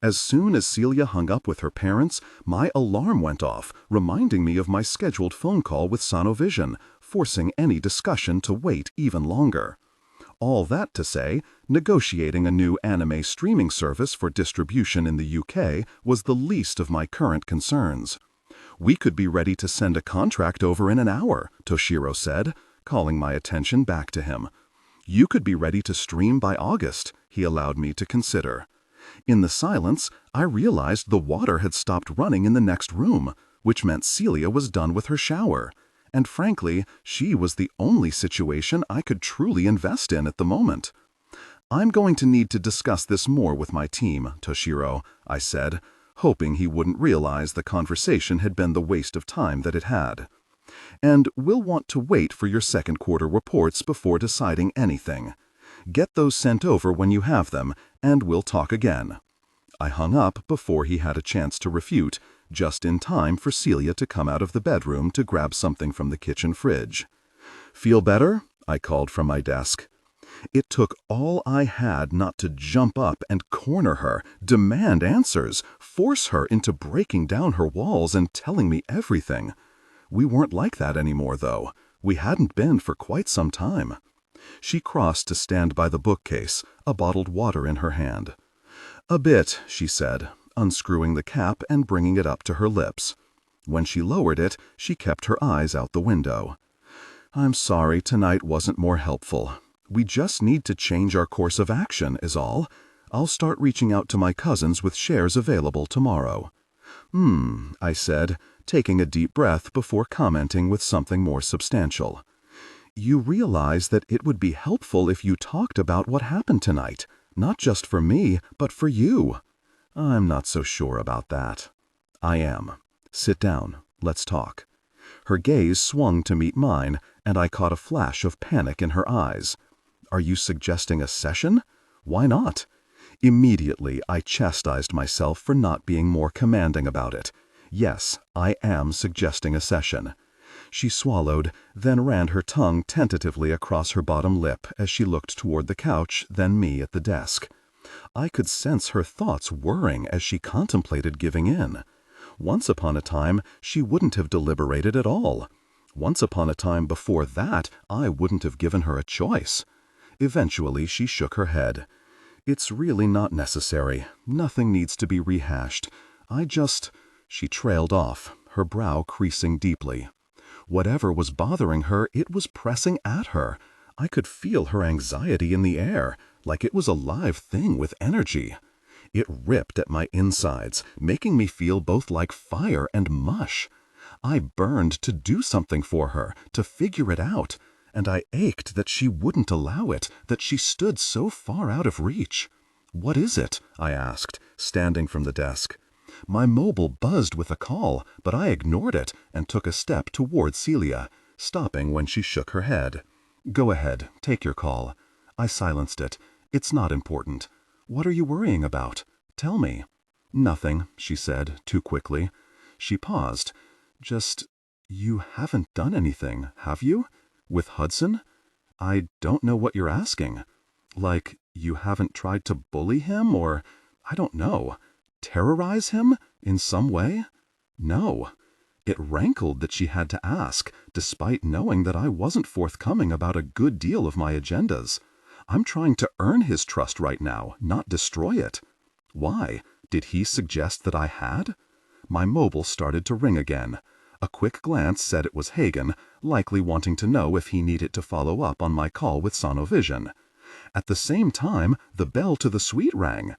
As soon as Celia hung up with her parents, my alarm went off, reminding me of my scheduled phone call with Sonovision, forcing any discussion to wait even longer. All that to say, negotiating a new anime streaming service for distribution in the UK was the least of my current concerns. "We could be ready to send a contract over in an hour," Toshiro said, calling my attention back to him. "You could be ready to stream by August," he allowed me to consider. In the silence, I realized the water had stopped running in the next room, which meant Celia was done with her shower. And frankly, she was the only situation I could truly invest in at the moment. "I'm going to need to discuss this more with my team, Toshiro," I said, hoping he wouldn't realize the conversation had been the waste of time that it had. "And we'll want to wait for your second quarter reports before deciding anything. Get those sent over when you have them, and we'll talk again." I hung up before he had a chance to refute, just in time for Celia to come out of the bedroom to grab something from the kitchen fridge. "Feel better?" I called from my desk. It took all I had not to jump up and corner her, demand answers, force her into breaking down her walls and telling me everything. We weren't like that anymore, though. We hadn't been for quite some time. She crossed to stand by the bookcase, a bottled water in her hand. "A bit," she said, unscrewing the cap and bringing it up to her lips. When she lowered it, she kept her eyes out the window. "I'm sorry tonight wasn't more helpful. We just need to change our course of action, is all. I'll start reaching out to my cousins with shares available tomorrow." I said, taking a deep breath before commenting with something more substantial. "You realize that it would be helpful if you talked about what happened tonight, not just for me, but for you." "I'm not so sure about that." "I am. Sit down. Let's talk." Her gaze swung to meet mine, and I caught a flash of panic in her eyes. "Are you suggesting a session? Why not?" Immediately, I chastised myself for not being more commanding about it. "Yes, I am suggesting a session." She swallowed, then ran her tongue tentatively across her bottom lip as she looked toward the couch, then me at the desk. I could sense her thoughts whirring as she contemplated giving in. Once upon a time, she wouldn't have deliberated at all. Once upon a time before that, I wouldn't have given her a choice. Eventually, she shook her head. "It's really not necessary. Nothing needs to be rehashed. She trailed off, her brow creasing deeply. Whatever was bothering her, it was pressing at her. I could feel her anxiety in the air, like it was a live thing with energy. It ripped at my insides, making me feel both like fire and mush. I burned to do something for her, to figure it out, and I ached that she wouldn't allow it, that she stood so far out of reach. "What is it?" I asked, standing from the desk. My mobile buzzed with a call, but I ignored it and took a step toward Celia, stopping when she shook her head. "Go ahead, take your call." I silenced it. "It's not important. What are you worrying about? Tell me." "Nothing," she said, too quickly. She paused. You haven't done anything, have you? With Hudson? I don't know what you're asking. Like, you haven't tried to bully him or, I don't know, terrorize him in some way?" No. It rankled that she had to ask, despite knowing that I wasn't forthcoming about a good deal of my agendas. I'm trying to earn his trust right now, not destroy it. Why? Did he suggest that I had? My mobile started to ring again. A quick glance said it was Hagen, likely wanting to know if he needed to follow up on my call with Sonovision. At the same time, the bell to the suite rang.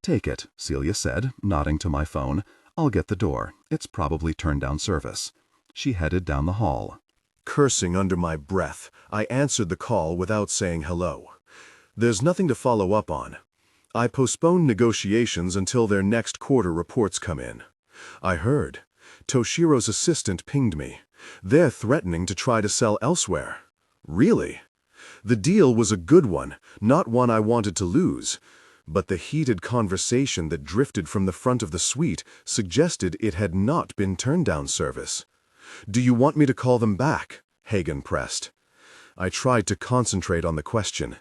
"Take it," Celia said, nodding to my phone. "I'll get the door. It's probably turned down service." She headed down the hall. Cursing under my breath, I answered the call without saying hello. There's nothing to follow up on. I postponed negotiations until their next quarter reports come in. I heard. Toshiro's assistant pinged me. They're threatening to try to sell elsewhere. Really? The deal was a good one, not one I wanted to lose. But the heated conversation that drifted from the front of the suite suggested it had not been turned down service. "Do you want me to call them back?" Hagen pressed. I tried to concentrate on the question.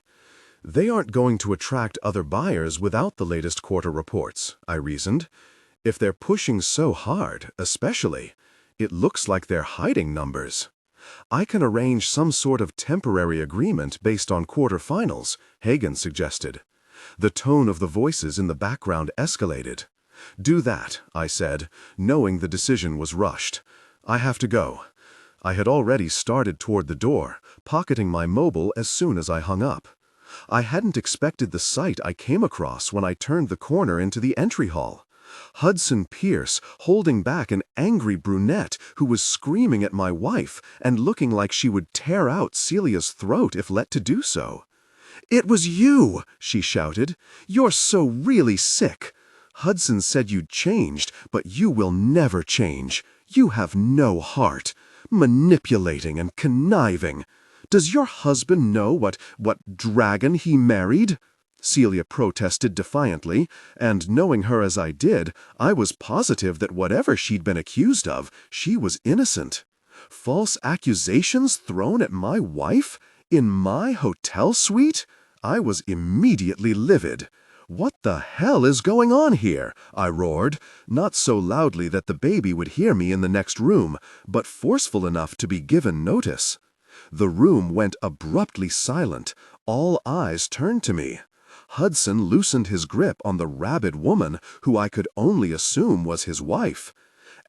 They aren't going to attract other buyers without the latest quarter reports, I reasoned. If they're pushing so hard, especially, it looks like they're hiding numbers. I can arrange some sort of temporary agreement based on quarterfinals, Hagen suggested. The tone of the voices in the background escalated. "Do that," I said, knowing the decision was rushed. "I have to go." I had already started toward the door, pocketing my mobile as soon as I hung up. I hadn't expected the sight I came across when I turned the corner into the entry hall. Hudson Pierce holding back an angry brunette who was screaming at my wife and looking like she would tear out Celia's throat if let to do so. "It was you!" she shouted. "You're so really sick. Hudson said you'd changed, but you will never change. You have no heart. Manipulating and conniving. Does your husband know what dragon he married?" Celia protested defiantly, and knowing her as I did, I was positive that whatever she'd been accused of, she was innocent. False accusations thrown at my wife? In my hotel suite? I was immediately livid. "What the hell is going on here?" I roared, not so loudly that the baby would hear me in the next room, but forceful enough to be given notice. The room went abruptly silent. All eyes turned to me. Hudson loosened his grip on the rabid woman who I could only assume was his wife.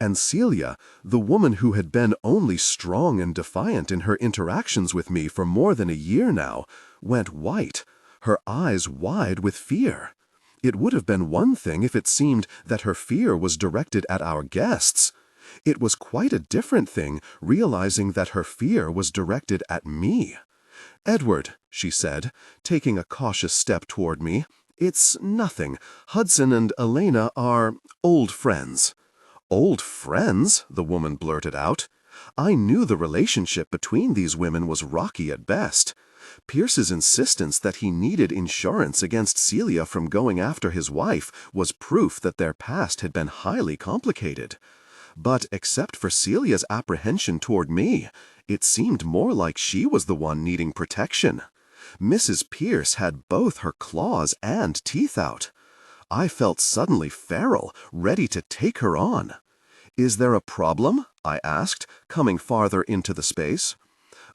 And Celia, the woman who had been only strong and defiant in her interactions with me for more than a year now, went white, her eyes wide with fear. It would have been one thing if it seemed that her fear was directed at our guests. It was quite a different thing realizing that her fear was directed at me. "Edward," she said, taking a cautious step toward me, "it's nothing. Hudson and Elena are old friends." "Old friends?" the woman blurted out. I knew the relationship between these women was rocky at best. Pierce's insistence that he needed insurance against Celia from going after his wife was proof that their past had been highly complicated. But except for Celia's apprehension toward me, it seemed more like she was the one needing protection. Mrs. Pierce had both her claws and teeth out. I felt suddenly feral, ready to take her on. "Is there a problem?" I asked, coming farther into the space.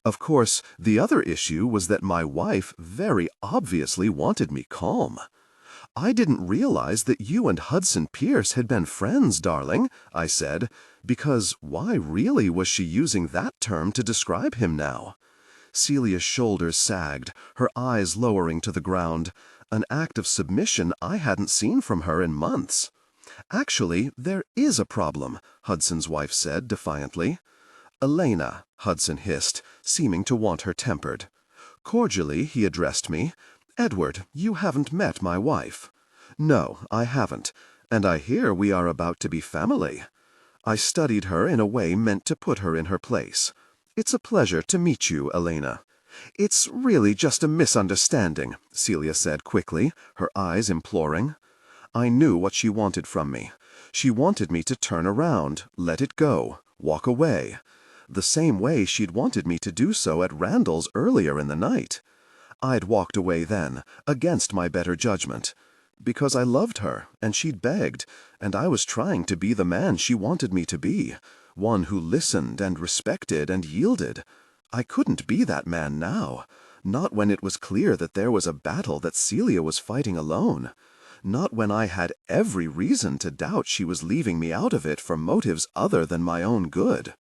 Of course, the other issue was that my wife very obviously wanted me calm. "I didn't realize that you and Hudson Pierce had been friends, darling," I said, because why really was she using that term to describe him now? Celia's shoulders sagged, her eyes lowering to the ground, an act of submission I hadn't seen from her in months. "Actually, there is a problem," Hudson's wife said defiantly. "Elena," Hudson hissed, seeming to want her tempered. Cordially, he addressed me. "Edward, you haven't met my wife." "No, I haven't, and I hear we are about to be family." I studied her in a way meant to put her in her place. "It's a pleasure to meet you, Elena." "It's really just a misunderstanding," Celia said quickly, her eyes imploring. I knew what she wanted from me. She wanted me to turn around, let it go, walk away. The same way she'd wanted me to do so at Randall's earlier in the night. I'd walked away then, against my better judgment. Because I loved her, and she'd begged, and I was trying to be the man she wanted me to be, one who listened and respected and yielded. I couldn't be that man now, not when it was clear that there was a battle that Celia was fighting alone, not when I had every reason to doubt she was leaving me out of it for motives other than my own good.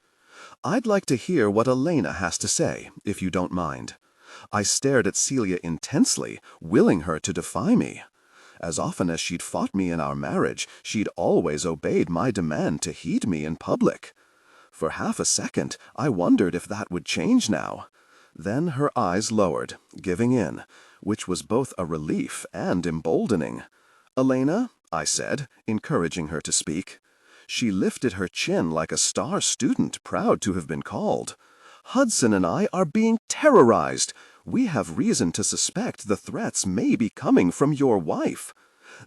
"I'd like to hear what Elena has to say, if you don't mind." I stared at Celia intensely, willing her to defy me. As often as she'd fought me in our marriage, she'd always obeyed my demand to heed me in public. For half a second, I wondered if that would change now. Then her eyes lowered, giving in, which was both a relief and emboldening. "Elena," I said, encouraging her to speak. She lifted her chin like a star student proud to have been called. "Hudson and I are being terrorized. We have reason to suspect the threats may be coming from your wife."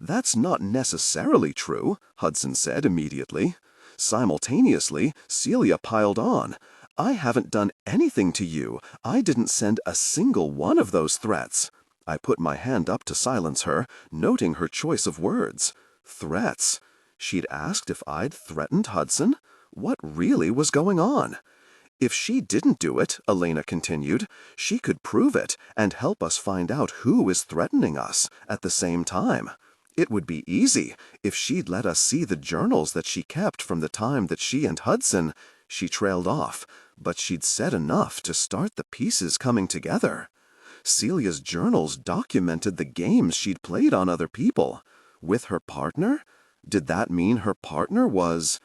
"That's not necessarily true," Hudson said immediately. Simultaneously, Celia piled on. "I haven't done anything to you. I didn't send a single one of those threats." I put my hand up to silence her, noting her choice of words. Threats. She'd asked if I'd threatened Hudson? What really was going on? "If she didn't do it," Elena continued, "she could prove it and help us find out who is threatening us at the same time. It would be easy if she'd let us see the journals that she kept from the time that she and Hudson—" She trailed off, but she'd said enough to start the pieces coming together. Celia's journals documented the games she'd played on other people. With her partner? Did that mean her partner was—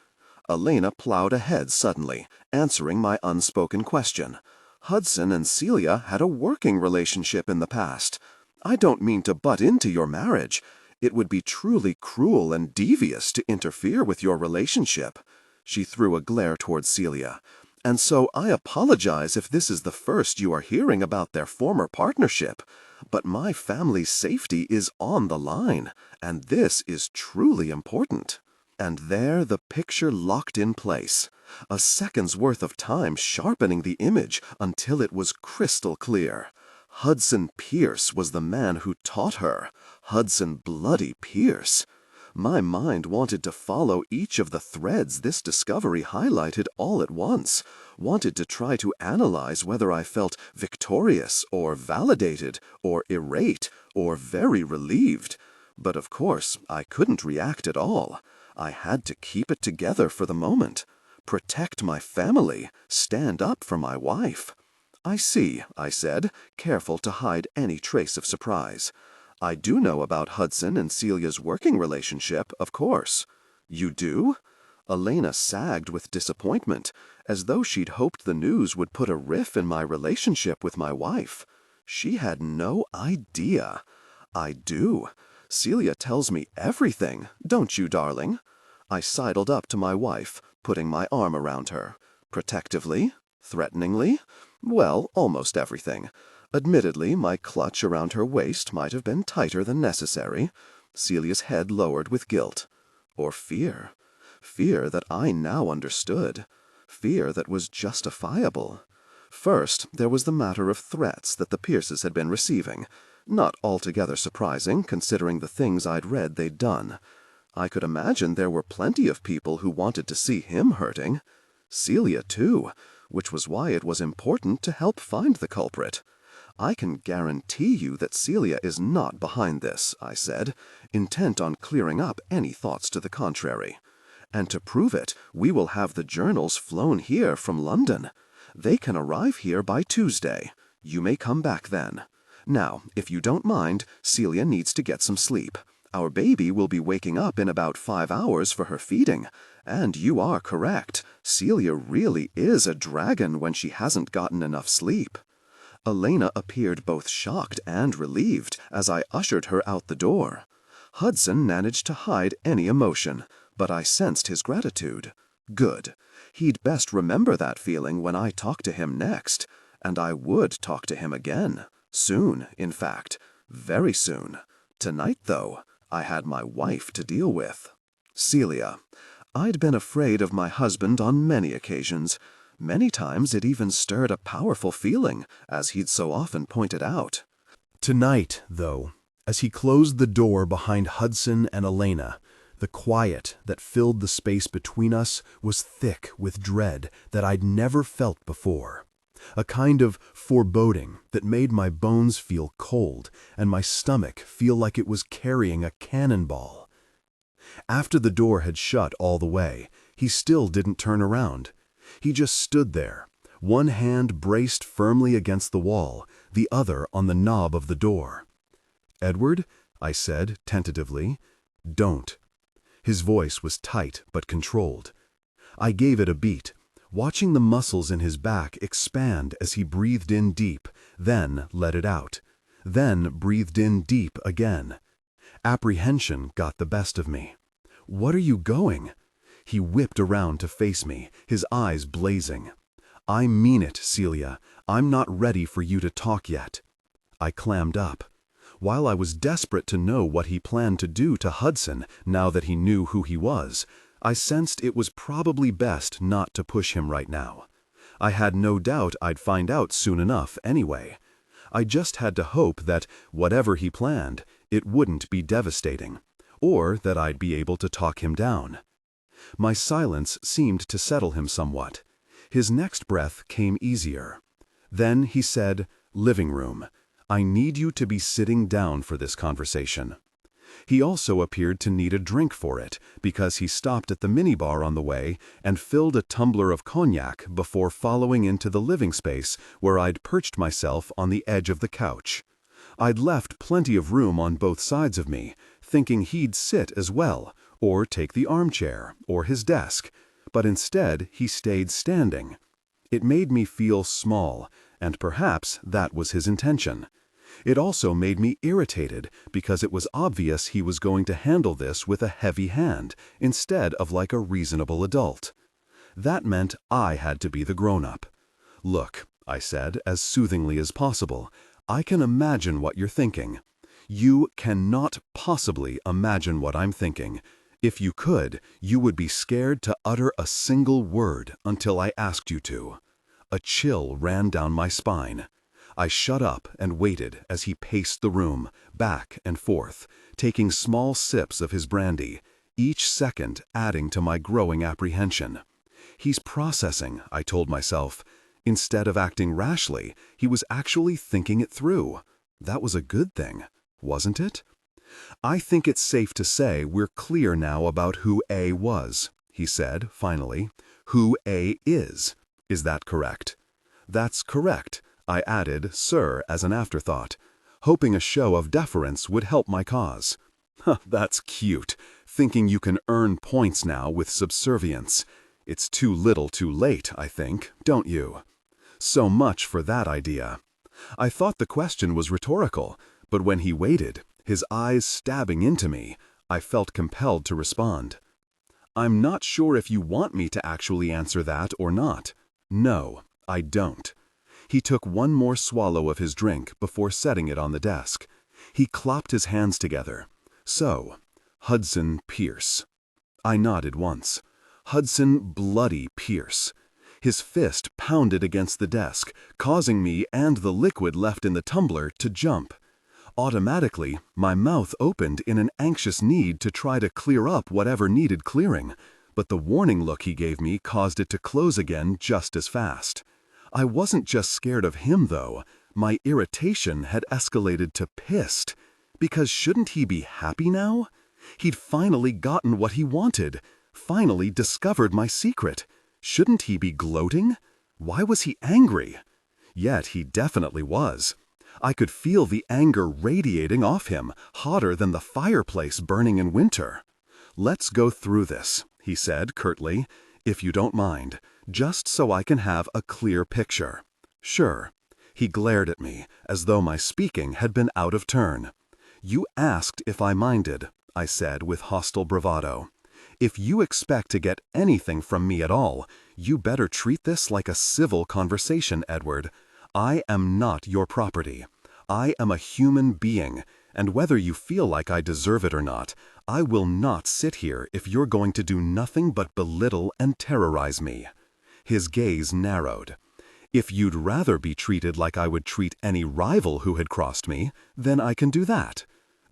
Elena plowed ahead suddenly, answering my unspoken question. "Hudson and Celia had a working relationship in the past. I don't mean to butt into your marriage. It would be truly cruel and devious to interfere with your relationship." She threw a glare toward Celia. "And so I apologize if this is the first you are hearing about their former partnership. But my family's safety is on the line, and this is truly important." And there the picture locked in place, a second's worth of time sharpening the image until it was crystal clear. Hudson Pierce was the man who taught her. Hudson Bloody Pierce. My mind wanted to follow each of the threads this discovery highlighted all at once, wanted to try to analyze whether I felt victorious or validated or irate or very relieved. But of course, I couldn't react at all. I had to keep it together for the moment, protect my family, stand up for my wife. "I see," I said, careful to hide any trace of surprise. "I do know about Hudson and Celia's working relationship, of course." "You do?" Elena sagged with disappointment, as though she'd hoped the news would put a riff in my relationship with my wife. She had no idea. "I do. Celia tells me everything, don't you, darling?" I sidled up to my wife, putting my arm around her. Protectively? Threateningly? Well, almost everything. Admittedly, my clutch around her waist might have been tighter than necessary. Celia's head lowered with guilt. Or fear. Fear that I now understood. Fear that was justifiable. First, there was the matter of threats that the Pierces had been receiving. Not altogether surprising, considering the things I'd read they'd done. I could imagine there were plenty of people who wanted to see him hurting. Celia, too, which was why it was important to help find the culprit. I can guarantee you that Celia is not behind this, I said, intent on clearing up any thoughts to the contrary. And to prove it, we will have the journals flown here from London. They can arrive here by Tuesday. You may come back then. Now, if you don't mind, Celia needs to get some sleep. Our baby will be waking up in about 5 hours for her feeding. And you are correct. Celia really is a dragon when she hasn't gotten enough sleep. Elena appeared both shocked and relieved as I ushered her out the door. Hudson managed to hide any emotion, but I sensed his gratitude. Good. He'd best remember that feeling when I talk to him next. And I would talk to him again. Soon, in fact. Very soon. Tonight, though, I had my wife to deal with. Celia. I'd been afraid of my husband on many occasions. Many times it even stirred a powerful feeling, as he'd so often pointed out. Tonight, though, as he closed the door behind Hudson and Elena, the quiet that filled the space between us was thick with dread that I'd never felt before. A kind of foreboding that made my bones feel cold and my stomach feel like it was carrying a cannonball. After the door had shut all the way, he still didn't turn around. He just stood there, one hand braced firmly against the wall, the other on the knob of the door. "Edward," I said tentatively, "don't." His voice was tight but controlled. I gave it a beat, watching the muscles in his back expand as he breathed in deep, then let it out, then breathed in deep again. Apprehension got the best of me. "What are you going?" He whipped around to face me, his eyes blazing. "I mean it, Celia. I'm not ready for you to talk yet." I clammed up. While I was desperate to know what he planned to do to Hudson now that he knew who he was, I sensed it was probably best not to push him right now. I had no doubt I'd find out soon enough anyway. I just had to hope that, whatever he planned, it wouldn't be devastating, or that I'd be able to talk him down. My silence seemed to settle him somewhat. His next breath came easier. Then he said, "Living room. I need you to be sitting down for this conversation." He also appeared to need a drink for it, because he stopped at the minibar on the way and filled a tumbler of cognac before following into the living space where I'd perched myself on the edge of the couch. I'd left plenty of room on both sides of me, thinking he'd sit as well, or take the armchair, or his desk, but instead he stayed standing. It made me feel small, and perhaps that was his intention. It also made me irritated because it was obvious he was going to handle this with a heavy hand, instead of like a reasonable adult. That meant I had to be the grown-up. "Look," I said as soothingly as possible, "I can imagine what you're thinking. You cannot possibly imagine what I'm thinking. If you could, you would be scared to utter a single word until I asked you to." A chill ran down my spine. I shut up and waited as he paced the room, back and forth, taking small sips of his brandy, each second adding to my growing apprehension. He's processing, I told myself. Instead of acting rashly, he was actually thinking it through. That was a good thing, wasn't it? "I think it's safe to say we're clear now about who A was," he said, finally. "Who A is. Is that correct?" "That's correct," I added, "sir," as an afterthought, hoping a show of deference would help my cause. "That's cute, thinking you can earn points now with subservience. It's too little too late, I think, don't you?" So much for that idea. I thought the question was rhetorical, but when he waited, his eyes stabbing into me, I felt compelled to respond. "I'm not sure if you want me to actually answer that or not. No, I don't." He took one more swallow of his drink before setting it on the desk. He clapped his hands together. "So, Hudson Pierce." I nodded once. Hudson Bloody Pierce. His fist pounded against the desk, causing me and the liquid left in the tumbler to jump. Automatically, my mouth opened in an anxious need to try to clear up whatever needed clearing, but the warning look he gave me caused it to close again just as fast. I wasn't just scared of him, though. My irritation had escalated to pissed. Because shouldn't he be happy now? He'd finally gotten what he wanted, finally discovered my secret. Shouldn't he be gloating? Why was he angry? Yet he definitely was. I could feel the anger radiating off him, hotter than the fireplace burning in winter. "Let's go through this," he said curtly, "if you don't mind, just so I can have a clear picture." "Sure." He glared at me, as though my speaking had been out of turn. "You asked if I minded," I said with hostile bravado. "If you expect to get anything from me at all, you better treat this like a civil conversation, Edward. I am not your property. I am a human being, and whether you feel like I deserve it or not, I will not sit here if you're going to do nothing but belittle and terrorize me." His gaze narrowed. "If you'd rather be treated like I would treat any rival who had crossed me, then I can do that.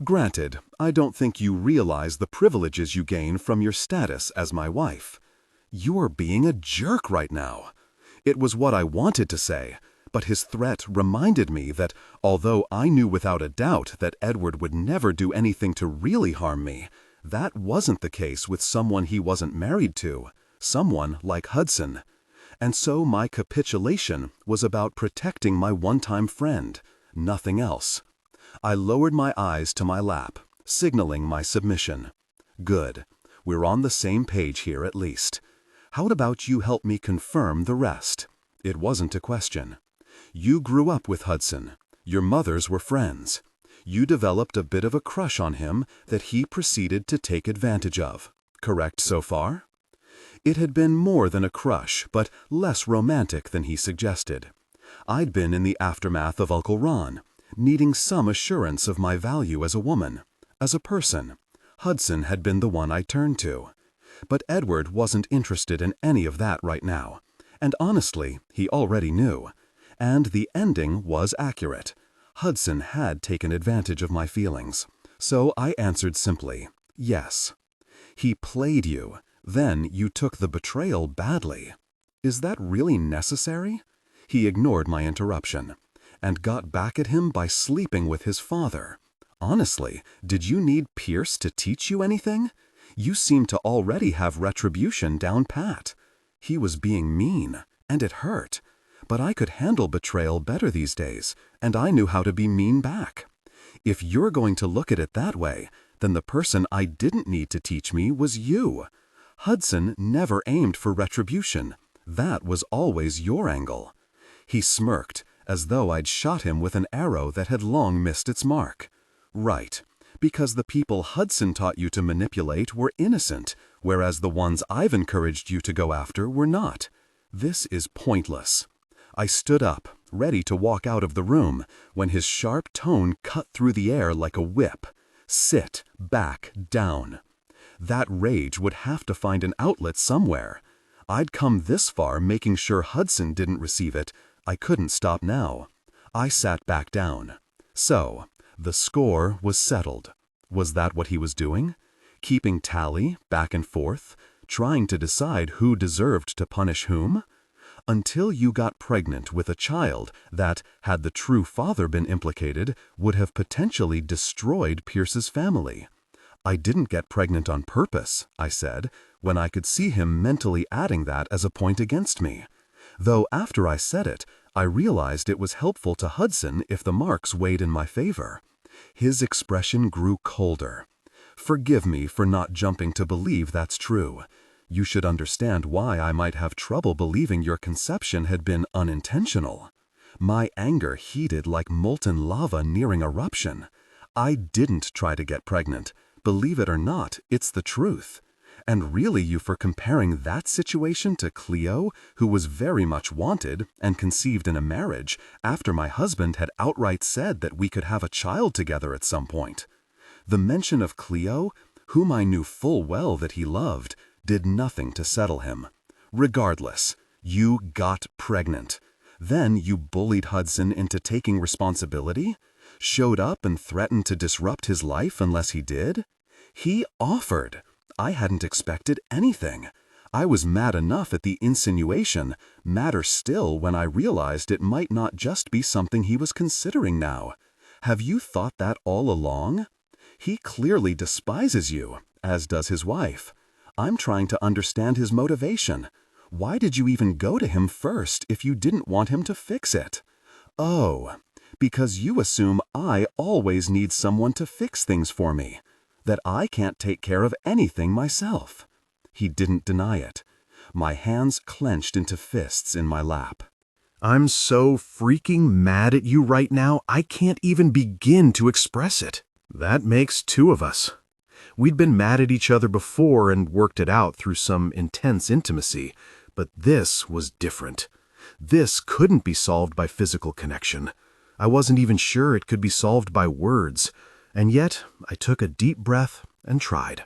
Granted, I don't think you realize the privileges you gain from your status as my wife." "You're being a jerk right now." It was what I wanted to say, but his threat reminded me that although I knew without a doubt that Edward would never do anything to really harm me, that wasn't the case with someone he wasn't married to, someone like Hudson. And so my capitulation was about protecting my one-time friend, nothing else. I lowered my eyes to my lap, signaling my submission. "Good. We're on the same page here at least. How about you help me confirm the rest?" It wasn't a question. "You grew up with Hudson. Your mothers were friends. You developed a bit of a crush on him that he proceeded to take advantage of. Correct so far?" It had been more than a crush, but less romantic than he suggested. I'd been in the aftermath of Uncle Ron, needing some assurance of my value as a woman, as a person. Hudson had been the one I turned to. But Edward wasn't interested in any of that right now, and honestly, he already knew. And the ending was accurate. Hudson had taken advantage of my feelings. So I answered simply, yes. "He played you. Then you took the betrayal badly. Is that really necessary?" He ignored my interruption, and got back at him by sleeping with his father. Honestly, did you need Pierce to teach you anything? You seem to already have retribution down pat. He was being mean, and it hurt. But I could handle betrayal better these days, and I knew how to be mean back. If you're going to look at it that way, then the person I didn't need to teach me was you. Hudson never aimed for retribution. That was always your angle. He smirked, as though I'd shot him with an arrow that had long missed its mark. Right, because the people Hudson taught you to manipulate were innocent, whereas the ones I've encouraged you to go after were not. This is pointless. I stood up, ready to walk out of the room, when his sharp tone cut through the air like a whip. "Sit back down." That rage would have to find an outlet somewhere. I'd come this far making sure Hudson didn't receive it. I couldn't stop now. I sat back down. So, the score was settled. Was that what he was doing? Keeping tally, back and forth, trying to decide who deserved to punish whom? Until you got pregnant with a child that, had the true father been implicated, would have potentially destroyed Pierce's family. "I didn't get pregnant on purpose," I said, when I could see him mentally adding that as a point against me. Though after I said it, I realized it was helpful to Hudson if the marks weighed in my favor. His expression grew colder. "Forgive me for not jumping to believe that's true. You should understand why I might have trouble believing your conception had been unintentional." My anger heated like molten lava nearing eruption. I didn't try to get pregnant. Believe it or not, it's the truth. And really you for comparing that situation to Cleo, who was very much wanted and conceived in a marriage after my husband had outright said that we could have a child together at some point. The mention of Cleo, whom I knew full well that he loved, did nothing to settle him. "Regardless, You got pregnant. Then you bullied Hudson into taking responsibility? Showed up and threatened to disrupt his life unless he did? He offered. I hadn't expected anything. I was mad enough at the insinuation, madder still when I realized it might not just be something he was considering now. Have you thought that all along? He clearly despises you, as does his wife. I'm trying to understand his motivation. Why did you even go to him first if you didn't want him to fix it? Oh, because you assume I always need someone to fix things for me, that I can't take care of anything myself. He didn't deny it. My hands clenched into fists in my lap. I'm so freaking mad at you right now, I can't even begin to express it. That makes two of us. We'd been mad at each other before and worked it out through some intense intimacy, but this was different. This couldn't be solved by physical connection. I wasn't even sure it could be solved by words, and yet I took a deep breath and tried.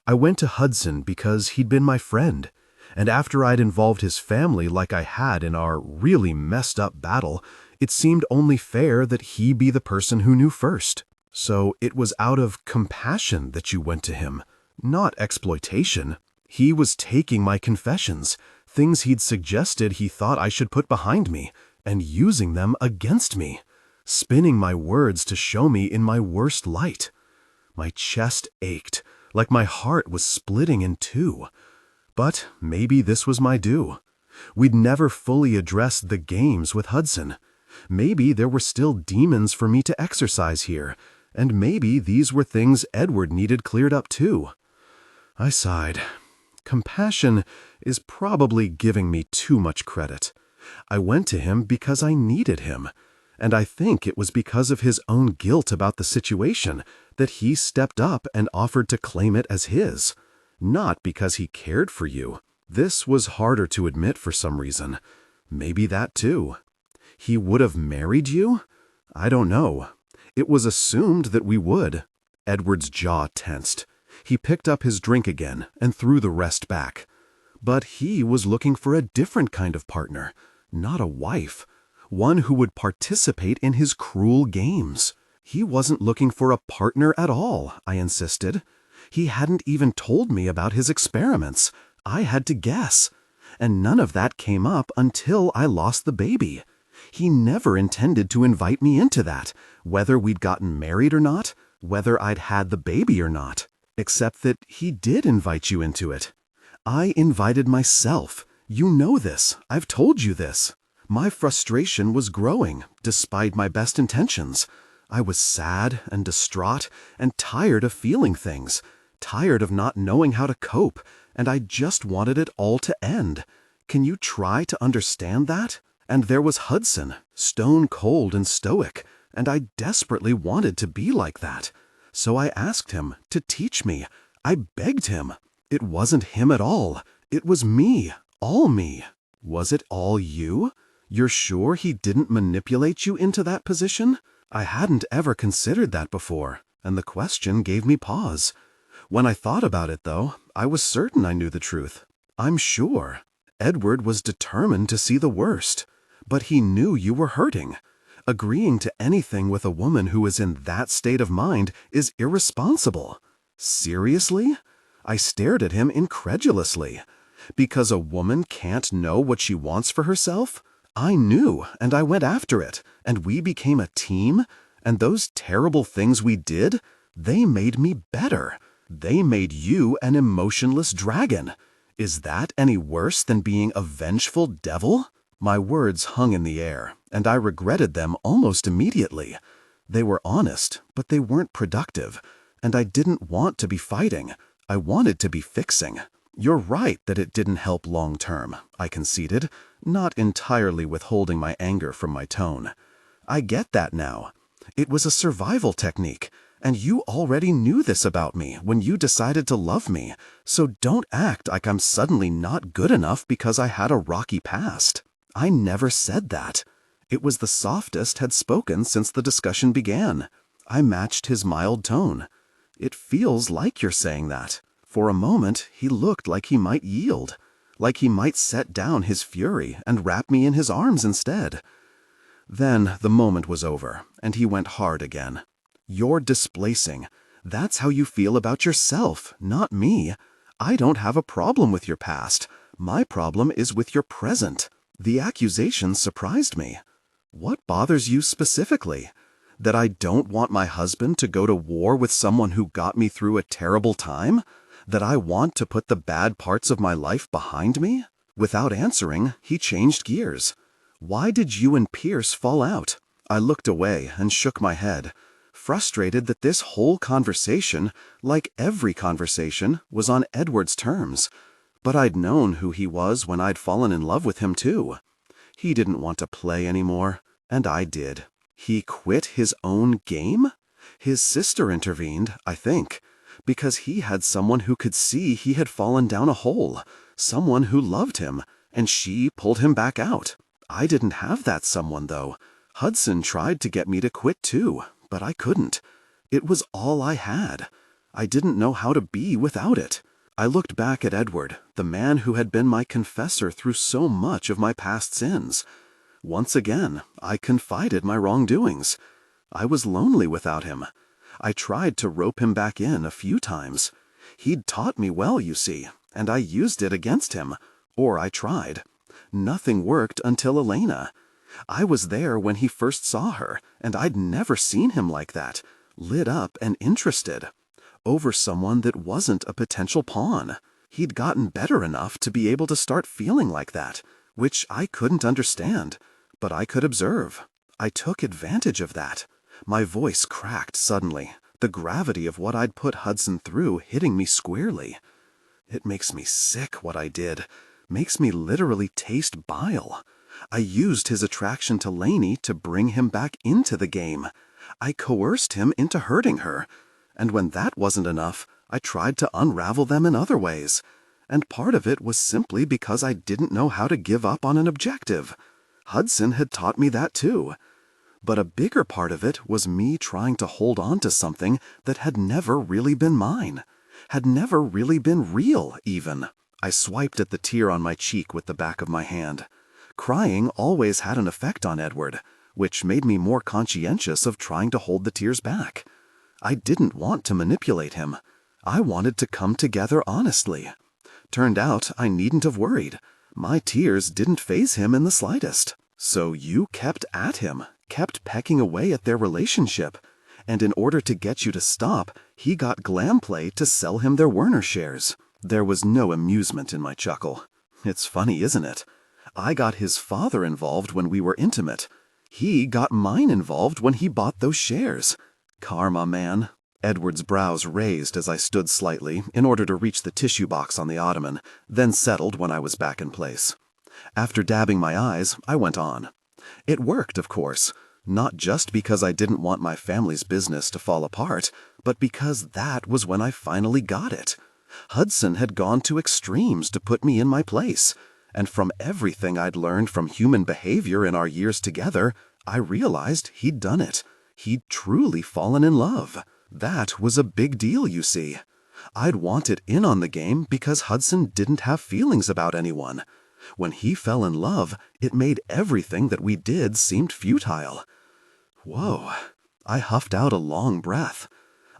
I went to Hudson because he'd been my friend, and after I'd involved his family like I had in our really messed up battle, it seemed only fair that he be the person who knew first. So it was out of compassion that you went to him, not exploitation. He was taking my confessions, things he'd suggested he thought I should put behind me, and using them against me, spinning my words to show me in my worst light. My chest ached, like my heart was splitting in two. But maybe this was my due. We'd never fully addressed the games with Hudson. Maybe there were still demons for me to exercise here, and maybe these were things Edward needed cleared up too. I sighed. Compassion is probably giving me too much credit. I went to him because I needed him, and I think it was because of his own guilt about the situation that he stepped up and offered to claim it as his. Not because he cared for you. This was harder to admit for some reason. Maybe that too. He would have married you? I don't know. It was assumed that we would. Edward's jaw tensed. He picked up his drink again and threw the rest back. But he was looking for a different kind of partner, not a wife. One who would participate in his cruel games. He wasn't looking for a partner at all, I insisted. He hadn't even told me about his experiments. I had to guess. And none of that came up until I lost the baby. He never intended to invite me into that, whether we'd gotten married or not, whether I'd had the baby or not, except that he did invite you into it. I invited myself. You know this. I've told you this. My frustration was growing, despite my best intentions. I was sad and distraught and tired of feeling things, tired of not knowing how to cope, and I just wanted it all to end. Can you try to understand that? And there was Hudson, stone cold and stoic, and I desperately wanted to be like that. So I asked him to teach me. I begged him. It wasn't him at all. It was me, all me. Was it all you? You're sure he didn't manipulate you into that position? I hadn't ever considered that before, and the question gave me pause. When I thought about it, though, I was certain I knew the truth. I'm sure. Edward was determined to see the worst. But he knew you were hurting. Agreeing to anything with a woman who is in that state of mind is irresponsible. Seriously? I stared at him incredulously. Because a woman can't know what she wants for herself? I knew, and I went after it, and we became a team, and those terrible things we did, they made me better. They made you an emotionless dragon. Is that any worse than being a vengeful devil? My words hung in the air, and I regretted them almost immediately. They were honest, but they weren't productive, and I didn't want to be fighting. I wanted to be fixing. You're right that it didn't help long term, I conceded, not entirely withholding my anger from my tone. I get that now. It was a survival technique, and you already knew this about me when you decided to love me, so don't act like I'm suddenly not good enough because I had a rocky past. I never said that. It was the softest had spoken since the discussion began. I matched his mild tone. It feels like you're saying that. For a moment, he looked like he might yield. like he might set down his fury and wrap me in his arms instead. Then the moment was over, and he went hard again. "You're displacing. That's how you feel about yourself, not me. I don't have a problem with your past. My problem is with your present." The accusation surprised me. "What bothers you specifically? That I don't want my husband to go to war with someone who got me through a terrible time? That I want to put the bad parts of my life behind me?" Without answering, he changed gears. "Why did you and Pierce fall out?" I looked away and shook my head, frustrated that this whole conversation, like every conversation, was on Edward's terms. But I'd known who he was when I'd fallen in love with him too. He didn't want to play anymore, and I did. He quit his own game? His sister intervened, I think, because he had someone who could see he had fallen down a hole, someone who loved him, and she pulled him back out. I didn't have that someone, though. Hudson tried to get me to quit too, but I couldn't. It was all I had. I didn't know how to be without it. I looked back at Edward, the man who had been my confessor through so much of my past sins. Once again, I confided my wrongdoings. I was lonely without him. I tried to rope him back in a few times. He'd taught me well, you see, and I used it against him. Or I tried. Nothing worked until Elena. I was there when he first saw her, and I'd never seen him like that, lit up and interested. Over someone that wasn't a potential pawn. He'd gotten better enough to be able to start feeling like that, which I couldn't understand, but I could observe. I took advantage of that. My voice cracked suddenly, the gravity of what I'd put Hudson through hitting me squarely. It makes me sick what I did, makes me literally taste bile. I used his attraction to Lainey to bring him back into the game. I coerced him into hurting her. And when that wasn't enough, I tried to unravel them in other ways. And part of it was simply because I didn't know how to give up on an objective. Hudson had taught me that too. But a bigger part of it was me trying to hold on to something that had never really been mine, had never really been real, even. I swiped at the tear on my cheek with the back of my hand. Crying always had an effect on Edward, which made me more conscientious of trying to hold the tears back. I didn't want to manipulate him. I wanted to come together honestly. Turned out I needn't have worried. My tears didn't faze him in the slightest. So you kept at him, kept pecking away at their relationship. And in order to get you to stop, he got Glamplay to sell him their Werner shares. There was no amusement in my chuckle. It's funny, isn't it? I got his father involved when we were intimate. He got mine involved when he bought those shares. Karma, man. Edward's brows raised as I stood slightly in order to reach the tissue box on the ottoman, then settled when I was back in place. After dabbing my eyes, I went on. It worked, of course, not just because I didn't want my family's business to fall apart, but because that was when I finally got it. Hudson had gone to extremes to put me in my place, and from everything I'd learned from human behavior in our years together, I realized he'd done it. He'd truly fallen in love. That was a big deal, you see. I'd wanted in on the game because Hudson didn't have feelings about anyone. When he fell in love, it made everything that we did seem futile. Whoa, I huffed out a long breath.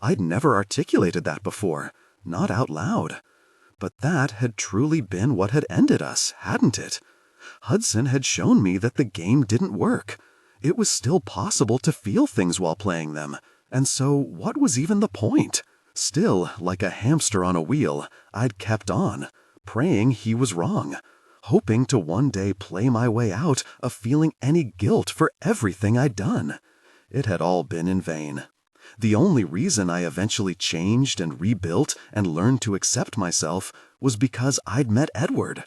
I'd never articulated that before, not out loud. But that had truly been what had ended us, hadn't it? Hudson had shown me that the game didn't work. It was still possible to feel things while playing them, and so what was even the point? Still, like a hamster on a wheel, I'd kept on, praying he was wrong, hoping to one day play my way out of feeling any guilt for everything I'd done. It had all been in vain. The only reason I eventually changed and rebuilt and learned to accept myself was because I'd met Edward.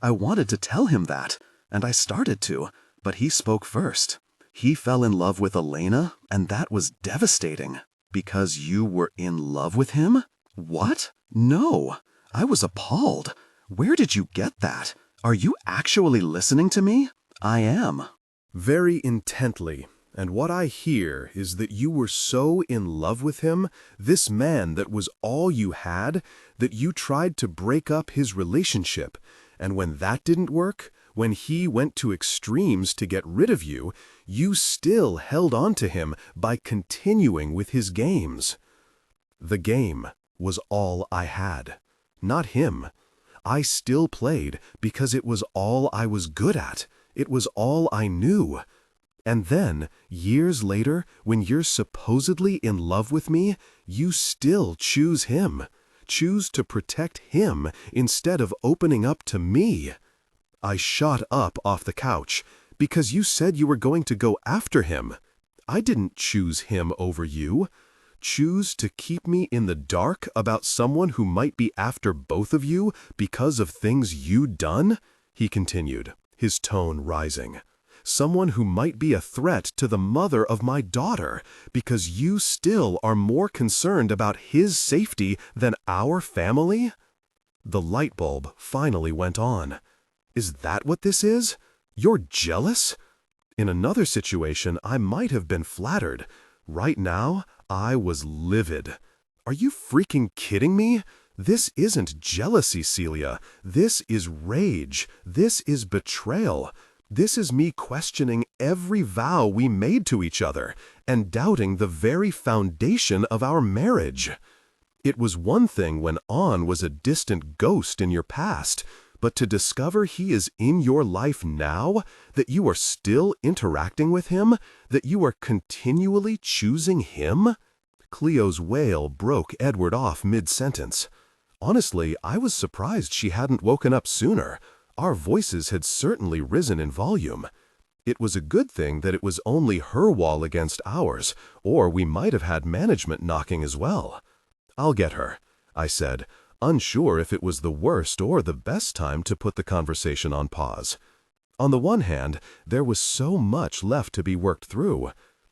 I wanted to tell him that, and I started to, but he spoke first. He fell in love with Elena, and that was devastating. Because you were in love with him? What? No. I was appalled. Where did you get that? Are you actually listening to me? I am. Very intently. And what I hear is that you were so in love with him, this man that was all you had, that you tried to break up his relationship, And when that didn't work, when he went to extremes to get rid of you, you still held on to him by continuing with his games. The game was all I had, not him. I still played because it was all I was good at. It was all I knew. And then, years later, when you're supposedly in love with me, you still choose him. Choose to protect him instead of opening up to me. I shot up off the couch because you said you were going to go after him. I didn't choose him over you. Choose to keep me in the dark about someone who might be after both of you because of things you'd done? He continued, his tone rising. Someone who might be a threat to the mother of my daughter, because you still are more concerned about his safety than our family? The light bulb finally went on. Is that what this is? You're jealous? In another situation, I might have been flattered. Right now, I was livid. Are you freaking kidding me? This isn't jealousy, Celia. This is rage. This is betrayal. This is me questioning every vow we made to each other and doubting the very foundation of our marriage. It was one thing when On was a distant ghost in your past, but to discover he is in your life now, that you are still interacting with him, that you are continually choosing him? Cleo's wail broke Edward off mid-sentence. Honestly, I was surprised she hadn't woken up sooner. Our voices had certainly risen in volume. It was a good thing that it was only her wall against ours, or we might have had management knocking as well. I'll get her, I said, unsure if it was the worst or the best time to put the conversation on pause. On the one hand, there was so much left to be worked through.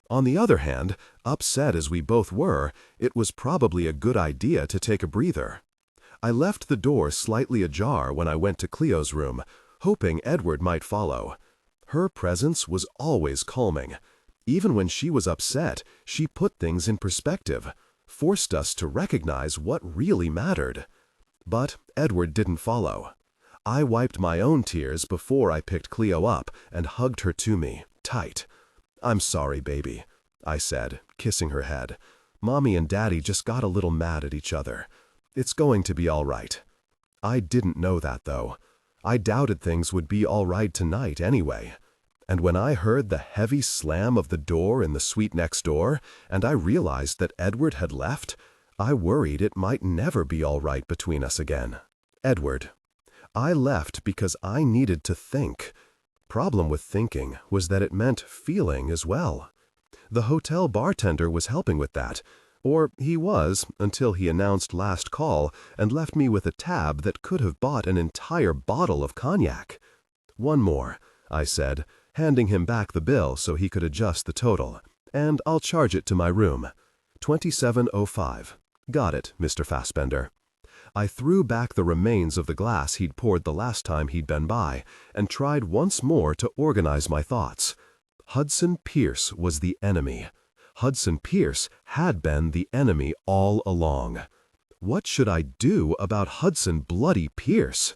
On the other hand, upset as we both were, it was probably a good idea to take a breather. I left the door slightly ajar when I went to Cleo's room, hoping Edward might follow. Her presence was always calming. Even when she was upset, she put things in perspective, forced us to recognize what really mattered. But Edward didn't follow. I wiped my own tears before I picked Cleo up and hugged her to me, tight. "I'm sorry, baby," I said, kissing her head. "Mommy and Daddy just got a little mad at each other. It's going to be all right." I didn't know that, though. I doubted things would be all right tonight anyway. And when I heard the heavy slam of the door in the suite next door, and I realized that Edward had left, I worried it might never be all right between us again. Edward. I left because I needed to think. Problem with thinking was that it meant feeling as well. The hotel bartender was helping with that. Or he was, until he announced last call and left me with a tab that could have bought an entire bottle of cognac. "One more," I said, handing him back the bill so he could adjust the total, "and I'll charge it to my room. 2705. Got it, Mr. Fasbender." I threw back the remains of the glass he'd poured the last time he'd been by and tried once more to organize my thoughts. Hudson Pierce was the enemy. Hudson Pierce had been the enemy all along. What should I do about Hudson Bloody Pierce?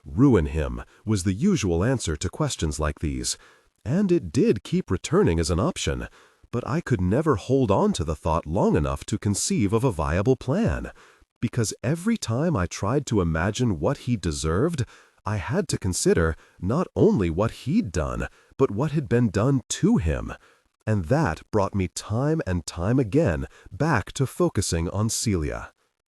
Ruin him was the usual answer to questions like these, and it did keep returning as an option, but I could never hold on to the thought long enough to conceive of a viable plan, because every time I tried to imagine what he deserved, I had to consider not only what he'd done, but what had been done to him. And that brought me time and time again back to focusing on Celia.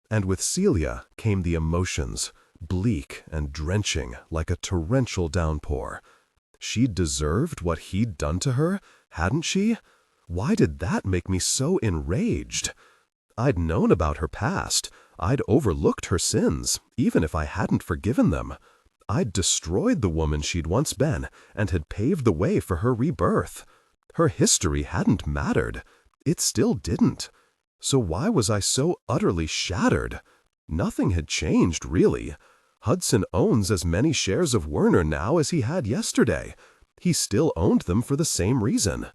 And with Celia came the emotions, bleak and drenching like a torrential downpour. She'd deserved what he'd done to her, hadn't she? Why did that make me so enraged? I'd known about her past. I'd overlooked her sins, even if I hadn't forgiven them. I'd destroyed the woman she'd once been and had paved the way for her rebirth. Her history hadn't mattered. It still didn't. So why was I so utterly shattered? Nothing had changed, really. Hudson owns as many shares of Werner now as he had yesterday. He still owned them for the same reason.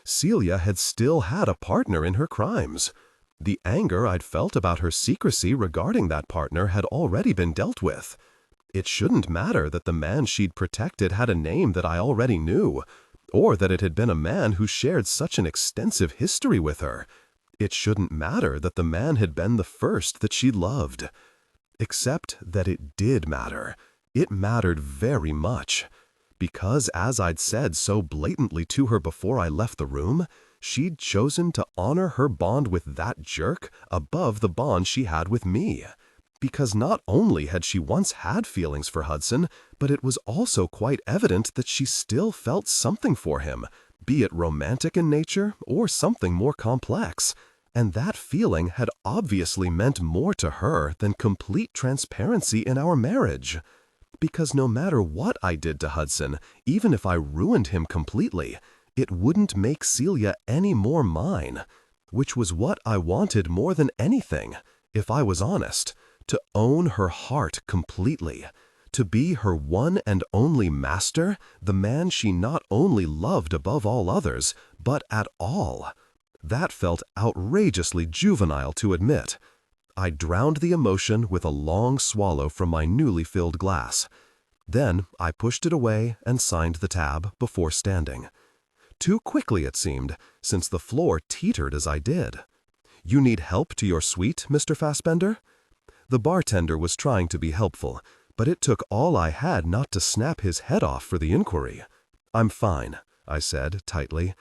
Celia had still had a partner in her crimes. The anger I'd felt about her secrecy regarding that partner had already been dealt with. It shouldn't matter that the man she'd protected had a name that I already knew, or that it had been a man who shared such an extensive history with her. It shouldn't matter that the man had been the first that she loved. Except that it did matter. It mattered very much. Because, as I'd said so blatantly to her before I left the room, she'd chosen to honor her bond with that jerk above the bond she had with me. Because not only had she once had feelings for Hudson, but it was also quite evident that she still felt something for him, be it romantic in nature or something more complex. And that feeling had obviously meant more to her than complete transparency in our marriage. Because no matter what I did to Hudson, even if I ruined him completely, it wouldn't make Celia any more mine, which was what I wanted more than anything, if I was honest. To own her heart completely, to be her one and only master, the man she not only loved above all others, but at all. That felt outrageously juvenile to admit. I drowned the emotion with a long swallow from my newly filled glass. Then I pushed it away and signed the tab before standing. Too quickly, it seemed, since the floor teetered as I did. "You need help to your suite, Mr. Fasbender?" The bartender was trying to be helpful, but it took all I had not to snap his head off for the inquiry. "I'm fine," I said tightly.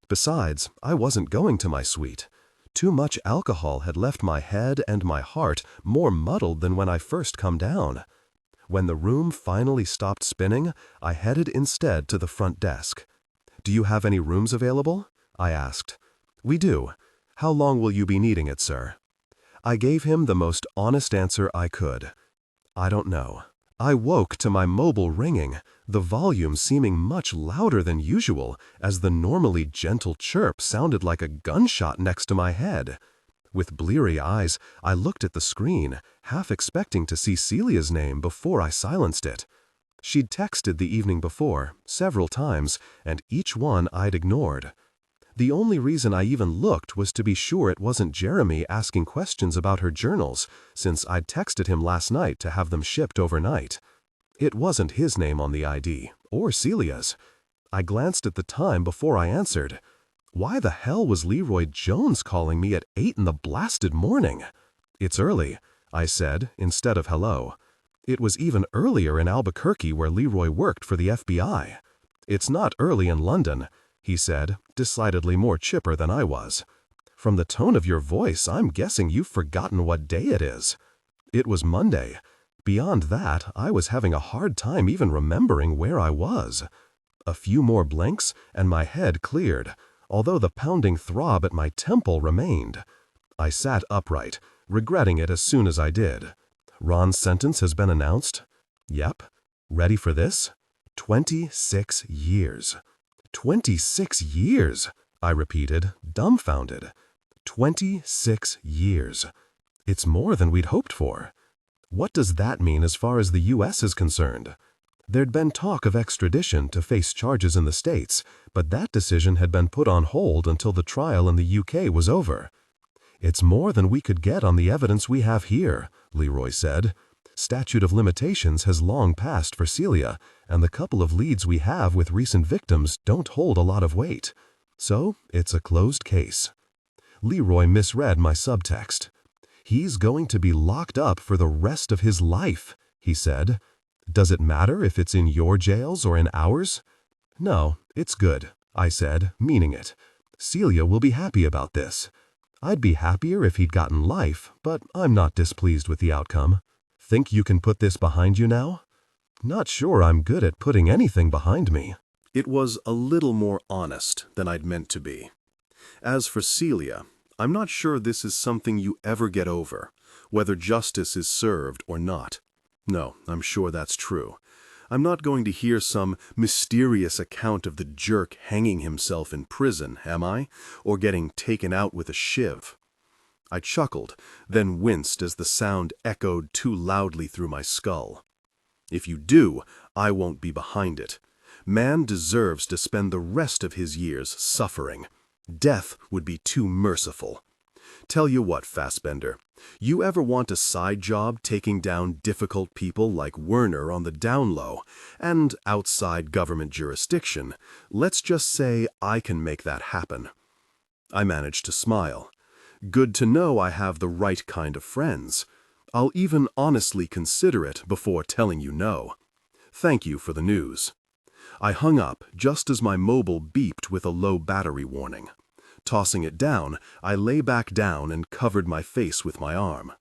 Besides, I wasn't going to my suite. Too much alcohol had left my head and my heart more muddled than when I first come down. When the room finally stopped spinning, I headed instead to the front desk. "Do you have any rooms available?" I asked. "We do. How long will you be needing it, sir?" I gave him the most honest answer I could. "I don't know." I woke to my mobile ringing, the volume seeming much louder than usual, as the normally gentle chirp sounded like a gunshot next to my head. With bleary eyes, I looked at the screen, half expecting to see Celia's name before I silenced it. She'd texted the evening before, several times, and each one I'd ignored. The only reason I even looked was to be sure it wasn't Jeremy asking questions about her journals, since I'd texted him last night to have them shipped overnight. It wasn't his name on the ID, or Celia's. I glanced at the time before I answered. Why the hell was Leroy Jones calling me at 8 in the blasted morning? "It's early," I said, instead of hello. It was even earlier in Albuquerque, where Leroy worked for the FBI. "It's not early in London," he said, decidedly more chipper than I was. "From the tone of your voice, I'm guessing you've forgotten what day it is." It was Monday. Beyond that, I was having a hard time even remembering where I was. A few more blinks, and my head cleared, although the pounding throb at my temple remained. I sat upright, regretting it as soon as I did. "Ron's sentence has been announced?" "Yep." "Ready for this?" 26 years. 26 years, I repeated, dumbfounded. 26 years. It's more than we'd hoped for. What does that mean as far as the U.S. is concerned? There'd been talk of extradition to face charges in the States, but that decision had been put on hold until the trial in the UK was over. "It's more than we could get on the evidence we have here," Leroy said. "Statute of limitations has long passed for Celia, and the couple of leads we have with recent victims don't hold a lot of weight. So, it's a closed case." Leroy misread my subtext. "He's going to be locked up for the rest of his life," he said. "Does it matter if it's in your jails or in ours?" "No, it's good," I said, meaning it. "Celia will be happy about this. I'd be happier if he'd gotten life, but I'm not displeased with the outcome. Think you can put this behind you now?" "Not sure I'm good at putting anything behind me." It was a little more honest than I'd meant to be. As for Celia, I'm not sure this is something you ever get over, whether justice is served or not. No, I'm sure that's true. I'm not going to hear some mysterious account of the jerk hanging himself in prison, am I? Or getting taken out with a shiv. I chuckled, then winced as the sound echoed too loudly through my skull. If you do, I won't be behind it. Man deserves to spend the rest of his years suffering. Death would be too merciful. Tell you what, Fasbender, you ever want a side job taking down difficult people like Werner on the down low, and outside government jurisdiction, let's just say I can make that happen. I managed to smile. Good to know I have the right kind of friends. I'll even honestly consider it before telling you no. Thank you for the news. I hung up just as my mobile beeped with a low battery warning. Tossing it down, I lay back down and covered my face with my arm.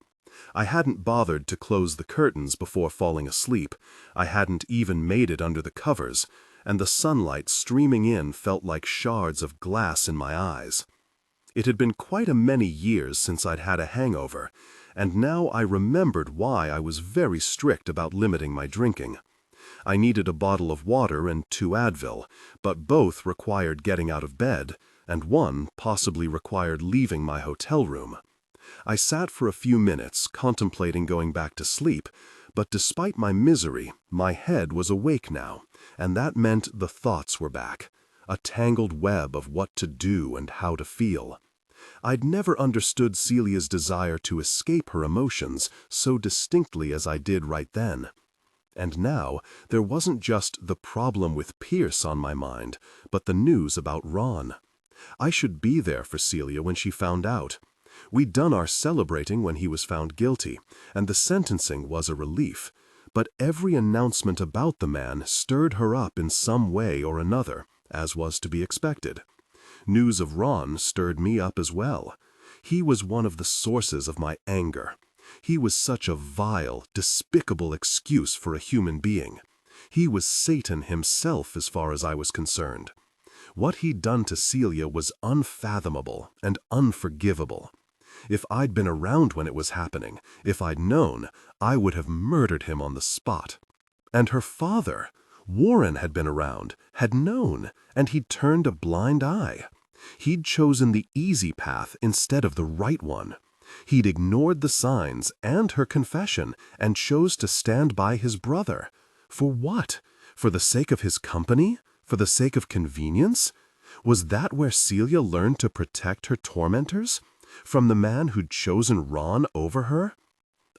I hadn't bothered to close the curtains before falling asleep. I hadn't even made it under the covers, and the sunlight streaming in felt like shards of glass in my eyes. It had been quite a many years since I'd had a hangover, and now I remembered why I was very strict about limiting my drinking. I needed a bottle of water and 2 Advil, but both required getting out of bed, and one possibly required leaving my hotel room. I sat for a few minutes contemplating going back to sleep, but despite my misery, my head was awake now, and that meant the thoughts were back, a tangled web of what to do and how to feel. I'd never understood Celia's desire to escape her emotions so distinctly as I did right then. And now, there wasn't just the problem with Pierce on my mind, but the news about Ron. I should be there for Celia when she found out. We'd done our celebrating when he was found guilty, and the sentencing was a relief. But every announcement about the man stirred her up in some way or another, as was to be expected. News of Ron stirred me up as well. He was one of the sources of my anger. He was such a vile, despicable excuse for a human being. He was Satan himself as far as I was concerned. What he'd done to Celia was unfathomable and unforgivable. If I'd been around when it was happening, if I'd known, I would have murdered him on the spot. And her father, Warren, had been around, had known, and he'd turned a blind eye. He'd chosen the easy path instead of the right one. He'd ignored the signs and her confession and chose to stand by his brother. For what? For the sake of his company? For the sake of convenience? Was that where Celia learned to protect her tormentors? From the man who'd chosen Ron over her?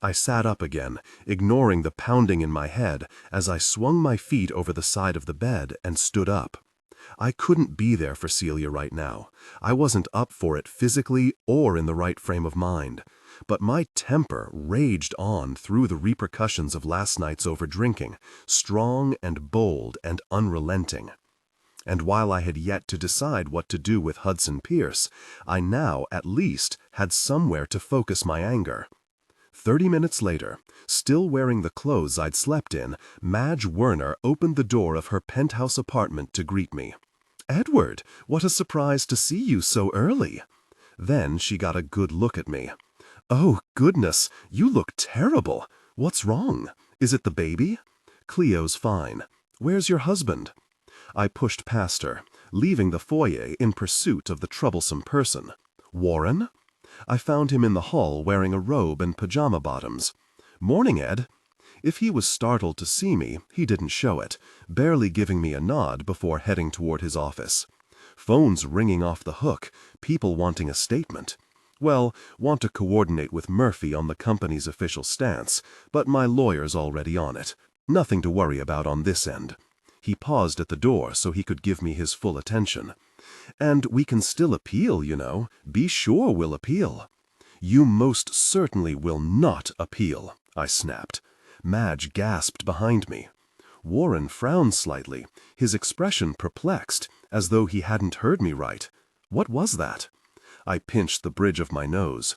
I sat up again, ignoring the pounding in my head as I swung my feet over the side of the bed and stood up. I couldn't be there for Celia right now. I wasn't up for it physically or in the right frame of mind. But my temper raged on through the repercussions of last night's overdrinking, strong and bold and unrelenting. And while I had yet to decide what to do with Hudson Pierce, I now, at least, had somewhere to focus my anger. 30 minutes later, still wearing the clothes I'd slept in, Madge Werner opened the door of her penthouse apartment to greet me. "Edward, what a surprise to see you so early." Then she got a good look at me. "Oh, goodness, you look terrible. What's wrong? Is it the baby?" "Cleo's fine. Where's your husband?" I pushed past her, leaving the foyer in pursuit of the troublesome person. "Warren?" I found him in the hall wearing a robe and pajama bottoms. "Morning, Ed." If he was startled to see me, he didn't show it, barely giving me a nod before heading toward his office. Phones ringing off the hook, people wanting a statement. Well, want to coordinate with Murphy on the company's official stance, but my lawyer's already on it. Nothing to worry about on this end. He paused at the door so he could give me his full attention. "And we can still appeal, you know. Be sure we'll appeal." "You most certainly will not appeal," I snapped. Madge gasped behind me. Warren frowned slightly, his expression perplexed, as though he hadn't heard me right. What was that? I pinched the bridge of my nose.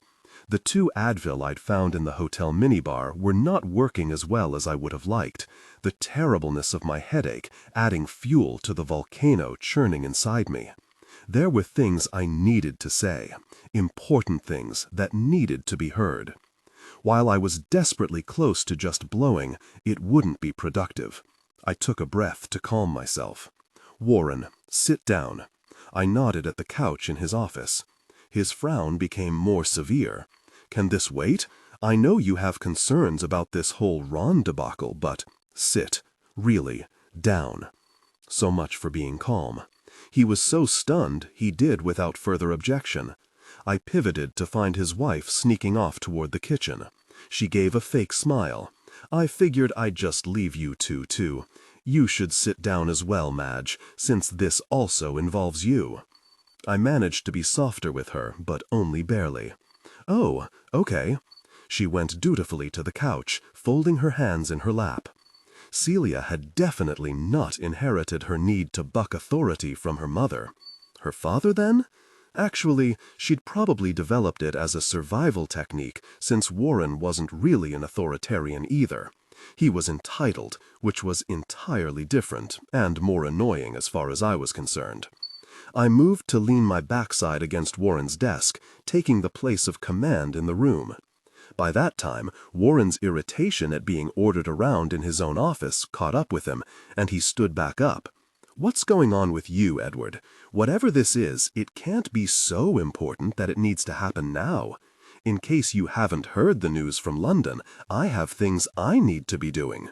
The 2 Advil I'd found in the hotel minibar were not working as well as I would have liked, the terribleness of my headache adding fuel to the volcano churning inside me. There were things I needed to say, important things that needed to be heard. While I was desperately close to just blowing, it wouldn't be productive. I took a breath to calm myself. "Warren, sit down." I nodded at the couch in his office. His frown became more severe. "Can this wait? I know you have concerns about this whole Ron debacle, but sit. Really. Down." So much for being calm. He was so stunned he did without further objection. I pivoted to find his wife sneaking off toward the kitchen. She gave a fake smile. I figured I'd just leave you two, too. You should sit down as well, Madge, since this also involves you. I managed to be softer with her, but only barely. Oh, okay. She went dutifully to the couch, folding her hands in her lap. Celia had definitely not inherited her need to buck authority from her mother. Her father, then? Actually, she'd probably developed it as a survival technique, since Warren wasn't really an authoritarian either. He was entitled, which was entirely different, and more annoying as far as I was concerned. I moved to lean my backside against Warren's desk, taking the place of command in the room. By that time, Warren's irritation at being ordered around in his own office caught up with him, and he stood back up. "What's going on with you, Edward? Whatever this is, it can't be so important that it needs to happen now. In case you haven't heard the news from London, I have things I need to be doing."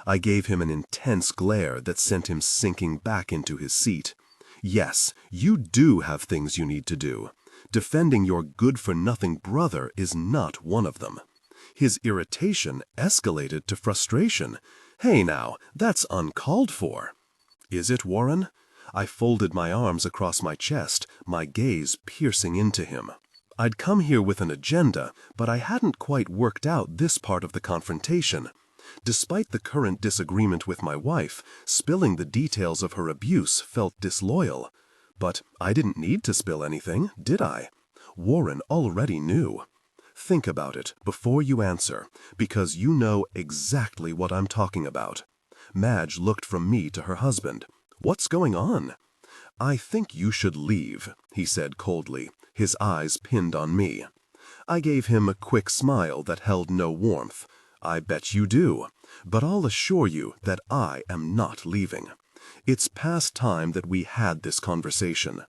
I gave him an intense glare that sent him sinking back into his seat. "Yes, you do have things you need to do. Defending your good-for-nothing brother is not one of them." His irritation escalated to frustration. "Hey now, that's uncalled for." "Is it, Warren?" I folded my arms across my chest, my gaze piercing into him. I'd come here with an agenda, but I hadn't quite worked out this part of the confrontation. Despite the current disagreement with my wife, spilling the details of her abuse felt disloyal. But I didn't need to spill anything, did I? Warren already knew. Think about it before you answer, because you know exactly what I'm talking about. Madge looked from me to her husband. "What's going on?" "I think you should leave," he said coldly, his eyes pinned on me. I gave him a quick smile that held no warmth. "I bet you do, but I'll assure you that I am not leaving. It's past time that we had this conversation.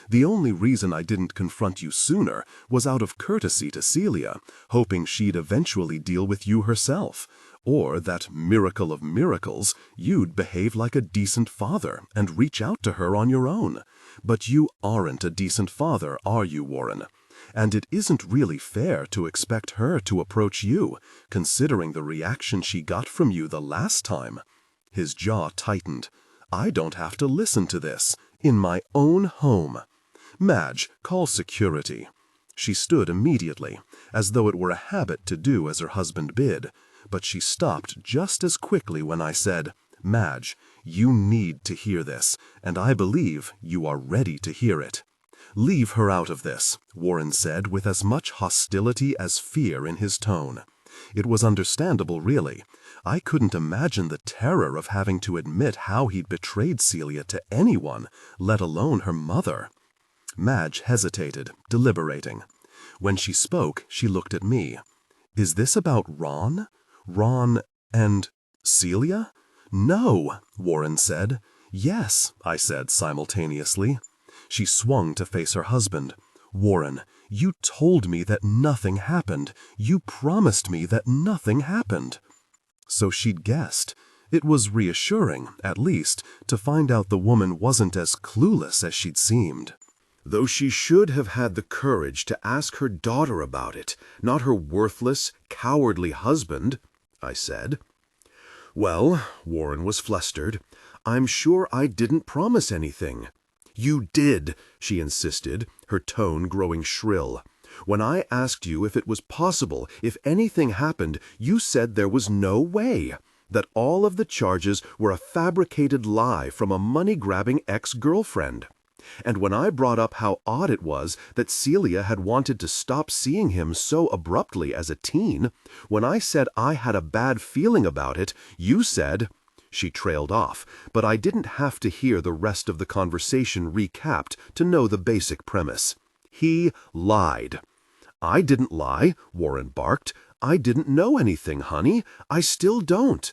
The only reason I didn't confront you sooner was out of courtesy to Celia, hoping she'd eventually deal with you herself, or that, miracle of miracles, you'd behave like a decent father and reach out to her on your own. But you aren't a decent father, are you, Warren? And it isn't really fair to expect her to approach you, considering the reaction she got from you the last time." His jaw tightened. "I don't have to listen to this. In my own home. Madge, call security." She stood immediately, as though it were a habit to do as her husband bid, but she stopped just as quickly when I said, "Madge, you need to hear this, and I believe you are ready to hear it." "Leave her out of this," Warren said with as much hostility as fear in his tone. It was understandable, really. I couldn't imagine the terror of having to admit how he'd betrayed Celia to anyone, let alone her mother. Madge hesitated, deliberating. When she spoke, she looked at me. "Is this about Ron? Ron and Celia?" "No," Warren said. "Yes," I said simultaneously. She swung to face her husband. "Warren, you told me that nothing happened. You promised me that nothing happened." So she'd guessed. It was reassuring, at least, to find out the woman wasn't as clueless as she'd seemed. Though she should have had the courage to ask her daughter about it, not her worthless, cowardly husband, I said. "Well," Warren was flustered, "I'm sure I didn't promise anything." "You did," she insisted, her tone growing shrill. "When I asked you if it was possible, if anything happened, you said there was no way, that all of the charges were a fabricated lie from a money-grabbing ex-girlfriend. And when I brought up how odd it was that Celia had wanted to stop seeing him so abruptly as a teen, when I said I had a bad feeling about it, you said—" She trailed off, but I didn't have to hear the rest of the conversation recapped to know the basic premise. He lied. "I didn't lie," Warren barked. "I didn't know anything, honey. I still don't."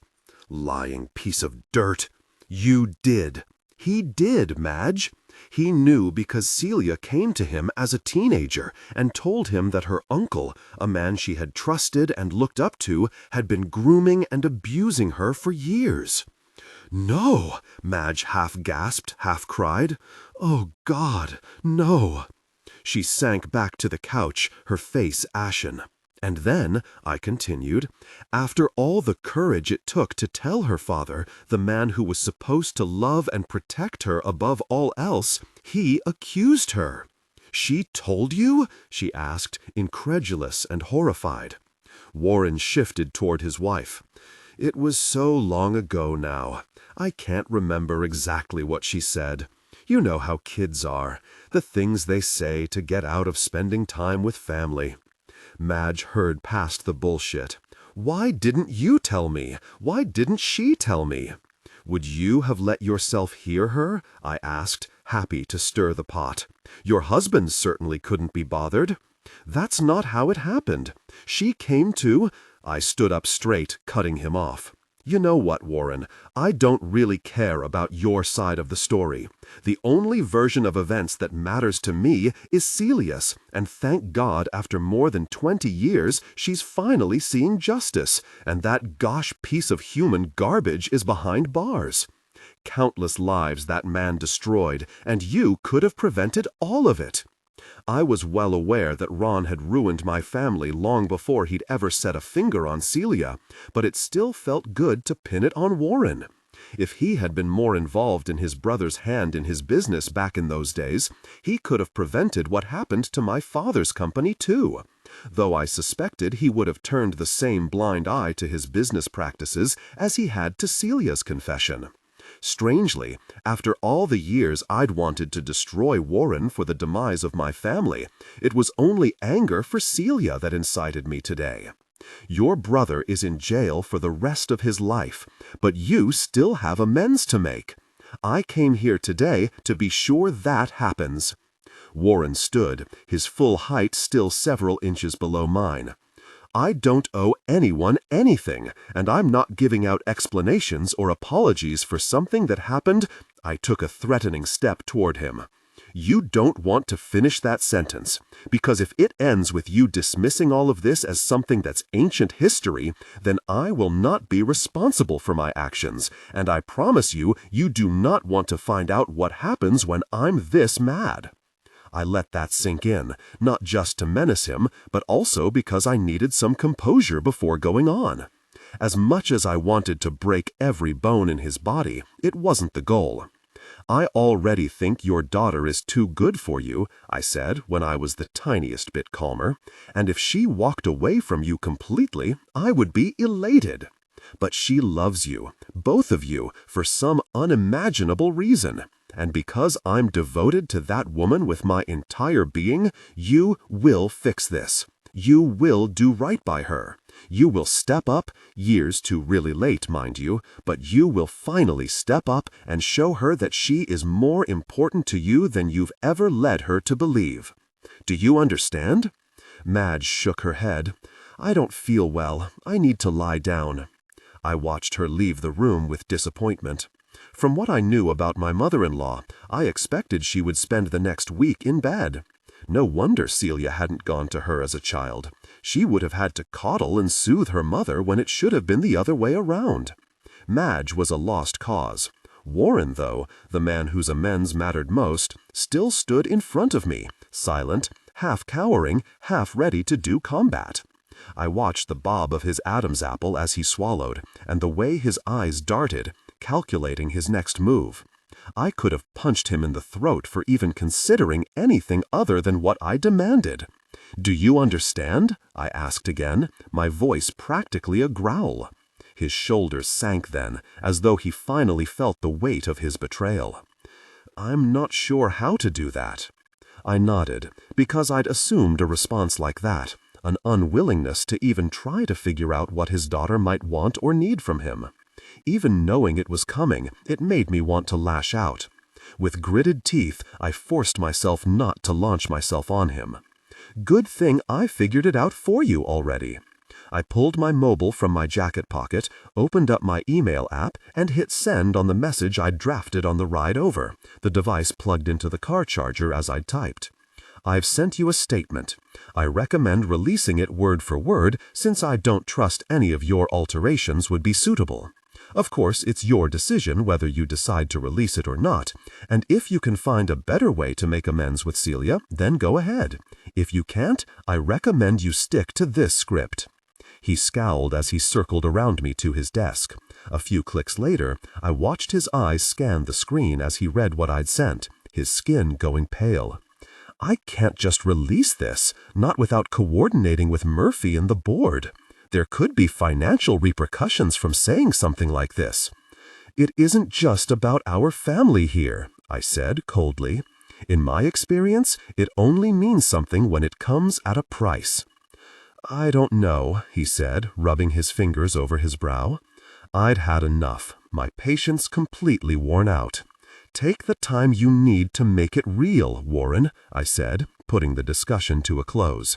"Lying piece of dirt." "You did." "He did, Madge. He knew because Celia came to him as a teenager and told him that her uncle, a man she had trusted and looked up to, had been grooming and abusing her for years." "No!" Madge half gasped, half cried. "Oh, God, no!" She sank back to the couch, her face ashen. And then, I continued, after all the courage it took to tell her father, the man who was supposed to love and protect her above all else, he accused her. "She told you?" she asked, incredulous and horrified. Warren shifted toward his wife. "It was so long ago now. I can't remember exactly what she said. You know how kids are, the things they say to get out of spending time with family." Madge heard past the bullshit. "Why didn't you tell me? Why didn't she tell me?" "Would you have let yourself hear her?" I asked, happy to stir the pot. "Your husband certainly couldn't be bothered." "That's not how it happened. She came to—" I stood up straight, cutting him off. "You know what, Warren? I don't really care about your side of the story. The only version of events that matters to me is Celia's, and thank God after more than 20 years she's finally seeing justice, and that gosh piece of human garbage is behind bars. Countless lives that man destroyed, and you could have prevented all of it." I was well aware that Ron had ruined my family long before he'd ever set a finger on Celia, but it still felt good to pin it on Warren. If he had been more involved in his brother's hand in his business back in those days, he could have prevented what happened to my father's company too. Though I suspected he would have turned the same blind eye to his business practices as he had to Celia's confession. Strangely, after all the years I'd wanted to destroy Warren for the demise of my family, it was only anger for Celia that incited me today. Your brother is in jail for the rest of his life, but you still have amends to make. I came here today to be sure that happens." Warren stood, his full height still several inches below mine. "I don't owe anyone anything, and I'm not giving out explanations or apologies for something that happened—" I took a threatening step toward him. "You don't want to finish that sentence, because if it ends with you dismissing all of this as something that's ancient history, then I will not be responsible for my actions, and I promise you, you do not want to find out what happens when I'm this mad." I let that sink in, not just to menace him, but also because I needed some composure before going on. As much as I wanted to break every bone in his body, it wasn't the goal. "I already think your daughter is too good for you," I said when I was the tiniest bit calmer, "and if she walked away from you completely, I would be elated. But she loves you, both of you, for some unimaginable reason. And because I'm devoted to that woman with my entire being, you will fix this. You will do right by her. You will step up, years too really late, mind you, but you will finally step up and show her that she is more important to you than you've ever led her to believe. Do you understand?" Madge shook her head. "I don't feel well. I need to lie down." I watched her leave the room with disappointment. From what I knew about my mother-in-law, I expected she would spend the next week in bed. No wonder Celia hadn't gone to her as a child. She would have had to coddle and soothe her mother when it should have been the other way around. Madge was a lost cause. Warren, though, the man whose amends mattered most, still stood in front of me, silent, half cowering, half ready to do combat. I watched the bob of his Adam's apple as he swallowed, and the way his eyes darted, calculating his next move. I could have punched him in the throat for even considering anything other than what I demanded. "Do you understand?" I asked again, my voice practically a growl. His shoulders sank then, as though he finally felt the weight of his betrayal. "I'm not sure how to do that." I nodded, because I'd assumed a response like that, an unwillingness to even try to figure out what his daughter might want or need from him. Even knowing it was coming, it made me want to lash out. With gritted teeth, I forced myself not to launch myself on him. "Good thing I figured it out for you already." I pulled my mobile from my jacket pocket, opened up my email app, and hit send on the message I'd drafted on the ride over, the device plugged into the car charger as I'd typed. "I've sent you a statement. I recommend releasing it word for word since I don't trust any of your alterations would be suitable. Of course, it's your decision whether you decide to release it or not, and if you can find a better way to make amends with Celia, then go ahead. If you can't, I recommend you stick to this script." He scowled as he circled around me to his desk. A few clicks later, I watched his eyes scan the screen as he read what I'd sent, his skin going pale. I can't just release this, not without coordinating with Murphy and the board. There could be financial repercussions from saying something like this. "It isn't just about our family here," I said coldly. "In my experience, it only means something when it comes at a price." "I don't know," he said, rubbing his fingers over his brow. I'd had enough, my patience completely worn out. "Take the time you need to make it real, Warren," I said, putting the discussion to a close.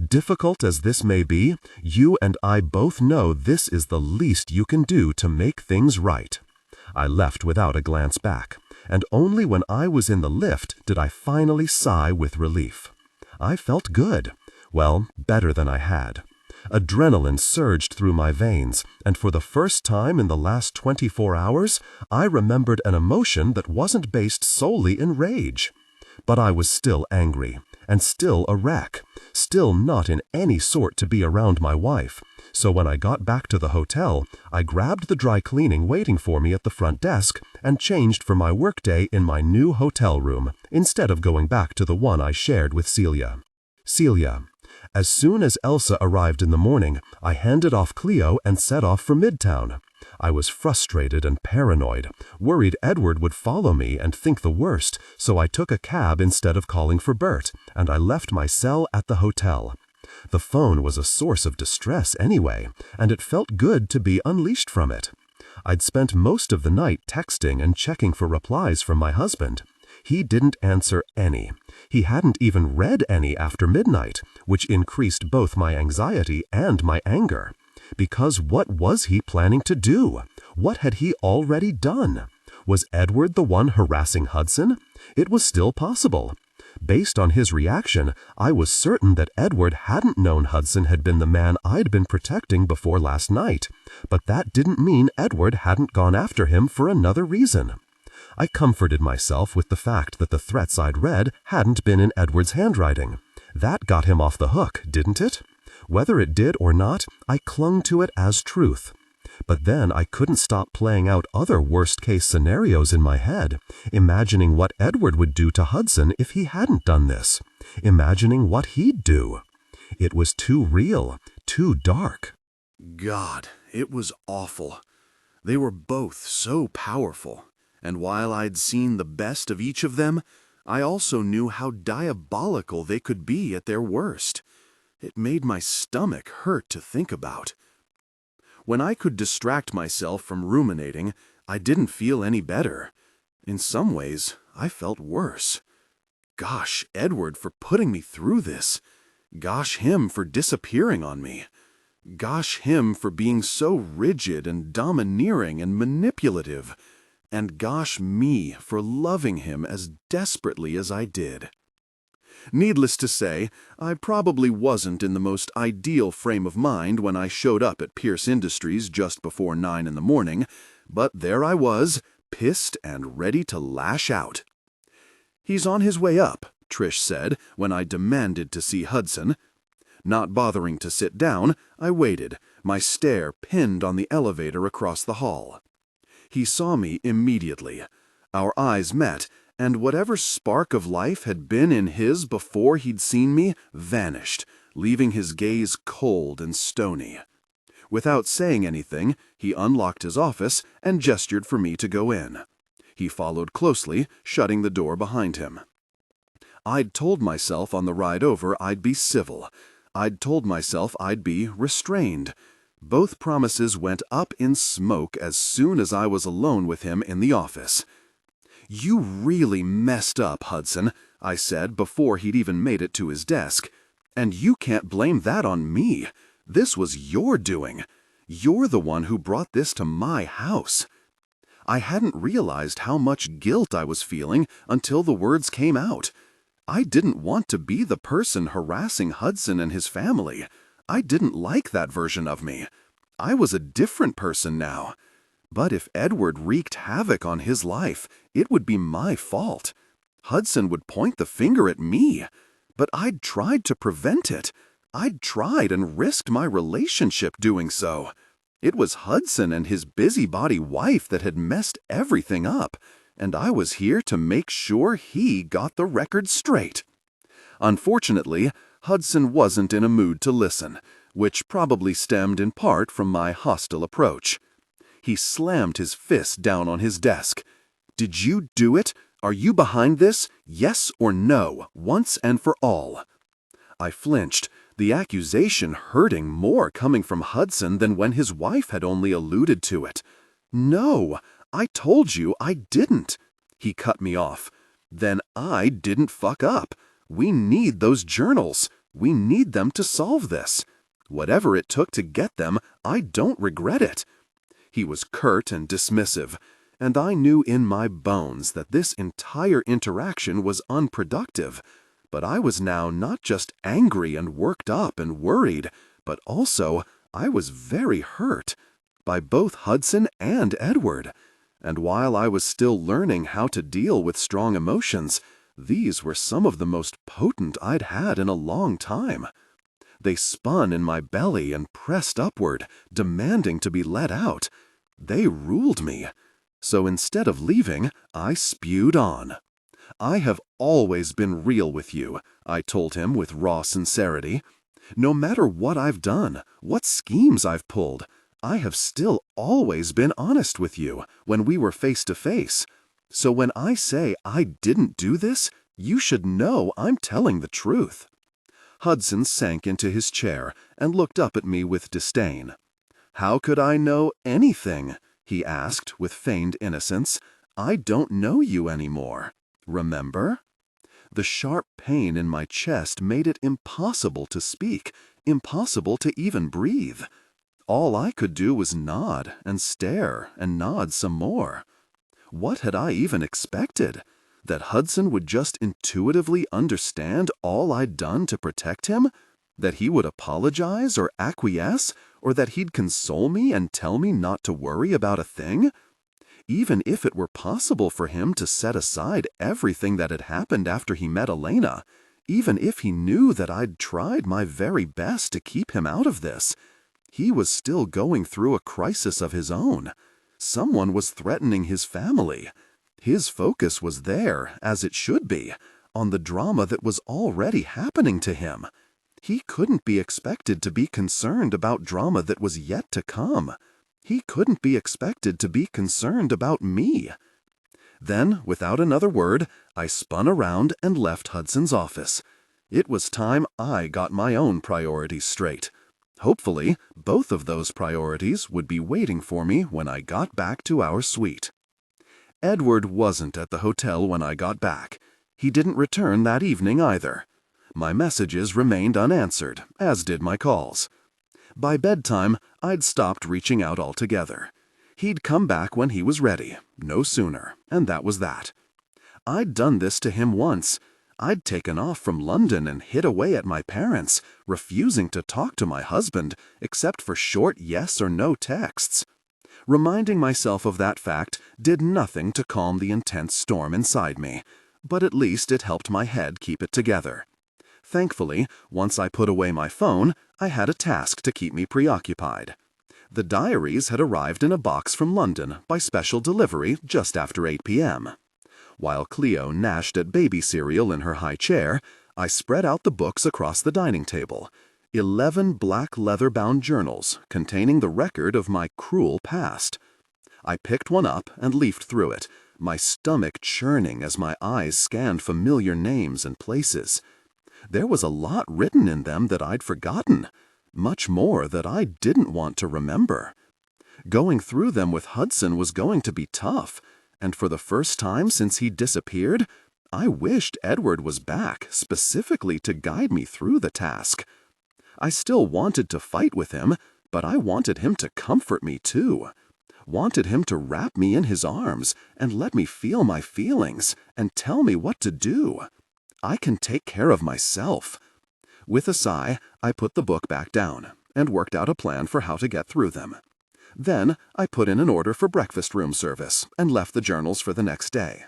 "Difficult as this may be, you and I both know this is the least you can do to make things right." I left without a glance back, and only when I was in the lift did I finally sigh with relief. I felt good. Well, better than I had. Adrenaline surged through my veins, and for the first time in the last 24 hours, I remembered an emotion that wasn't based solely in rage. But I was still angry, and still a wreck, still not in any sort to be around my wife. So when I got back to the hotel, I grabbed the dry cleaning waiting for me at the front desk and changed for my workday in my new hotel room, instead of going back to the one I shared with Celia. As soon as Elsa arrived in the morning, I handed off Cleo and set off for Midtown. I was frustrated and paranoid, worried Edward would follow me and think the worst, so I took a cab instead of calling for Bert, and I left my cell at the hotel. The phone was a source of distress anyway, and it felt good to be unleashed from it. I'd spent most of the night texting and checking for replies from my husband. He didn't answer any. He hadn't even read any after midnight, which increased both my anxiety and my anger. Because what was he planning to do? What had he already done? Was Edward the one harassing Hudson? It was still possible. Based on his reaction, I was certain that Edward hadn't known Hudson had been the man I'd been protecting before last night. But that didn't mean Edward hadn't gone after him for another reason. I comforted myself with the fact that the threats I'd read hadn't been in Edward's handwriting. That got him off the hook, didn't it? Whether it did or not, I clung to it as truth. But then I couldn't stop playing out other worst-case scenarios in my head, imagining what Edward would do to Hudson if he hadn't done this, imagining what he'd do. It was too real, too dark. God, it was awful. They were both so powerful, and while I'd seen the best of each of them, I also knew how diabolical they could be at their worst. It made my stomach hurt to think about. When I could distract myself from ruminating, I didn't feel any better. In some ways, I felt worse. Gosh, Edward for putting me through this. Gosh, him for disappearing on me. Gosh, him for being so rigid and domineering and manipulative. And gosh, me for loving him as desperately as I did. Needless to say, I probably wasn't in the most ideal frame of mind when I showed up at Pierce Industries just before 9 in the morning, but there I was, pissed and ready to lash out. "He's on his way up," Trish said when I demanded to see Hudson. Not bothering to sit down, I waited, my stare pinned on the elevator across the hall. He saw me immediately. Our eyes met, and whatever spark of life had been in his before he'd seen me vanished, leaving his gaze cold and stony. Without saying anything, he unlocked his office and gestured for me to go in. He followed closely, shutting the door behind him. I'd told myself on the ride over I'd be civil. I'd told myself I'd be restrained. Both promises went up in smoke as soon as I was alone with him in the office. "You really messed up, Hudson," I said before he'd even made it to his desk. "And you can't blame that on me. This was your doing. You're the one who brought this to my house." I hadn't realized how much guilt I was feeling until the words came out. I didn't want to be the person harassing Hudson and his family. I didn't like that version of me. I was a different person now. But if Edward wreaked havoc on his life, it would be my fault. Hudson would point the finger at me. But I'd tried to prevent it. I'd tried and risked my relationship doing so. It was Hudson and his busybody wife that had messed everything up, and I was here to make sure he got the record straight. Unfortunately, Hudson wasn't in a mood to listen, which probably stemmed in part from my hostile approach. He slammed his fist down on his desk. "Did you do it? Are you behind this? Yes or no, once and for all?" I flinched, the accusation hurting more coming from Hudson than when his wife had only alluded to it. "No, I told you I didn't." He cut me off. "Then I didn't fuck up. We need those journals. We need them to solve this. Whatever it took to get them, I don't regret it." He was curt and dismissive, and I knew in my bones that this entire interaction was unproductive. But I was now not just angry and worked up and worried, but also I was very hurt by both Hudson and Edward. And while I was still learning how to deal with strong emotions, these were some of the most potent I'd had in a long time. They spun in my belly and pressed upward, demanding to be let out. They ruled me. So instead of leaving, I spewed on. "I have always been real with you," I told him with raw sincerity. "No matter what I've done, what schemes I've pulled, I have still always been honest with you when we were face to face. So when I say I didn't do this, you should know I'm telling the truth." Hudson sank into his chair and looked up at me with disdain. "How could I know anything?" he asked with feigned innocence. "I don't know you anymore. Remember?" The sharp pain in my chest made it impossible to speak, impossible to even breathe. All I could do was nod and stare and nod some more. What had I even expected? That Hudson would just intuitively understand all I'd done to protect him? That he would apologize or acquiesce, or that he'd console me and tell me not to worry about a thing? Even if it were possible for him to set aside everything that had happened after he met Elena, even if he knew that I'd tried my very best to keep him out of this, he was still going through a crisis of his own. Someone was threatening his family. His focus was there, as it should be, on the drama that was already happening to him. He couldn't be expected to be concerned about drama that was yet to come. He couldn't be expected to be concerned about me. Then, without another word, I spun around and left Hudson's office. It was time I got my own priorities straight. Hopefully, both of those priorities would be waiting for me when I got back to our suite. Edward wasn't at the hotel when I got back. He didn't return that evening either. My messages remained unanswered, as did my calls. By bedtime, I'd stopped reaching out altogether. He'd come back when he was ready, no sooner, and that was that. I'd done this to him once. I'd taken off from London and hid away at my parents', refusing to talk to my husband except for short yes or no texts. Reminding myself of that fact did nothing to calm the intense storm inside me, but at least it helped my head keep it together. Thankfully, once I put away my phone, I had a task to keep me preoccupied. The diaries had arrived in a box from London by special delivery just after 8 p.m. While Cleo gnashed at baby cereal in her high chair, I spread out the books across the dining table. 11 black leather-bound journals containing the record of my cruel past. I picked one up and leafed through it, my stomach churning as my eyes scanned familiar names and places. There was a lot written in them that I'd forgotten, much more that I didn't want to remember. Going through them with Hudson was going to be tough, and for the first time since he disappeared, I wished Edward was back specifically to guide me through the task. I still wanted to fight with him, but I wanted him to comfort me too. Wanted him to wrap me in his arms and let me feel my feelings and tell me what to do. I can take care of myself. With a sigh, I put the book back down and worked out a plan for how to get through them. Then I put in an order for breakfast room service and left the journals for the next day.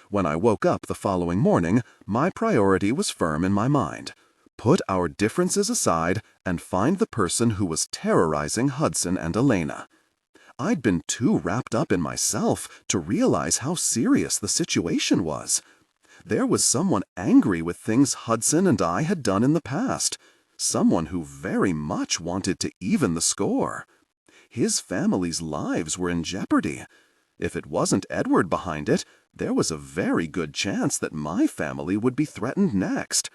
When I woke up the following morning, my priority was firm in my mind. Put our differences aside and find the person who was terrorizing Hudson and Elena. I'd been too wrapped up in myself to realize how serious the situation was. There was someone angry with things Hudson and I had done in the past. Someone who very much wanted to even the score. His family's lives were in jeopardy. If it wasn't Edward behind it, there was a very good chance that my family would be threatened next.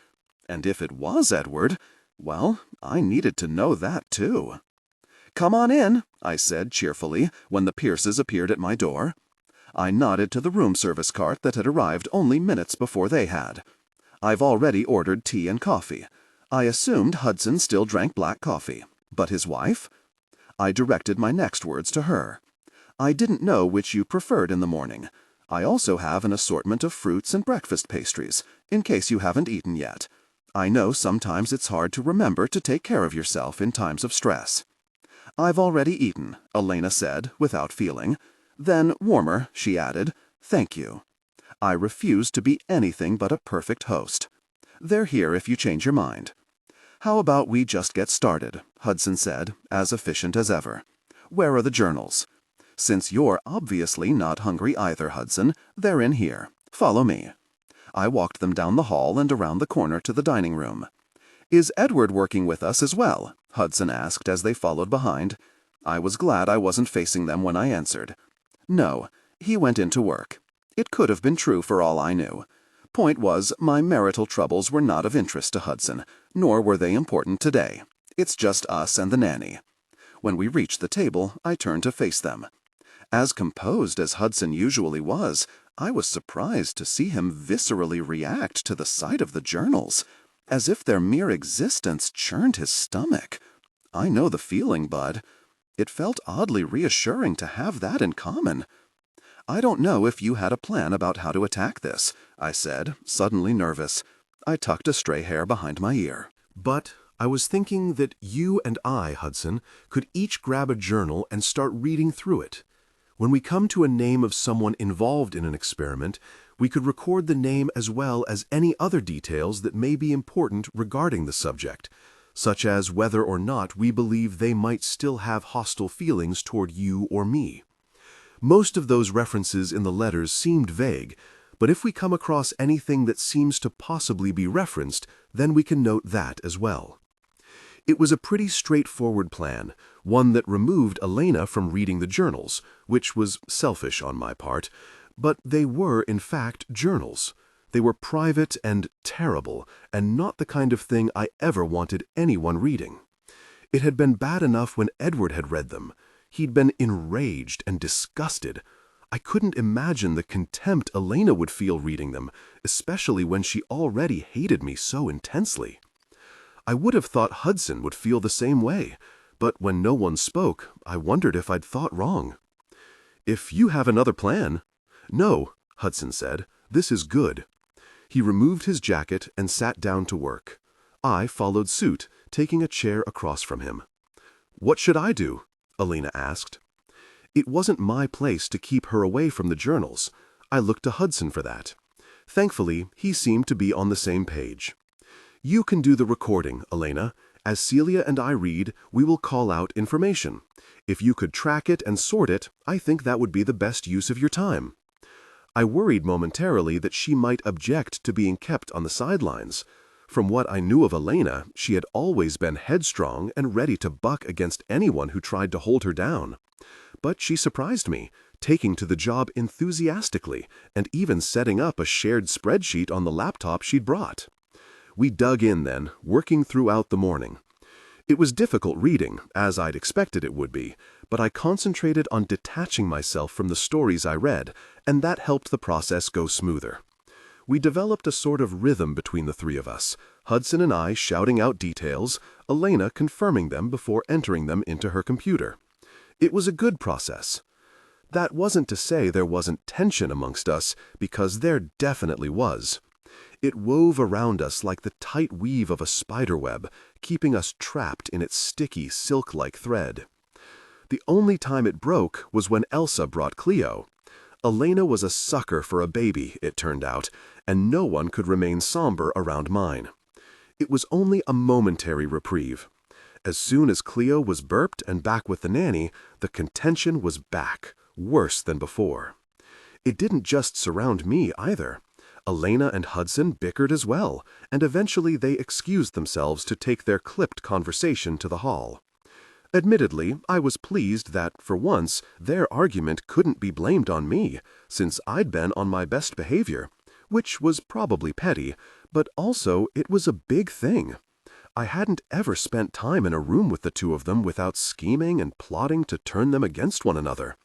And if it was Edward, well, I needed to know that too. "Come on in," I said cheerfully when the Pierces appeared at my door. I nodded to the room service cart that had arrived only minutes before they had. "I've already ordered tea and coffee. I assumed Hudson still drank black coffee. But his wife?" I directed my next words to her. "I didn't know which you preferred in the morning. I also have an assortment of fruits and breakfast pastries, in case you haven't eaten yet. I know sometimes it's hard to remember to take care of yourself in times of stress." "I've already eaten," Elena said, without feeling. Then, warmer, she added, "Thank you." I refused to be anything but a perfect host. "They're here if you change your mind." "How about we just get started?" Hudson said, as efficient as ever. "Where are the journals?" "Since you're obviously not hungry either, Hudson, they're in here. Follow me." I walked them down the hall and around the corner to the dining room. "Is Edward working with us as well?" Hudson asked as they followed behind. I was glad I wasn't facing them when I answered. "No, he went into work." It could have been true for all I knew. Point was, my marital troubles were not of interest to Hudson, nor were they important today. It's just us and the nanny. When we reached the table, I turned to face them. As composed as Hudson usually was, I was surprised to see him viscerally react to the sight of the journals, as if their mere existence churned his stomach. I know the feeling, Bud. It felt oddly reassuring to have that in common. "I don't know if you had a plan about how to attack this," I said, suddenly nervous. I tucked a stray hair behind my ear. But I was thinking that you and I, Hudson, could each grab a journal and start reading through it. When we come to a name of someone involved in an experiment, we could record the name as well as any other details that may be important regarding the subject, such as whether or not we believe they might still have hostile feelings toward you or me. Most of those references in the letters seemed vague, but if we come across anything that seems to possibly be referenced, then we can note that as well. It was a pretty straightforward plan, one that removed Elena from reading the journals, which was selfish on my part, but they were, in fact, journals. They were private and terrible, and not the kind of thing I ever wanted anyone reading. It had been bad enough when Edward had read them. He'd been enraged and disgusted. I couldn't imagine the contempt Elena would feel reading them, especially when she already hated me so intensely. I would have thought Hudson would feel the same way, but when no one spoke, I wondered if I'd thought wrong. "If you have another plan—" "No," Hudson said, "this is good." He removed his jacket and sat down to work. I followed suit, taking a chair across from him. "What should I do?" Elena asked. It wasn't my place to keep her away from the journals. I looked to Hudson for that. Thankfully, he seemed to be on the same page. "You can do the recording, Elena. As Celia and I read, we will call out information. If you could track it and sort it, I think that would be the best use of your time." I worried momentarily that she might object to being kept on the sidelines. From what I knew of Elena, she had always been headstrong and ready to buck against anyone who tried to hold her down. But she surprised me, taking to the job enthusiastically and even setting up a shared spreadsheet on the laptop she'd brought. We dug in then, working throughout the morning. It was difficult reading, as I'd expected it would be, but I concentrated on detaching myself from the stories I read, and that helped the process go smoother. We developed a sort of rhythm between the three of us, Hudson and I shouting out details, Elena confirming them before entering them into her computer. It was a good process. That wasn't to say there wasn't tension amongst us, because there definitely was. It wove around us like the tight weave of a spiderweb, keeping us trapped in its sticky, silk-like thread. The only time it broke was when Elsa brought Cleo. Elena was a sucker for a baby, it turned out, and no one could remain somber around mine. It was only a momentary reprieve. As soon as Cleo was burped and back with the nanny, the contention was back, worse than before. It didn't just surround me either. Elena and Hudson bickered as well, and eventually they excused themselves to take their clipped conversation to the hall. Admittedly, I was pleased that, for once, their argument couldn't be blamed on me, since I'd been on my best behavior, which was probably petty, but also it was a big thing. I hadn't ever spent time in a room with the two of them without scheming and plotting to turn them against one another.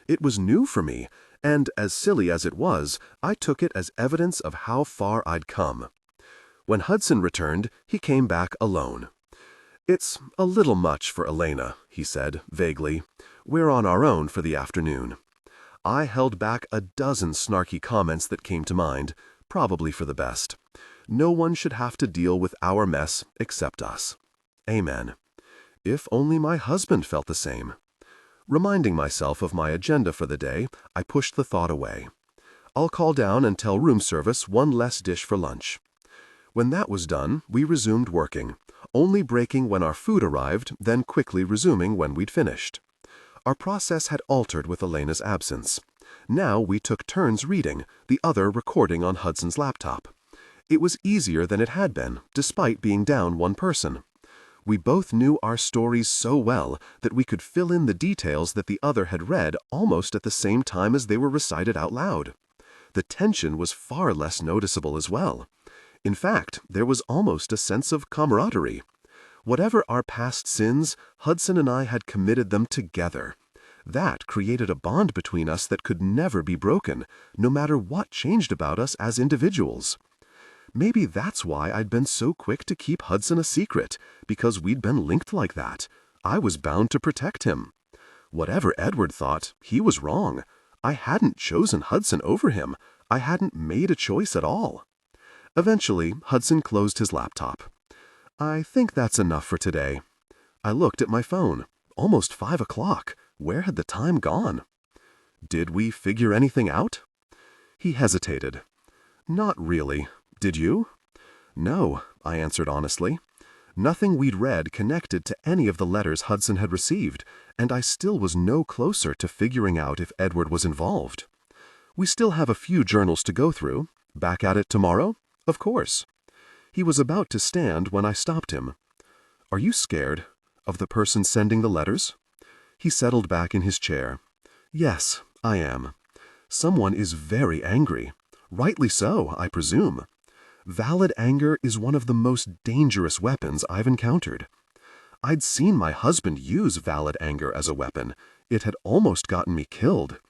It was new for me, and as silly as it was, I took it as evidence of how far I'd come. When Hudson returned, he came back alone. "It's a little much for Elena," he said, vaguely. "We're on our own for the afternoon." I held back a dozen snarky comments that came to mind, probably for the best. No one should have to deal with our mess except us. Amen. If only my husband felt the same. Reminding myself of my agenda for the day, I pushed the thought away. I'll call down and tell room service one less dish for lunch. When that was done, we resumed working, only breaking when our food arrived, then quickly resuming when we'd finished. Our process had altered with Elena's absence. Now we took turns reading, the other recording on Hudson's laptop. It was easier than it had been, despite being down one person. We both knew our stories so well that we could fill in the details that the other had read almost at the same time as they were recited out loud. The tension was far less noticeable as well. In fact, there was almost a sense of camaraderie. Whatever our past sins, Hudson and I had committed them together. That created a bond between us that could never be broken, no matter what changed about us as individuals. Maybe that's why I'd been so quick to keep Hudson a secret, because we'd been linked like that. I was bound to protect him. Whatever Edward thought, he was wrong. I hadn't chosen Hudson over him. I hadn't made a choice at all. Eventually, Hudson closed his laptop. "I think that's enough for today." I looked at my phone. Almost 5 o'clock. Where had the time gone? "Did we figure anything out?" He hesitated. "Not really. Did you?" "No," I answered honestly. Nothing we'd read connected to any of the letters Hudson had received, and I still was no closer to figuring out if Edward was involved. "We still have a few journals to go through. Back at it tomorrow?" "Of course." He was about to stand when I stopped him. "Are you scared of the person sending the letters?" He settled back in his chair. "Yes, I am. Someone is very angry. Rightly so, I presume. Valid anger is one of the most dangerous weapons I've encountered. I'd seen my husband use valid anger as a weapon. It had almost gotten me killed.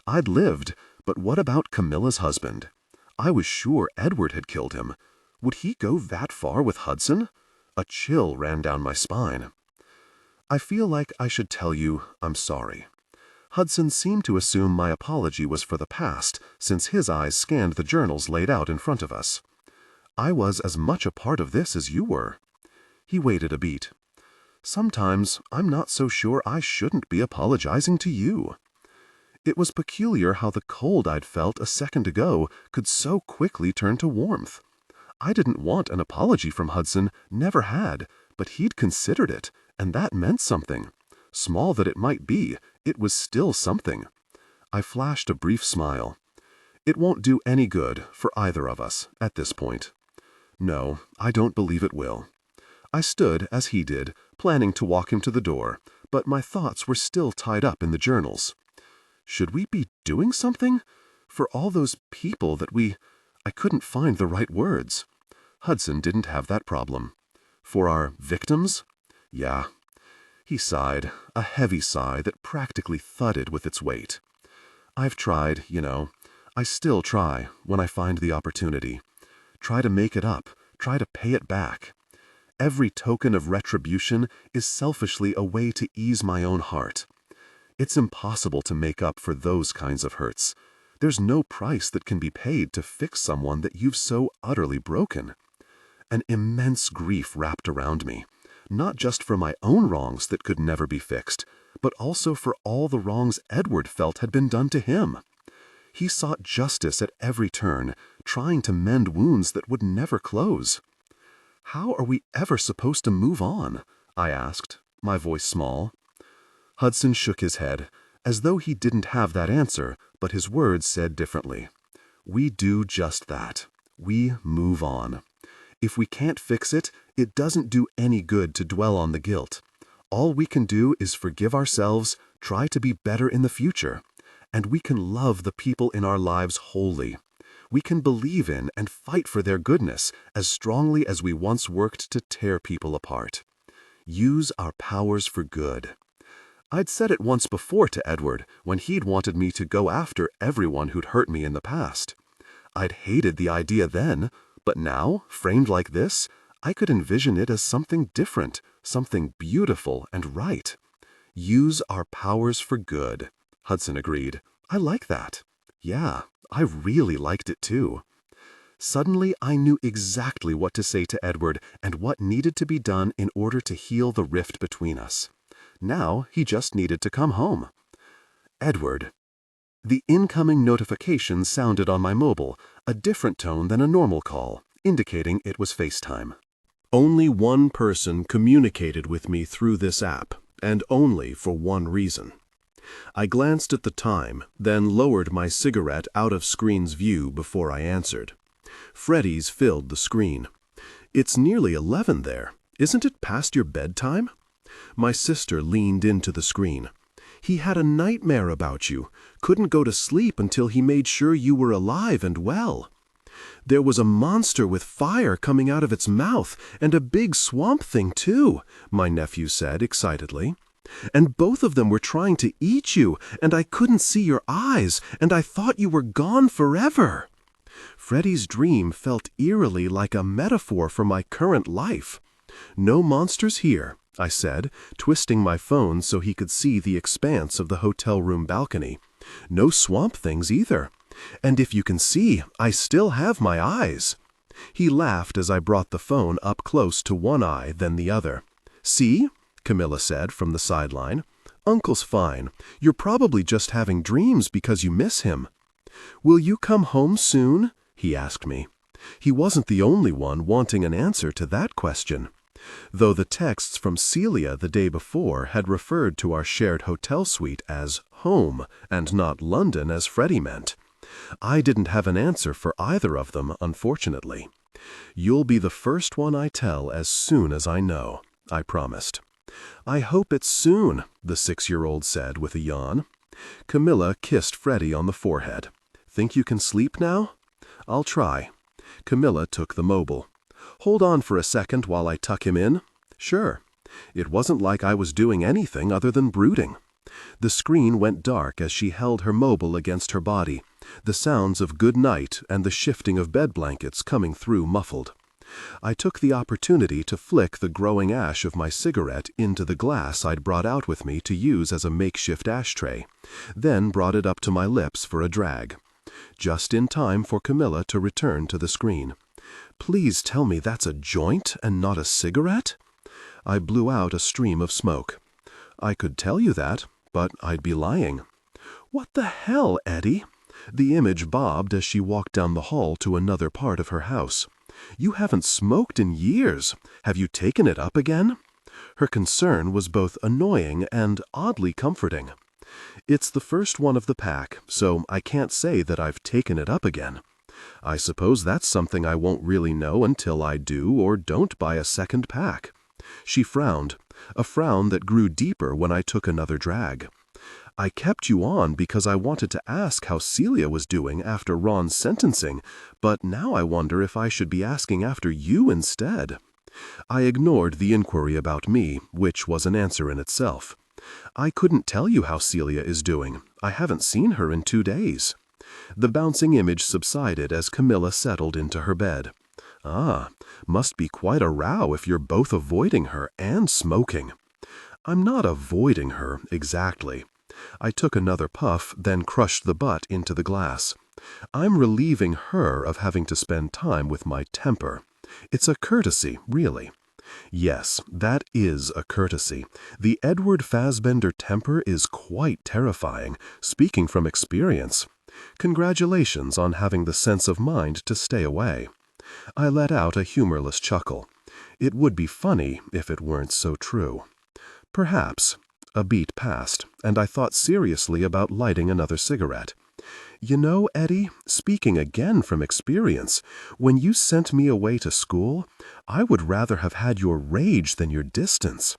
I'd lived, but what about Camilla's husband? I was sure Edward had killed him. Would he go that far with Hudson? A chill ran down my spine. "I feel like I should tell you I'm sorry." Hudson seemed to assume my apology was for the past, since his eyes scanned the journals laid out in front of us. "I was as much a part of this as you were." He waited a beat. "Sometimes I'm not so sure I shouldn't be apologizing to you." It was peculiar how the cold I'd felt a second ago could so quickly turn to warmth. I didn't want an apology from Hudson, never had, but he'd considered it, and that meant something. Small that it might be, it was still something. I flashed a brief smile. It won't do any good for either of us at this point. No, I don't believe it will. I stood, as he did, planning to walk him to the door, but my thoughts were still tied up in the journals. Should we be doing something? For all those people that I couldn't find the right words. Hudson didn't have that problem. For our victims? Yeah. He sighed, a heavy sigh that practically thudded with its weight. "I've tried, you know. I still try, when I find the opportunity. Try to make it up, try to pay it back. Every token of retribution is selfishly a way to ease my own heart. It's impossible to make up for those kinds of hurts. There's no price that can be paid to fix someone that you've so utterly broken." An immense grief wrapped around me, not just for my own wrongs that could never be fixed, but also for all the wrongs Edward felt had been done to him. He sought justice at every turn, trying to mend wounds that would never close. "How are we ever supposed to move on?" I asked, my voice small. Hudson shook his head, as though he didn't have that answer, but his words said differently. "We do just that. We move on. If we can't fix it, it doesn't do any good to dwell on the guilt. All we can do is forgive ourselves, try to be better in the future, and we can love the people in our lives wholly. We can believe in and fight for their goodness as strongly as we once worked to tear people apart. Use our powers for good." I'd said it once before to Edward when he'd wanted me to go after everyone who'd hurt me in the past. I'd hated the idea then, but now, framed like this, I could envision it as something different, something beautiful and right. "Use our powers for good," Hudson agreed. "I like that." Yeah, I really liked it too. Suddenly, I knew exactly what to say to Edward and what needed to be done in order to heal the rift between us. Now, he just needed to come home. "Edward." The incoming notification sounded on my mobile, a different tone than a normal call, indicating it was FaceTime. Only one person communicated with me through this app, and only for one reason. I glanced at the time, then lowered my cigarette out of screen's view before I answered. Freddie's filled the screen. "It's nearly 11 there. Isn't it past your bedtime?" My sister leaned into the screen. "He had a nightmare about you. Couldn't go to sleep until he made sure you were alive and well. There was a monster with fire coming out of its mouth, and a big swamp thing too," my nephew said excitedly. "And both of them were trying to eat you, and I couldn't see your eyes, and I thought you were gone forever." Freddie's dream felt eerily like a metaphor for my current life. "No monsters here," I said, twisting my phone so he could see the expanse of the hotel room balcony. "No swamp things either. And if you can see, I still have my eyes." He laughed as I brought the phone up close to one eye, then the other. "See?" Camilla said from the sideline. "Uncle's fine. You're probably just having dreams because you miss him." "Will you come home soon?" he asked me. He wasn't the only one wanting an answer to that question. Though the texts from Celia the day before had referred to our shared hotel suite as home and not London as Freddie meant. I didn't have an answer for either of them, unfortunately. "You'll be the first one I tell as soon as I know," I promised. "I hope it's soon," the 6-year-old said with a yawn. Camilla kissed Freddie on the forehead. "Think you can sleep now?" "I'll try." Camilla took the mobile. "Hold on for a second while I tuck him in." "Sure." It wasn't like I was doing anything other than brooding. The screen went dark as she held her mobile against her body, the sounds of good night and the shifting of bed blankets coming through muffled. I took the opportunity to flick the growing ash of my cigarette into the glass I'd brought out with me to use as a makeshift ashtray, then brought it up to my lips for a drag. Just in time for Camilla to return to the screen. "Please tell me that's a joint and not a cigarette?" I blew out a stream of smoke. "I could tell you that, but I'd be lying." "What the hell, Eddie?" The image bobbed as she walked down the hall to another part of her house. "You haven't smoked in years. Have you taken it up again?" Her concern was both annoying and oddly comforting. "It's the first one of the pack, so I can't say that I've taken it up again. I suppose that's something I won't really know until I do or don't buy a second pack." She frowned, a frown that grew deeper when I took another drag. "I kept you on because I wanted to ask how Celia was doing after Ron's sentencing, but now I wonder if I should be asking after you instead." I ignored the inquiry about me, which was an answer in itself. "I couldn't tell you how Celia is doing. I haven't seen her in 2 days." The bouncing image subsided as Camilla settled into her bed. "Ah, must be quite a row if you're both avoiding her and smoking." "I'm not avoiding her, exactly." I took another puff, then crushed the butt into the glass. "I'm relieving her of having to spend time with my temper. It's a courtesy, really. Yes, that is a courtesy. The Edward Fasbender temper is quite terrifying, speaking from experience. Congratulations on having the sense of mind to stay away. I let out a humorless chuckle. It would be funny if it weren't so true. Perhaps. A beat passed, and I thought seriously about lighting another cigarette. You know, Eddie, speaking again from experience, when you sent me away to school, I would rather have had your rage than your distance.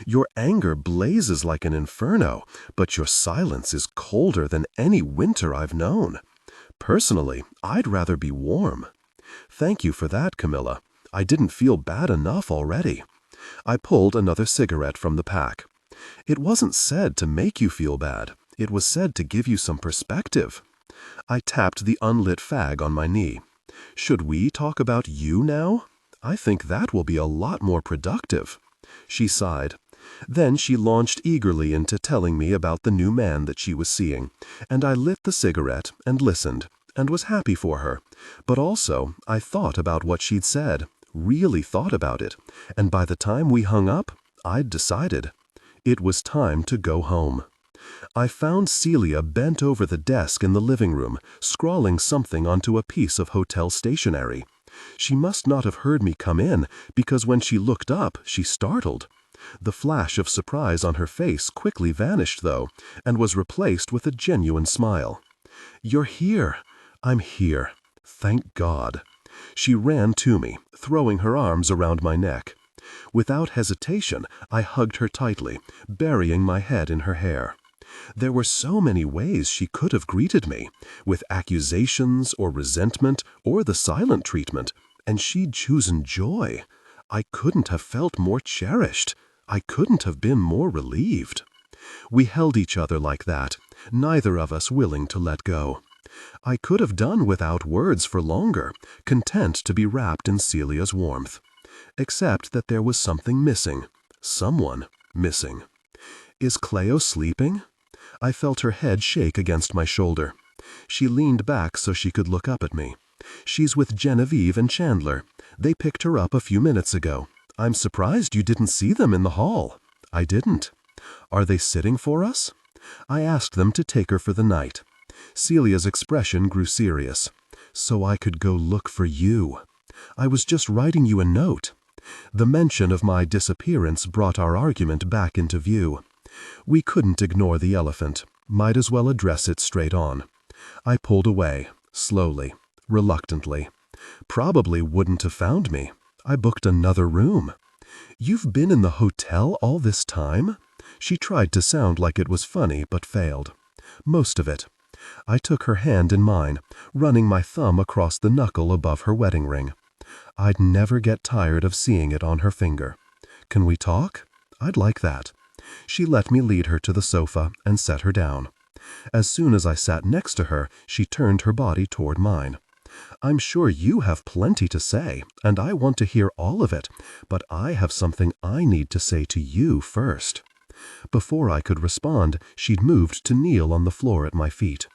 Your anger blazes like an inferno, but your silence is colder than any winter I've known. Personally, I'd rather be warm. Thank you for that, Camilla. I didn't feel bad enough already. I pulled another cigarette from the pack. It wasn't said to make you feel bad. It was said to give you some perspective. I tapped the unlit fag on my knee. Should we talk about you now? I think that will be a lot more productive. She sighed. Then she launched eagerly into telling me about the new man that she was seeing, and I lit the cigarette and listened, and was happy for her. But also, I thought about what she'd said, really thought about it, and by the time we hung up, I'd decided. It was time to go home. I found Celia bent over the desk in the living room, scrawling something onto a piece of hotel stationery. She must not have heard me come in, because when she looked up, she startled. The flash of surprise on her face quickly vanished, though, and was replaced with a genuine smile. "You're here." "I'm here. Thank God." She ran to me, throwing her arms around my neck. Without hesitation, I hugged her tightly, burying my head in her hair. There were so many ways she could have greeted me, with accusations or resentment or the silent treatment, and she'd chosen joy. I couldn't have felt more cherished. I couldn't have been more relieved. We held each other like that, neither of us willing to let go. I could have done without words for longer, content to be wrapped in Celia's warmth. Except that there was something missing. Someone missing. Is Cleo sleeping? I felt her head shake against my shoulder. She leaned back so she could look up at me. She's with Genevieve and Chandler. They picked her up a few minutes ago. I'm surprised you didn't see them in the hall. I didn't. Are they sitting for us? I asked them to take her for the night. Celia's expression grew serious. So I could go look for you. I was just writing you a note. The mention of my disappearance brought our argument back into view. We couldn't ignore the elephant. Might as well address it straight on. I pulled away, slowly, reluctantly. Probably wouldn't have found me. I booked another room. You've been in the hotel all this time? She tried to sound like it was funny, but failed. Most of it. I took her hand in mine, running my thumb across the knuckle above her wedding ring. I'd never get tired of seeing it on her finger. Can we talk? I'd like that. She let me lead her to the sofa and set her down. As soon as I sat next to her, she turned her body toward mine. I'm sure you have plenty to say, and I want to hear all of it, but I have something I need to say to you first. Before I could respond, she'd moved to kneel on the floor at my feet.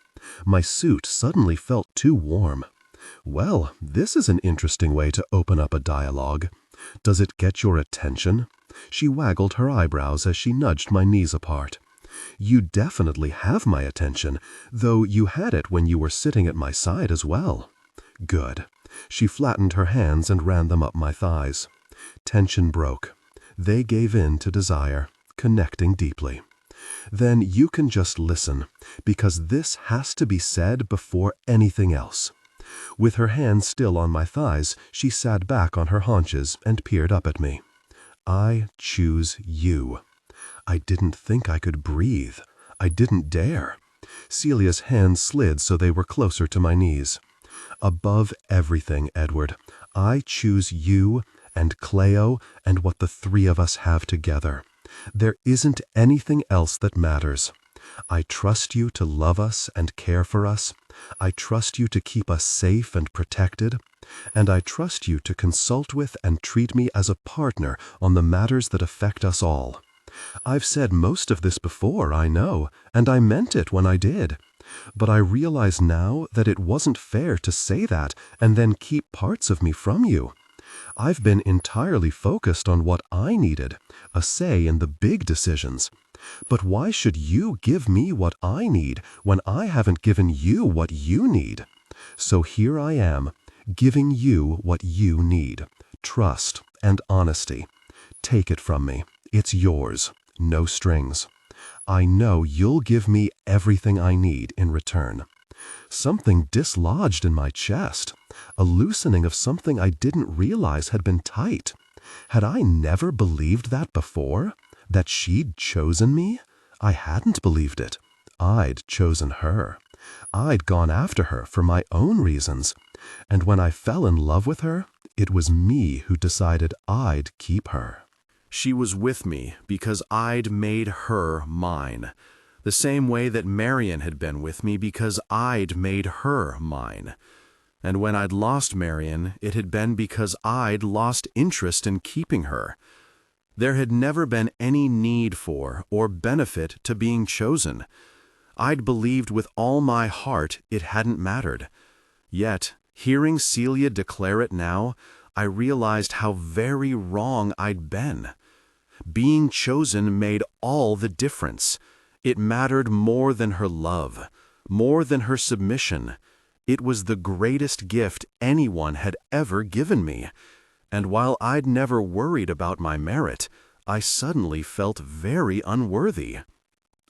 My suit suddenly felt too warm. Well, this is an interesting way to open up a dialogue. Does it get your attention? She waggled her eyebrows as she nudged my knees apart. You definitely have my attention, though you had it when you were sitting at my side as well. Good. She flattened her hands and ran them up my thighs. Tension broke. They gave in to desire, connecting deeply. Then you can just listen, because this has to be said before anything else. With her hands still on my thighs, she sat back on her haunches and peered up at me. I choose you. I didn't think I could breathe. I didn't dare. Celia's hands slid so they were closer to my knees. Above everything, Edward, I choose you and Cleo and what the three of us have together. There isn't anything else that matters. I trust you to love us and care for us. I trust you to keep us safe and protected. And I trust you to consult with and treat me as a partner on the matters that affect us all. I've said most of this before, I know, and I meant it when I did. But I realize now that it wasn't fair to say that and then keep parts of me from you. I've been entirely focused on what I needed, a say in the big decisions. But why should you give me what I need when I haven't given you what you need? So here I am, giving you what you need, trust and honesty. Take it from me. It's yours, no strings. I know you'll give me everything I need in return. Something dislodged in my chest, a loosening of something I didn't realize had been tight. Had I never believed that before? That she'd chosen me? I hadn't believed it. I'd chosen her. I'd gone after her for my own reasons. And when I fell in love with her, it was me who decided I'd keep her. She was with me because I'd made her mine, the same way that Marion had been with me because I'd made her mine. And when I'd lost Marion, it had been because I'd lost interest in keeping her. There had never been any need for or benefit to being chosen. I'd believed with all my heart it hadn't mattered. Yet, hearing Celia declare it now, I realized how very wrong I'd been. Being chosen made all the difference. It mattered more than her love, more than her submission. It was the greatest gift anyone had ever given me. And while I'd never worried about my merit, I suddenly felt very unworthy.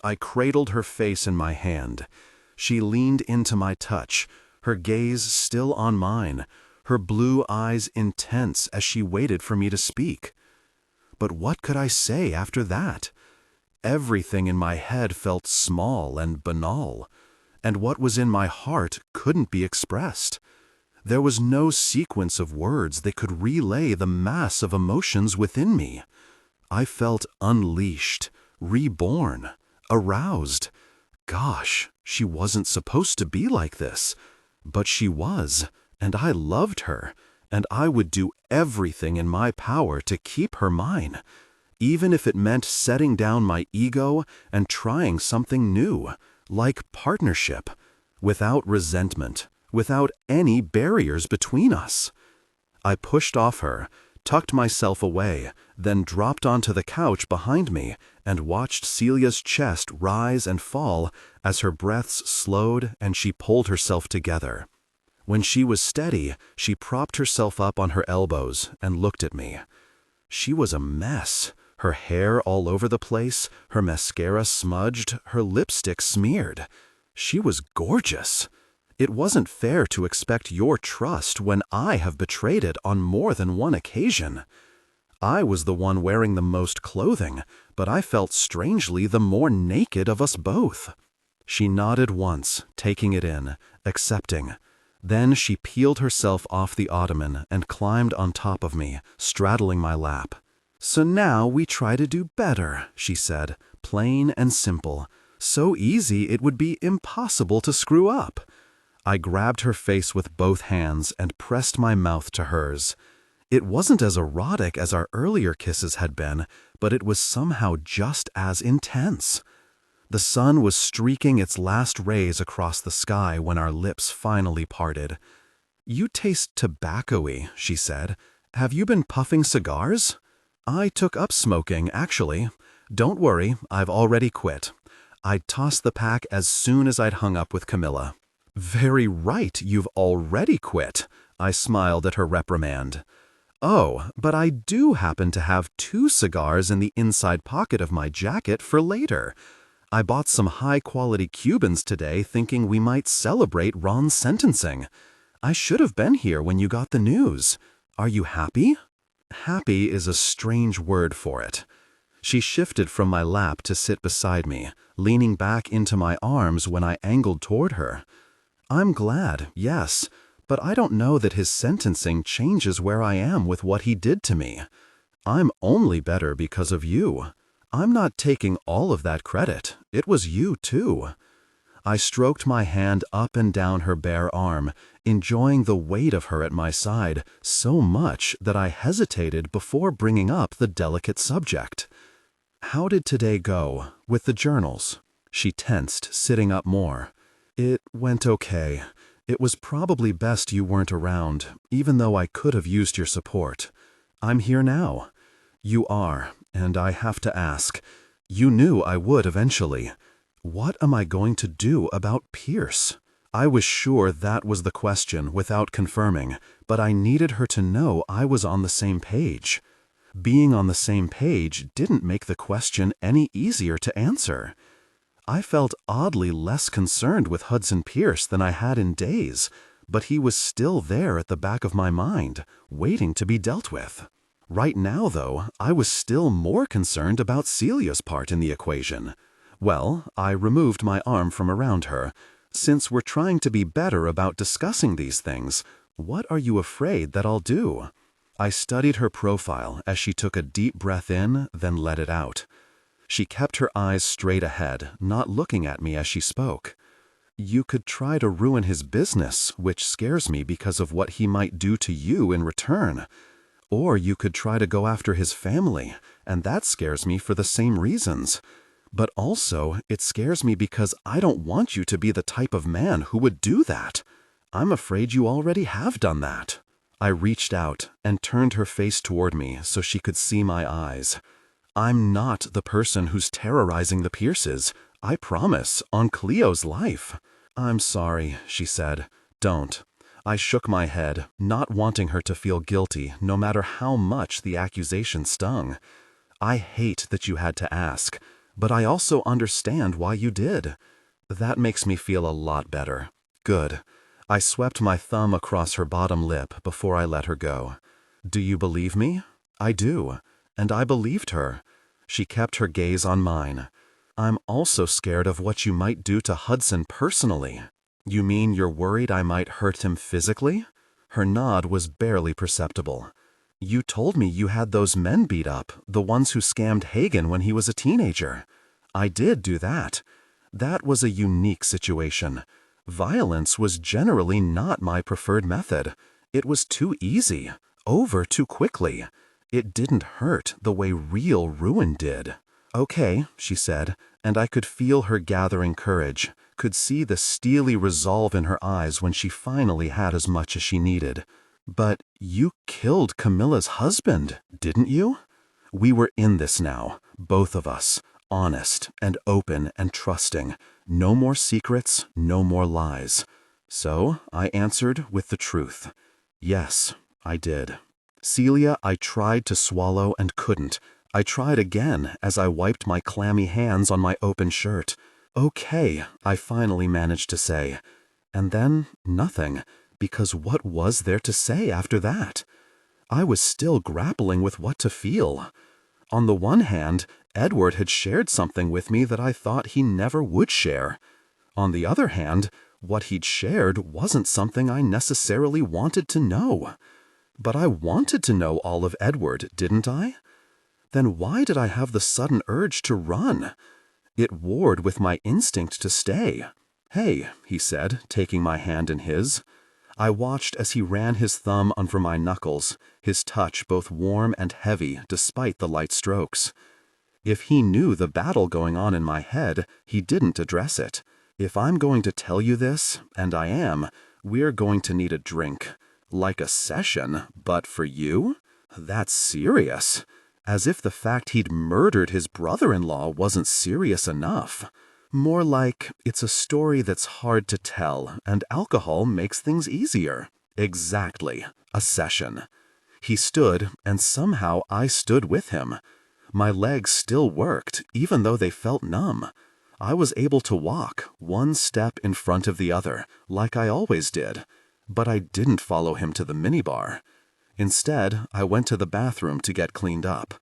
I cradled her face in my hand. She leaned into my touch, her gaze still on mine, her blue eyes intense as she waited for me to speak. But what could I say after that? Everything in my head felt small and banal, and what was in my heart couldn't be expressed. There was no sequence of words that could relay the mass of emotions within me. I felt unleashed, reborn, aroused. Gosh, she wasn't supposed to be like this, but she was, and I loved her, and I would do everything in my power to keep her mine, even if it meant setting down my ego and trying something new, like partnership, without resentment, without any barriers between us. I pushed off her, tucked myself away, then dropped onto the couch behind me and watched Celia's chest rise and fall as her breaths slowed and she pulled herself together. When she was steady, she propped herself up on her elbows and looked at me. She was a mess, her hair all over the place, her mascara smudged, her lipstick smeared. She was gorgeous. It wasn't fair to expect your trust when I have betrayed it on more than one occasion. I was the one wearing the most clothing, but I felt strangely the more naked of us both. She nodded once, taking it in, accepting. Then she peeled herself off the ottoman and climbed on top of me, straddling my lap. "So now we try to do better," she said, plain and simple. So easy it would be impossible to screw up. I grabbed her face with both hands and pressed my mouth to hers. It wasn't as erotic as our earlier kisses had been, but it was somehow just as intense. The sun was streaking its last rays across the sky when our lips finally parted. "You taste tobacco-y," she said. "Have you been puffing cigars?" "I took up smoking, actually. Don't worry, I've already quit. I'd tossed the pack as soon as I'd hung up with Camilla." "Very right, you've already quit," I smiled at her reprimand. "Oh, but I do happen to have 2 cigars in the inside pocket of my jacket for later. I bought some high-quality Cubans today thinking we might celebrate Ron's sentencing. I should have been here when you got the news. Are you happy?" Happy is a strange word for it. She shifted from my lap to sit beside me, leaning back into my arms when I angled toward her. "I'm glad, yes, but I don't know that his sentencing changes where I am with what he did to me. I'm only better because of you. I'm not taking all of that credit. It was you, too." I stroked my hand up and down her bare arm, enjoying the weight of her at my side so much that I hesitated before bringing up the delicate subject. "How did today go, with the journals?" She tensed, sitting up more. "It went okay. It was probably best you weren't around, even though I could have used your support. I'm here now. You are, and I have to ask. You knew I would eventually. What am I going to do about Pierce? I was sure that was the question without confirming, but I needed her to know I was on the same page. Being on the same page didn't make the question any easier to answer. I felt oddly less concerned with Hudson Pierce than I had in days, but he was still there at the back of my mind, waiting to be dealt with. Right now, though, I was still more concerned about Celia's part in the equation. Well, I removed my arm from around her. Since we're trying to be better about discussing these things, what are you afraid that I'll do? I studied her profile as she took a deep breath in, then let it out. She kept her eyes straight ahead, not looking at me as she spoke. You could try to ruin his business, which scares me because of what he might do to you in return. Or you could try to go after his family, and that scares me for the same reasons. But also, it scares me because I don't want you to be the type of man who would do that. I'm afraid you already have done that. I reached out and turned her face toward me so she could see my eyes. I'm not the person who's terrorizing the Pierces. I promise, on Cleo's life. I'm sorry, she said. Don't. I shook my head, not wanting her to feel guilty, no matter how much the accusation stung. I hate that you had to ask, but I also understand why you did. That makes me feel a lot better. Good. I swept my thumb across her bottom lip before I let her go. Do you believe me? I do. And I believed her. She kept her gaze on mine. I'm also scared of what you might do to Hudson personally. You mean you're worried I might hurt him physically? Her nod was barely perceptible. You told me you had those men beat up, the ones who scammed Hagen when he was a teenager. I did do that. That was a unique situation. Violence was generally not my preferred method. It was too easy, over too quickly. It didn't hurt the way real ruin did. Okay, she said, and I could feel her gathering courage, could see the steely resolve in her eyes when she finally had as much as she needed. But you killed Camilla's husband, didn't you? We were in this now, both of us, honest and open and trusting. No more secrets, no more lies. So I answered with the truth. Yes, I did. Celia, I tried to swallow and couldn't. I tried again as I wiped my clammy hands on my open shirt. Okay, I finally managed to say. And then nothing, because what was there to say after that? I was still grappling with what to feel. On the one hand, Edward had shared something with me that I thought he never would share. On the other hand, what he'd shared wasn't something I necessarily wanted to know. But I wanted to know all of Edward, didn't I? Then why did I have the sudden urge to run? It warred with my instinct to stay. Hey, he said, taking my hand in his. I watched as he ran his thumb under my knuckles, his touch both warm and heavy despite the light strokes. If he knew the battle going on in my head, he didn't address it. If I'm going to tell you this, and I am, we're going to need a drink. Like a session, but for you? That's serious. As if the fact he'd murdered his brother-in-law wasn't serious enough. More like, it's a story that's hard to tell, and alcohol makes things easier. Exactly. A session. He stood, and somehow I stood with him. My legs still worked, even though they felt numb. I was able to walk, one step in front of the other, like I always did. But I didn't follow him to the minibar. Instead, I went to the bathroom to get cleaned up.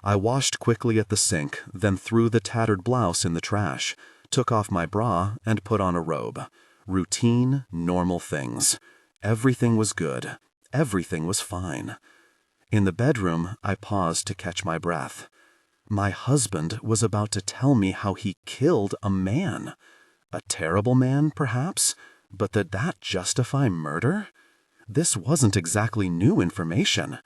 I washed quickly at the sink, then threw the tattered blouse in the trash, took off my bra, and put on a robe. Routine, normal things. Everything was good. Everything was fine. In the bedroom, I paused to catch my breath. My husband was about to tell me how he killed a man. A terrible man, perhaps, but did that justify murder? This wasn't exactly new information.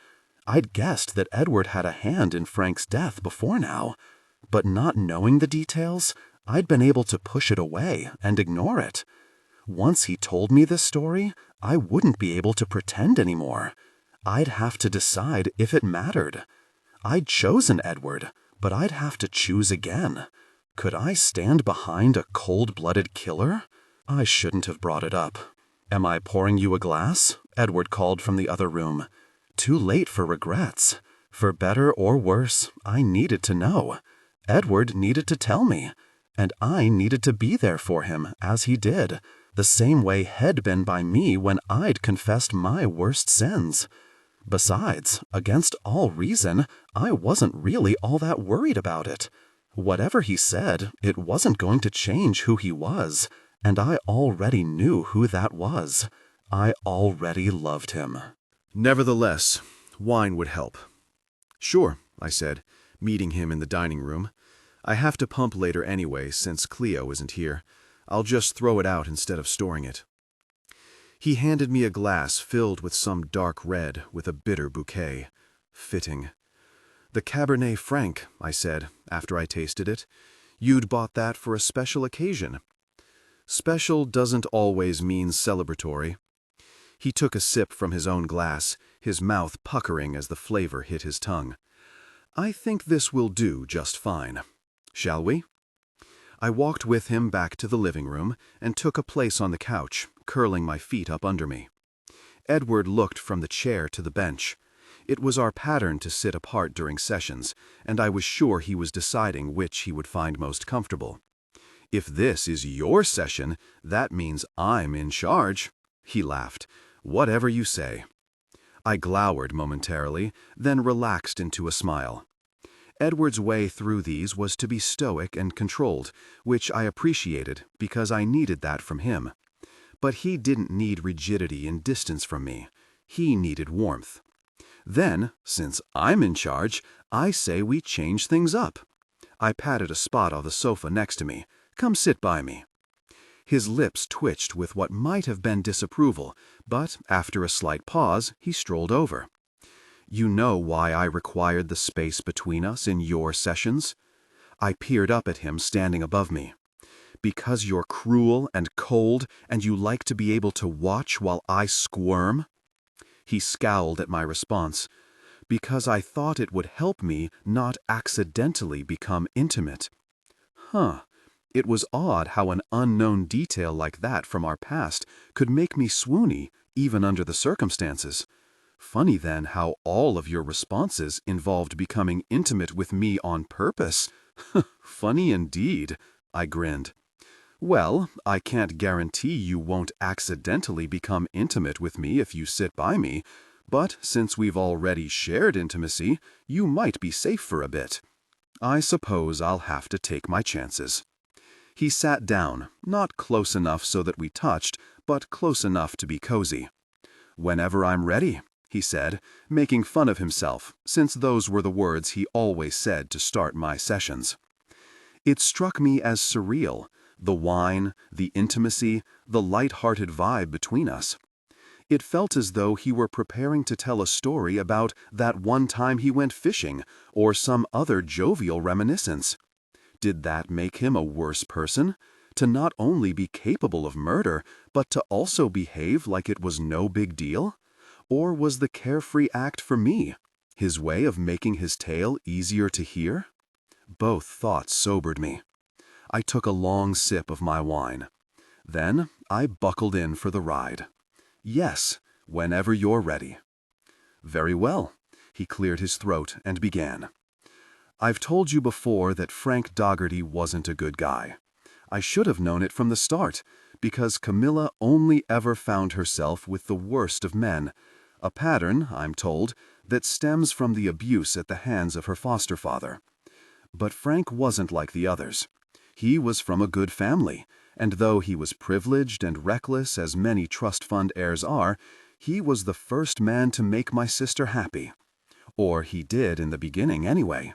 I'd guessed that Edward had a hand in Frank's death before now, but not knowing the details, I'd been able to push it away and ignore it. Once he told me this story, I wouldn't be able to pretend anymore. I'd have to decide if it mattered. I'd chosen Edward, but I'd have to choose again. Could I stand behind a cold-blooded killer? I shouldn't have brought it up. "Am I pouring you a glass?" Edward called from the other room. Too late for regrets. For better or worse, I needed to know. Edward needed to tell me, and I needed to be there for him, as he did, the same way had been by me when I'd confessed my worst sins. Besides, against all reason, I wasn't really all that worried about it. Whatever he said, it wasn't going to change who he was, and I already knew who that was. I already loved him. Nevertheless, wine would help. "Sure," I said, meeting him in the dining room. "I have to pump later anyway, since Cleo isn't here. I'll just throw it out instead of storing it." He handed me a glass filled with some dark red with a bitter bouquet. Fitting. "The Cabernet Franc," I said, after I tasted it. "You'd bought that for a special occasion." Special doesn't always mean celebratory. He took a sip from his own glass, his mouth puckering as the flavor hit his tongue. "I think this will do just fine. Shall we?" I walked with him back to the living room and took a place on the couch, curling my feet up under me. Edward looked from the chair to the bench. It was our pattern to sit apart during sessions, and I was sure he was deciding which he would find most comfortable. "If this is your session, that means I'm in charge." He laughed. "Whatever you say." I glowered momentarily, then relaxed into a smile. Edward's way through these was to be stoic and controlled, which I appreciated because I needed that from him. But he didn't need rigidity and distance from me. He needed warmth. Then, since I'm in charge, I say we change things up. I patted a spot on the sofa next to me. "Come sit by me." His lips twitched with what might have been disapproval, but after a slight pause, he strolled over. "You know why I required the space between us in your sessions?" I peered up at him standing above me. "Because you're cruel and cold, and you like to be able to watch while I squirm?" He scowled at my response. "Because I thought it would help me not accidentally become intimate." Huh. It was odd how an unknown detail like that from our past could make me swoony, even under the circumstances. Funny then how all of your responses involved becoming intimate with me on purpose. Funny indeed, I grinned. "Well, I can't guarantee you won't accidentally become intimate with me if you sit by me, but since we've already shared intimacy, you might be safe for a bit. I suppose I'll have to take my chances." He sat down, not close enough so that we touched, but close enough to be cozy. "Whenever I'm ready," he said, making fun of himself, since those were the words he always said to start my sessions. It struck me as surreal, the wine, the intimacy, the light-hearted vibe between us. It felt as though he were preparing to tell a story about that one time he went fishing, or some other jovial reminiscence. Did that make him a worse person? To not only be capable of murder, but to also behave like it was no big deal? Or was the carefree act for me, his way of making his tale easier to hear? Both thoughts sobered me. I took a long sip of my wine. Then I buckled in for the ride. "Yes, whenever you're ready." "Very well." He cleared his throat and began. "I've told you before that Frank Dougherty wasn't a good guy. I should have known it from the start, because Camilla only ever found herself with the worst of men, a pattern, I'm told, that stems from the abuse at the hands of her foster father. But Frank wasn't like the others. He was from a good family, and though he was privileged and reckless as many trust fund heirs are, he was the first man to make my sister happy. Or he did in the beginning anyway.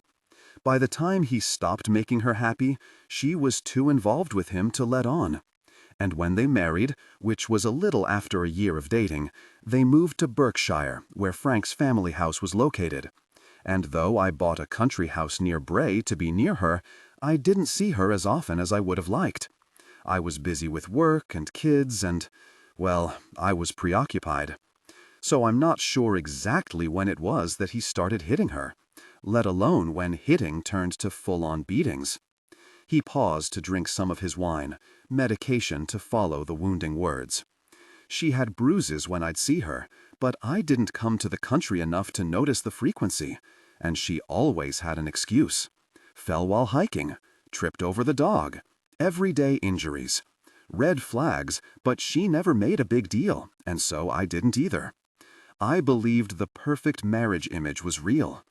By the time he stopped making her happy, she was too involved with him to let on. And when they married, which was a little after a year of dating, they moved to Berkshire, where Frank's family house was located. And though I bought a country house near Bray to be near her, I didn't see her as often as I would have liked. I was busy with work and kids and, well, I was preoccupied. So I'm not sure exactly when it was that he started hitting her, let alone when hitting turned to full-on beatings. He paused to drink some of his wine, medication to follow the wounding words. She had bruises when I'd see her, but I didn't come to the country enough to notice the frequency, and she always had an excuse. Fell while hiking, tripped over the dog, everyday injuries. Red flags, but she never made a big deal, and so I didn't either. I believed the perfect marriage image was real.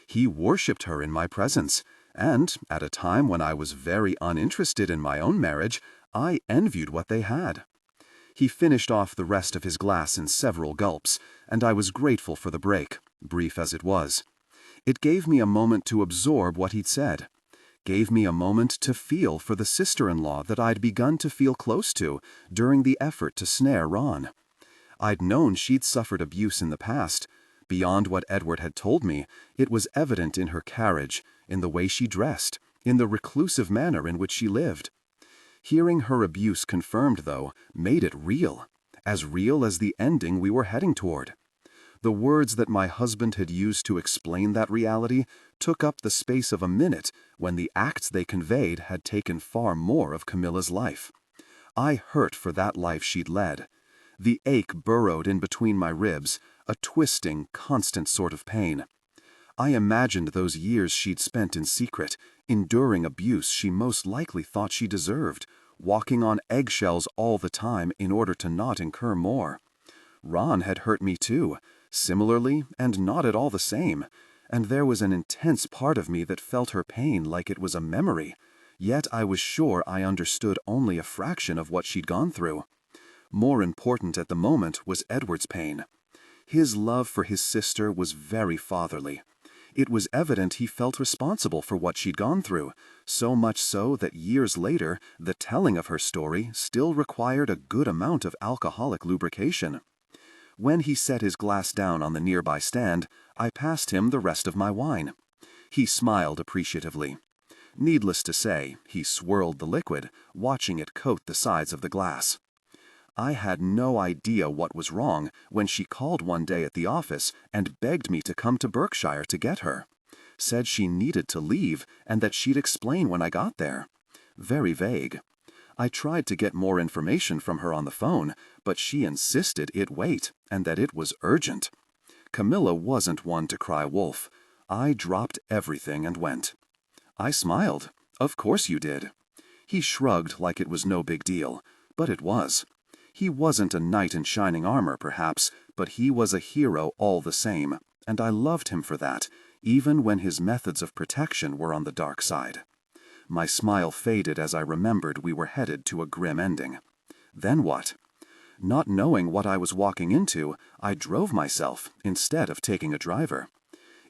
He worshipped her in my presence, and at a time when I was very uninterested in my own marriage, I envied what they had. He finished off the rest of his glass in several gulps, and I was grateful for the break, brief as it was. It gave me a moment to absorb what he'd said. Gave me a moment to feel for the sister-in-law that I'd begun to feel close to during the effort to snare Ron. I'd known she'd suffered abuse in the past. Beyond what Edward had told me, it was evident in her carriage, in the way she dressed, in the reclusive manner in which she lived. Hearing her abuse confirmed, though, made it real as the ending we were heading toward. The words that my husband had used to explain that reality took up the space of a minute when the acts they conveyed had taken far more of Camilla's life. I hurt for that life she'd led. The ache burrowed in between my ribs, a twisting, constant sort of pain. I imagined those years she'd spent in secret, enduring abuse she most likely thought she deserved, walking on eggshells all the time in order to not incur more. Ron had hurt me too, similarly and not at all the same, and there was an intense part of me that felt her pain like it was a memory, yet I was sure I understood only a fraction of what she'd gone through. More important at the moment was Edward's pain. His love for his sister was very fatherly. It was evident he felt responsible for what she'd gone through, so much so that years later, the telling of her story still required a good amount of alcoholic lubrication. When he set his glass down on the nearby stand, I passed him the rest of my wine. He smiled appreciatively. Needless to say, he swirled the liquid, watching it coat the sides of the glass. I had no idea what was wrong when she called one day at the office and begged me to come to Berkshire to get her. Said she needed to leave and that she'd explain when I got there. Very vague. I tried to get more information from her on the phone, but she insisted it wait and that it was urgent. Camilla wasn't one to cry wolf. I dropped everything and went. I smiled. Of course you did. He shrugged like it was no big deal, but it was. He wasn't a knight in shining armor, perhaps, but he was a hero all the same, and I loved him for that, even when his methods of protection were on the dark side. My smile faded as I remembered we were headed to a grim ending. Then what? Not knowing what I was walking into, I drove myself instead of taking a driver.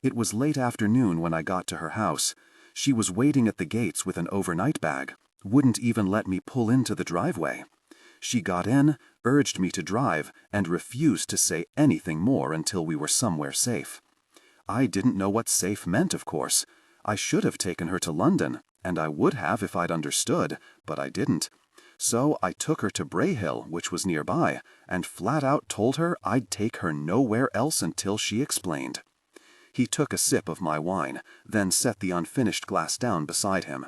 It was late afternoon when I got to her house. She was waiting at the gates with an overnight bag, wouldn't even let me pull into the driveway. She got in, urged me to drive, and refused to say anything more until we were somewhere safe. I didn't know what safe meant, of course. I should have taken her to London, and I would have if I'd understood, but I didn't. So I took her to Brayhill, which was nearby, and flat out told her I'd take her nowhere else until she explained. He took a sip of my wine, then set the unfinished glass down beside him.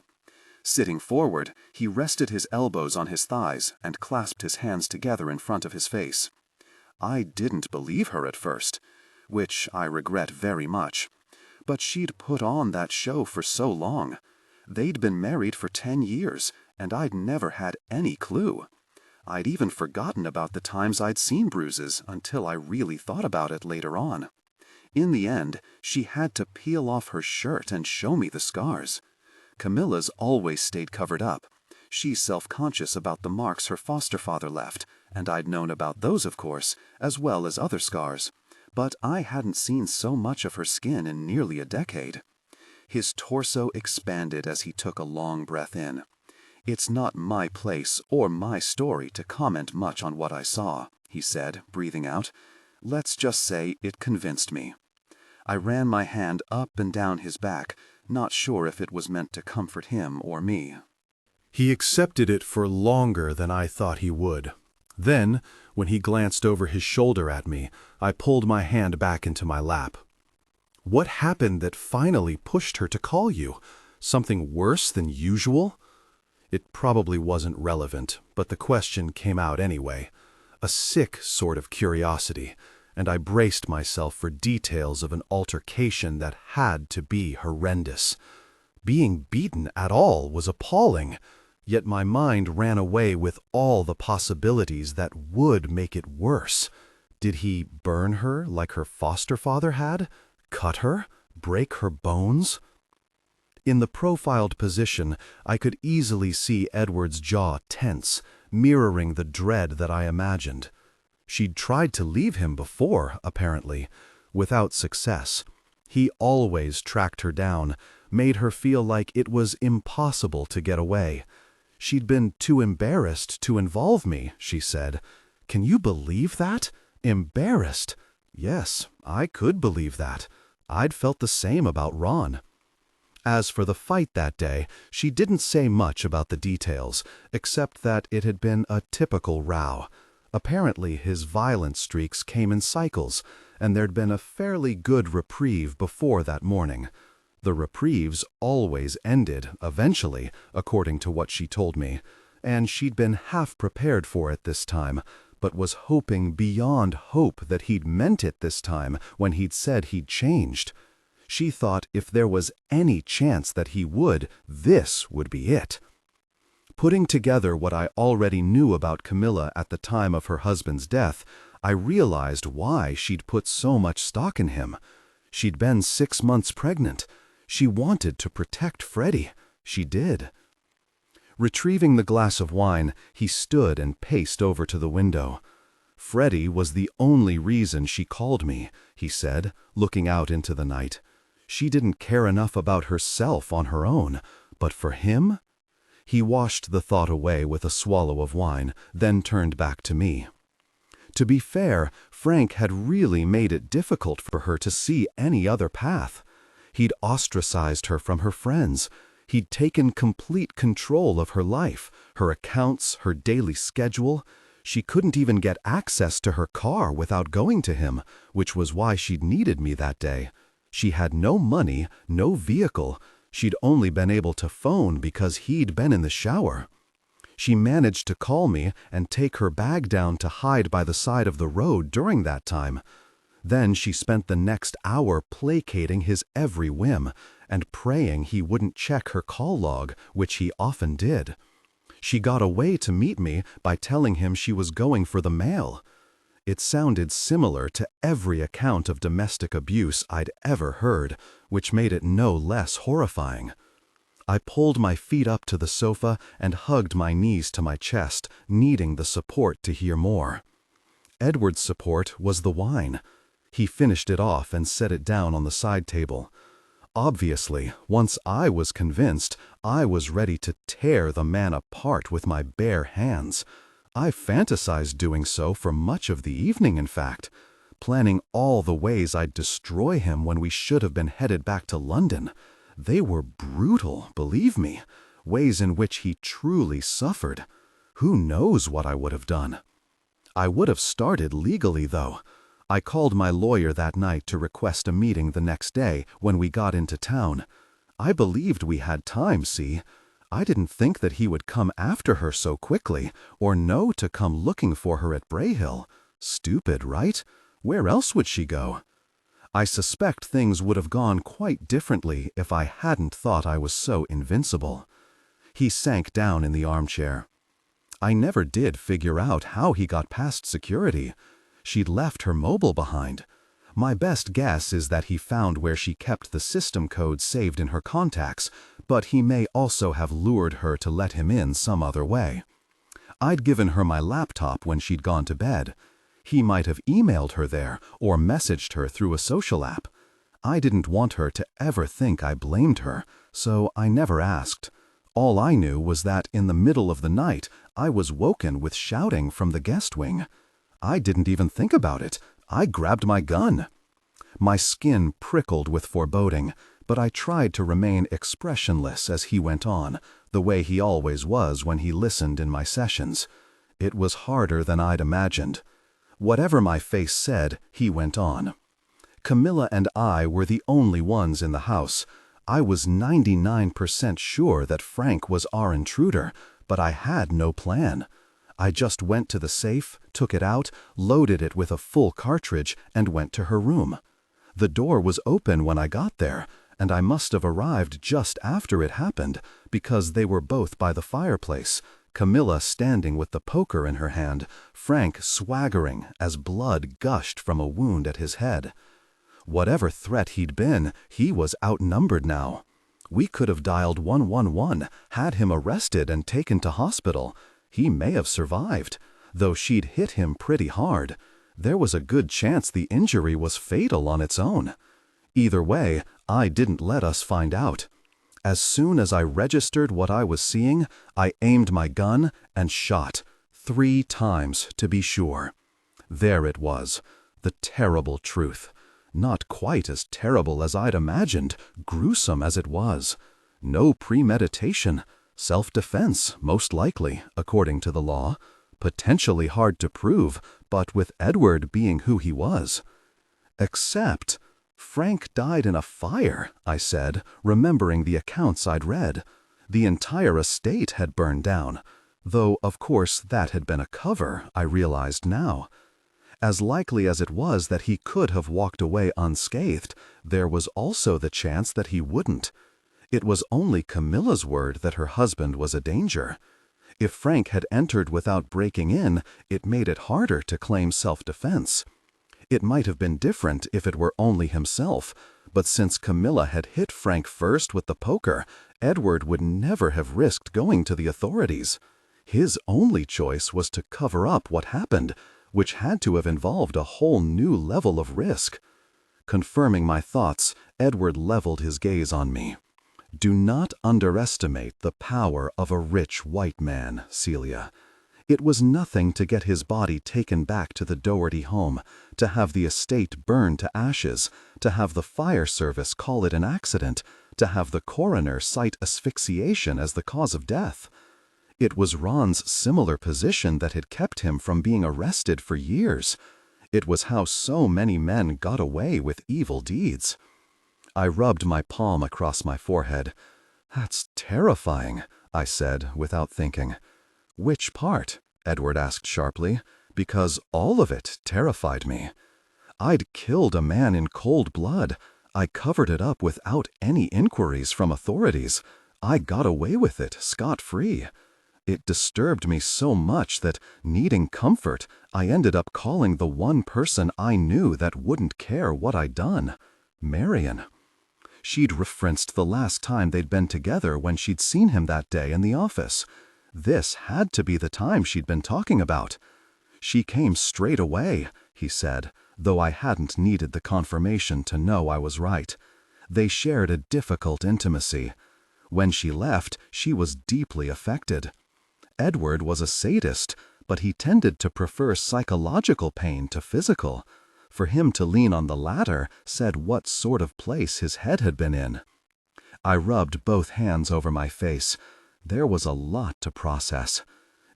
Sitting forward, he rested his elbows on his thighs and clasped his hands together in front of his face. I didn't believe her at first, which I regret very much. But she'd put on that show for so long. They'd been married for 10 years, and I'd never had any clue. I'd even forgotten about the times I'd seen bruises until I really thought about it later on. In the end, she had to peel off her shirt and show me the scars. Camilla's always stayed covered up. She's self-conscious about the marks her foster father left, and I'd known about those, of course, as well as other scars. But I hadn't seen so much of her skin in nearly a decade. His torso expanded as he took a long breath in. It's not my place or my story to comment much on what I saw, he said, breathing out. Let's just say it convinced me. I ran my hand up and down his back, not sure if it was meant to comfort him or me. He accepted it for longer than I thought he would. Then, when he glanced over his shoulder at me, I pulled my hand back into my lap. What happened that finally pushed her to call you? Something worse than usual? It probably wasn't relevant, but the question came out anyway. A sick sort of curiosity, and I braced myself for details of an altercation that had to be horrendous. Being beaten at all was appalling, yet my mind ran away with all the possibilities that would make it worse. Did he burn her like her foster father had? Cut her? Break her bones? In the profiled position, I could easily see Edward's jaw tense, mirroring the dread that I imagined. She'd tried to leave him before, apparently, without success. He always tracked her down, made her feel like it was impossible to get away. She'd been too embarrassed to involve me, she said. Can you believe that? Embarrassed? Yes, I could believe that. I'd felt the same about Ron. As for the fight that day, she didn't say much about the details, except that it had been a typical row. Apparently his violent streaks came in cycles, and there'd been a fairly good reprieve before that morning. The reprieves always ended, eventually, according to what she told me, and she'd been half prepared for it this time, but was hoping beyond hope that he'd meant it this time when he'd said he'd changed. She thought if there was any chance that he would, this would be it. Putting together what I already knew about Camilla at the time of her husband's death, I realized why she'd put so much stock in him. She'd been 6 months pregnant. She wanted to protect Freddie. She did. Retrieving the glass of wine, he stood and paced over to the window. Freddie was the only reason she called me, he said, looking out into the night. She didn't care enough about herself on her own, but for him? He washed the thought away with a swallow of wine, then turned back to me. To be fair, Frank had really made it difficult for her to see any other path. He'd ostracized her from her friends. He'd taken complete control of her life, her accounts, her daily schedule. She couldn't even get access to her car without going to him, which was why she'd needed me that day. She had no money, no vehicle. She'd only been able to phone because he'd been in the shower. She managed to call me and take her bag down to hide by the side of the road during that time. Then she spent the next hour placating his every whim and praying he wouldn't check her call log, which he often did. She got away to meet me by telling him she was going for the mail. It sounded similar to every account of domestic abuse I'd ever heard, which made it no less horrifying. I pulled my feet up to the sofa and hugged my knees to my chest, needing the support to hear more. Edward's support was the wine. He finished it off and set it down on the side table. Obviously, once I was convinced, I was ready to tear the man apart with my bare hands. I fantasized doing so for much of the evening, in fact, planning all the ways I'd destroy him when we should have been headed back to London. They were brutal, believe me, ways in which he truly suffered. Who knows what I would have done? I would have started legally, though. I called my lawyer that night to request a meeting the next day when we got into town. I believed we had time, see? I didn't think that he would come after her so quickly, or know to come looking for her at Brayhill. Stupid, right? Where else would she go? I suspect things would have gone quite differently if I hadn't thought I was so invincible. He sank down in the armchair. I never did figure out how he got past security. She'd left her mobile behind. My best guess is that he found where she kept the system code saved in her contacts, but he may also have lured her to let him in some other way. I'd given her my laptop when she'd gone to bed. He might have emailed her there or messaged her through a social app. I didn't want her to ever think I blamed her, so I never asked. All I knew was that in the middle of the night, I was woken with shouting from the guest wing. I didn't even think about it. I grabbed my gun. My skin prickled with foreboding, but I tried to remain expressionless as he went on, the way he always was when he listened in my sessions. It was harder than I'd imagined. Whatever my face said, he went on. Camilla and I were the only ones in the house. I was 99% sure that Frank was our intruder, but I had no plan. I just went to the safe, took it out, loaded it with a full cartridge, and went to her room. The door was open when I got there, and I must have arrived just after it happened, because they were both by the fireplace, Camilla standing with the poker in her hand, Frank swaggering as blood gushed from a wound at his head. Whatever threat he'd been, he was outnumbered now. We could have dialed 111, had him arrested and taken to hospital. He may have survived, though she'd hit him pretty hard. There was a good chance the injury was fatal on its own. Either way, I didn't let us find out. As soon as I registered what I was seeing, I aimed my gun and shot, 3 times to be sure. There it was, the terrible truth. Not quite as terrible as I'd imagined, gruesome as it was. No premeditation, self-defense, most likely, according to the law. Potentially hard to prove, but with Edward being who he was. Except, Frank died in a fire, I said, remembering the accounts I'd read. The entire estate had burned down, though, of course, that had been a cover, I realized now. As likely as it was that he could have walked away unscathed, there was also the chance that he wouldn't. It was only Camilla's word that her husband was a danger. If Frank had entered without breaking in, it made it harder to claim self-defense. It might have been different if it were only himself, but since Camilla had hit Frank first with the poker, Edward would never have risked going to the authorities. His only choice was to cover up what happened, which had to have involved a whole new level of risk. Confirming my thoughts, Edward leveled his gaze on me. Do not underestimate the power of a rich white man, Celia. It was nothing to get his body taken back to the Doherty home, to have the estate burned to ashes, to have the fire service call it an accident, to have the coroner cite asphyxiation as the cause of death. It was Ron's similar position that had kept him from being arrested for years. It was how so many men got away with evil deeds. I rubbed my palm across my forehead. That's terrifying, I said, without thinking. Which part? Edward asked sharply, because all of it terrified me. I'd killed a man in cold blood. I covered it up without any inquiries from authorities. I got away with it, scot-free. It disturbed me so much that, needing comfort, I ended up calling the one person I knew that wouldn't care what I'd done, Marion. She'd referenced the last time they'd been together when she'd seen him that day in the office. This had to be the time she'd been talking about. She came straight away, he said, though I hadn't needed the confirmation to know I was right. They shared a difficult intimacy. When she left, she was deeply affected. Edward was a sadist, but he tended to prefer psychological pain to physical. For him to lean on the latter said what sort of place his head had been in. I rubbed both hands over my face. There was a lot to process.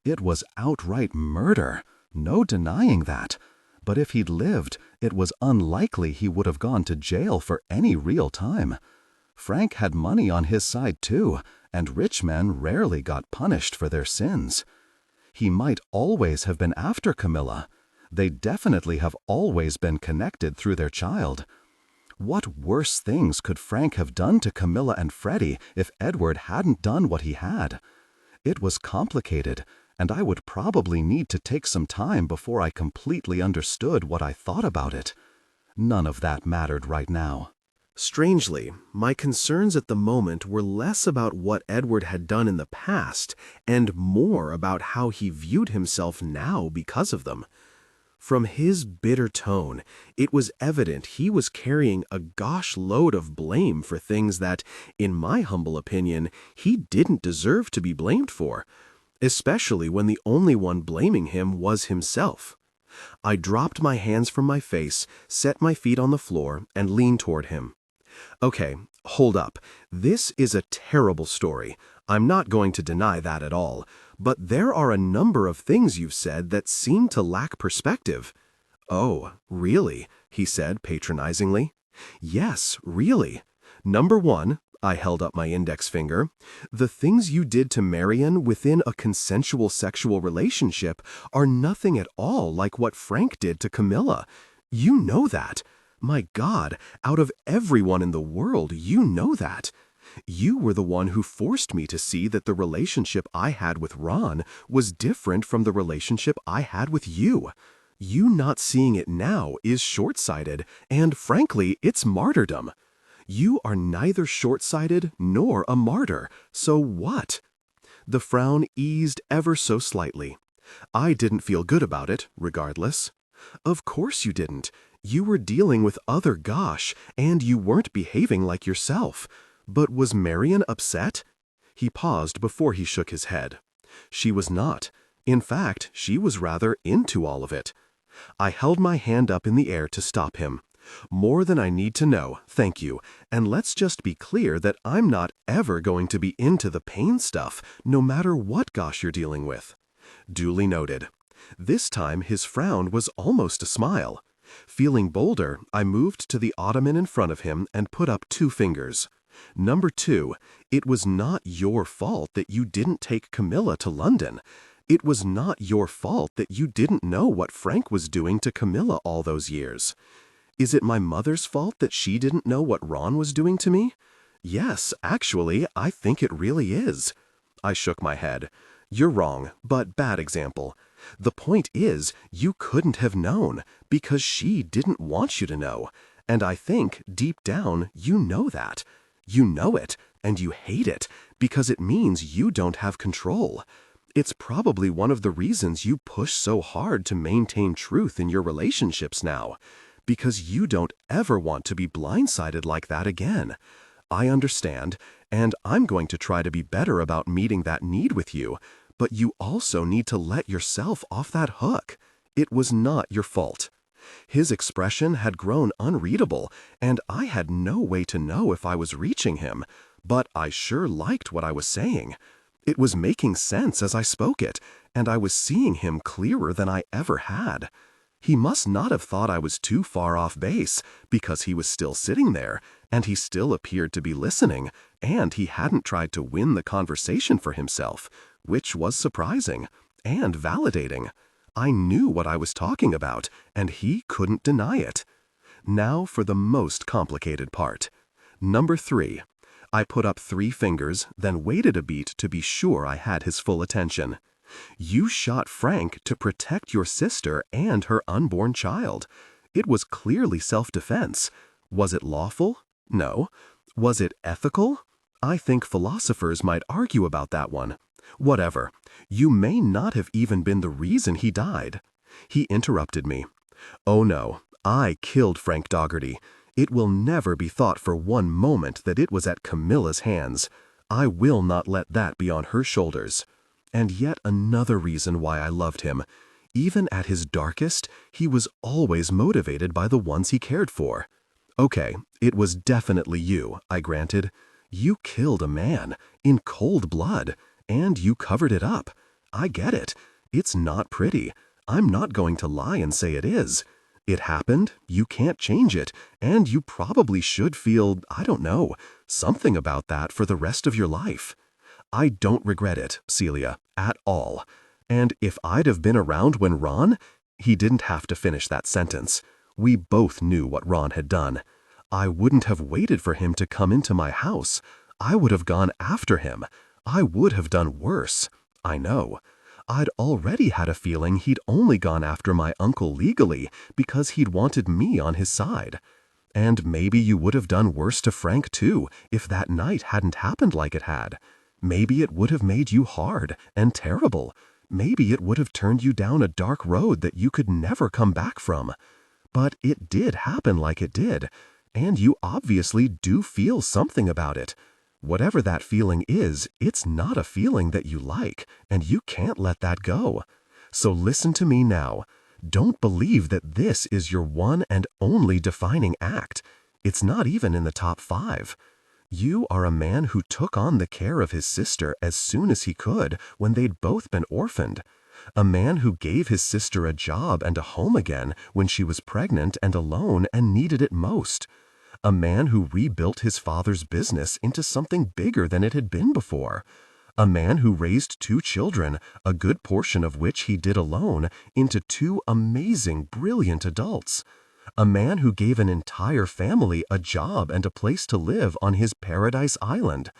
It was outright murder, no denying that. But if he'd lived, it was unlikely he would have gone to jail for any real time. Frank had money on his side too, and rich men rarely got punished for their sins. He might always have been after Camilla. They definitely have always been connected through their child. What worse things could Frank have done to Camilla and Freddie if Edward hadn't done what he had? It was complicated, and I would probably need to take some time before I completely understood what I thought about it. None of that mattered right now. Strangely, my concerns at the moment were less about what Edward had done in the past and more about how he viewed himself now because of them. From his bitter tone, it was evident he was carrying a gosh load of blame for things that, in my humble opinion, he didn't deserve to be blamed for, especially when the only one blaming him was himself. I dropped my hands from my face, set my feet on the floor, and leaned toward him. Okay, hold up. This is a terrible story. I'm not going to deny that at all. But there are a number of things you've said that seem to lack perspective. Oh, really? He said patronizingly. Yes, really. Number one, I held up my index finger, the things you did to Marion within a consensual sexual relationship are nothing at all like what Frank did to Camilla. You know that. My God, out of everyone in the world, you know that. You were the one who forced me to see that the relationship I had with Ron was different from the relationship I had with you. You not seeing it now is short-sighted, and frankly, it's martyrdom. You are neither short-sighted nor a martyr, so what? The frown eased ever so slightly. I didn't feel good about it, regardless. Of course you didn't. You were dealing with other Gosh, and you weren't behaving like yourself. But was Marion upset? He paused before he shook his head. She was not. In fact, she was rather into all of it. I held my hand up in the air to stop him. More than I need to know, thank you, and let's just be clear that I'm not ever going to be into the pain stuff, no matter what Gosh you're dealing with. Duly noted. This time his frown was almost a smile. Feeling bolder, I moved to the ottoman in front of him and put up 2 fingers. Number 2, it was not your fault that you didn't take Camilla to London. It was not your fault that you didn't know what Frank was doing to Camilla all those years. Is it my mother's fault that she didn't know what Ron was doing to me? Yes, actually, I think it really is. I shook my head. You're wrong, but bad example. The point is, you couldn't have known, because she didn't want you to know. And I think, deep down, you know that. You know it, and you hate it, because it means you don't have control. It's probably one of the reasons you push so hard to maintain truth in your relationships now. Because you don't ever want to be blindsided like that again. I understand, and I'm going to try to be better about meeting that need with you, but you also need to let yourself off that hook. It was not your fault. His expression had grown unreadable, and I had no way to know if I was reaching him, but I sure liked what I was saying. It was making sense as I spoke it, and I was seeing him clearer than I ever had. He must not have thought I was too far off base, because he was still sitting there, and he still appeared to be listening, and he hadn't tried to win the conversation for himself, which was surprising and validating. I knew what I was talking about, and he couldn't deny it. Now for the most complicated part. Number 3. I put up 3 fingers, then waited a beat to be sure I had his full attention. You shot Frank to protect your sister and her unborn child. It was clearly self-defense. Was it lawful? No. Was it ethical? I think philosophers might argue about that one. Whatever. You may not have even been the reason he died. He interrupted me. Oh no, I killed Frank Dougherty. It will never be thought for one moment that it was at Camilla's hands. I will not let that be on her shoulders. And yet another reason why I loved him. Even at his darkest, he was always motivated by the ones he cared for. Okay, it was definitely you, I granted. You killed a man, in cold blood, and you covered it up. I get it. It's not pretty. I'm not going to lie and say it is. It happened, you can't change it, and you probably should feel, I don't know, something about that for the rest of your life. I don't regret it, Celia, at all. And if I'd have been around when Ron... He didn't have to finish that sentence. We both knew what Ron had done. I wouldn't have waited for him to come into my house. I would have gone after him. I would have done worse. I know. I'd already had a feeling he'd only gone after my uncle legally because he'd wanted me on his side. And maybe you would have done worse to Frank too if that night hadn't happened like it had. Maybe it would have made you hard and terrible. Maybe it would have turned you down a dark road that you could never come back from. But it did happen like it did, and you obviously do feel something about it. Whatever that feeling is, it's not a feeling that you like, and you can't let that go. So listen to me now. Don't believe that this is your one and only defining act. It's not even in the top 5. You are a man who took on the care of his sister as soon as he could when they'd both been orphaned. A man who gave his sister a job and a home again when she was pregnant and alone and needed it most. A man who rebuilt his father's business into something bigger than it had been before. A man who raised 2 children, a good portion of which he did alone, into 2 amazing, brilliant adults. A man who gave an entire family a job and a place to live on his paradise island.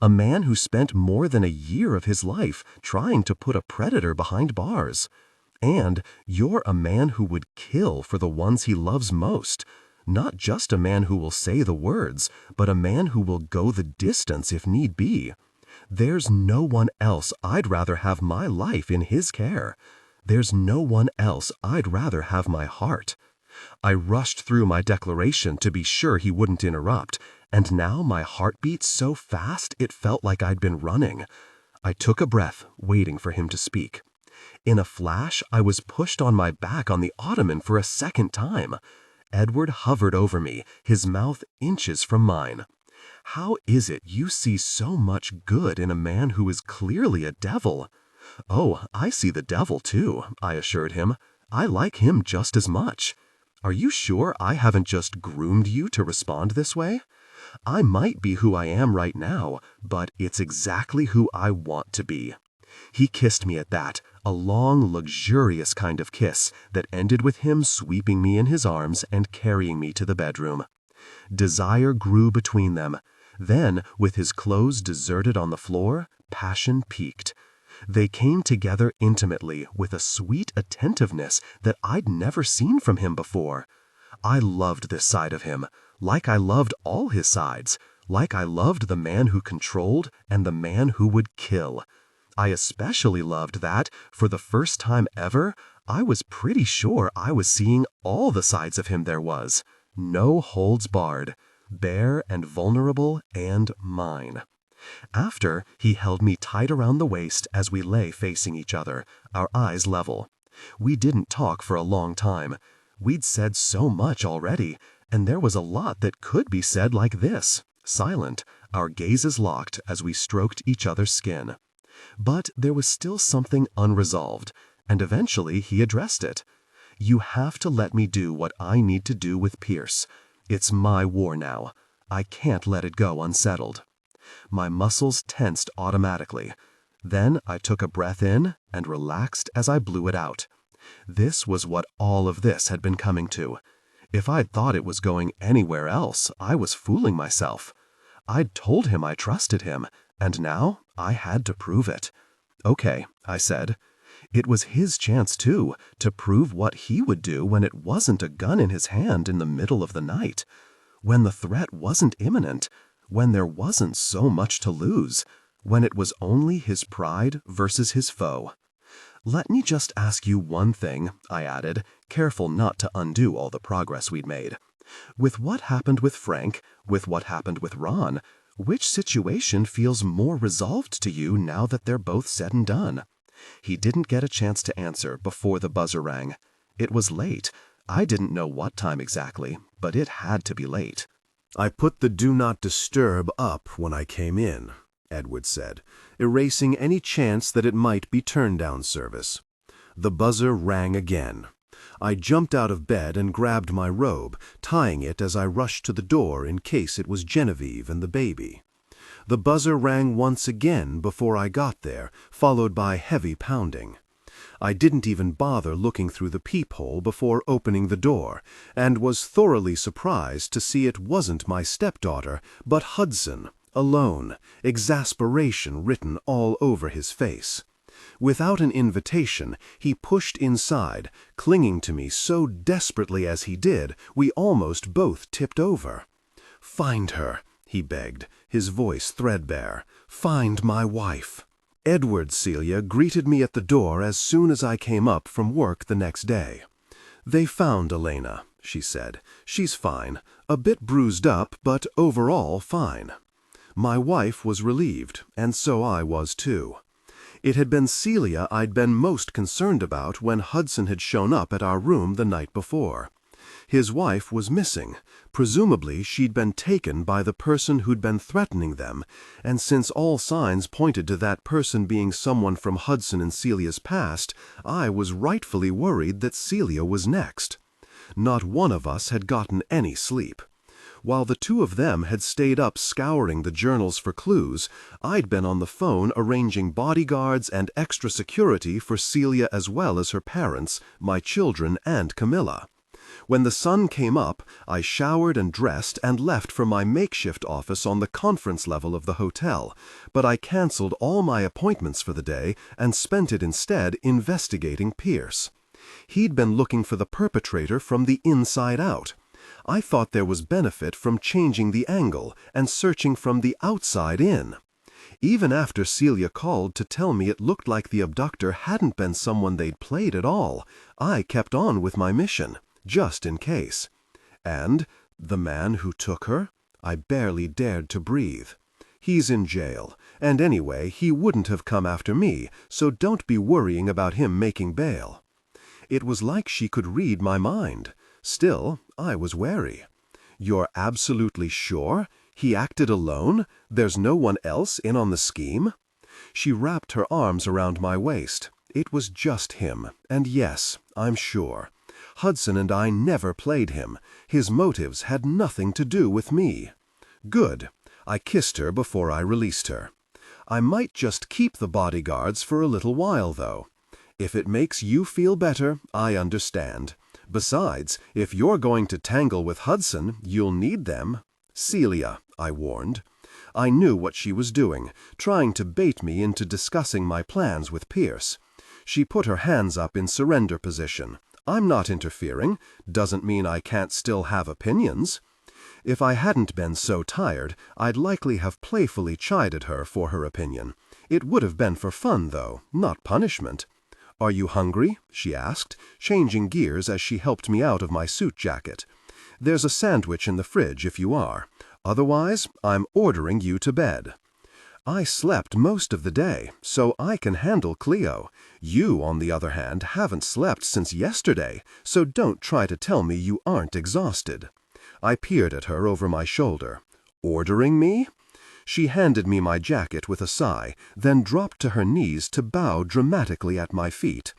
A man who spent more than a year of his life trying to put a predator behind bars. And you're a man who would kill for the ones he loves most. Not just a man who will say the words, but a man who will go the distance if need be. There's no one else I'd rather have my life in his care. There's no one else I'd rather have my heart. I rushed through my declaration to be sure he wouldn't interrupt, and now my heart beat so fast it felt like I'd been running. I took a breath, waiting for him to speak. In a flash, I was pushed on my back on the ottoman for a second time. Edward hovered over me, his mouth inches from mine. How is it you see so much good in a man who is clearly a devil? Oh, I see the devil too, I assured him. I like him just as much. Are you sure I haven't just groomed you to respond this way? I might be who I am right now, but it's exactly who I want to be. He kissed me at that, a long, luxurious kind of kiss that ended with him sweeping me in his arms and carrying me to the bedroom. Desire grew between them. Then, with his clothes deserted on the floor, passion peaked. They came together intimately with a sweet attentiveness that I'd never seen from him before. I loved this side of him, like I loved all his sides, like I loved the man who controlled and the man who would kill. I especially loved that, for the first time ever, I was pretty sure I was seeing all the sides of him there was. No holds barred, bare and vulnerable and mine. After, he held me tight around the waist as we lay facing each other, our eyes level. We didn't talk for a long time. We'd said so much already, and there was a lot that could be said like this, silent, our gazes locked as we stroked each other's skin. But there was still something unresolved, and eventually he addressed it. You have to let me do what I need to do with Pierce. It's my war now. I can't let it go unsettled. My muscles tensed automatically. Then I took a breath in and relaxed as I blew it out. This was what all of this had been coming to. If I'd thought it was going anywhere else, I was fooling myself. I'd told him I trusted him, and now I had to prove it. Okay, I said. It was his chance, too, to prove what he would do when it wasn't a gun in his hand in the middle of the night, when the threat wasn't imminent, when there wasn't so much to lose, when it was only his pride versus his foe. Let me just ask you one thing, I added, careful not to undo all the progress we'd made. With what happened with Frank, with what happened with Ron, which situation feels more resolved to you now that they're both said and done? He didn't get a chance to answer before the buzzer rang. It was late. I didn't know what time exactly, but it had to be late. I put the Do Not Disturb up when I came in, Edward said, erasing any chance that it might be turn-down service. The buzzer rang again. I jumped out of bed and grabbed my robe, tying it as I rushed to the door in case it was Genevieve and the baby. The buzzer rang once again before I got there, followed by heavy pounding. I didn't even bother looking through the peephole before opening the door, and was thoroughly surprised to see it wasn't my stepdaughter, but Hudson, alone, exasperation written all over his face. Without an invitation, he pushed inside, clinging to me so desperately as he did, we almost both tipped over. "Find her," he begged, his voice threadbare. "Find my wife." Edward Celia greeted me at the door as soon as I came up from work the next day. "They found Elena," she said. "She's fine. A bit bruised up, but overall fine." My wife was relieved, and so I was too. It had been Celia I'd been most concerned about when Hudson had shown up at our room the night before. His wife was missing. Presumably she'd been taken by the person who'd been threatening them, and since all signs pointed to that person being someone from Hudson and Celia's past, I was rightfully worried that Celia was next. Not one of us had gotten any sleep. While the two of them had stayed up scouring the journals for clues, I'd been on the phone arranging bodyguards and extra security for Celia as well as her parents, my children, and Camilla. When the sun came up, I showered and dressed and left for my makeshift office on the conference level of the hotel, but I canceled all my appointments for the day and spent it instead investigating Pierce. He'd been looking for the perpetrator from the inside out. I thought there was benefit from changing the angle and searching from the outside in. Even after Celia called to tell me it looked like the abductor hadn't been someone they'd played at all, I kept on with my mission, just in case. And the man who took her? I barely dared to breathe. He's in jail, and anyway, he wouldn't have come after me, so don't be worrying about him making bail. It was like she could read my mind. Still, I was wary. You're absolutely sure? He acted alone? There's no one else in on the scheme? She wrapped her arms around my waist. It was just him, and yes, I'm sure. Hudson and I never played him. His motives had nothing to do with me. Good. I kissed her before I released her. I might just keep the bodyguards for a little while, though. If it makes you feel better, I understand. Besides, if you're going to tangle with Hudson, you'll need them. Celia, I warned. I knew what she was doing, trying to bait me into discussing my plans with Pierce. She put her hands up in surrender position. I'm not interfering. Doesn't mean I can't still have opinions. If I hadn't been so tired, I'd likely have playfully chided her for her opinion. It would have been for fun, though, not punishment. Are you hungry? She asked, changing gears as she helped me out of my suit jacket. There's a sandwich in the fridge if you are. Otherwise, I'm ordering you to bed. I slept most of the day, so I can handle Cleo. You, on the other hand, haven't slept since yesterday, so don't try to tell me you aren't exhausted. I peered at her over my shoulder. Ordering me? She handed me my jacket with a sigh, then dropped to her knees to bow dramatically at my feet.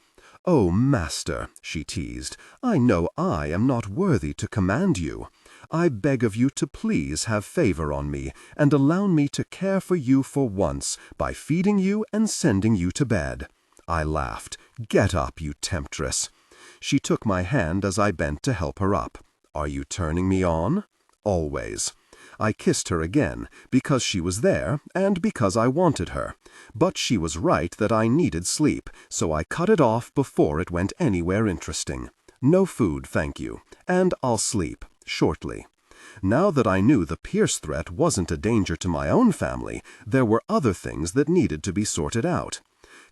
"Oh, master," she teased, "I know I am not worthy to command you. I beg of you to please have favor on me, and allow me to care for you for once, by feeding you and sending you to bed." I laughed. "Get up, you temptress." She took my hand as I bent to help her up. "Are you turning me on?" "Always." I kissed her again, because she was there, and because I wanted her. But she was right that I needed sleep, so I cut it off before it went anywhere interesting. No food, thank you, and I'll sleep, shortly. Now that I knew the Pierce threat wasn't a danger to my own family, there were other things that needed to be sorted out.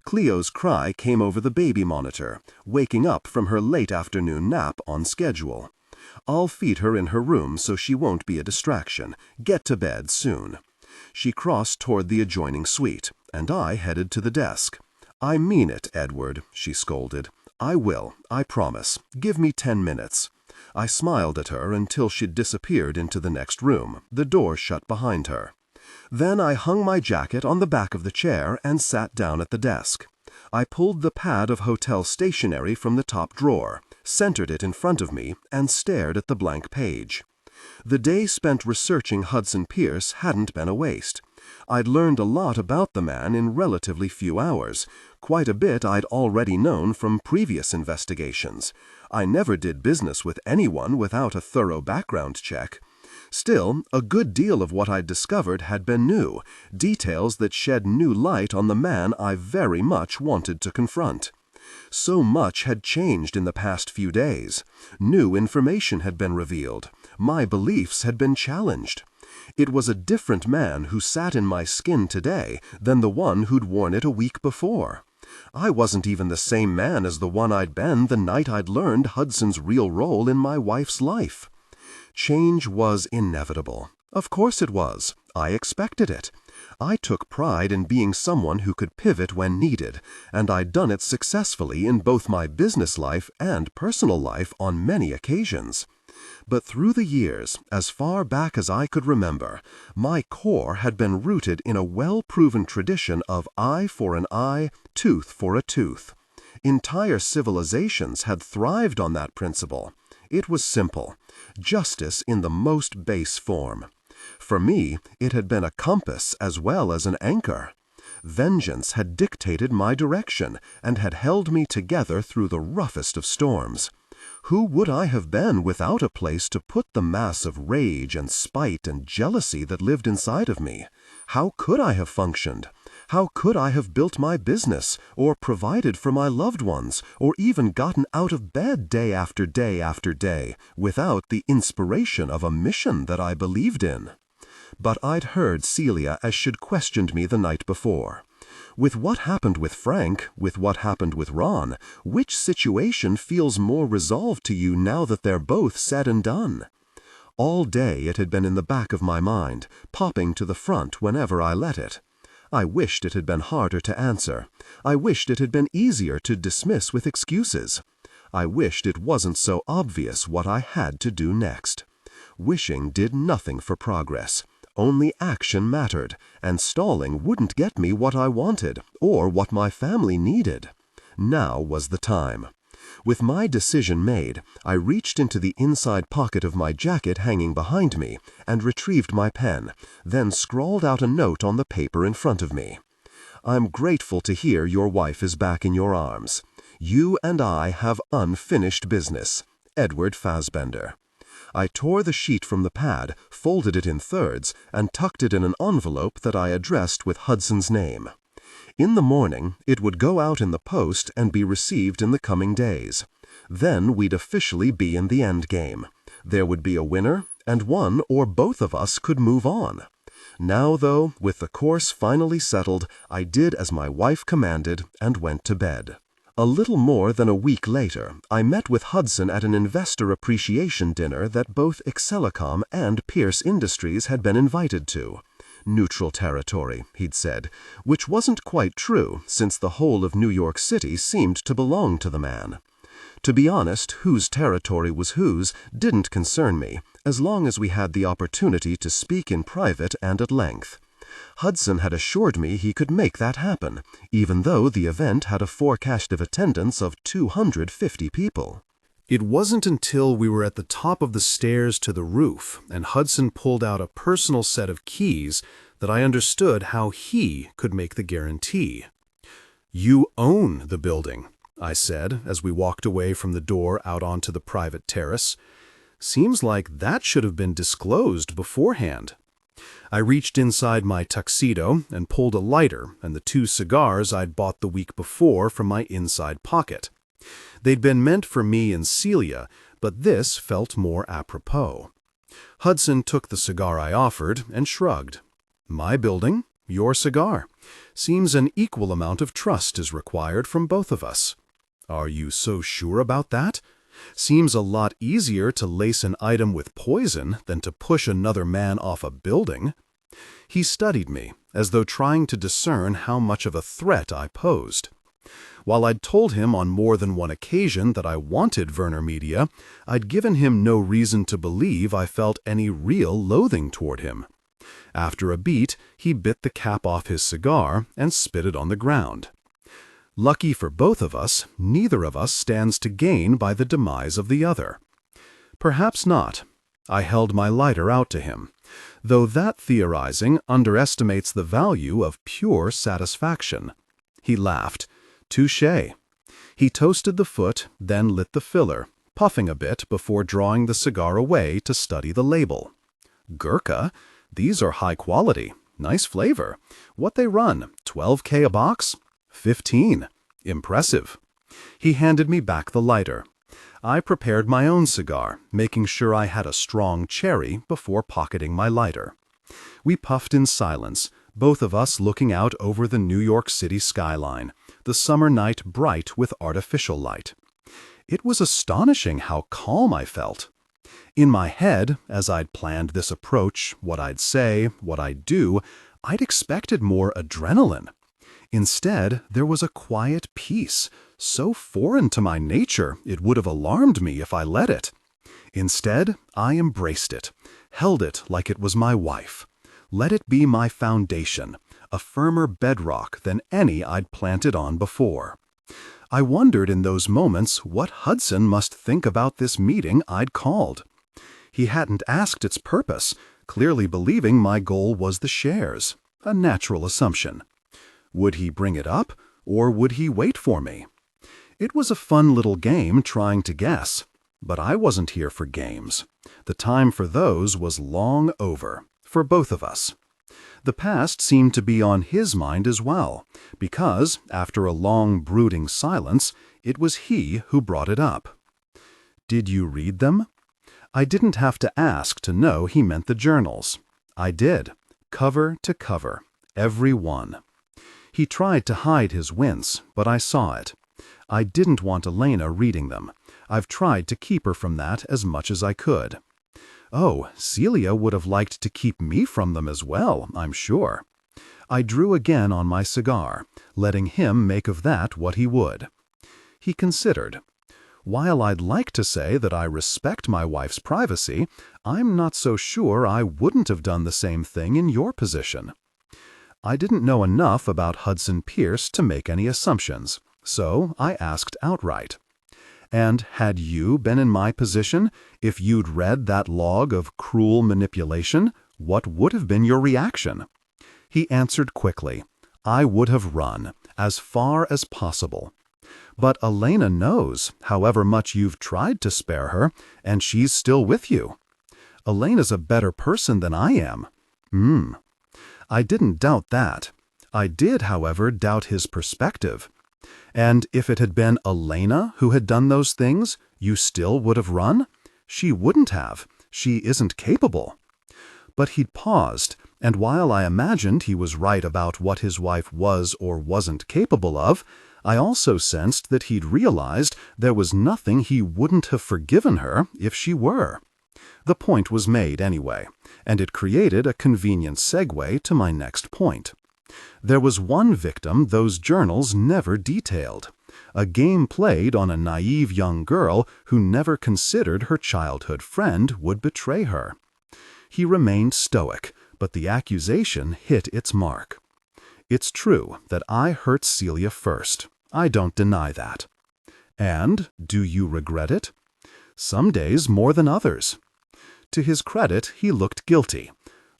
Cleo's cry came over the baby monitor, waking up from her late afternoon nap on schedule. I'll feed her in her room so she won't be a distraction. Get to bed soon. She crossed toward the adjoining suite, and I headed to the desk. "I mean it, Edward," she scolded. "I will, I promise. Give me 10 minutes. I smiled at her until she'd disappeared into the next room, the door shut behind her. Then I hung my jacket on the back of the chair and sat down at the desk. I pulled the pad of hotel stationery from the top drawer, centered it in front of me, and stared at the blank page. The day spent researching Hudson Pierce hadn't been a waste. I'd learned a lot about the man in relatively few hours. Quite a bit I'd already known from previous investigations. I never did business with anyone without a thorough background check. Still, a good deal of what I'd discovered had been new, details that shed new light on the man I very much wanted to confront. So much had changed in the past few days. New information had been revealed. My beliefs had been challenged. It was a different man who sat in my skin today than the one who'd worn it a week before. I wasn't even the same man as the one I'd been the night I'd learned Hudson's real role in my wife's life. Change was inevitable. Of course it was. I expected it. I took pride in being someone who could pivot when needed, and I'd done it successfully in both my business life and personal life on many occasions. But through the years, as far back as I could remember, my core had been rooted in a well-proven tradition of eye for an eye, tooth for a tooth. Entire civilizations had thrived on that principle. It was simple. Justice in the most base form. For me, it had been a compass as well as an anchor. Vengeance had dictated my direction and had held me together through the roughest of storms. Who would I have been without a place to put the mass of rage and spite and jealousy that lived inside of me? How could I have functioned? How could I have built my business, or provided for my loved ones, or even gotten out of bed day after day after day, without the inspiration of a mission that I believed in? But I'd heard Celia as she'd questioned me the night before. With what happened with Frank, with what happened with Ron, which situation feels more resolved to you now that they're both said and done? All day it had been in the back of my mind, popping to the front whenever I let it. I wished it had been harder to answer. I wished it had been easier to dismiss with excuses. I wished it wasn't so obvious what I had to do next. Wishing did nothing for progress. Only action mattered, and stalling wouldn't get me what I wanted, or what my family needed. Now was the time. With my decision made, I reached into the inside pocket of my jacket hanging behind me and retrieved my pen, then scrawled out a note on the paper in front of me. I'm grateful to hear your wife is back in your arms. You and I have unfinished business. Edward Fasbender. I tore the sheet from the pad, folded it in thirds, and tucked it in an envelope that I addressed with Hudson's name. In the morning, it would go out in the post and be received in the coming days. Then we'd officially be in the end game. There would be a winner, and one or both of us could move on. Now, though, with the course finally settled, I did as my wife commanded and went to bed. A little more than a week later, I met with Hudson at an investor appreciation dinner that both Excelicom and Pierce Industries had been invited to. Neutral territory, he'd said, which wasn't quite true, since the whole of New York City seemed to belong to the man. To be honest, whose territory was whose didn't concern me, as long as we had the opportunity to speak in private and at length. Hudson had assured me he could make that happen, even though the event had a forecasted attendance of 250 people. It wasn't until we were at the top of the stairs to the roof and Hudson pulled out a personal set of keys that I understood how he could make the guarantee. "You own the building," I said as we walked away from the door out onto the private terrace. "Seems like that should have been disclosed beforehand." I reached inside my tuxedo and pulled a lighter and the 2 cigars I'd bought the week before from my inside pocket. They'd been meant for me and Celia, but this felt more apropos. Hudson took the cigar I offered and shrugged. "My building, your cigar. Seems an equal amount of trust is required from both of us." "Are you so sure about that? Seems a lot easier to lace an item with poison than to push another man off a building." He studied me, as though trying to discern how much of a threat I posed. While I'd told him on more than one occasion that I wanted Werner Media, I'd given him no reason to believe I felt any real loathing toward him. After a beat, he bit the cap off his cigar and spit it on the ground. Lucky for both of us, neither of us stands to gain by the demise of the other. Perhaps not. I held my lighter out to him, though that theorizing underestimates the value of pure satisfaction. He laughed. "Touché." He toasted the foot, then lit the filler, puffing a bit before drawing the cigar away to study the label. "Gurkha? These are high quality. Nice flavor. What they run? 12K a box? 15. Impressive." He handed me back the lighter. I prepared my own cigar, making sure I had a strong cherry before pocketing my lighter. We puffed in silence, both of us looking out over the New York City skyline, the summer night bright with artificial light. It was astonishing how calm I felt. In my head, as I'd planned this approach, what I'd say, what I'd do, I'd expected more adrenaline. Instead, there was a quiet peace, so foreign to my nature it would have alarmed me if I let it. Instead, I embraced it, held it like it was my wife. Let it be my foundation, a firmer bedrock than any I'd planted on before. I wondered in those moments what Hudson must think about this meeting I'd called. He hadn't asked its purpose, clearly believing my goal was the shares, a natural assumption. Would he bring it up, or would he wait for me? It was a fun little game trying to guess, but I wasn't here for games. The time for those was long over, for both of us. The past seemed to be on his mind as well, because, after a long brooding silence, it was he who brought it up. "Did you read them?" I didn't have to ask to know he meant the journals. I did, cover to cover, every one. He tried to hide his wince, but I saw it. I didn't want Elena reading them. I've tried to keep her from that as much as I could. Oh, Celia would have liked to keep me from them as well, I'm sure. I drew again on my cigar, letting him make of that what he would. He considered. While I'd like to say that I respect my wife's privacy, I'm not so sure I wouldn't have done the same thing in your position. I didn't know enough about Hudson Pierce to make any assumptions, so I asked outright. And had you been in my position, if you'd read that log of cruel manipulation, what would have been your reaction? He answered quickly. I would have run, as far as possible. But Elena knows, however much you've tried to spare her, and she's still with you. Elena's a better person than I am. I didn't doubt that. I did, however, doubt his perspective. And if it had been Elena who had done those things, you still would have run? She wouldn't have. She isn't capable. But he'd paused, and while I imagined he was right about what his wife was or wasn't capable of, I also sensed that he'd realized there was nothing he wouldn't have forgiven her if she were. The point was made anyway, and it created a convenient segue to my next point. There was one victim those journals never detailed, a game played on a naive young girl who never considered her childhood friend would betray her. He remained stoic, but the accusation hit its mark. It's true that I hurt Celia first. I don't deny that. And do you regret it? Some days more than others. To his credit, he looked guilty.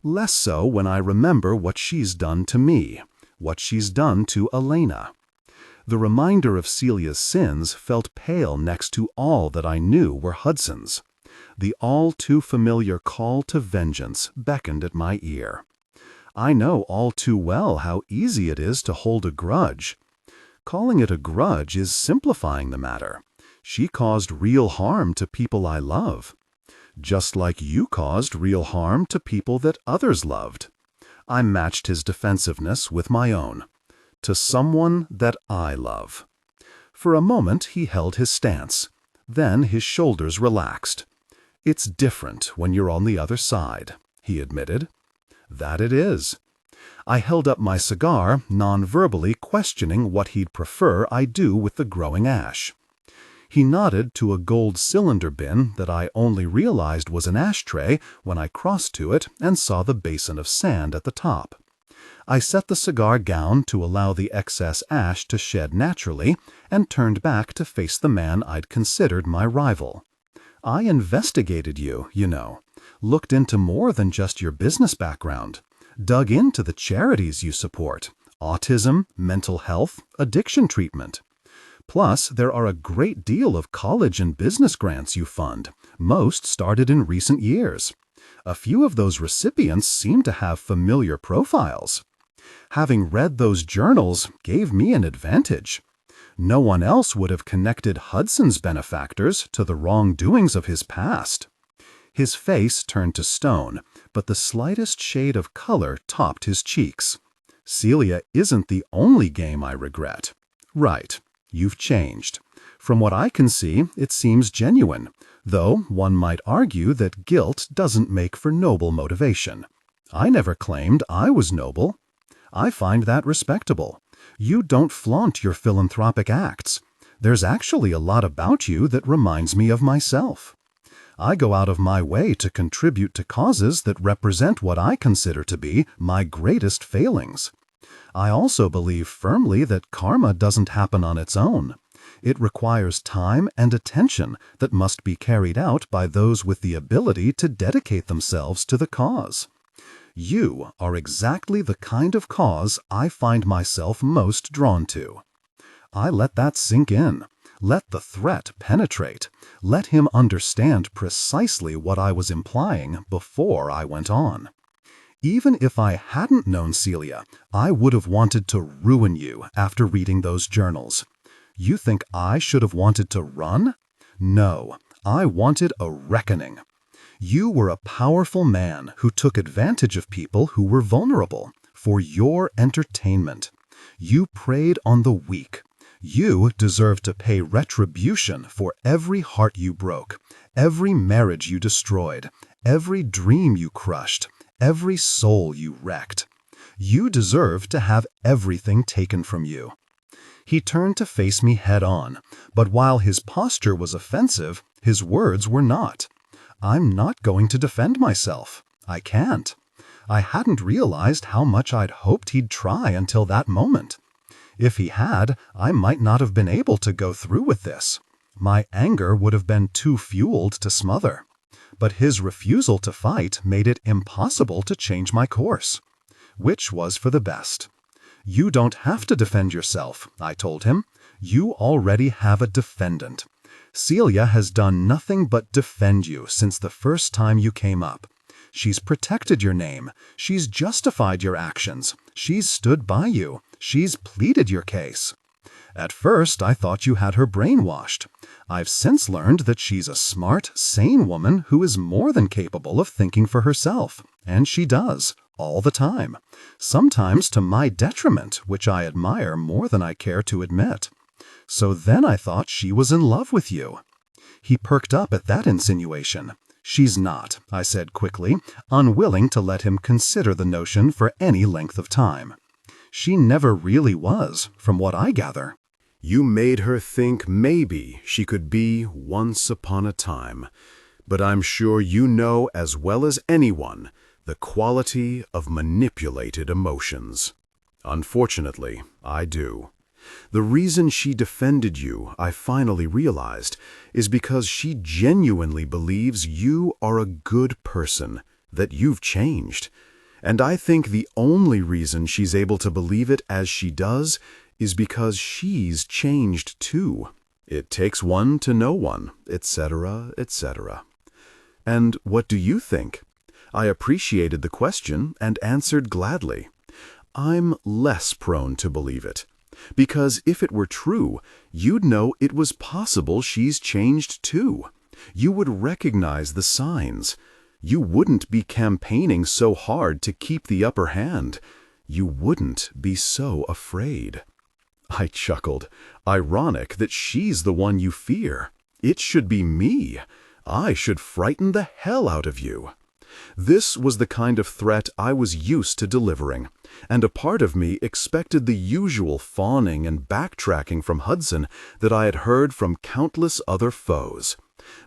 Less so when I remember what she's done to me, what she's done to Elena. The reminder of Celia's sins felt pale next to all that I knew were Hudson's. The all-too-familiar call to vengeance beckoned at my ear. I know all too well how easy it is to hold a grudge. Calling it a grudge is simplifying the matter. She caused real harm to people I love. Just like you caused real harm to people that others loved. I matched his defensiveness with my own. To someone that I love. For a moment he held his stance. Then his shoulders relaxed. It's different when you're on the other side, he admitted. That it is. I held up my cigar, non-verbally questioning what he'd prefer I do with the growing ash. He nodded to a gold cylinder bin that I only realized was an ashtray when I crossed to it and saw the basin of sand at the top. I set the cigar down to allow the excess ash to shed naturally and turned back to face the man I'd considered my rival. I investigated you, you know, looked into more than just your business background, dug into the charities you support, autism, mental health, addiction treatment. Plus, there are a great deal of college and business grants you fund, most started in recent years. A few of those recipients seem to have familiar profiles. Having read those journals gave me an advantage. No one else would have connected Hudson's benefactors to the wrongdoings of his past. His face turned to stone, but the slightest shade of color topped his cheeks. Celia isn't the only game I regret. Right, you've changed. From what I can see, it seems genuine. Though one might argue that guilt doesn't make for noble motivation. I never claimed I was noble. I find that respectable. You don't flaunt your philanthropic acts. There's actually a lot about you that reminds me of myself. I go out of my way to contribute to causes that represent what I consider to be my greatest failings. I also believe firmly that karma doesn't happen on its own. It requires time and attention that must be carried out by those with the ability to dedicate themselves to the cause. You are exactly the kind of cause I find myself most drawn to. I let that sink in. Let the threat penetrate. Let him understand precisely what I was implying before I went on. Even if I hadn't known Celia, I would have wanted to ruin you after reading those journals. You think I should have wanted to run? No, I wanted a reckoning. You were a powerful man who took advantage of people who were vulnerable for your entertainment. You preyed on the weak. You deserve to pay retribution for every heart you broke, every marriage you destroyed, every dream you crushed, every soul you wrecked. You deserve to have everything taken from you. He turned to face me head on, but while his posture was offensive, his words were not. I'm not going to defend myself. I can't. I hadn't realized how much I'd hoped he'd try until that moment. If he had, I might not have been able to go through with this. My anger would have been too fueled to smother. But his refusal to fight made it impossible to change my course. Which was for the best. You don't have to defend yourself, I told him. You already have a defendant. Celia has done nothing but defend you since the first time you came up. She's protected your name. She's justified your actions. She's stood by you. She's pleaded your case. At first, I thought you had her brainwashed. I've since learned that she's a smart, sane woman who is more than capable of thinking for herself. And she does, all the time. Sometimes to my detriment, which I admire more than I care to admit. So then I thought she was in love with you. He perked up at that insinuation. She's not, I said quickly, unwilling to let him consider the notion for any length of time. She never really was, from what I gather. You made her think maybe she could be once upon a time. But I'm sure you know as well as anyone the quality of manipulated emotions. Unfortunately, I do. The reason she defended you, I finally realized, is because she genuinely believes you are a good person, that you've changed. And I think the only reason she's able to believe it as she does is because she's changed too. It takes one to know one, etc., etc. And what do you think? I appreciated the question and answered gladly. I'm less prone to believe it. Because if it were true, you'd know it was possible she's changed too. You would recognize the signs. You wouldn't be campaigning so hard to keep the upper hand. You wouldn't be so afraid. I chuckled. Ironic that she's the one you fear. It should be me. I should frighten the hell out of you. This was the kind of threat I was used to delivering, and a part of me expected the usual fawning and backtracking from Hudson that I had heard from countless other foes.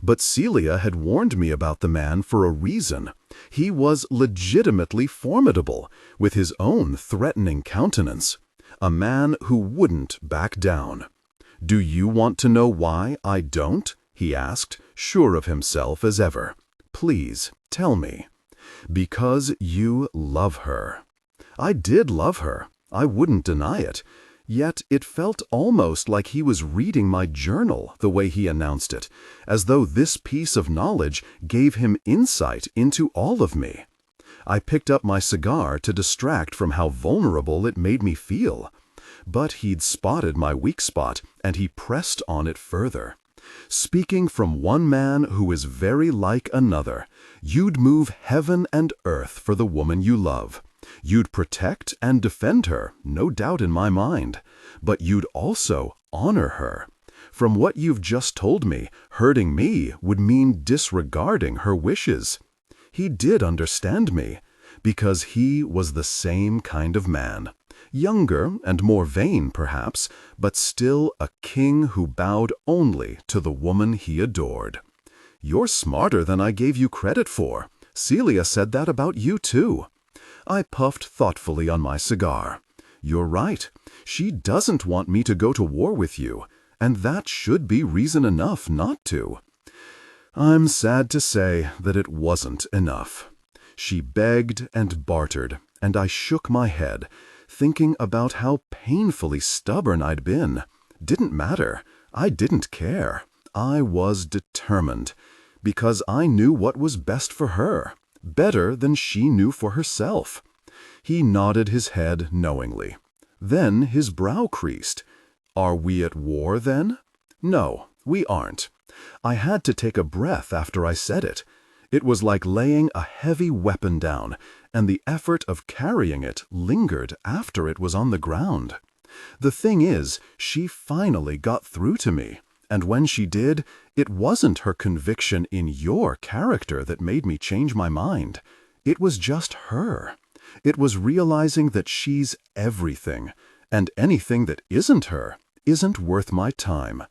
But Celia had warned me about the man for a reason. He was legitimately formidable, with his own threatening countenance. A man who wouldn't back down. "Do you want to know why I don't?" he asked, sure of himself as ever. "Please, tell me." "Because you love her." I did love her. I wouldn't deny it. Yet it felt almost like he was reading my journal the way he announced it, as though this piece of knowledge gave him insight into all of me. I picked up my cigar to distract from how vulnerable it made me feel. But he'd spotted my weak spot, and he pressed on it further. "Speaking from one man who is very like another, you'd move heaven and earth for the woman you love. You'd protect and defend her, no doubt in my mind. But you'd also honor her. From what you've just told me, hurting me would mean disregarding her wishes. He did understand me, because he was the same kind of man. Younger and more vain, perhaps, but still a king who bowed only to the woman he adored. You're smarter than I gave you credit for. Celia said that about you, too. I puffed thoughtfully on my cigar. You're right. She doesn't want me to go to war with you, and that should be reason enough not to. I'm sad to say that it wasn't enough. She begged and bartered, and I shook my head, thinking about how painfully stubborn I'd been. Didn't matter. I didn't care. I was determined, because I knew what was best for her, better than she knew for herself. He nodded his head knowingly. Then his brow creased. Are we at war, then? No, we aren't. I had to take a breath after I said it. It was like laying a heavy weapon down, and the effort of carrying it lingered after it was on the ground. The thing is, she finally got through to me, and when she did, it wasn't her conviction in your character that made me change my mind. It was just her. It was realizing that she's everything, and anything that isn't her isn't worth my time.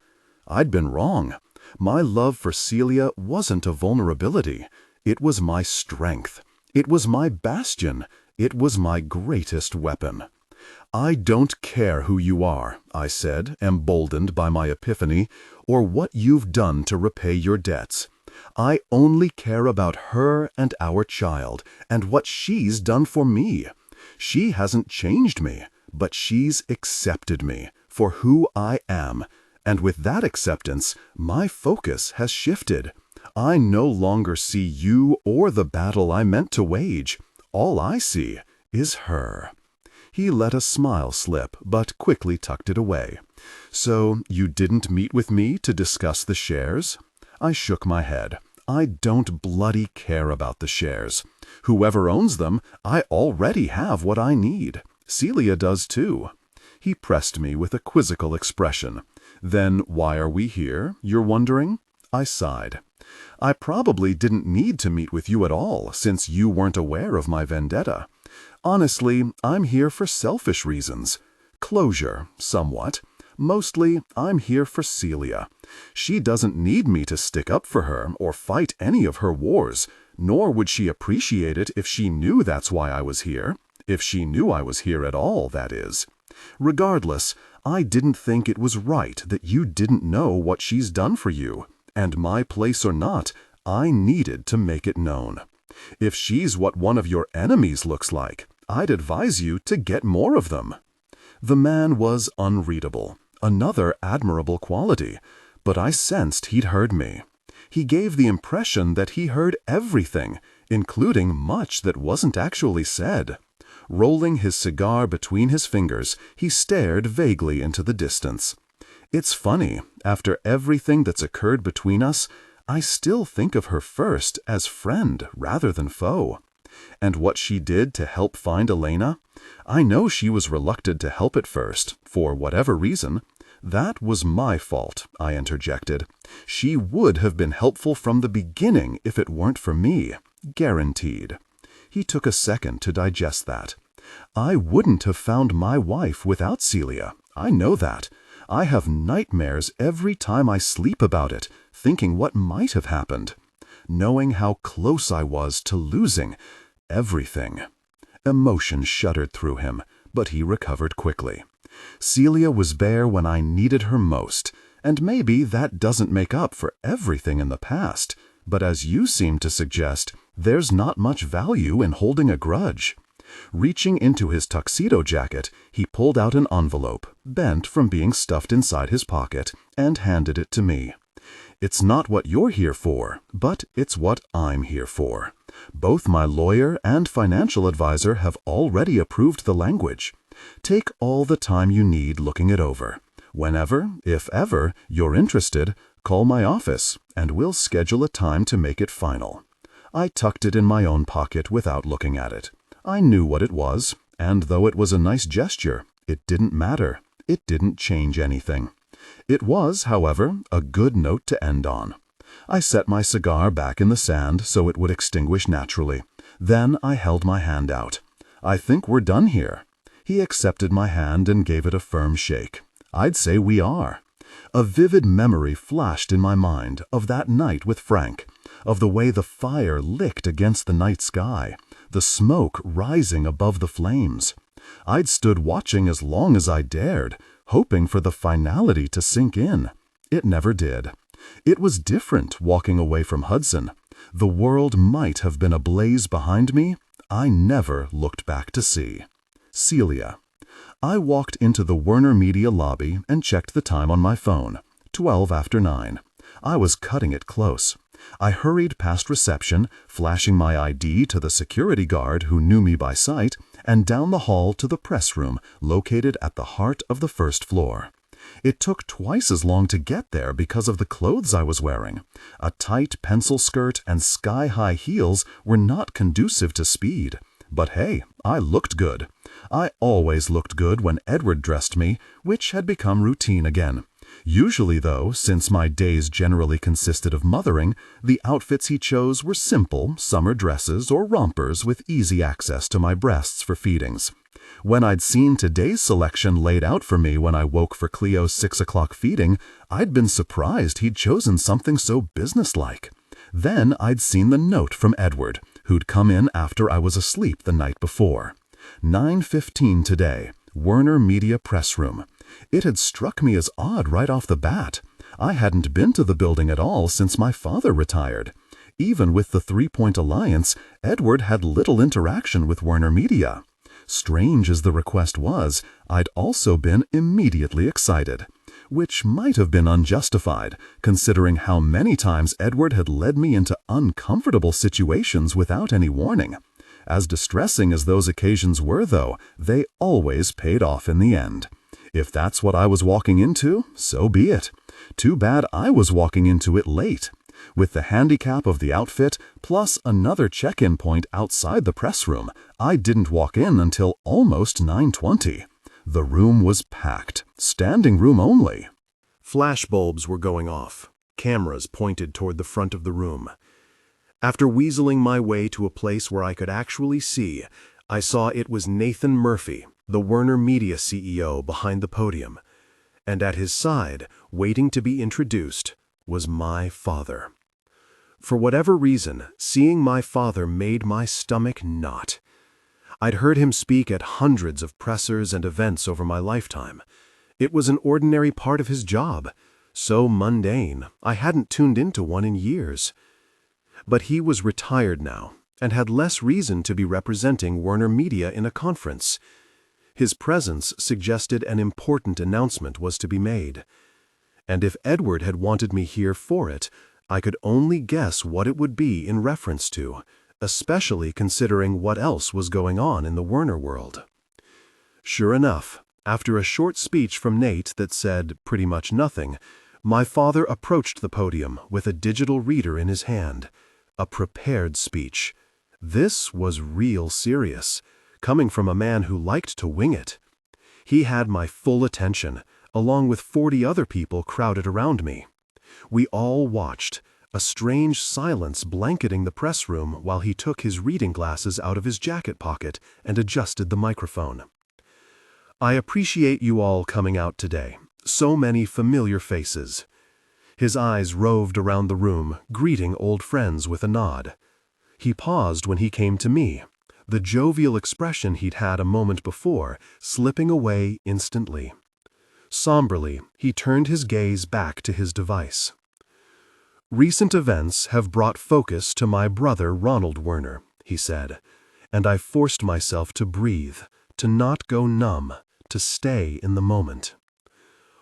I'd been wrong. My love for Celia wasn't a vulnerability. It was my strength. It was my bastion. It was my greatest weapon. I don't care who you are, I said, emboldened by my epiphany, or what you've done to repay your debts. I only care about her and our child, and what she's done for me. She hasn't changed me, but she's accepted me for who I am, and with that acceptance, my focus has shifted. I no longer see you or the battle I meant to wage. All I see is her. He let a smile slip, but quickly tucked it away. So you didn't meet with me to discuss the shares? I shook my head. I don't bloody care about the shares. Whoever owns them, I already have what I need. Celia does too. He pressed me with a quizzical expression. Then why are we here, you're wondering? I sighed. I probably didn't need to meet with you at all, since you weren't aware of my vendetta. Honestly, I'm here for selfish reasons. Closure, somewhat. Mostly, I'm here for Celia. She doesn't need me to stick up for her or fight any of her wars, nor would she appreciate it if she knew that's why I was here. If she knew I was here at all, that is. Regardless, I didn't think it was right that you didn't know what she's done for you, and my place or not, I needed to make it known. If she's what one of your enemies looks like, I'd advise you to get more of them. The man was unreadable, another admirable quality, but I sensed he'd heard me. He gave the impression that he heard everything, including much that wasn't actually said. Rolling his cigar between his fingers, he stared vaguely into the distance. It's funny, after everything that's occurred between us, I still think of her first as friend rather than foe. And what she did to help find Elena? I know she was reluctant to help at first, for whatever reason. That was my fault, I interjected. She would have been helpful from the beginning if it weren't for me. Guaranteed. He took a second to digest that. I wouldn't have found my wife without Celia. I know that. I have nightmares every time I sleep about it, thinking what might have happened. Knowing how close I was to losing everything. Emotion shuddered through him, but he recovered quickly. Celia was there when I needed her most, and maybe that doesn't make up for everything in the past, but as you seem to suggest, there's not much value in holding a grudge. Reaching into his tuxedo jacket, he pulled out an envelope, bent from being stuffed inside his pocket, and handed it to me. It's not what you're here for, but it's what I'm here for. Both my lawyer and financial advisor have already approved the language. Take all the time you need looking it over. Whenever, if ever, you're interested, call my office, and we'll schedule a time to make it final. I tucked it in my own pocket without looking at it. I knew what it was, and though it was a nice gesture, it didn't matter. It didn't change anything. It was, however, a good note to end on. I set my cigar back in the sand so it would extinguish naturally. Then I held my hand out. "I think we're done here." He accepted my hand and gave it a firm shake. "I'd say we are." A vivid memory flashed in my mind of that night with Frank, of the way the fire licked against the night sky, the smoke rising above the flames. I'd stood watching as long as I dared, hoping for the finality to sink in. It never did. It was different walking away from Hudson. The world might have been ablaze behind me. I never looked back to see. Celia. I walked into the Werner Media lobby and checked the time on my phone. 12 after 9. I was cutting it close. I hurried past reception, flashing my ID to the security guard who knew me by sight, and down the hall to the press room located at the heart of the first floor. It took twice as long to get there because of the clothes I was wearing. A tight pencil skirt and sky-high heels were not conducive to speed. But hey, I looked good. I always looked good when Edward dressed me, which had become routine again. Usually, though, since my days generally consisted of mothering, the outfits he chose were simple summer dresses or rompers with easy access to my breasts for feedings. When I'd seen today's selection laid out for me when I woke for Cleo's 6 o'clock feeding, I'd been surprised he'd chosen something so businesslike. Then I'd seen the note from Edward, who'd come in after I was asleep the night before. 9:15 today, Werner Media Press Room. It had struck me as odd right off the bat. I hadn't been to the building at all since my father retired. Even with the 3-Point Alliance, Edward had little interaction with Werner Media. Strange as the request was, I'd also been immediately excited. Which might have been unjustified, considering how many times Edward had led me into uncomfortable situations without any warning. As distressing as those occasions were, though, they always paid off in the end. If that's what I was walking into, so be it. Too bad I was walking into it late. With the handicap of the outfit, plus another check-in point outside the press room, I didn't walk in until almost 9:20. The room was packed, standing room only. Flashbulbs were going off. Cameras pointed toward the front of the room. After weaseling my way to a place where I could actually see, I saw it was Nathan Murphy, the Werner Media CEO, behind the podium. And at his side, waiting to be introduced, was my father. For whatever reason, seeing my father made my stomach knot. I'd heard him speak at hundreds of pressers and events over my lifetime. It was an ordinary part of his job, so mundane I hadn't tuned into one in years. But he was retired now, and had less reason to be representing Werner Media in a conference. His presence suggested an important announcement was to be made. And if Edward had wanted me here for it, I could only guess what it would be in reference to, especially considering what else was going on in the Werner world. Sure enough, after a short speech from Nate that said pretty much nothing, my father approached the podium with a digital reader in his hand. A prepared speech. This was real serious, coming from a man who liked to wing it. He had my full attention, along with 40 other people crowded around me. We all watched, a strange silence blanketing the press room while he took his reading glasses out of his jacket pocket and adjusted the microphone. I appreciate you all coming out today. So many familiar faces. His eyes roved around the room, greeting old friends with a nod. He paused when he came to me, the jovial expression he'd had a moment before slipping away instantly. Somberly, he turned his gaze back to his device. "Recent events have brought focus to my brother Ronald Werner," he said, "and I forced myself to breathe, to not go numb, to stay in the moment.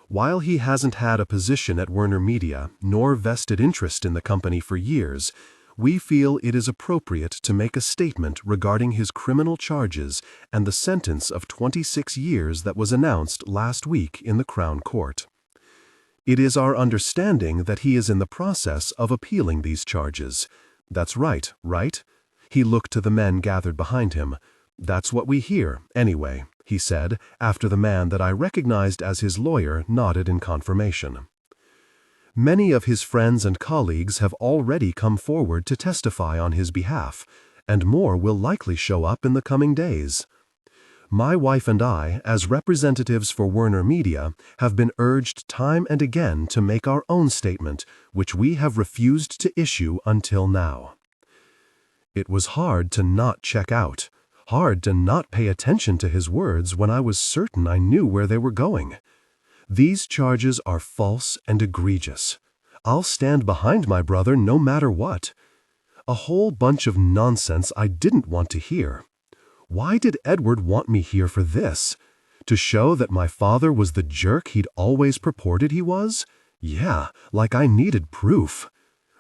While he hasn't had a position at Werner Media, nor vested interest in the company for years, we feel it is appropriate to make a statement regarding his criminal charges and the sentence of 26 years that was announced last week in the Crown Court. It is our understanding that he is in the process of appealing these charges. That's right, right?" He looked to the men gathered behind him. "That's what we hear, anyway, he said, after the man that I recognized as his lawyer nodded in confirmation. Many of his friends and colleagues have already come forward to testify on his behalf, and more will likely show up in the coming days. My wife and I, as representatives for Werner Media, have been urged time and again to make our own statement, which we have refused to issue until now. It was hard to not check out, hard to not pay attention to his words when I was certain I knew where they were going. These charges are false and egregious. I'll stand behind my brother no matter what. A whole bunch of nonsense I didn't want to hear. Why did Edward want me here for this? To show that my father was the jerk he'd always purported he was? Yeah, like I needed proof.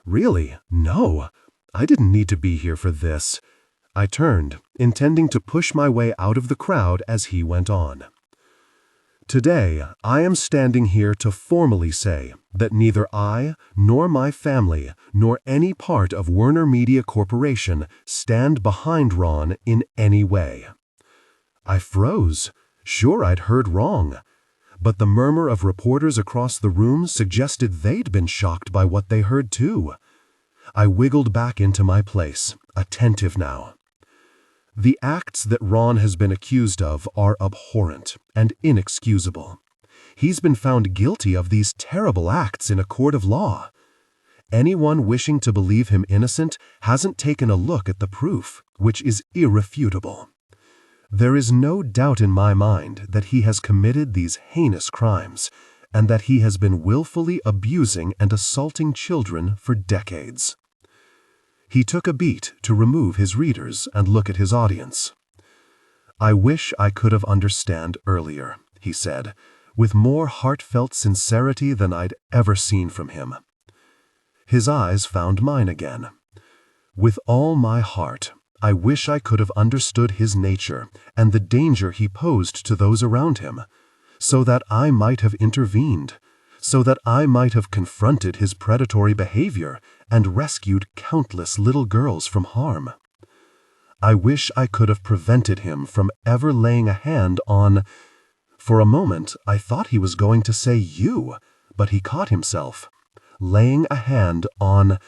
Really, no. I didn't need to be here for this. I turned, intending to push my way out of the crowd as he went on. Today, I am standing here to formally say that neither I, nor my family, nor any part of Werner Media Corporation stand behind Ron in any way. I froze. Sure, I'd heard wrong. But the murmur of reporters across the room suggested they'd been shocked by what they heard too. I wiggled back into my place, attentive now. The acts that Ron has been accused of are abhorrent and inexcusable. He's been found guilty of these terrible acts in a court of law. Anyone wishing to believe him innocent hasn't taken a look at the proof, which is irrefutable. There is no doubt in my mind that he has committed these heinous crimes, and that he has been willfully abusing and assaulting children for decades. He took a beat to remove his readers and look at his audience. I wish I could have understood earlier, he said, with more heartfelt sincerity than I'd ever seen from him. His eyes found mine again. With all my heart, I wish I could have understood his nature and the danger he posed to those around him, so that I might have intervened, so that I might have confronted his predatory behavior and rescued countless little girls from harm. I wish I could have prevented him from ever laying a hand on— For a moment, I thought he was going to say you, but he caught himself. Laying a hand on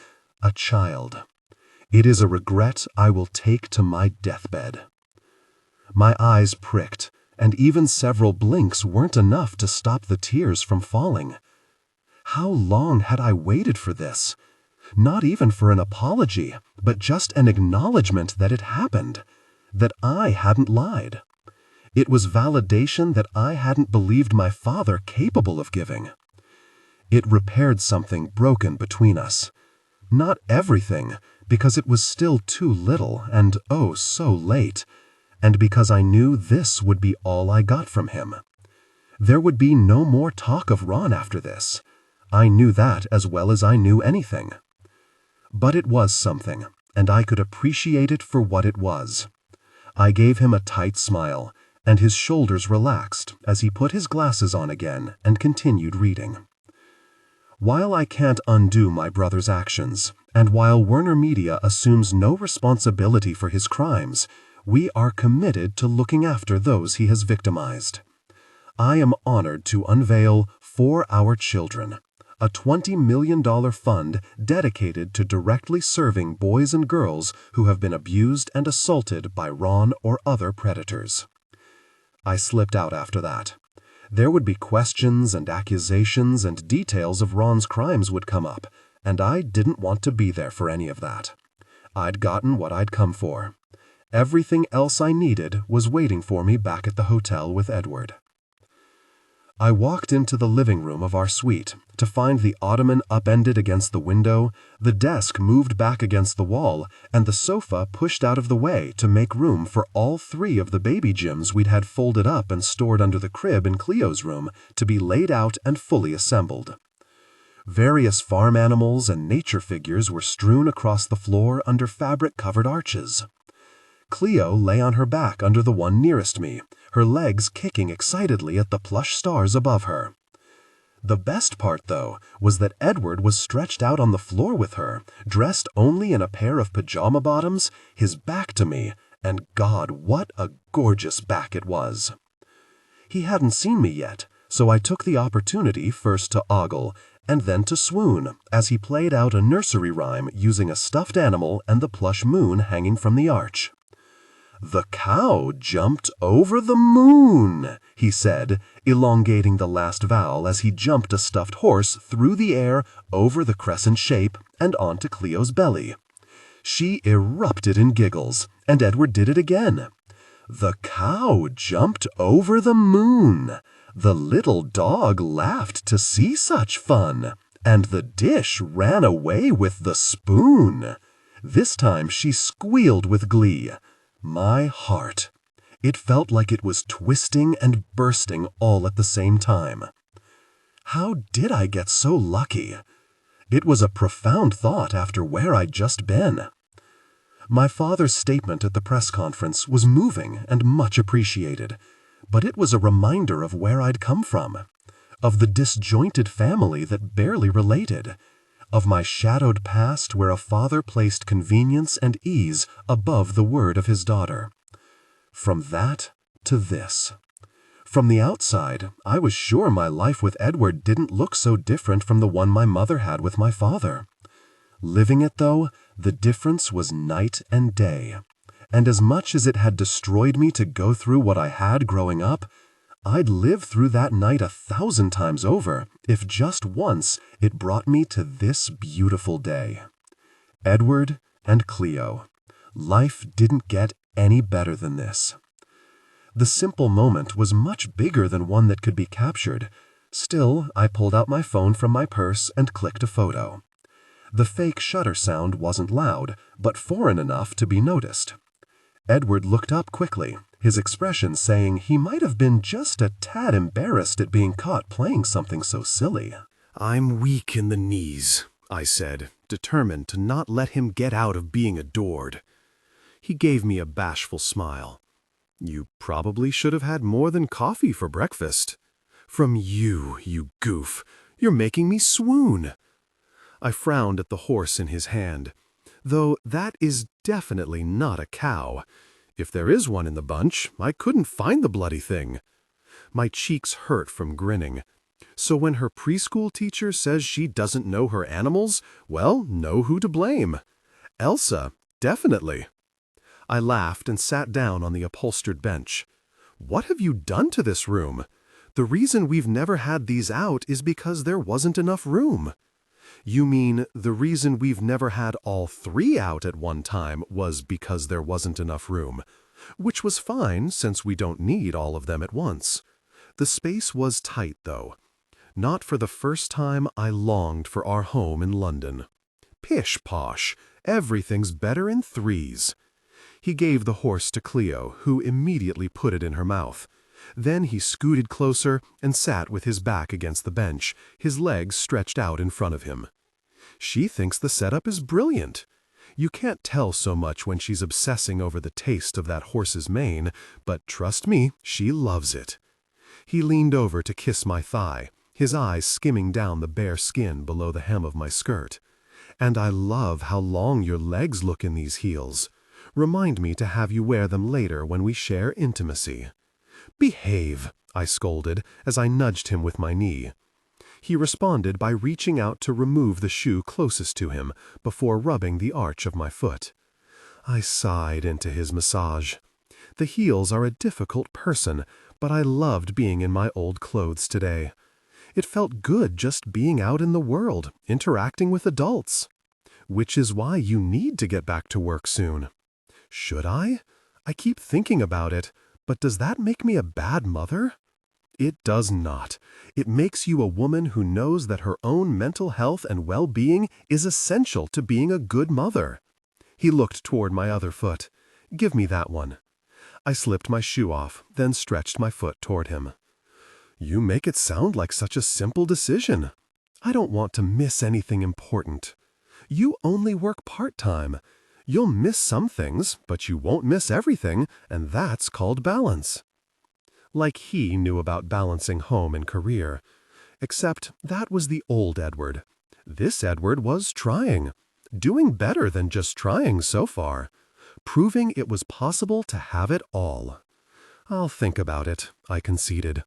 a child. It is a regret I will take to my deathbed. My eyes pricked, and even several blinks weren't enough to stop the tears from falling. How long had I waited for this? Not even for an apology, but just an acknowledgement that it happened, that I hadn't lied. It was validation that I hadn't believed my father capable of giving. It repaired something broken between us. Not everything, because it was still too little and oh so late, and because I knew this would be all I got from him. There would be no more talk of Ron after this. I knew that as well as I knew anything. But it was something, and I could appreciate it for what it was. I gave him a tight smile, and his shoulders relaxed as he put his glasses on again and continued reading. While I can't undo my brother's actions, and while Werner Media assumes no responsibility for his crimes, we are committed to looking after those he has victimized. I am honored to unveil For Our Children, a $20 million fund dedicated to directly serving boys and girls who have been abused and assaulted by Ron or other predators. I slipped out after that. There would be questions and accusations and details of Ron's crimes would come up, and I didn't want to be there for any of that. I'd gotten what I'd come for. Everything else I needed was waiting for me back at the hotel with Edward. I walked into the living room of our suite to find the ottoman upended against the window, the desk moved back against the wall, and the sofa pushed out of the way to make room for all 3 of the baby gyms we'd had folded up and stored under the crib in Cleo's room to be laid out and fully assembled. Various farm animals and nature figures were strewn across the floor under fabric-covered arches. Cleo lay on her back under the one nearest me, her legs kicking excitedly at the plush stars above her. The best part, though, was that Edward was stretched out on the floor with her, dressed only in a pair of pajama bottoms, his back to me, and God, what a gorgeous back it was. He hadn't seen me yet, so I took the opportunity first to ogle and then to swoon as he played out a nursery rhyme using a stuffed animal and the plush moon hanging from the arch. "The cow jumped over the moon," he said, elongating the last vowel as he jumped a stuffed horse through the air over the crescent shape and onto Cleo's belly. She erupted in giggles, and Edward did it again. "The cow jumped over the moon. The little dog laughed to see such fun, and the dish ran away with the spoon." This time she squealed with glee. My heart. It felt like it was twisting and bursting all at the same time. How did I get so lucky? It was a profound thought after where I'd just been. My father's statement at the press conference was moving and much appreciated, but it was a reminder of where I'd come from, of the disjointed family that barely related, of my shadowed past where a father placed convenience and ease above the word of his daughter. From that to this. From the outside, I was sure my life with Edward didn't look so different from the one my mother had with my father. Living it, though, the difference was night and day. And as much as it had destroyed me to go through what I had growing up, I'd live through that night 1,000 times over if just once it brought me to this beautiful day. Edward and Cleo. Life didn't get any better than this. The simple moment was much bigger than one that could be captured. Still, I pulled out my phone from my purse and clicked a photo. The fake shutter sound wasn't loud, but foreign enough to be noticed. Edward looked up quickly, his expression saying he might have been just a tad embarrassed at being caught playing something so silly. "I'm weak in the knees," I said, determined to not let him get out of being adored. He gave me a bashful smile. "You probably should have had more than coffee for breakfast." "From you, you goof. You're making me swoon." I frowned at the horse in his hand. Though that is definitely not a cow. If there is one in the bunch, I couldn't find the bloody thing. My cheeks hurt from grinning. So when her preschool teacher says she doesn't know her animals, well, know who to blame. Elsa, definitely. I laughed and sat down on the upholstered bench. "What have you done to this room? The reason we've never had these out is because there wasn't enough room." "You mean the reason we've never had all 3 out at one time was because there wasn't enough room, which was fine since we don't need all of them at once. The space was tight, though. Not for the first time I longed for our home in London. Pish-posh, everything's better in 3s. He gave the horse to Cleo, who immediately put it in her mouth. Then he scooted closer and sat with his back against the bench, his legs stretched out in front of him. She thinks the setup is brilliant. You can't tell so much when she's obsessing over the taste of that horse's mane, but trust me, she loves it. He leaned over to kiss my thigh, his eyes skimming down the bare skin below the hem of my skirt. "And I love how long your legs look in these heels. Remind me to have you wear them later when we share intimacy." "Behave," I scolded as I nudged him with my knee. He responded by reaching out to remove the shoe closest to him before rubbing the arch of my foot. I sighed into his massage. The heels are a difficult person, but I loved being in my old clothes today. It felt good just being out in the world, interacting with adults. Which is why you need to get back to work soon. Should I? I keep thinking about it. But does that make me a bad mother? It does not. It makes you a woman who knows that her own mental health and well-being is essential to being a good mother. He looked toward my other foot. "Give me that one." I slipped my shoe off, then stretched my foot toward him. "You make it sound like such a simple decision. I don't want to miss anything important. You only work part-time. You'll miss some things, but you won't miss everything, and that's called balance." Like he knew about balancing home and career. Except that was the old Edward. This Edward was trying. Doing better than just trying so far. Proving it was possible to have it all. "I'll think about it," I conceded.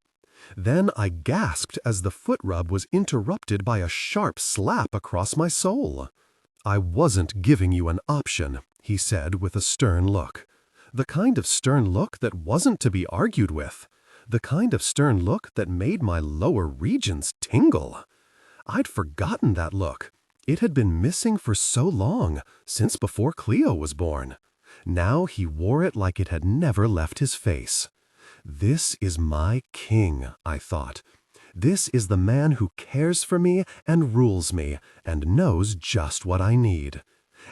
Then I gasped as the foot rub was interrupted by a sharp slap across my soul. "I wasn't giving you an option," he said with a stern look. The kind of stern look that wasn't to be argued with. The kind of stern look that made my lower regions tingle. I'd forgotten that look. It had been missing for so long, since before Cleo was born. Now he wore it like it had never left his face. This is my king, I thought. This is the man who cares for me and rules me and knows just what I need.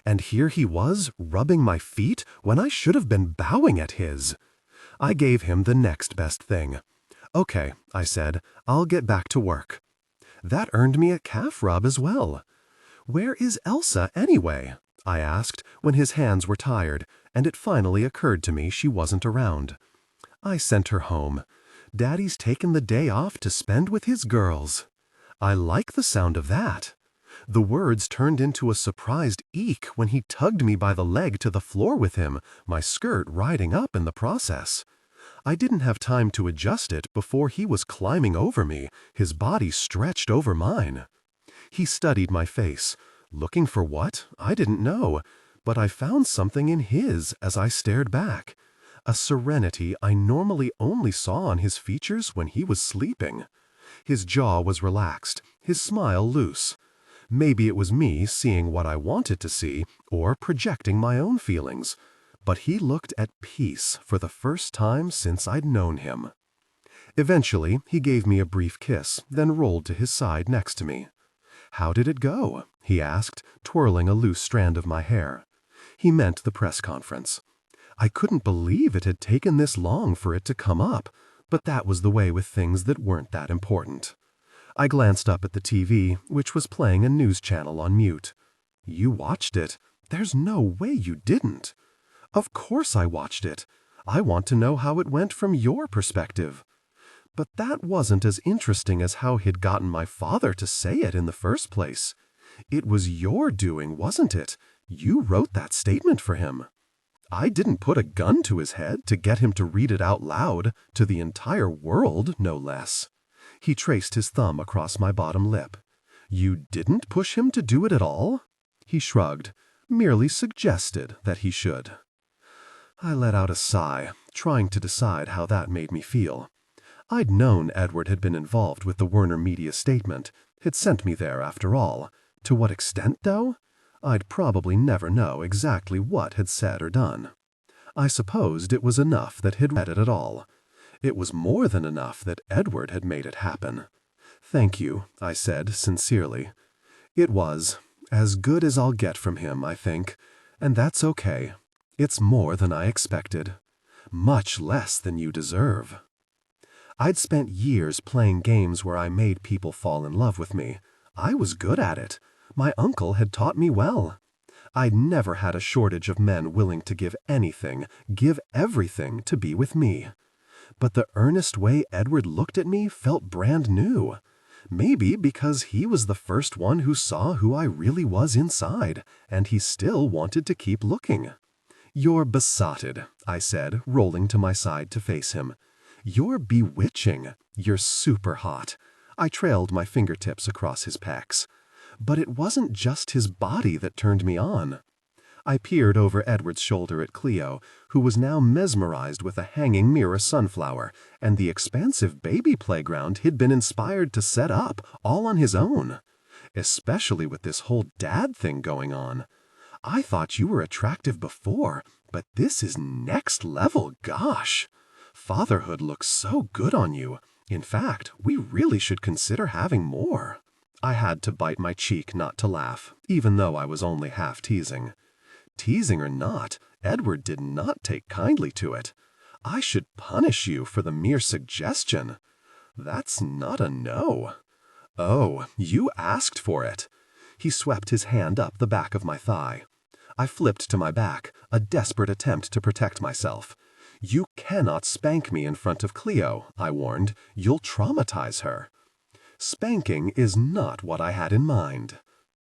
And here he was, rubbing my feet when I should have been bowing at his. I gave him the next best thing. "Okay," I said, "I'll get back to work." That earned me a calf rub as well. "Where is Elsa, anyway?" I asked when his hands were tired, and it finally occurred to me she wasn't around. "I sent her home. Daddy's taken the day off to spend with his girls." I like the sound of that. The words turned into a surprised eek when he tugged me by the leg to the floor with him, my skirt riding up in the process. I didn't have time to adjust it before he was climbing over me, his body stretched over mine. He studied my face. Looking for what? I didn't know, but I found something in his as I stared back. A serenity I normally only saw on his features when he was sleeping. His jaw was relaxed, his smile loose. Maybe it was me seeing what I wanted to see, or projecting my own feelings. But he looked at peace for the first time since I'd known him. Eventually, he gave me a brief kiss, then rolled to his side next to me. "How did it go?" he asked, twirling a loose strand of my hair. He meant the press conference. I couldn't believe it had taken this long for it to come up, but that was the way with things that weren't that important. I glanced up at the TV, which was playing a news channel on mute. "You watched it? There's no way you didn't." "Of course I watched it. I want to know how it went from your perspective." But that wasn't as interesting as how he'd gotten my father to say it in the first place. It was your doing, wasn't it? You wrote that statement for him. I didn't put a gun to his head to get him to read it out loud, to the entire world, no less. He traced his thumb across my bottom lip. "You didn't push him to do it at all?" He shrugged, merely suggested that he should. I let out a sigh, trying to decide how that made me feel. I'd known Edward had been involved with the Werner Media statement, had sent me there after all. To what extent, though? I'd probably never know exactly what had said or done. I supposed it was enough that he'd read it at all. It was more than enough that Edward had made it happen. "Thank you," I said sincerely. "It was as good as I'll get from him, I think, and that's okay. It's more than I expected. Much less than you deserve." I'd spent years playing games where I made people fall in love with me. I was good at it. My uncle had taught me well. I'd never had a shortage of men willing to give anything, give everything to be with me. But the earnest way Edward looked at me felt brand new. Maybe because he was the first one who saw who I really was inside, and he still wanted to keep looking. "You're besotted," I said, rolling to my side to face him. "You're bewitching. You're super hot." I trailed my fingertips across his pecs. But it wasn't just his body that turned me on. I peered over Edward's shoulder at Cleo, who was now mesmerized with a hanging mirror sunflower, and the expansive baby playground he'd been inspired to set up, all on his own. Especially with this whole dad thing going on. "I thought you were attractive before, but this is next level, gosh. Fatherhood looks so good on you. In fact, we really should consider having more." I had to bite my cheek not to laugh, even though I was only half teasing. Teasing or not, Edward did not take kindly to it. "I should punish you for the mere suggestion." "That's not a no." "Oh, you asked for it." He swept his hand up the back of my thigh. I flipped to my back, a desperate attempt to protect myself. "You cannot spank me in front of Cleo," I warned. "You'll traumatize her." Spanking is not what I had in mind.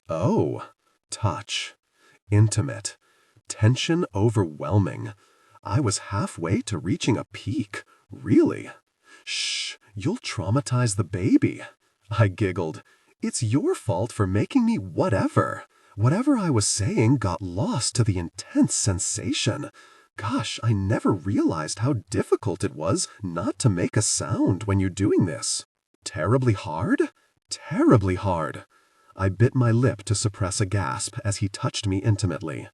Oh, touch. Intimate. Tension overwhelming. I was halfway to reaching a peak. Really? Shh, you'll traumatize the baby. I giggled. It's your fault for making me whatever. Whatever I was saying got lost to the intense sensation. Gosh, I never realized how difficult it was not to make a sound when you're doing this. Terribly hard? Terribly hard. I bit my lip to suppress a gasp as he touched me intimately.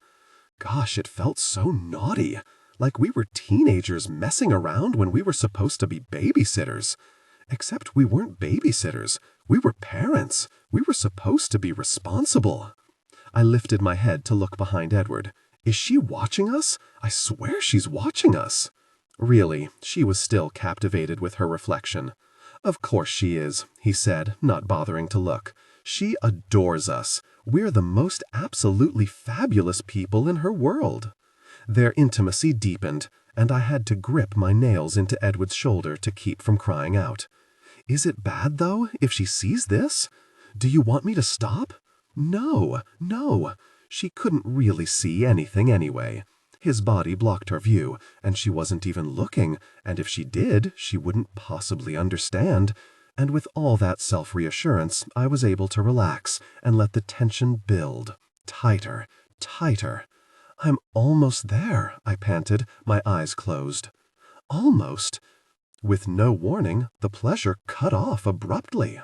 Gosh, it felt so naughty, like we were teenagers messing around when we were supposed to be babysitters. Except we weren't babysitters. We were parents. We were supposed to be responsible. I lifted my head to look behind Edward. Is she watching us? I swear she's watching us. Really, she was still captivated with her reflection. Of course she is, he said, not bothering to look. She adores us. We're the most absolutely fabulous people in her world. Their intimacy deepened, and I had to grip my nails into Edward's shoulder to keep from crying out. Is it bad, though, if she sees this? Do you want me to stop? No, no. She couldn't really see anything anyway. His body blocked her view, and she wasn't even looking, and if she did, she wouldn't possibly understand. And with all that self-reassurance, I was able to relax and let the tension build. Tighter, tighter. I'm almost there, I panted, my eyes closed. Almost. With no warning, the pleasure cut off abruptly.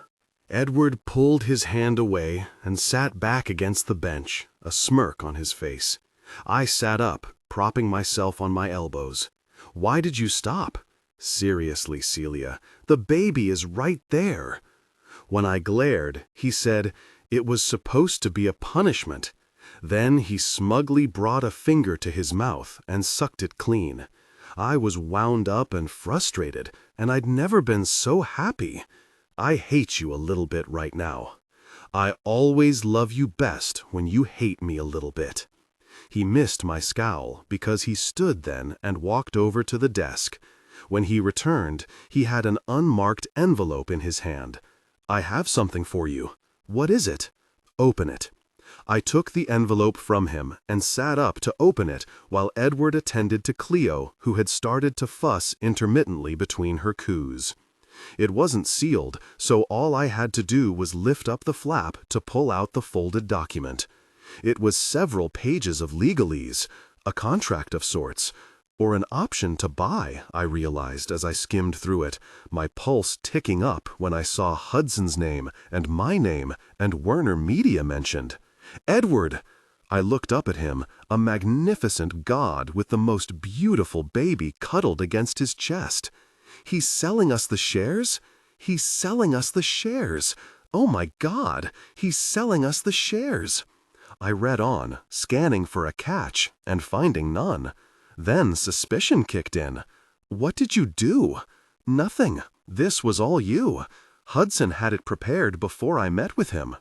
Edward pulled his hand away and sat back against the bench, a smirk on his face. I sat up, propping myself on my elbows. Why did you stop? Seriously, Celia, the baby is right there. When I glared, he said it was supposed to be a punishment. Then he smugly brought a finger to his mouth and sucked it clean. I was wound up and frustrated, and I'd never been so happy. I hate you a little bit right now. I always love you best when you hate me a little bit. He missed my scowl because he stood then and walked over to the desk. When he returned, he had an unmarked envelope in his hand. I have something for you. What is it? Open it. I took the envelope from him and sat up to open it while Edward attended to Cleo, who had started to fuss intermittently between her coos. It wasn't sealed, so all I had to do was lift up the flap to pull out the folded document. It was several pages of legalese, a contract of sorts, or an option to buy, I realized as I skimmed through it, my pulse ticking up when I saw Hudson's name and my name and Werner Media mentioned. Edward! I looked up at him, a magnificent god with the most beautiful baby cuddled against his chest. He's selling us the shares? He's selling us the shares! Oh my God! He's selling us the shares! I read on, scanning for a catch, and finding none. Then suspicion kicked in. What did you do? Nothing. This was all you. Hudson had it prepared before I met with him.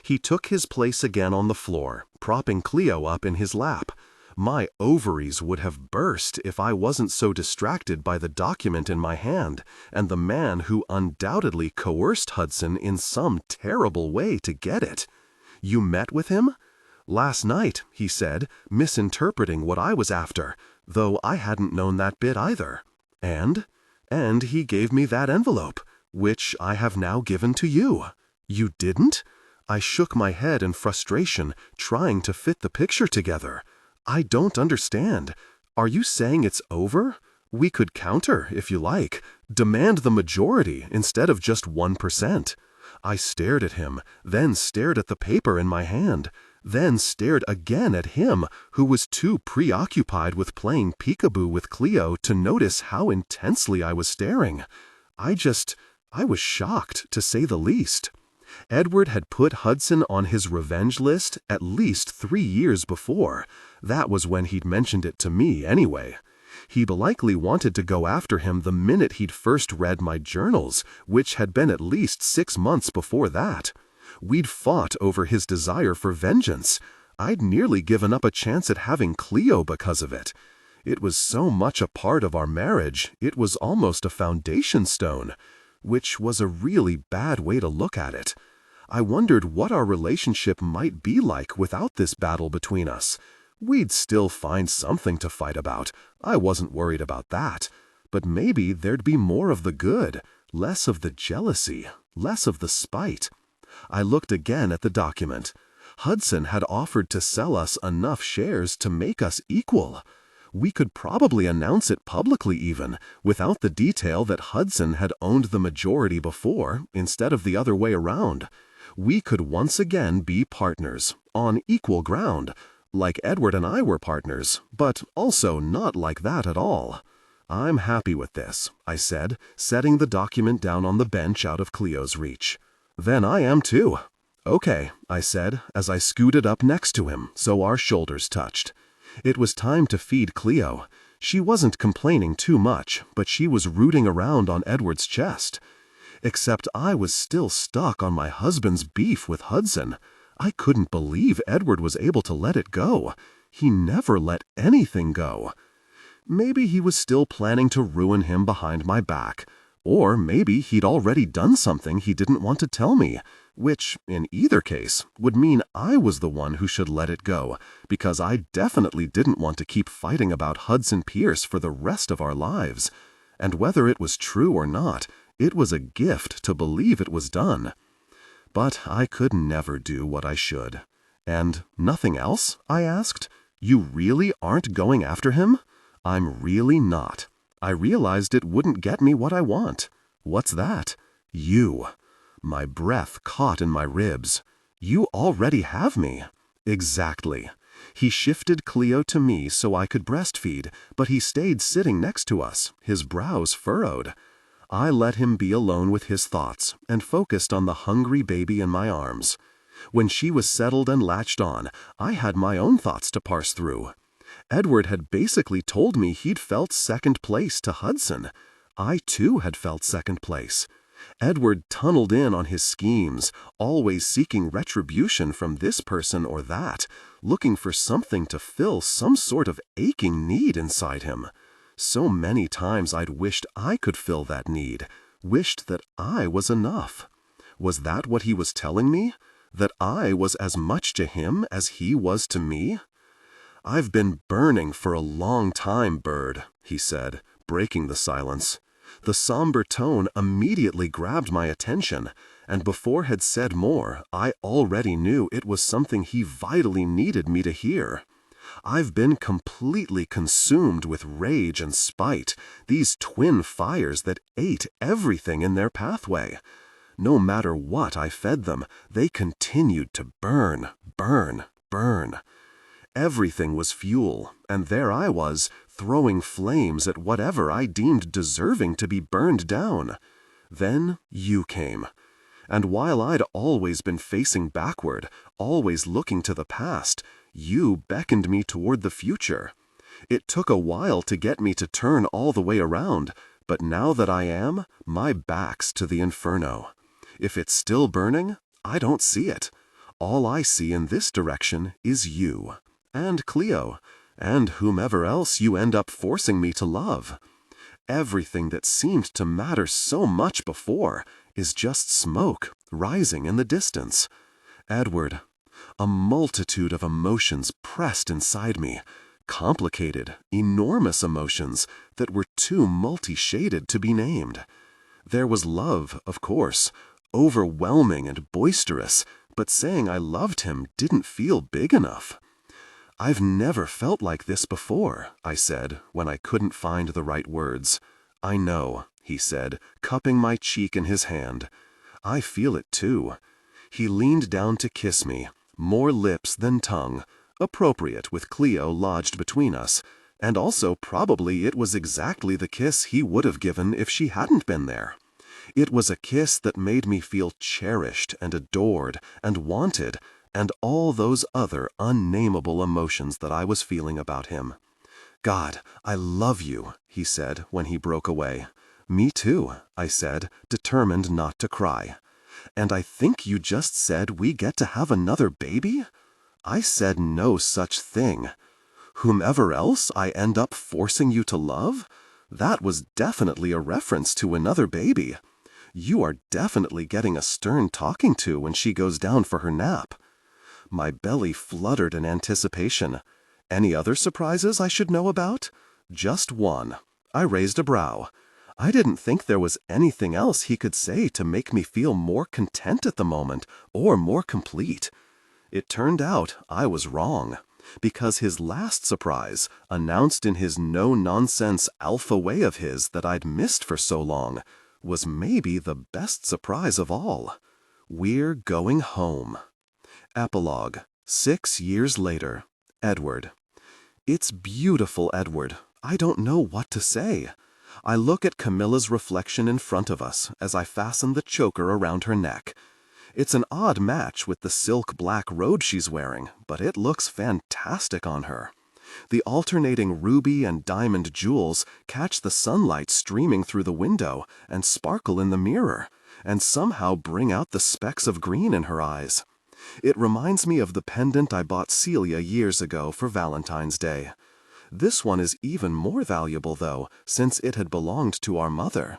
He took his place again on the floor, propping Cleo up in his lap. My ovaries would have burst if I wasn't so distracted by the document in my hand and the man who undoubtedly coerced Hudson in some terrible way to get it. You met with him? Last night, he said, misinterpreting what I was after, though I hadn't known that bit either. And he gave me that envelope, which I have now given to you. You didn't? I shook my head in frustration, trying to fit the picture together. I don't understand. Are you saying it's over? We could counter, if you like, demand the majority instead of just 1%. I stared at him, then stared at the paper in my hand, then stared again at him, who was too preoccupied with playing peekaboo with Cleo to notice how intensely I was staring. I was shocked, to say the least. Edward had put Hudson on his revenge list at least 3 years before. That was when he'd mentioned it to me, anyway. He'd likely wanted to go after him the minute he'd first read my journals, which had been at least 6 months before that. We'd fought over his desire for vengeance. I'd nearly given up a chance at having Cleo because of it. It was so much a part of our marriage, it was almost a foundation stone, which was a really bad way to look at it. I wondered what our relationship might be like without this battle between us. We'd still find something to fight about. I wasn't worried about that. But maybe there'd be more of the good, less of the jealousy, less of the spite. I looked again at the document. Hudson had offered to sell us enough shares to make us equal. We could probably announce it publicly even, without the detail that Hudson had owned the majority before, instead of the other way around. We could once again be partners, on equal ground, like Edward and I were partners, but also not like that at all. I'm happy with this, I said, setting the document down on the bench out of Cleo's reach. Then I am too. Okay, I said, as I scooted up next to him, so our shoulders touched. It was time to feed Cleo. She wasn't complaining too much, but she was rooting around on Edward's chest. Except I was still stuck on my husband's beef with Hudson. I couldn't believe Edward was able to let it go. He never let anything go. Maybe he was still planning to ruin him behind my back. Or maybe he'd already done something he didn't want to tell me, which, in either case, would mean I was the one who should let it go, because I definitely didn't want to keep fighting about Hudson Pierce for the rest of our lives. And whether it was true or not, it was a gift to believe it was done. But I could never do what I should. And nothing else? I asked. You really aren't going after him? I'm really not. I realized it wouldn't get me what I want. What's that? You. My breath caught in my ribs. You already have me. Exactly. He shifted Cleo to me so I could breastfeed, but he stayed sitting next to us, his brows furrowed. I let him be alone with his thoughts and focused on the hungry baby in my arms. When she was settled and latched on, I had my own thoughts to parse through. Edward had basically told me he'd felt second place to Hudson. I too had felt second place. Edward tunneled in on his schemes, always seeking retribution from this person or that, looking for something to fill some sort of aching need inside him. So many times I'd wished I could fill that need, wished that I was enough. Was that what he was telling me? That I was as much to him as he was to me? I've been burning for a long time, Bird, he said, breaking the silence. The somber tone immediately grabbed my attention, and before had said more, I already knew it was something he vitally needed me to hear. I've been completely consumed with rage and spite, these twin fires that ate everything in their pathway. No matter what I fed them, they continued to burn, burn, burn. Everything was fuel, and there I was, throwing flames at whatever I deemed deserving to be burned down. Then you came. And while I'd always been facing backward, always looking to the past, you beckoned me toward the future. It took a while to get me to turn all the way around, but now that I am, my back's to the inferno. If it's still burning, I don't see it. All I see in this direction is you. And Cleo, and whomever else you end up forcing me to love. Everything that seemed to matter so much before is just smoke rising in the distance. Edward, a multitude of emotions pressed inside me, complicated, enormous emotions that were too multi-shaded to be named. There was love, of course, overwhelming and boisterous, but saying I loved him didn't feel big enough. I've never felt like this before, I said, when I couldn't find the right words. I know, he said, cupping my cheek in his hand. I feel it too. He leaned down to kiss me, more lips than tongue, appropriate with Cleo lodged between us, and also probably it was exactly the kiss he would have given if she hadn't been there. It was a kiss that made me feel cherished and adored and wanted, and all those other unnameable emotions that I was feeling about him. God, I love you, he said when he broke away. Me too, I said, determined not to cry. And I think you just said we get to have another baby? I said no such thing. Whomever else I end up forcing you to love? That was definitely a reference to another baby. You are definitely getting a stern talking to when she goes down for her nap. My belly fluttered in anticipation. Any other surprises I should know about? Just one. I raised a brow. I didn't think there was anything else he could say to make me feel more content at the moment, or more complete. It turned out I was wrong, because his last surprise, announced in his no-nonsense alpha way of his that I'd missed for so long, was maybe the best surprise of all. We're going home. Epilogue. 6 years later. Edward. It's beautiful, Edward. I don't know what to say. I look at Camilla's reflection in front of us as I fasten the choker around her neck. It's an odd match with the silk black robe she's wearing, but it looks fantastic on her. The alternating ruby and diamond jewels catch the sunlight streaming through the window and sparkle in the mirror, and somehow bring out the specks of green in her eyes. It reminds me of the pendant I bought Celia years ago for Valentine's Day. This one is even more valuable, though, since it had belonged to our mother.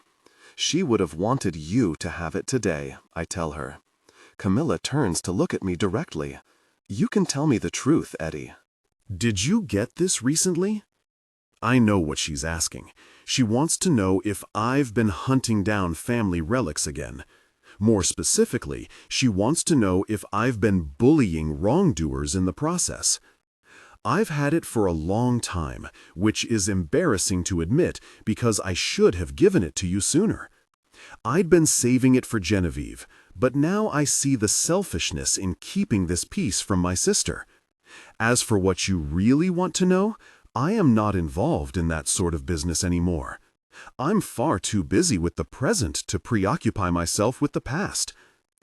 She would have wanted you to have it today, I tell her. Camilla turns to look at me directly. You can tell me the truth, Eddie. Did you get this recently? I know what she's asking. She wants to know if I've been hunting down family relics again. More specifically, she wants to know if I've been bullying wrongdoers in the process. I've had it for a long time, which is embarrassing to admit because I should have given it to you sooner. I'd been saving it for Genevieve, but now I see the selfishness in keeping this piece from my sister. As for what you really want to know, I am not involved in that sort of business anymore. I'm far too busy with the present to preoccupy myself with the past.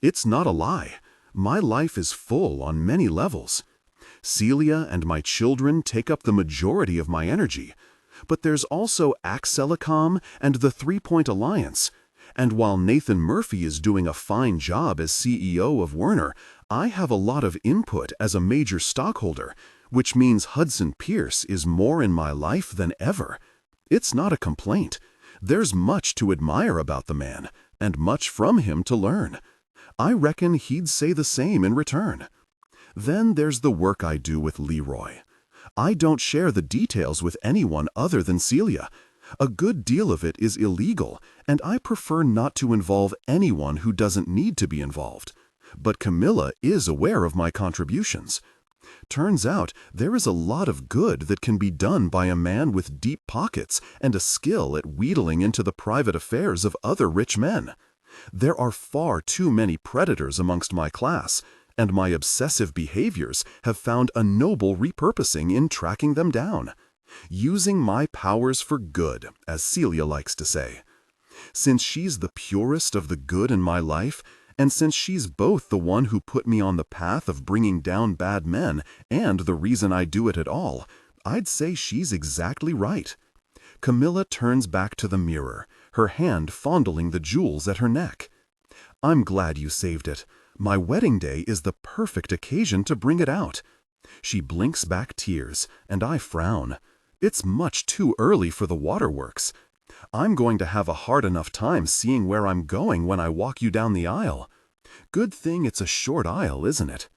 It's not a lie. My life is full on many levels. Celia and my children take up the majority of my energy. But there's also Axelicom and the 3 Point Alliance. And while Nathan Murphy is doing a fine job as CEO of Werner, I have a lot of input as a major stockholder, which means Hudson Pierce is more in my life than ever. It's not a complaint. There's much to admire about the man, and much from him to learn. I reckon he'd say the same in return. Then there's the work I do with Leroy. I don't share the details with anyone other than Celia. A good deal of it is illegal, and I prefer not to involve anyone who doesn't need to be involved. But Camilla is aware of my contributions. Turns out there is a lot of good that can be done by a man with deep pockets and a skill at wheedling into the private affairs of other rich men. There are far too many predators amongst my class, and my obsessive behaviors have found a noble repurposing in tracking them down. Using my powers for good, as Celia likes to say. Since she's the purest of the good in my life, and since she's both the one who put me on the path of bringing down bad men and the reason I do it at all, I'd say she's exactly right. Camilla turns back to the mirror, her hand fondling the jewels at her neck. I'm glad you saved it. My wedding day is the perfect occasion to bring it out. She blinks back tears, and I frown. It's much too early for the waterworks. I'm going to have a hard enough time seeing where I'm going when I walk you down the aisle. Good thing it's a short aisle, isn't it?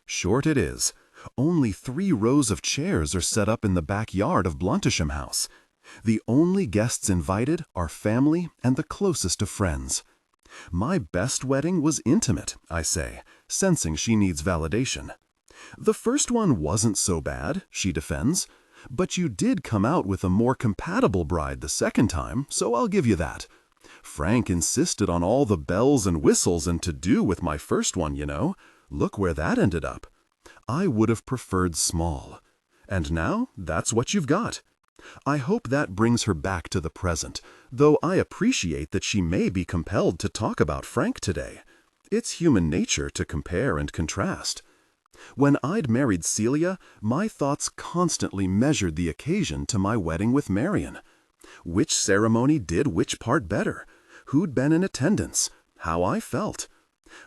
Short it is. Only 3 rows of chairs are set up in the backyard of Bluntisham House. The only guests invited are family and the closest of friends. My best wedding was intimate, I say, sensing she needs validation. The first one wasn't so bad, she defends. But you did come out with a more compatible bride the second time, so I'll give you that. Frank insisted on all the bells and whistles and to-do with my first one, you know. Look where that ended up. I would have preferred small. And now, that's what you've got. I hope that brings her back to the present, though I appreciate that she may be compelled to talk about Frank today. It's human nature to compare and contrast. When I'd married Celia, my thoughts constantly measured the occasion to my wedding with Marion. Which ceremony did which part better? Who'd been in attendance? How I felt?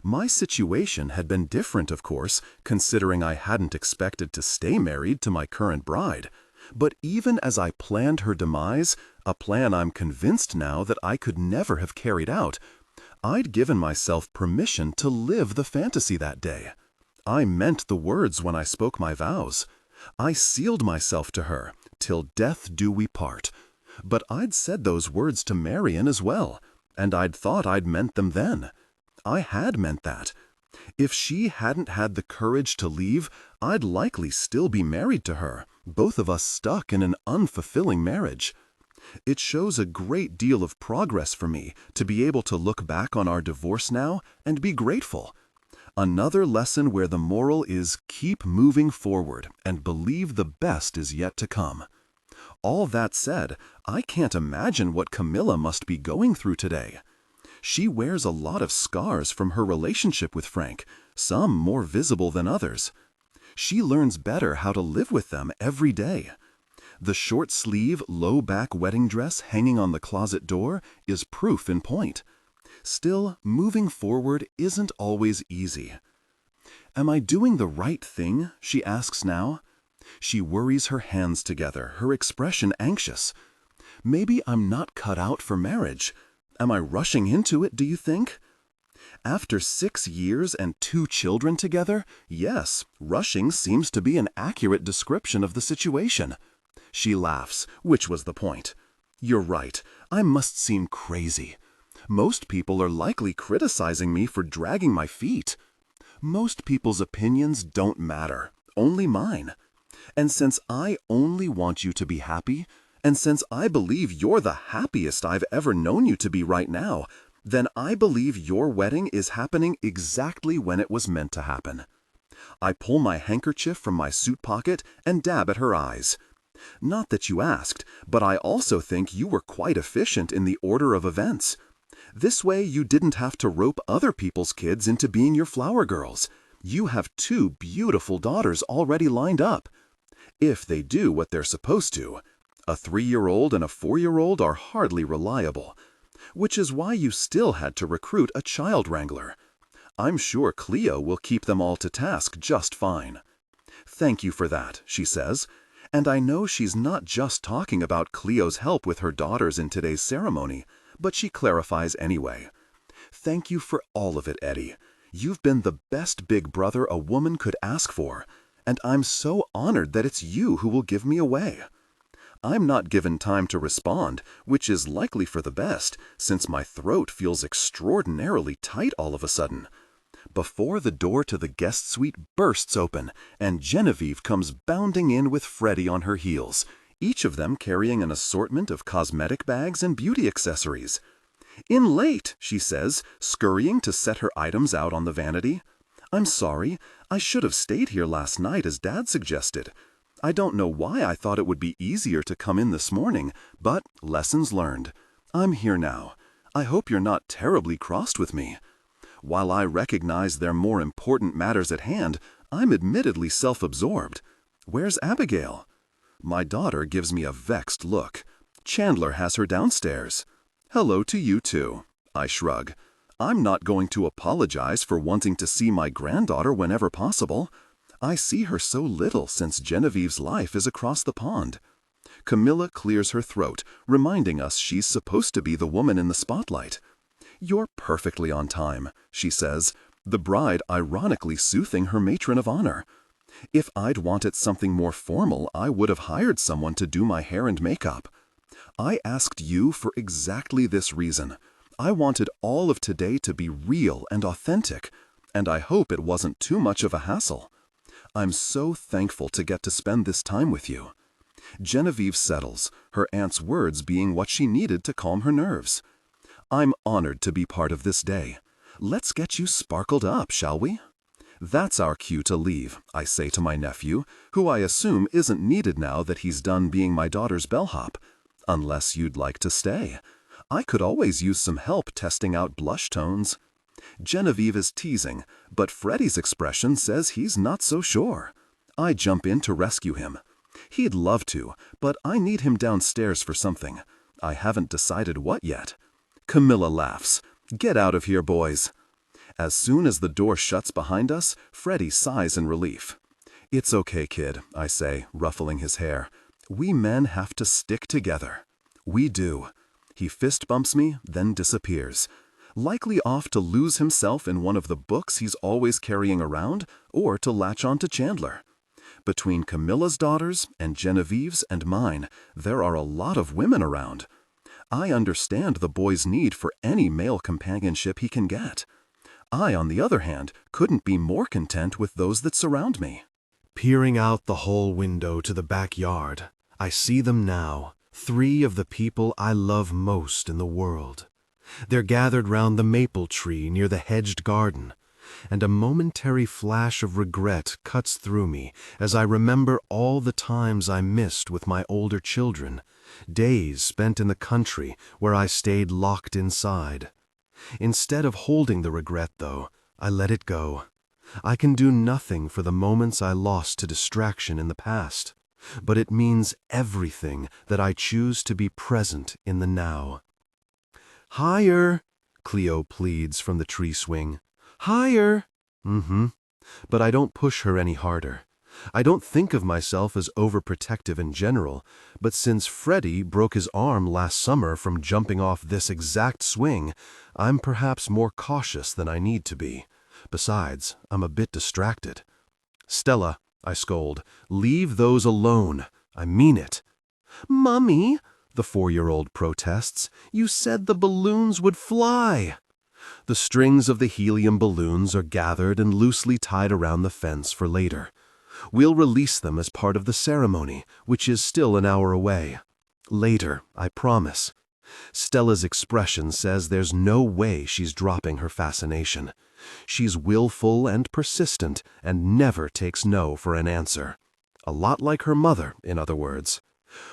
My situation had been different, of course, considering I hadn't expected to stay married to my current bride. But even as I planned her demise, a plan I'm convinced now that I could never have carried out, I'd given myself permission to live the fantasy that day. I meant the words when I spoke my vows. I sealed myself to her, till death do we part. But I'd said those words to Marian as well, and I'd thought I'd meant them then. I had meant that. If she hadn't had the courage to leave, I'd likely still be married to her, both of us stuck in an unfulfilling marriage. It shows a great deal of progress for me to be able to look back on our divorce now and be grateful. Another lesson where the moral is keep moving forward and believe the best is yet to come. All that said, I can't imagine what Camilla must be going through today. She wears a lot of scars from her relationship with Frank, some more visible than others. She learns better how to live with them every day. The short-sleeve, low-back wedding dress hanging on the closet door is proof in point. Still, moving forward isn't always easy. Am I doing the right thing? She asks now. She worries her hands together, her expression anxious. Maybe I'm not cut out for marriage. Am I rushing into it, do you think? After 6 years and 2 children together, yes, rushing seems to be an accurate description of the situation. She laughs, which was the point. You're right, I must seem crazy. Most people are likely criticizing me for dragging my feet. Most people's opinions don't matter, only mine. And since I only want you to be happy, and since I believe you're the happiest I've ever known you to be right now, then I believe your wedding is happening exactly when it was meant to happen. I pull my handkerchief from my suit pocket and dab at her eyes. Not that you asked, but I also think you were quite efficient in the order of events. This way you didn't have to rope other people's kids into being your flower girls. You have 2 beautiful daughters already lined up. If they do what they're supposed to. A 3-year-old and a 4-year-old are hardly reliable. Which is why you still had to recruit a child wrangler. I'm sure Cleo will keep them all to task just fine. Thank you for that, she says. And I know she's not just talking about Cleo's help with her daughters in today's ceremony, but she clarifies anyway. Thank you for all of it, Eddie. You've been the best big brother a woman could ask for, and I'm so honored that it's you who will give me away. I'm not given time to respond, which is likely for the best, since my throat feels extraordinarily tight all of a sudden. Before the door to the guest suite bursts open, and Genevieve comes bounding in with Freddie on her heels, each of them carrying an assortment of cosmetic bags and beauty accessories. In late, she says, scurrying to set her items out on the vanity. I'm sorry, I should have stayed here last night as Dad suggested. I don't know why I thought it would be easier to come in this morning, but lessons learned. I'm here now. I hope you're not terribly crossed with me. While I recognize there are more important matters at hand, I'm admittedly self-absorbed. Where's Abigail? My daughter gives me a vexed look. Chandler has her downstairs. Hello to you too. I shrug. I'm not going to apologize for wanting to see my granddaughter whenever possible. I see her so little since Genevieve's life is across the pond. Camilla clears her throat, reminding us she's supposed to be the woman in the spotlight. You're perfectly on time, she says, the bride ironically soothing her matron of honor. If I'd wanted something more formal, I would have hired someone to do my hair and makeup. I asked you for exactly this reason. I wanted all of today to be real and authentic, and I hope it wasn't too much of a hassle. I'm so thankful to get to spend this time with you. Genevieve settles, her aunt's words being what she needed to calm her nerves. I'm honored to be part of this day. Let's get you sparkled up, shall we? That's our cue to leave, I say to my nephew, who I assume isn't needed now that he's done being my daughter's bellhop. Unless you'd like to stay. I could always use some help testing out blush tones. Genevieve is teasing, but Freddie's expression says he's not so sure. I jump in to rescue him. He'd love to, but I need him downstairs for something. I haven't decided what yet. Camilla laughs. Get out of here, boys. As soon as the door shuts behind us, Freddie sighs in relief. It's okay, kid, I say, ruffling his hair. We men have to stick together. We do. He fist bumps me, then disappears. Likely off to lose himself in one of the books he's always carrying around, or to latch on to Chandler. between Camilla's daughters and Genevieve's and mine, there are a lot of women around. I understand the boy's need for any male companionship he can get. I, on the other hand, couldn't be more content with those that surround me. Peering out the whole window to the backyard, I see them now, 3 of the people I love most in the world. They're gathered round the maple tree near the hedged garden, and a momentary flash of regret cuts through me as I remember all the times I missed with my older children, days spent in the country where I stayed locked inside. Instead of holding the regret, though, I let it go. I can do nothing for the moments I lost to distraction in the past, but it means everything that I choose to be present in the now. "Higher," Cleo pleads from the tree swing. "Higher." But I don't push her any harder. I don't think of myself as overprotective in general, but since Freddie broke his arm last summer from jumping off this exact swing, I'm perhaps more cautious than I need to be. Besides, I'm a bit distracted. "Stella," I scold, "leave those alone. I mean it." "Mummy," the 4-year-old protests, "you said the balloons would fly." The strings of the helium balloons are gathered and loosely tied around the fence for later. We'll release them as part of the ceremony, which is still an hour away. Later, I promise. Stella's expression says there's no way she's dropping her fascination. She's willful and persistent and never takes no for an answer. A lot like her mother, in other words.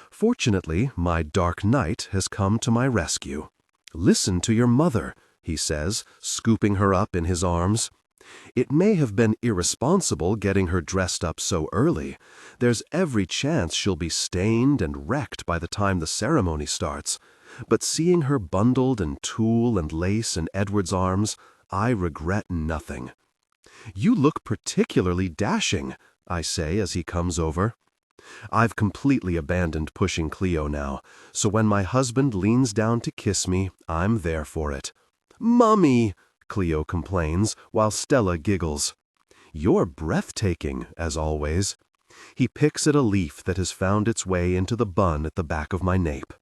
Fortunately, my dark knight has come to my rescue. "Listen to your mother," he says, scooping her up in his arms. It may have been irresponsible getting her dressed up so early. There's every chance she'll be stained and wrecked by the time the ceremony starts. But seeing her bundled in tulle and lace in Edward's arms, I regret nothing. "You look particularly dashing," I say as he comes over. I've completely abandoned pushing Cleo now, so when my husband leans down to kiss me, I'm there for it. "Mummy," Cleo complains, while Stella giggles. "You're breathtaking, as always." He picks at a leaf that has found its way into the bun at the back of my nape.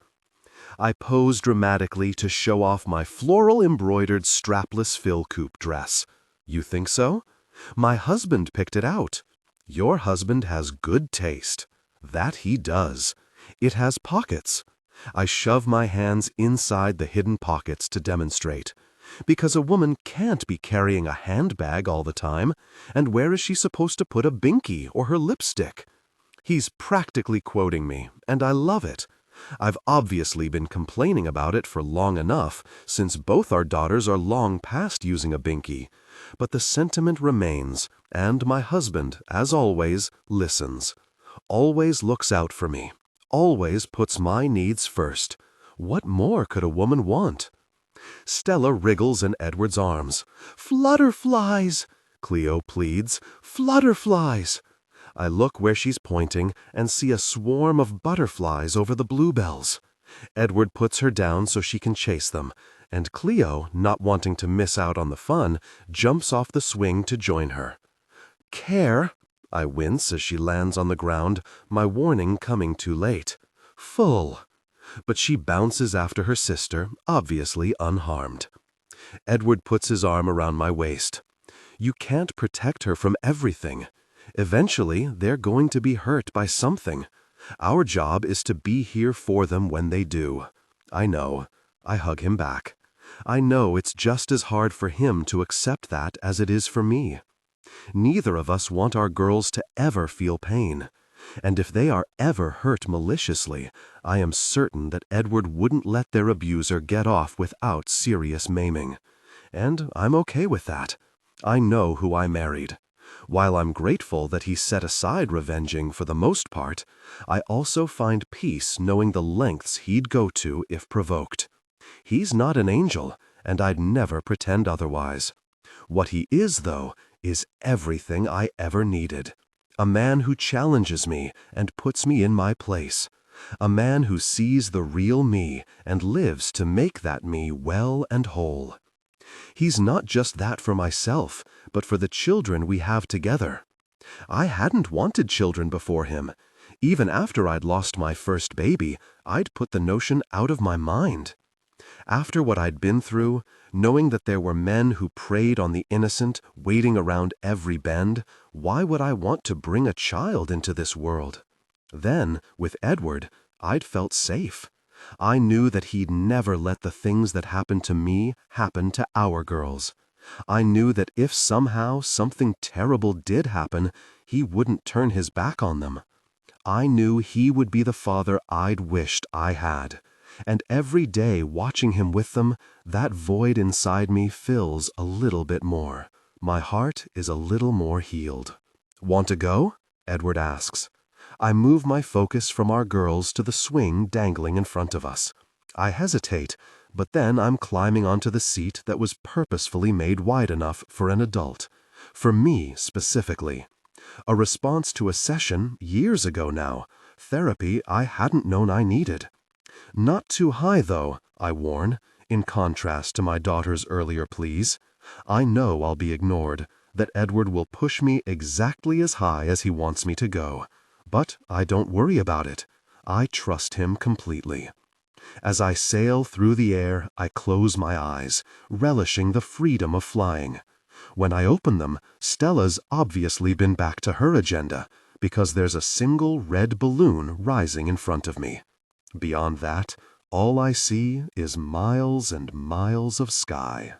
I pose dramatically to show off my floral-embroidered strapless fill-coupe dress. You think so? My husband picked it out. Your husband has good taste. That he does. It has pockets. I shove my hands inside the hidden pockets to demonstrate. Because a woman can't be carrying a handbag all the time, and where is she supposed to put a binky or her lipstick? He's practically quoting me, and I love it. I've obviously been complaining about it for long enough, since both our daughters are long past using a binky. But the sentiment remains, and my husband, as always, listens. Always looks out for me. Always puts my needs first. What more could a woman want? Stella wriggles in Edward's arms. "Flutterflies," Cleo pleads. "Flutterflies." I look where she's pointing and see a swarm of butterflies over the bluebells. Edward puts her down so she can chase them, and Cleo, not wanting to miss out on the fun, jumps off the swing to join her. "Care," I wince as she lands on the ground, my warning coming too late. "Full." But she bounces after her sister, obviously unharmed. Edward puts his arm around my waist. You can't protect her from everything. Eventually, they're going to be hurt by something. Our job is to be here for them when they do. I know. I hug him back. I know it's just as hard for him to accept that as it is for me. Neither of us want our girls to ever feel pain. And if they are ever hurt maliciously, I am certain that Edward wouldn't let their abuser get off without serious maiming. And I'm okay with that. I know who I married. While I'm grateful that he set aside revenging for the most part, I also find peace knowing the lengths he'd go to if provoked. He's not an angel, and I'd never pretend otherwise. What he is, though, is everything I ever needed. A man who challenges me and puts me in my place. A man who sees the real me and lives to make that me well and whole. He's not just that for myself, but for the children we have together. I hadn't wanted children before him. Even after I'd lost my first baby, I'd put the notion out of my mind. After what I'd been through, knowing that there were men who preyed on the innocent, waiting around every bend, why would I want to bring a child into this world? Then, with Edward, I'd felt safe. I knew that he'd never let the things that happened to me happen to our girls. I knew that if somehow something terrible did happen, he wouldn't turn his back on them. I knew he would be the father I'd wished I had. And every day watching him with them, that void inside me fills a little bit more. My heart is a little more healed. Want to go? Edward asks. I move my focus from our girls to the swing dangling in front of us. I hesitate, but then I'm climbing onto the seat that was purposefully made wide enough for an adult. For me, specifically. A response to a session years ago now. Therapy I hadn't known I needed. Not too high, though, I warn, in contrast to my daughter's earlier pleas. I know I'll be ignored, that Edward will push me exactly as high as he wants me to go. But I don't worry about it. I trust him completely. As I sail through the air, I close my eyes, relishing the freedom of flying. When I open them, Stella's obviously been back to her agenda, because there's a single red balloon rising in front of me. Beyond that, all I see is miles and miles of sky.